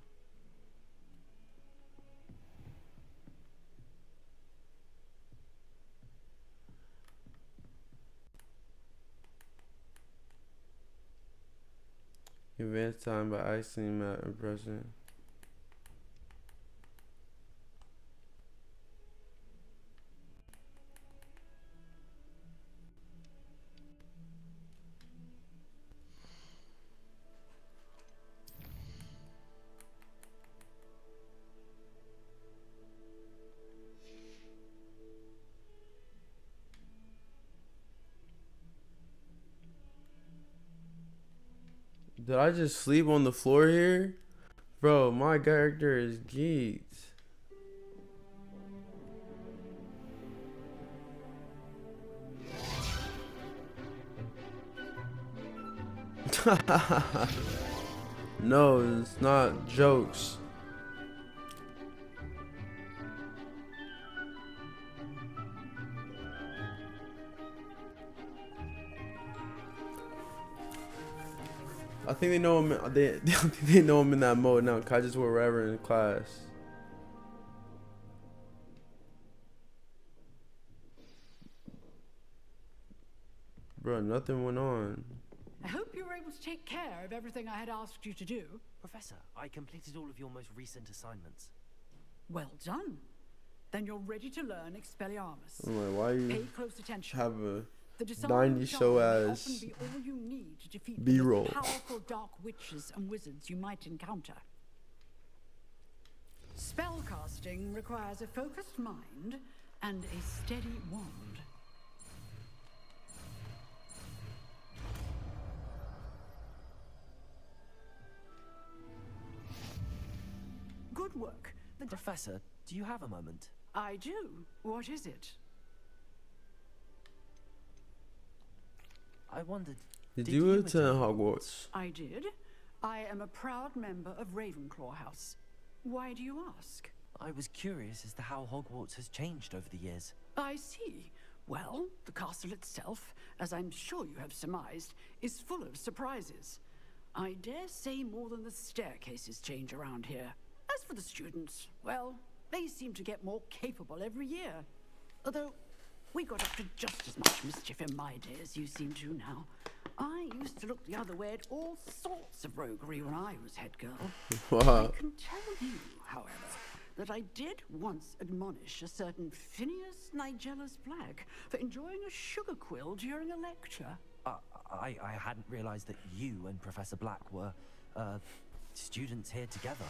Advanced time by icing matte impression. Did I just sleep on the floor here? Bro, my character is geeked. No, it's not jokes. I think they know him. They know him in that mode now. 'Cause I just wore wherever in class. Bro, nothing went on. I hope you were able to take care of everything I had asked you to do. Professor, I completed all of your most recent assignments. Well done. Then you're ready to learn Expelliarmus. I'm like, why you Pay close attention. have a The disarm 90 show charm may as often be all you need to defeat the B-roll. most powerful dark witches and wizards you might encounter. Spellcasting requires a focused mind and a steady wand. Good work. Professor, do you have a moment? I do. What is it? I wondered... Did you attend Hogwarts? I did. I am a proud member of Ravenclaw House. Why do you ask? I was curious as to how Hogwarts has changed over the years. I see. Well, the castle itself, as I'm sure you have surmised, is full of surprises. I dare say more than the staircases change around here. As for the students, well, they seem to get more capable every year. Although, we got up to just as much mischief in my day as you seem to now. I used to look the other way at all sorts of roguery when I was head girl. Wow. I can tell you, however, that I did once admonish a certain Phineas Nigellus Black for enjoying a sugar quill during a lecture. I hadn't realized that you and Professor Black were, students here together.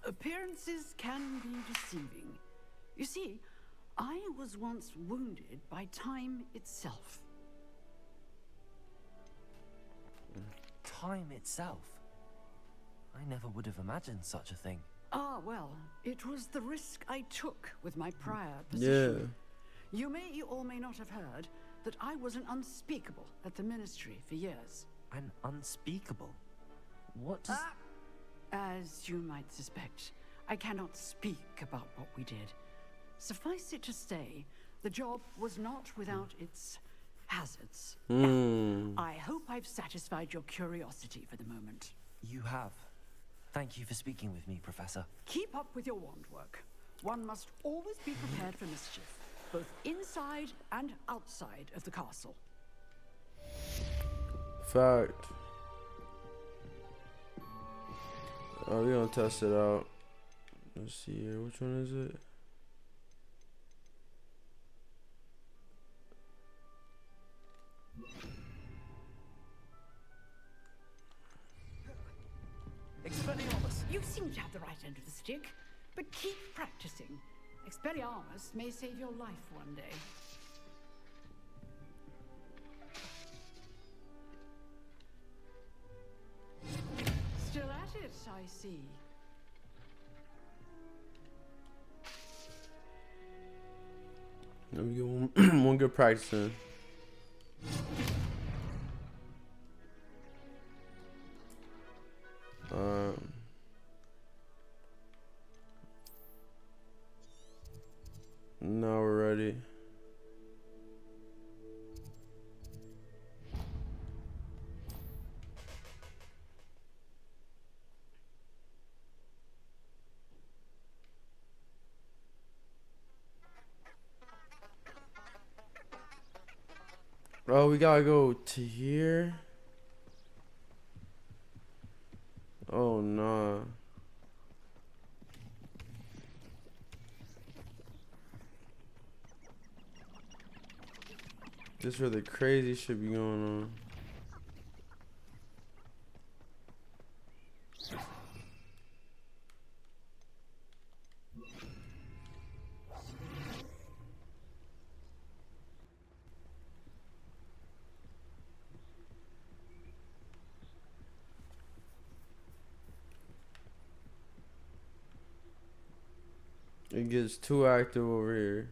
Appearances can be deceiving. You see, I was once wounded by time itself. Time itself? I never would have imagined such a thing. Ah, well, it was the risk I took with my prior position. Yeah. You may or may not have heard that I was an unspeakable at the ministry for years. An unspeakable? What does... As you might suspect, I cannot speak about what we did. Suffice it to say, the job was not without its hazards. I hope I've satisfied your curiosity for the moment. You have. Thank you for speaking with me, Professor. Keep up with your wand work. One must always be prepared for mischief, both inside and outside of the castle. Fact. Oh, we're gonna test it out. Let's see here. Which one is it? Expelliarmus, you seem to have the right end of the stick, but keep practicing. Expelliarmus may save your life one day. Still at it, I see. Let me get one good practice in. Now we're ready. Oh, we gotta go to here. Oh nah. This is where the crazy shit be going on. It gets too active over here.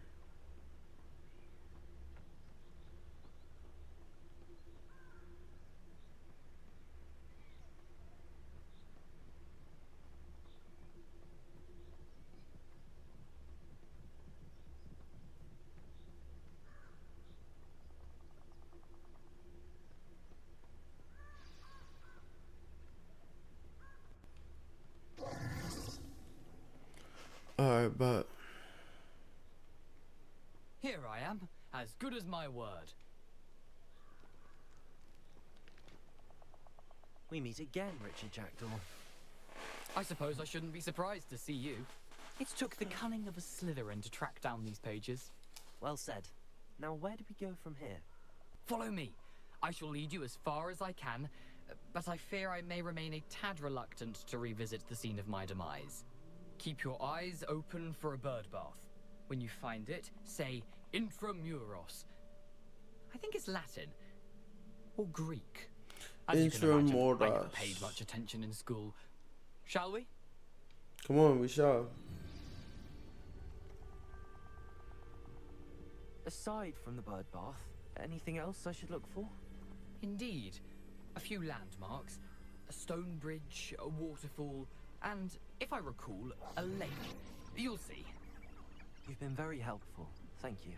Alright, but here I am, as good as my word. We meet again, Richard Jackdaw. I suppose I shouldn't be surprised to see you. It took the cunning of a Slytherin to track down these pages. Well said. Now, where do we go from here? Follow me. I shall lead you as far as I can, but I fear I may remain a tad reluctant to revisit the scene of my demise. Keep your eyes open for a bird bath. When you find it, say Intramuros. I think it's Latin. Or Greek. As you can imagine, I never paid much attention in school. Shall we? Come on, we shall. Aside from the bird bath, anything else I should look for? Indeed. A few landmarks, a stone bridge, a waterfall, and, if I recall, a lake. You'll see. You've been very helpful. Thank you.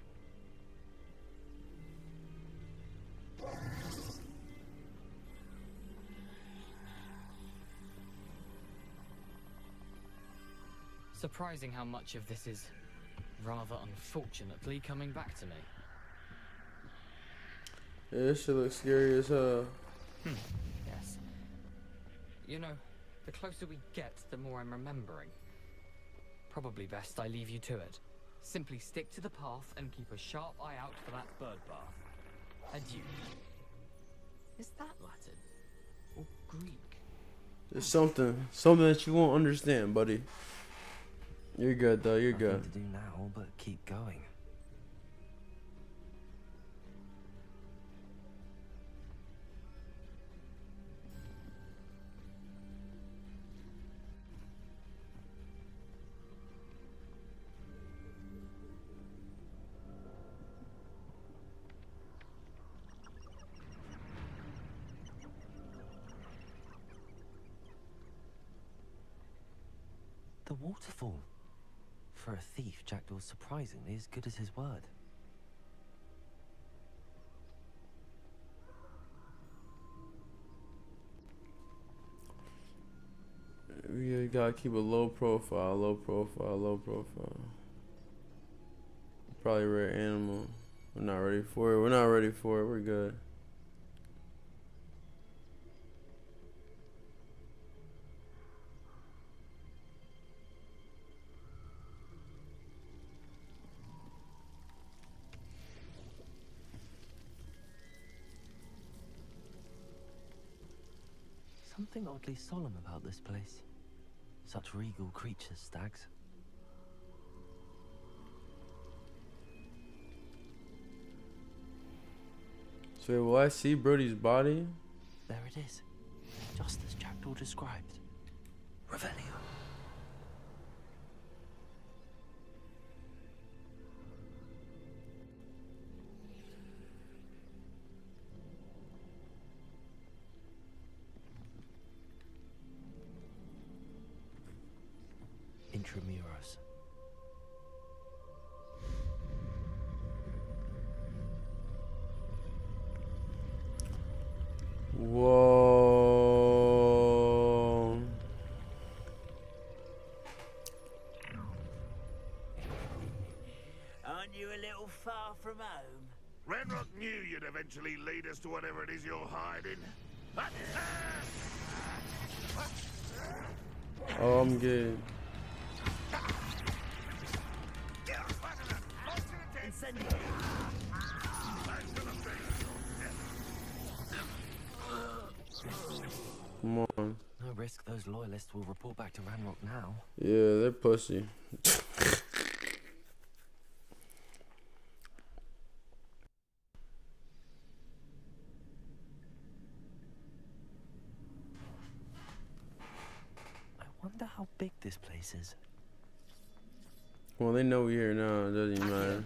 Surprising how much of this is, rather unfortunately, coming back to me. Yeah, this shit looks scary as hell. Yes. You know, the closer we get, the more I'm remembering. Probably best I leave you to it. Simply stick to the path and keep a sharp eye out for that bird bath. Adieu. Is that Latin? Or Greek? There's something that you won't understand, buddy. You're good though, you're good. Nothing to do now but keep going. The waterfall. For a thief, Jackdaw's surprisingly as good as his word. You gotta keep a low profile, low profile, low profile. Probably rare animal. We're not ready for it. We're not ready for it. We're good. Something oddly solemn about this place. Such regal creatures, stags. So will I see Brody's body? There it is. Just as Jackdaw described. Revelio. Intramuros. Whoa. Aren't you a little far from home? Ranrock knew you'd eventually lead us to whatever it is you're hiding. Oh, I'm good. Come on. No risk those loyalists will report back to Ranrock now. Yeah, they're pussy. I wonder how big this place is. Well, they know we're here now. It doesn't even matter.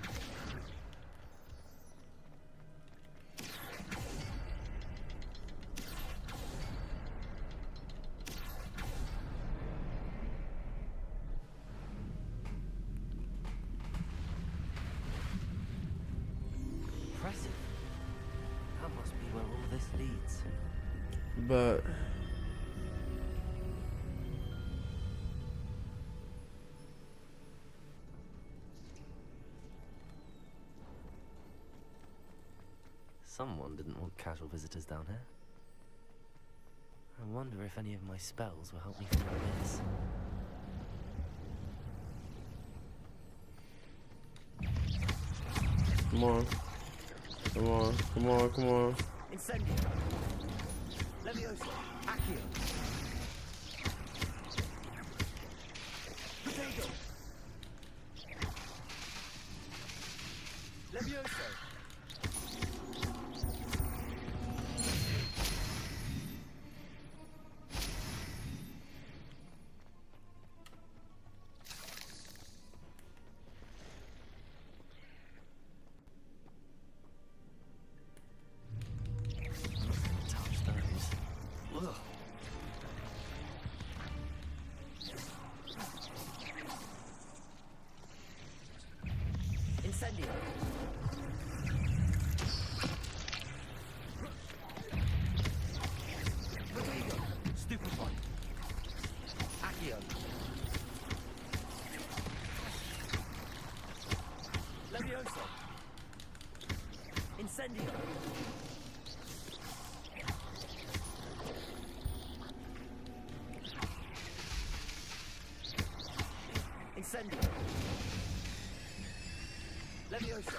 Impressive. That must be where all this leads. But someone didn't want casual visitors down here. I wonder if any of my spells will help me through this. come on. Come on, come on, come on. Incendio. Levioso. Accio. Potato. Levioso. Touch those. Ugh. Incendio. Rodrigo. Stupefy. Accio. Levioso. Incendio. Incendio. Levioso.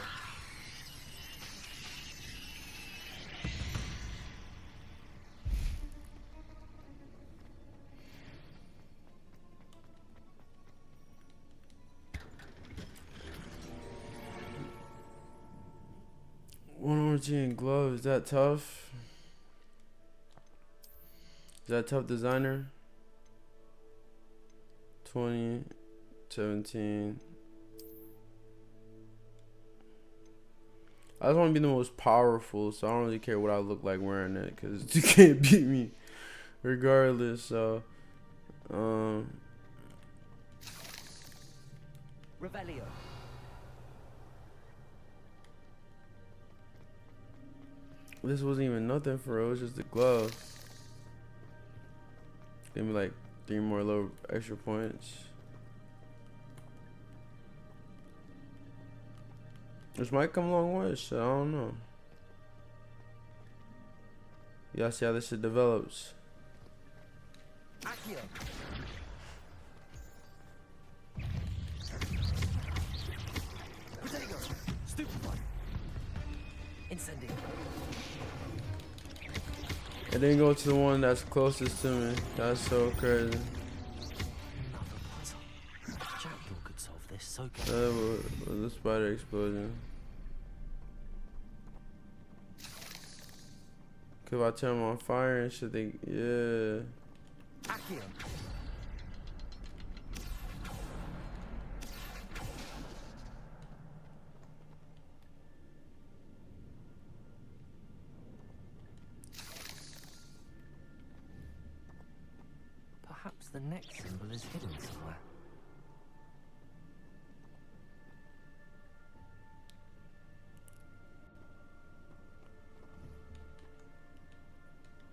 One orgy and glove. Is that tough? Is that tough, designer? 20, 17. I just want to be the most powerful, so I don't really care what I look like wearing it, because you can't beat me regardless. So, Revelio. this wasn't even nothing for real. It was just the glove. Give me like 3 more little extra points. Which might come a long way, so I don't know. Y'all see how this shit develops. Accio. Potato. Stupefy. Incendio. It didn't go to the one that's closest to me. That's so crazy. Another puzzle. Jackdaw could solve this so good. With the spider explosion. Cause if I turn them on fire and shit, they, yeah. Accio. Perhaps the next symbol is hidden somewhere.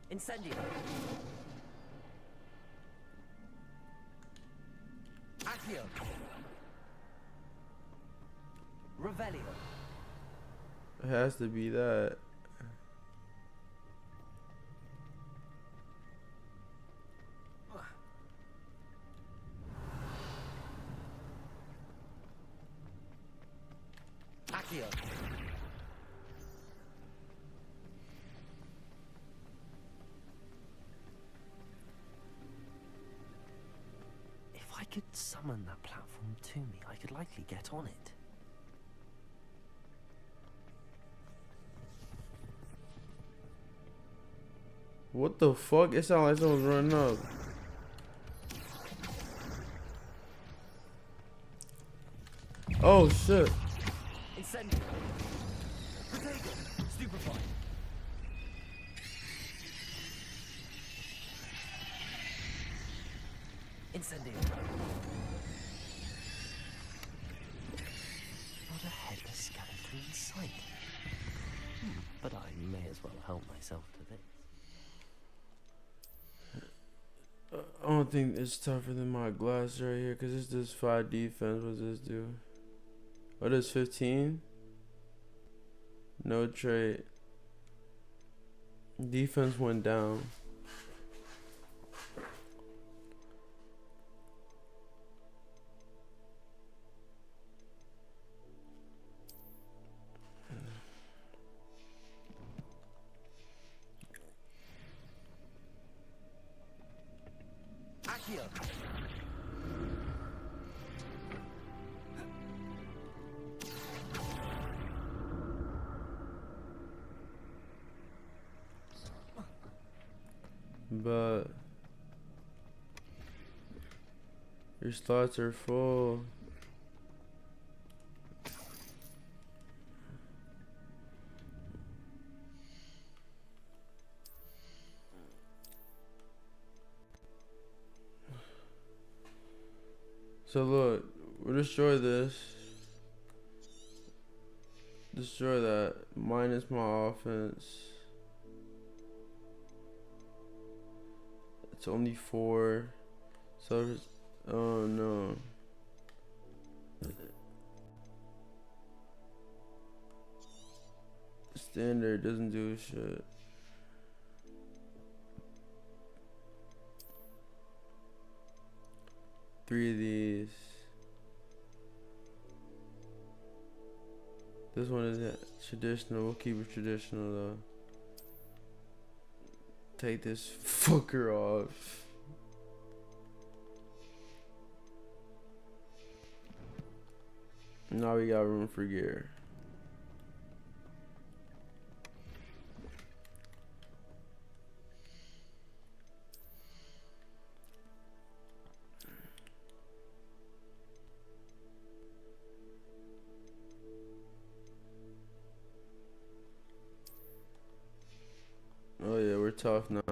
Incendio. Accio. Revelio. It has to be that. Accio. If I could summon that platform to me, I could likely get on it. What the fuck? It sounded like someone's running up. Oh shit. Incendio. Potato. Stupefy. Incendio. Not a headless skeleton in sight. But I may as well help myself to this. I don't think it's tougher than my glass right here, because this does 5 defense. What does this do? What is 15? No trait. Defense went down. But your slots are full. So look, we'll destroy this. Destroy that. Minus my offense. It's only 4. So it's, oh no. Standard doesn't do shit. Three of these. This one is traditional. We'll keep it traditional though. Take this fucker off. Now we got room for gear. Oh yeah, we're tough now.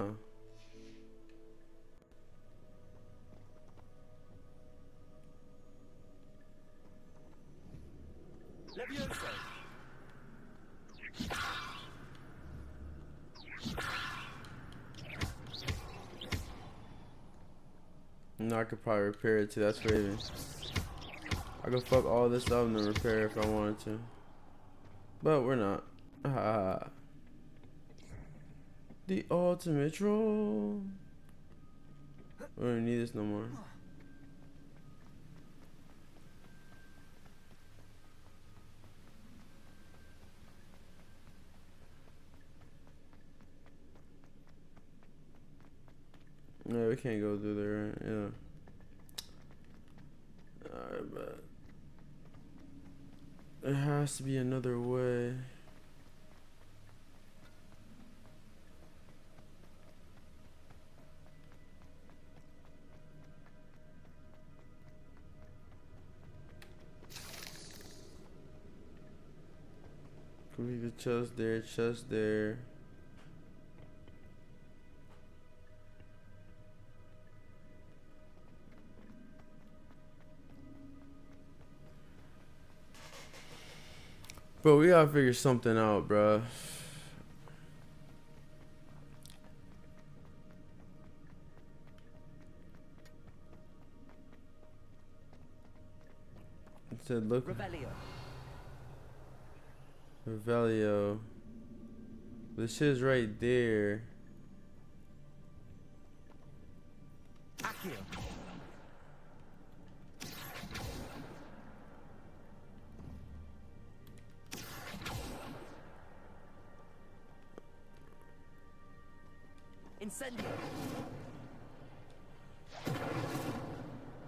No, I could probably repair it too. That's Raven. I could fuck all this up and then repair if I wanted to. But we're not. The ultimate troll. We don't need this no more. No, we can't go through there, right? Yeah. Alright, but there has to be another way. Could we get chest there, chest there. Bro, we gotta figure something out, bro. It said, look. Revelio. This shit's right there. Incendio.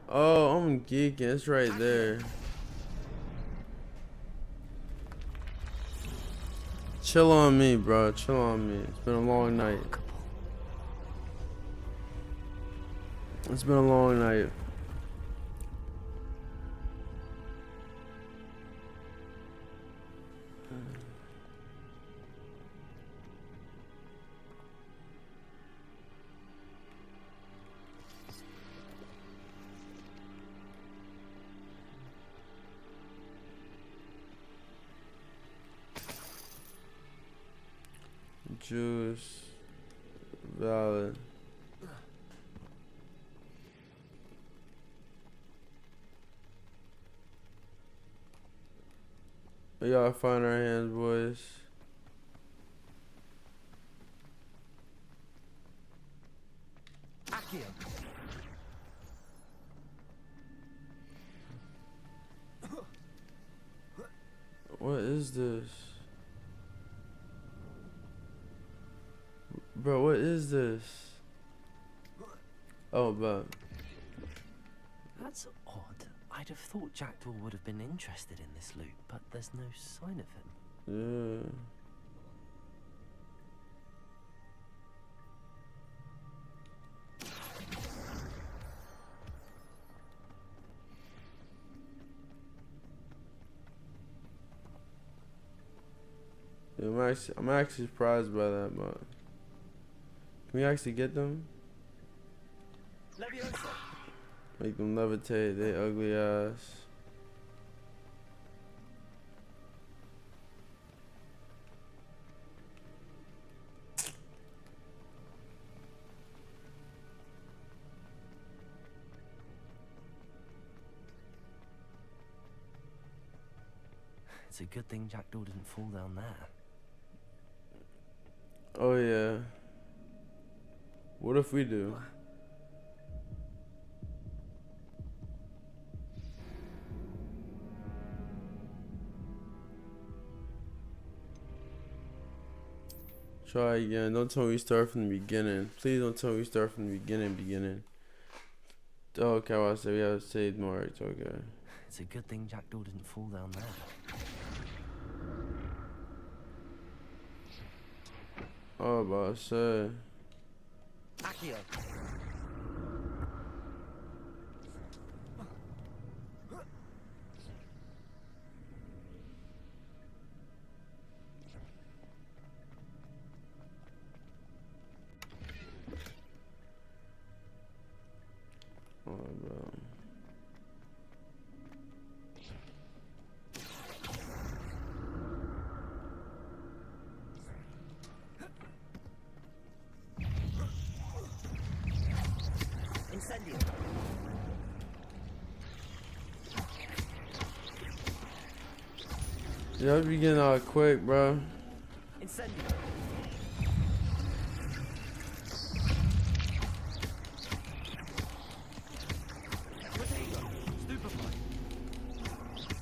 Oh, I'm geeking. It's right there. Chill on me, bro. Chill on me. It's been a long night. It's been a long night. Juice. Valid. We gotta find our hands, boys. What is this? Bro, what is this? Oh, but That's odd. I'd have thought Jackdaw would have been interested in this loot, but there's no sign of him. Yeah. Yeah, I'm actually surprised by that, but can we actually get them? Make them levitate, they ugly ass. It's a good thing Jackdaw didn't fall down there. Oh yeah. What if we do? Try again. Don't tell me we start from the beginning. Please don't tell me we start from the beginning. Oh, okay, well, I said we have to save more. It's okay. It's a good thing Jackdaw didn't fall down there. Oh, but I said. Accio. Oh, bro. Incendio. Yeah, be getting out quick, bro. Incendio.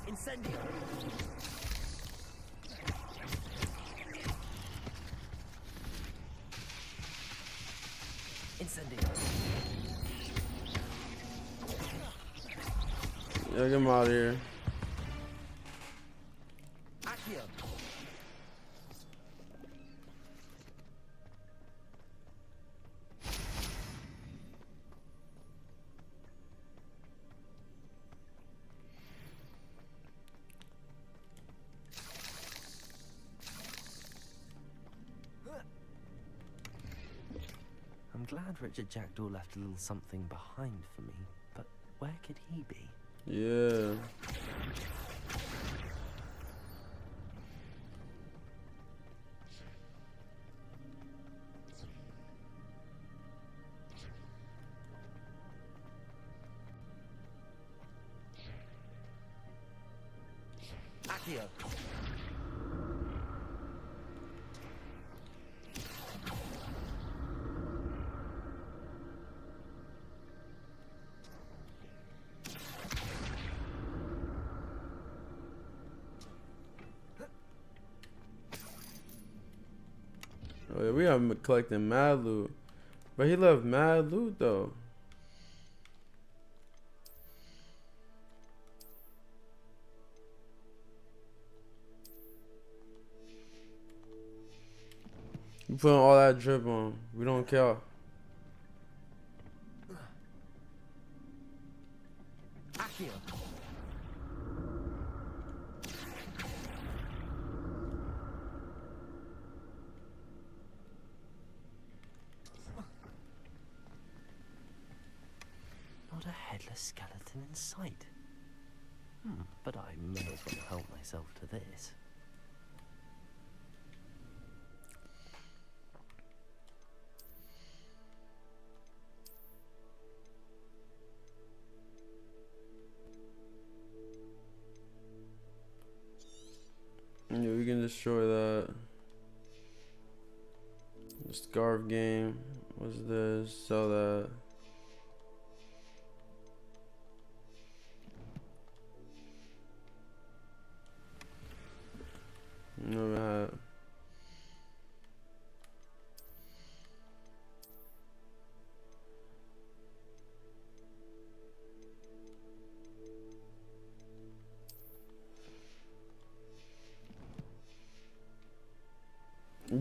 Incendio. Incendio. Yeah, get him out of here. Accio. I'm glad Richard Jackdaw left a little something behind for me, but where could he be? Yeah. Accio. Oh yeah, we are collecting mad loot. But he left mad loot though. You putting all that drip on. We don't care. Accio. Not a headless skeleton in sight. But I may as well help myself to this. Yeah, we can destroy that. The scarf game. What's this? Sell that. Never had.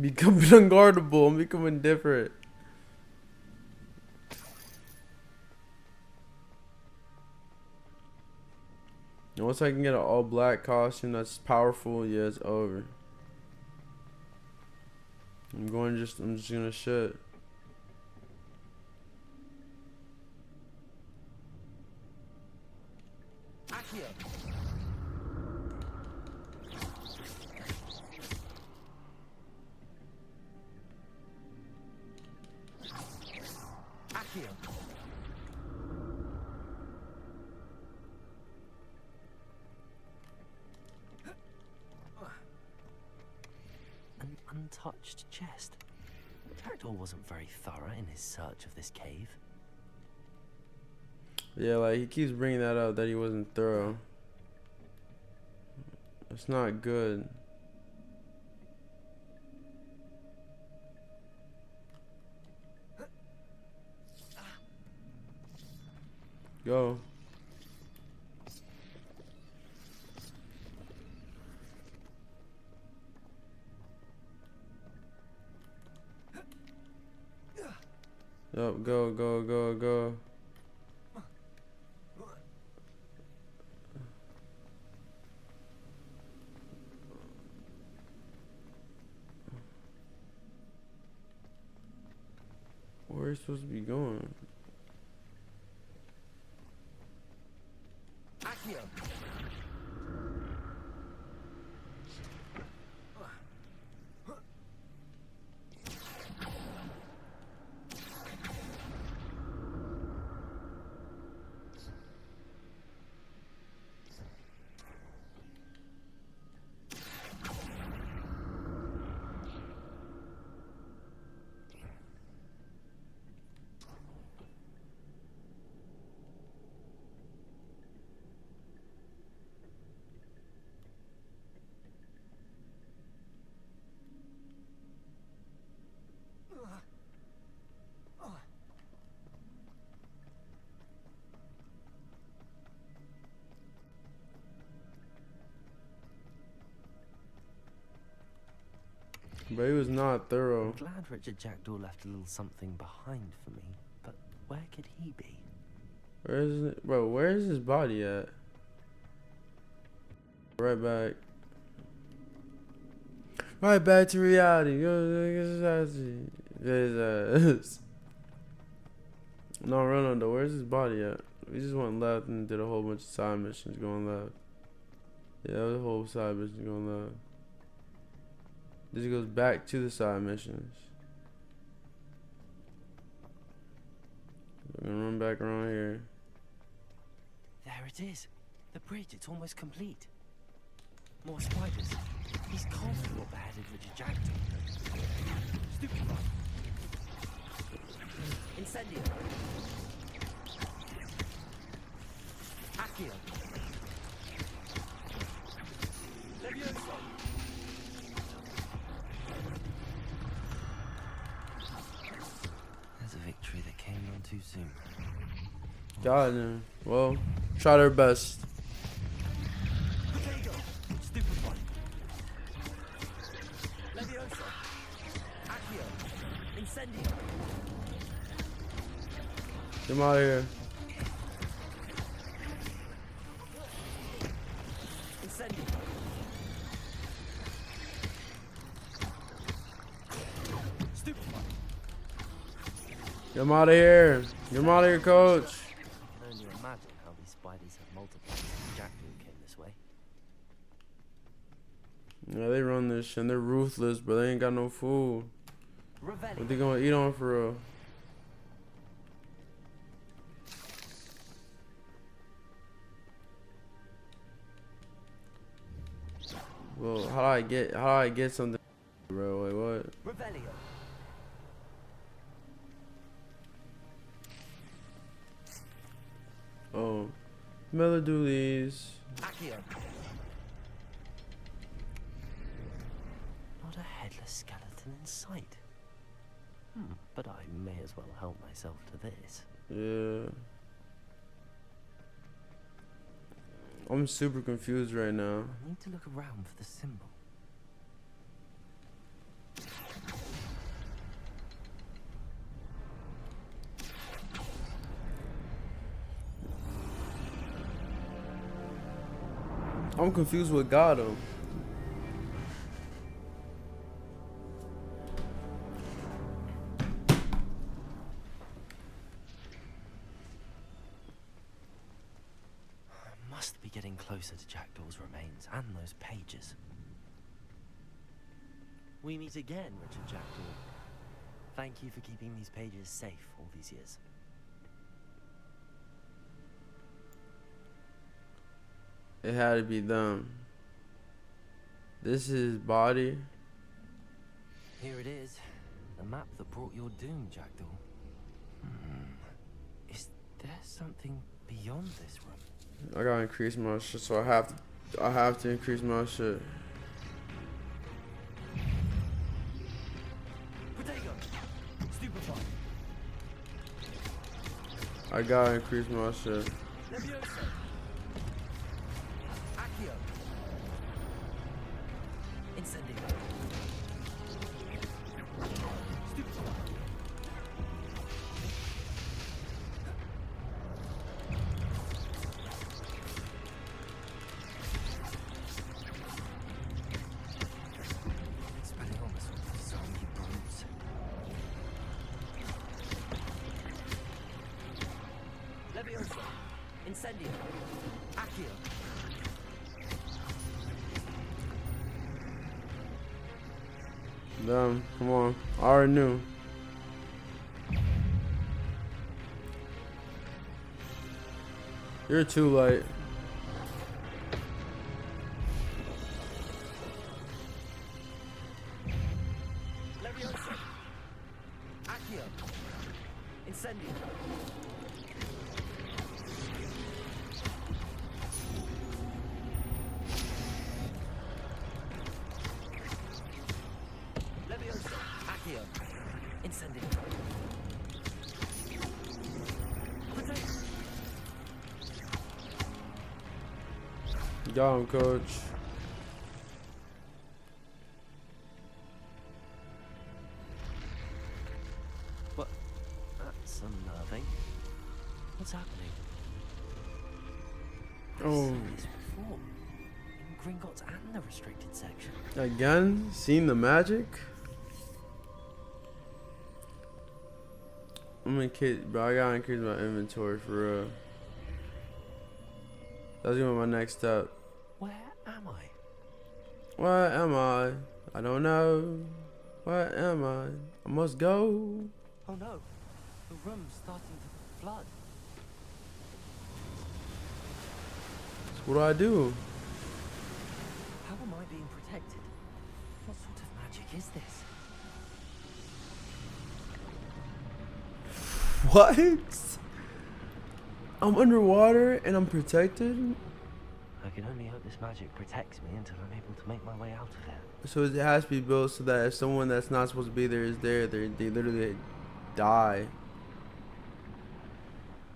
becoming unguardable. I'm becoming different. And once I can get an all black costume that's powerful, yeah, it's over. I'm just gonna shit. Accio. Accio. An untouched chest. Backdoor wasn't very thorough in his search of this cave. Yeah, like he keeps bringing that up that he wasn't thorough. It's not good. Go. Yup, go, go, go, go. Where are you supposed to be going? Accio. But he was not thorough. I'm glad Richard Jackdaw left a little something behind for me, but where could he be? Where is it? Bro, where is his body at? Right back. Right back to reality. No, Ronaldo, though. Where's his body at? We just went left and did a whole bunch of side missions going left. Yeah, the whole side mission going left. This goes back to the side missions. We're gonna run back around here. There it is. The bridge, it's almost complete. More spiders. He's confident beheaded Richard Jackdaw. Stupid one. Incendio. Accio. Levioso. There's a victory that came on too soon. God, no. Well, try their best. Stupid one. Levioso. Accio. Incendio. Get him out of here. Incendio. Stupid one. Get him out of here. Get him out of here, coach. I can only imagine how these spiders have multiplied since Jackdaw came this way. Yeah, they run this shit and they're ruthless, but they ain't got no food. What they gonna eat on for real? Well, how do I get something, bro? Wait, what? Revelio. Oh, Melodoolies. Accio. Not a headless skeleton in sight. But I may as well help myself to this. Yeah. I'm super confused right now. I need to look around for the symbol. I'm confused what got him. I must be getting closer to Jackdaw's remains and those pages. We meet again, Richard Jackdaw. Thank you for keeping these pages safe all these years. It had to be them. This is his body. Here it is. The map that brought your doom, Jackdaw. Is there something beyond this room? I gotta increase my shit, so I have to increase my shit. I gotta increase my shit. Damn, come on. I already knew. You're too late. Got him, coach. What? That's unnerving. What's happening? Oh. I've seen this before. In Gringotts and the restricted section. Again? Seen the magic? I'm gonna kid, bro. I gotta increase my inventory for real. That's gonna be my next step. Where am I? Where am I? I don't know. Where am I? I must go. Oh no, the room's starting to flood. So what do I do? How am I being protected? What sort of magic is this? What? I'm underwater and I'm protected? I can only hope this magic protects me until I'm able to make my way out of there. So it has to be built so that if someone that's not supposed to be there is there, they literally die.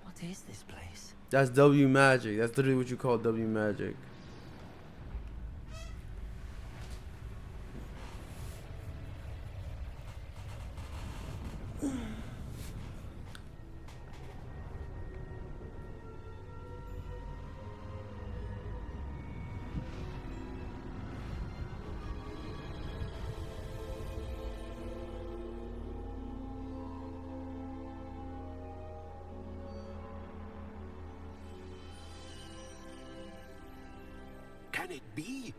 What is this place? That's W magic. That's literally what you call W magic. Can it be?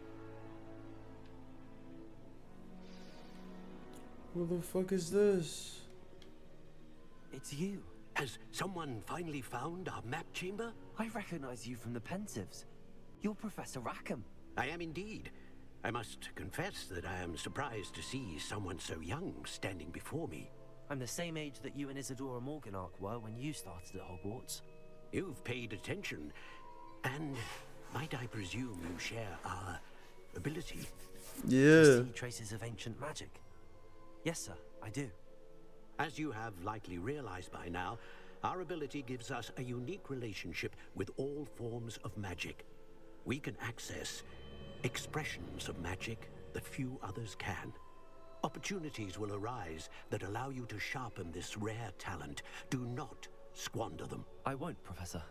Who the fuck is this? It's you. Has someone finally found our map chamber? I recognize you from the Pensives. You're Professor Rackham. I am indeed. I must confess that I am surprised to see someone so young standing before me. I'm the same age that you and Isadora Morganach were when you started at Hogwarts. You've paid attention, and might I presume you share our ability? Yeah. To see traces of ancient magic. Yes, sir, I do. As you have likely realized by now, our ability gives us a unique relationship with all forms of magic. We can access expressions of magic that few others can. Opportunities will arise that allow you to sharpen this rare talent. Do not squander them. I won't, Professor.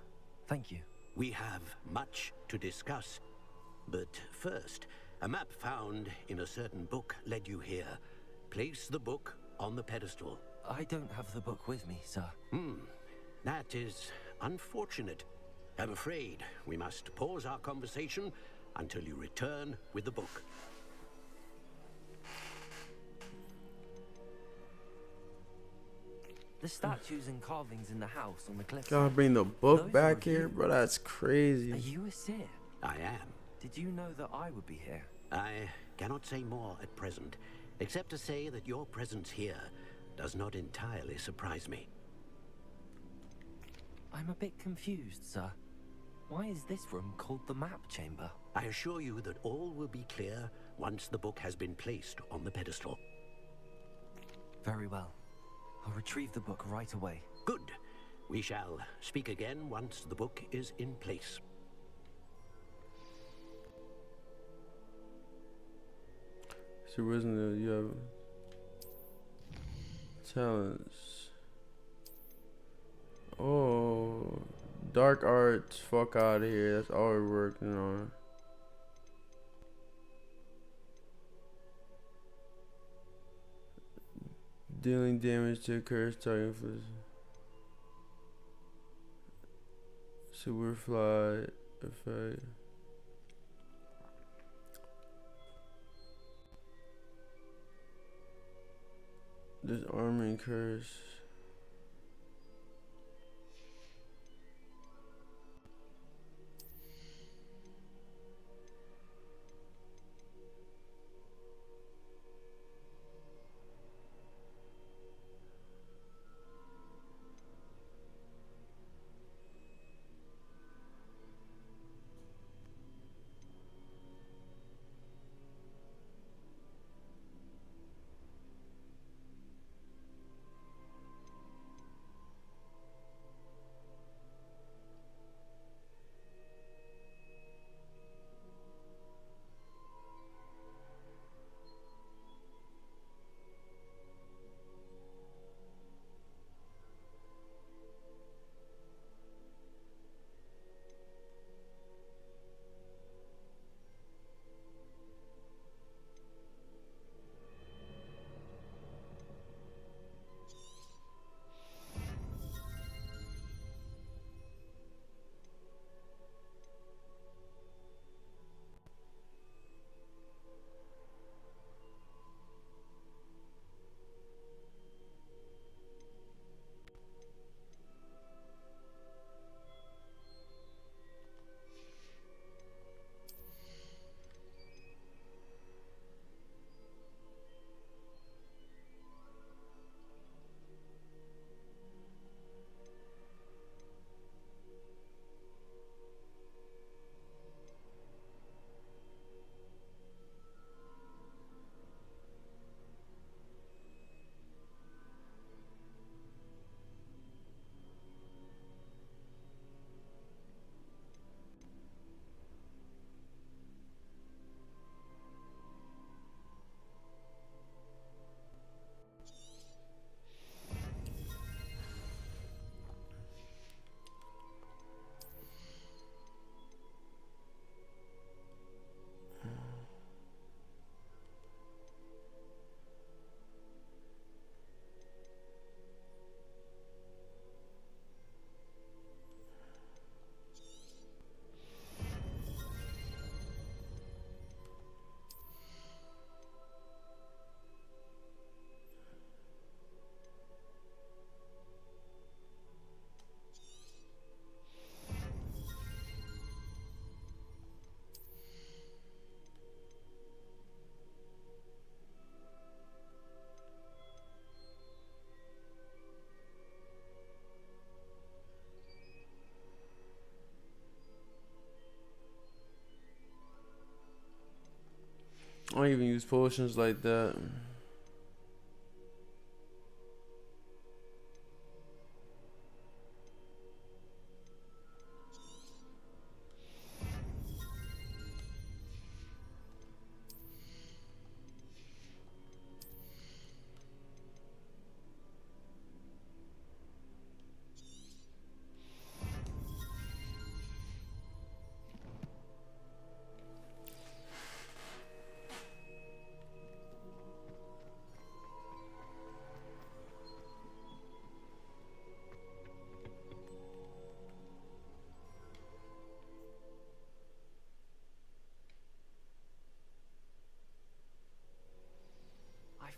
Thank you. We have much to discuss. But first, a map found in a certain book led you here. Place the book on the pedestal. I don't have the book with me, sir. That is unfortunate. I'm afraid we must pause our conversation until you return with the book. The statues and carvings in the house on the cliff. Gotta bring the book Those back are here, you. bro. That's crazy. Are you a seer? I am. Did you know that I would be here? I cannot say more at present, except to say that your presence here does not entirely surprise me. I'm a bit confused, sir. Why is this room called the map chamber? I assure you that all will be clear once the book has been placed on the pedestal. Very well. I'll retrieve the book right away. Good. We shall speak again once the book is in place. So wasn't there, you have talents. Oh, dark arts. Fuck out of here. That's all we're working on. Dealing damage to a cursed target for superfly effect. Disarming curse. I don't even use potions like that.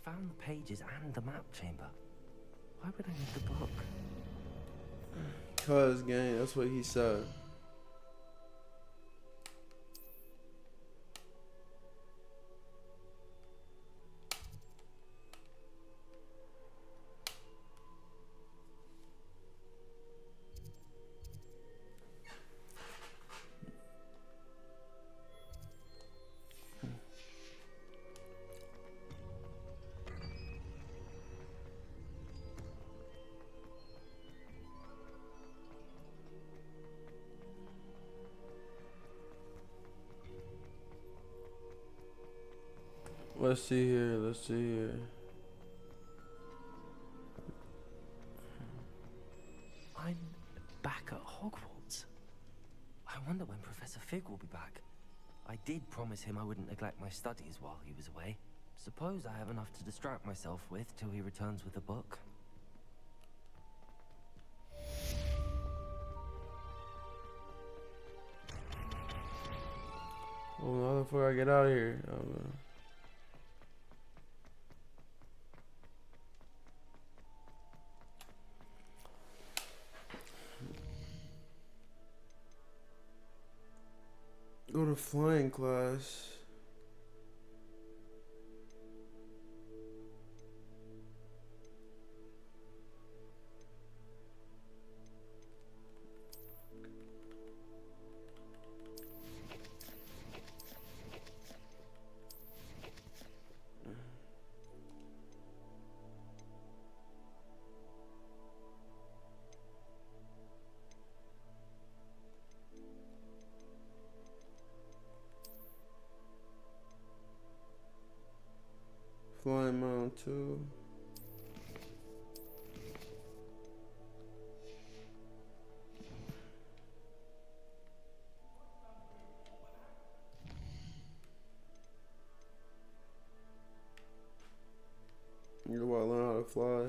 found the pages and the map chamber. Why would I need the book? Cuz, gang, that's what he said. Let's see here. Let's see here. I'm back at Hogwarts. I wonder when Professor Fig will be back. I did promise him I wouldn't neglect my studies while he was away. Suppose I have enough to distract myself with till he returns with a book. Well, how the fuck I get out of here? Go to flying class. Flying Mount 2. You want to learn how to fly?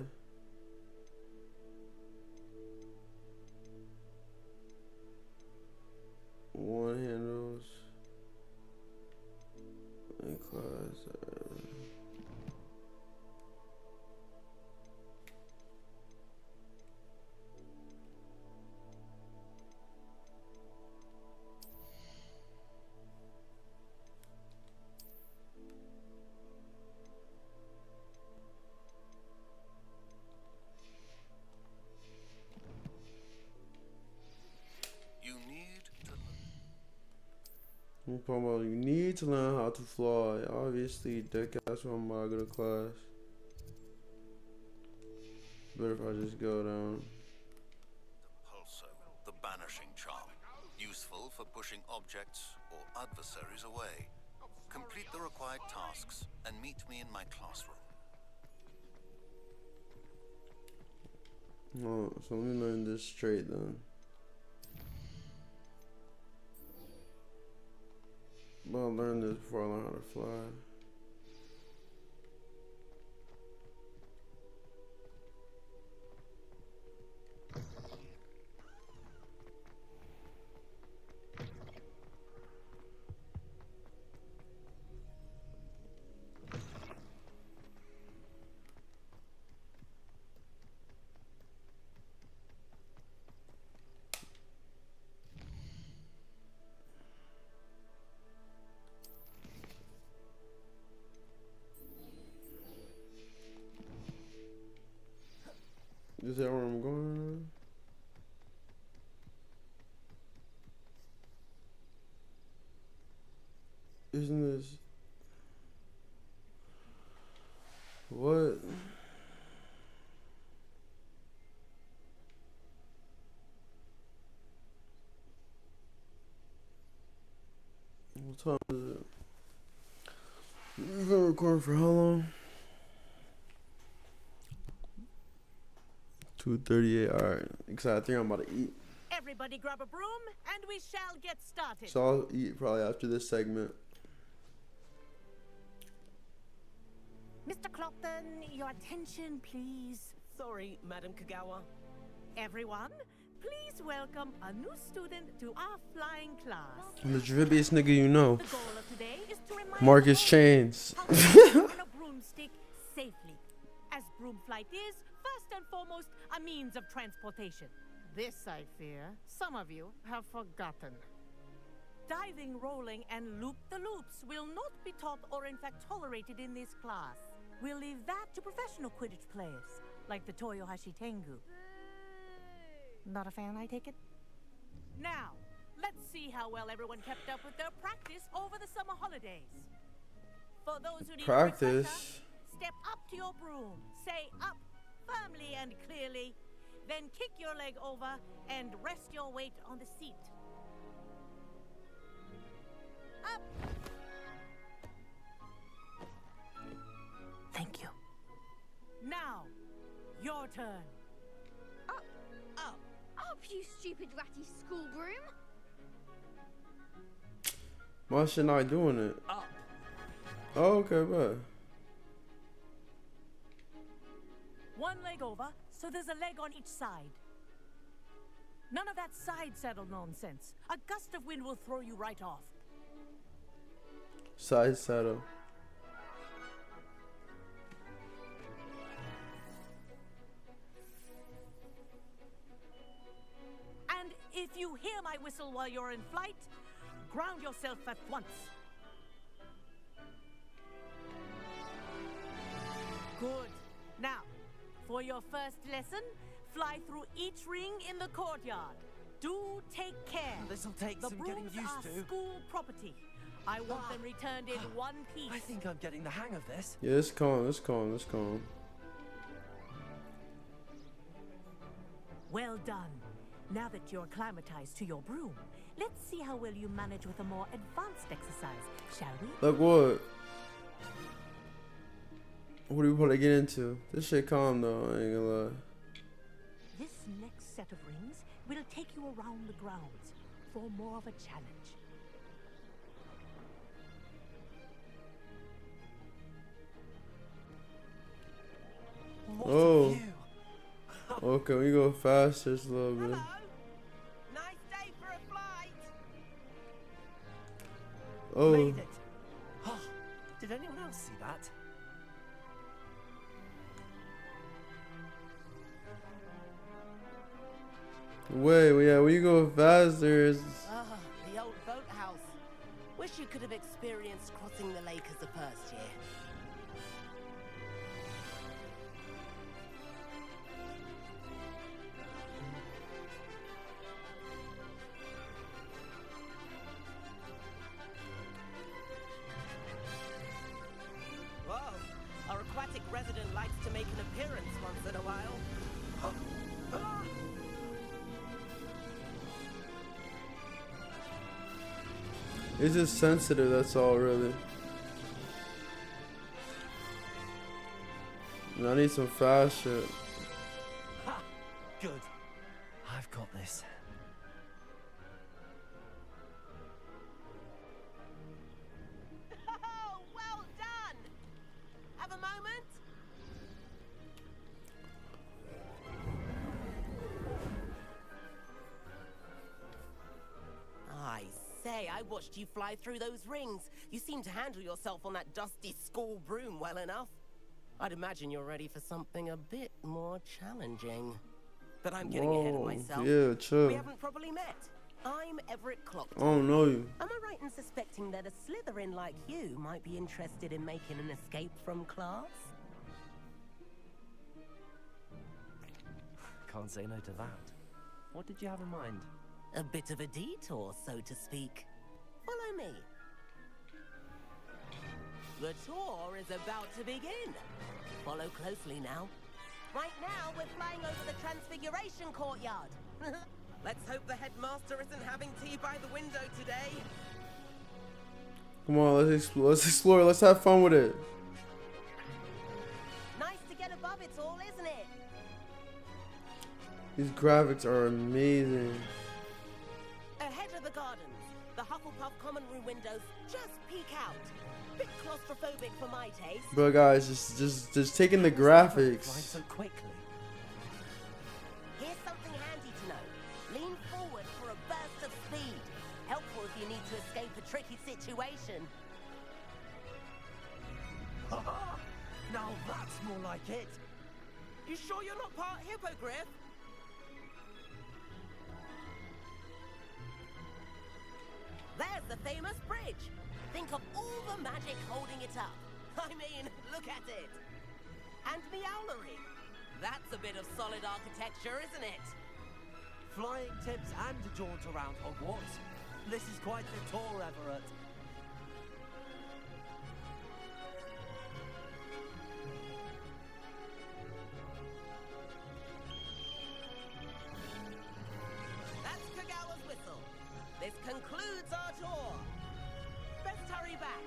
One handles in class. You need to learn how to fly. Obviously, dick ass when I go to class. Better if I just go down. The wholesome, the banishing charm. Useful for pushing objects or adversaries away. Complete the required tasks and meet me in my classroom. Oh, so let me learn this straight then. But I'll learn this before I learn how to fly. Is that where I'm going? Isn't this what? What time is it? We're gonna record for how long? 2:38. All right. Excited. I think I'm about to eat. Everybody grab a broom and we shall get started. So I'll eat probably after this segment. Mr. Clopton, your attention, please. Sorry, Madam Kagawa. Everyone, please welcome a new student to our flying class. I'm the dribbiest nigga you know. The goal of today is to remind Marcus Chains. on a broomstick safely. broom flight is, first and foremost, a means of transportation. This, I fear, some of you have forgotten. Diving, rolling, and loop-the-loops will not be taught or in fact tolerated in this class. We'll leave that to professional Quidditch players, like the Toyohashi Tengu. Not a fan, I take it? Now, let's see how well everyone kept up with their practice over the summer holidays. For those who need practice, a refresher, step up to your broom, say up firmly and clearly, then kick your leg over and rest your weight on the seat. Up! Thank you. Now, your turn. Up, up, up, you stupid ratty school broom! why should I doing it? Up. Oh, okay, but One leg over, so there's a leg on each side. None of that side saddle nonsense. A gust of wind will throw you right off. side saddle. And if you hear my whistle while you're in flight, ground yourself at once. Good. Now, for your first lesson, fly through each ring in the courtyard. Do take care. This'll take the some getting brooms used are to. School property. I want them returned in one piece. I think I'm getting the hang of this. Yeah, it's calm. It's calm. It's calm. Well done. Now that you're acclimatized to your broom, let's see how well you manage with a more advanced exercise, shall we? Like what? What do we want to get into? This shit calm though. I ain't gonna lie. This next set of rings will take you around the grounds for more of a challenge. What Oh. a view. Okay, we go faster just a little bit. Nice day for a flight. Oh. Made it. Oh, did anyone else see that? Wait, yeah, we go faster. Ah, the old boathouse. Wish you could have experienced crossing the lake as a first year. Whoa, our aquatic resident likes to make an appearance once in a while. It's just sensitive, that's all really. I need some fast shit. Ha! Good. I've got this. Oh, well done! Have a moment? I say, I watched you fly through those rings. You seem to handle yourself on that dusty school broom well enough. I'd imagine you're ready for something a bit more challenging. But I'm getting ahead of Whoa, myself. yeah, chill. We haven't properly met. I'm Everett Clockton. I don't know you. Am I right in suspecting that a Slytherin like you might be interested in making an escape from class? Can't say no to that. What did you have in mind? A bit of a detour, so to speak. Follow me. The tour is about to begin. Follow closely now. Right now, we're flying over the Transfiguration Courtyard. Let's hope the headmaster isn't having tea by the window today. Come on, let's explore. Let's explore. Let's have fun with it. Nice to get above it all, isn't it? These graphics are amazing. Ahead of the gardens, the Hufflepuff common room windows just peek out. Bit claustrophobic for my taste. Bro, guys, just taking the graphics. So quickly. Here's something handy to know. Lean forward for a burst of speed. Helpful if you need to escape a tricky situation. Now that's more like it. You sure you're not part hippogriff? There's the famous bridge. Think of all the magic holding it up. I mean, look at it. And the owlery. That's a bit of solid architecture, isn't it? Flying tips and a jaunt around Hogwarts. This is quite the tour, Everett. That's Kagawa's whistle. This concludes our tour. Best hurry back.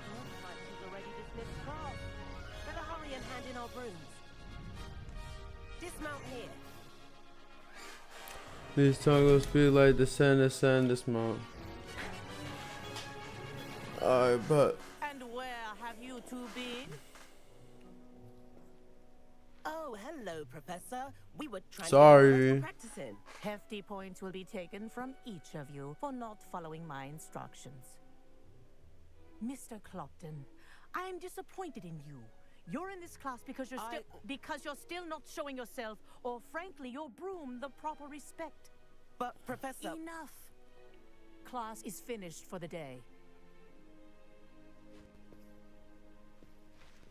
Looks like we've already dismissed class. Better hurry and hand in our brooms. Dismount here. These tangles feel like descend, dismount. Alright, but And where have you two been? Oh, hello, Professor. We were trying Sorry. to practicing. Hefty points will be taken from each of you for not following my instructions. Mr. Clopton, I am disappointed in you. You're in this class because you're still not showing yourself, or frankly, your broom, the proper respect. But, Professor... Enough. Class is finished for the day.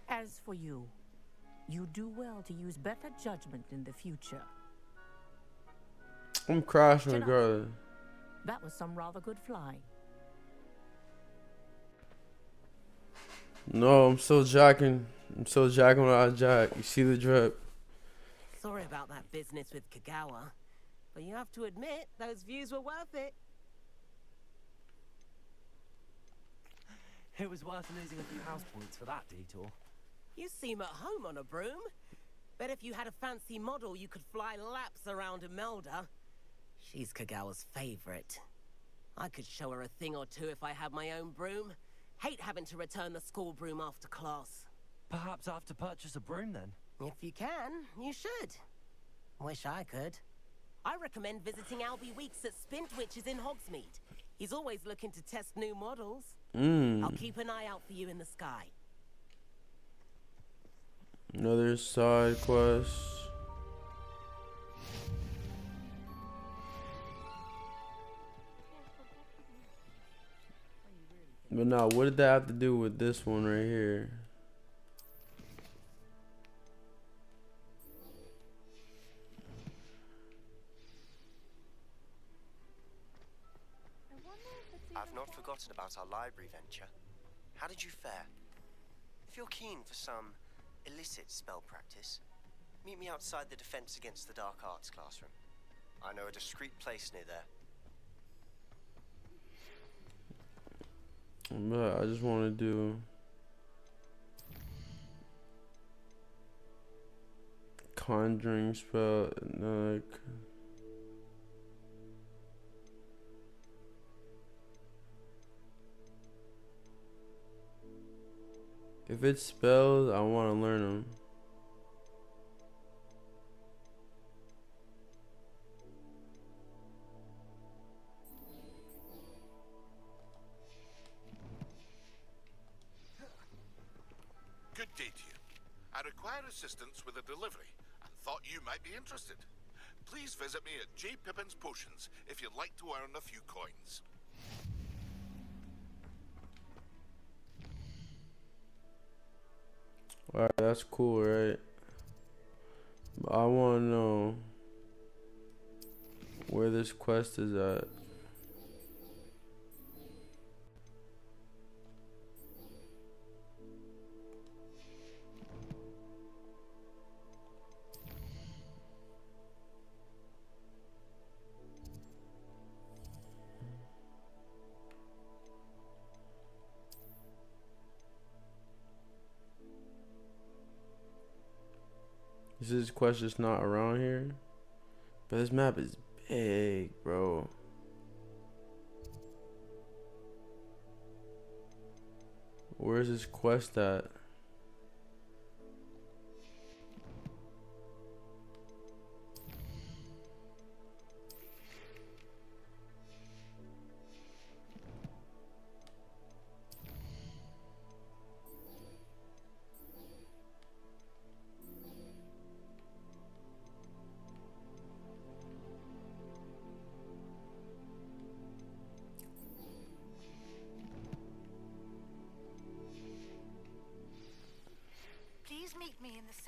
As for you, you do well to use better judgment in the future. I'm crashing Janelle, regardless. That was some rather good flying. No, I'm still jacking. I'm still jacking when I jack. You see the drip. Sorry about that business with Kagawa, but you have to admit, those views were worth it. It was worth losing a few house points for that detour. You seem at home on a broom. Bet if you had a fancy model, you could fly laps around Imelda. She's Kagawa's favorite. I could show her a thing or two if I had my own broom. Hate having to return the school broom after class. Perhaps I have to purchase a broom then? If you can, you should. Wish I could. I recommend visiting Albie Weeks at Spintwitches in Hogsmeade. He's always looking to test new models. I'll keep an eye out for you in the sky. Another side quest. But now, what did that have to do with this one right here? I've not forgotten about our library venture. How did you fare? If you're keen for some illicit spell practice, meet me outside the Defense Against the Dark Arts classroom. I know a discreet place near there. But I just want to do conjuring spell, like if it's spells, I want to learn them. Good day to you. I require assistance with a delivery and thought you might be interested. Please visit me at J. Pippin's Potions if you'd like to earn a few coins. Alright, that's cool, right? But I want to know where this quest is at. This quest just not around here? But this map is big, bro. Where's this quest at?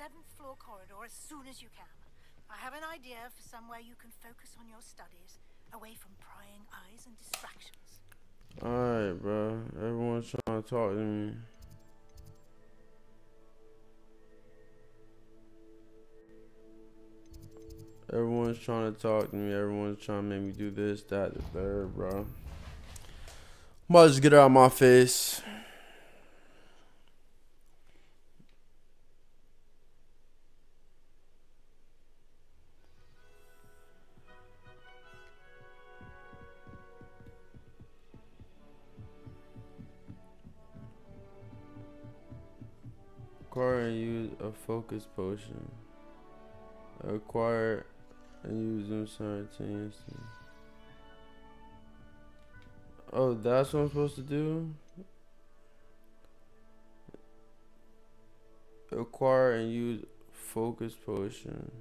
7th floor corridor as soon as you can. I have an idea for somewhere you can focus on your studies, away from prying eyes and distractions. Alright, bro. Everyone's trying to talk to me. Everyone's trying to talk to me. Everyone's trying to make me do this, that, the third, bro. Might just get it out of my face. Acquire and use a focus potion. Acquire and use them simultaneously. Oh, that's what I'm supposed to do? Acquire and use focus potion.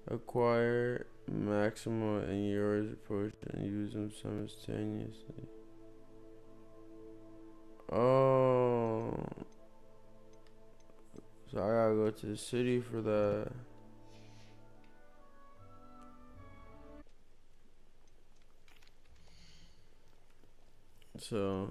Acquire maximum and yours potion and use them simultaneously. Oh. So I gotta go to the city for that. So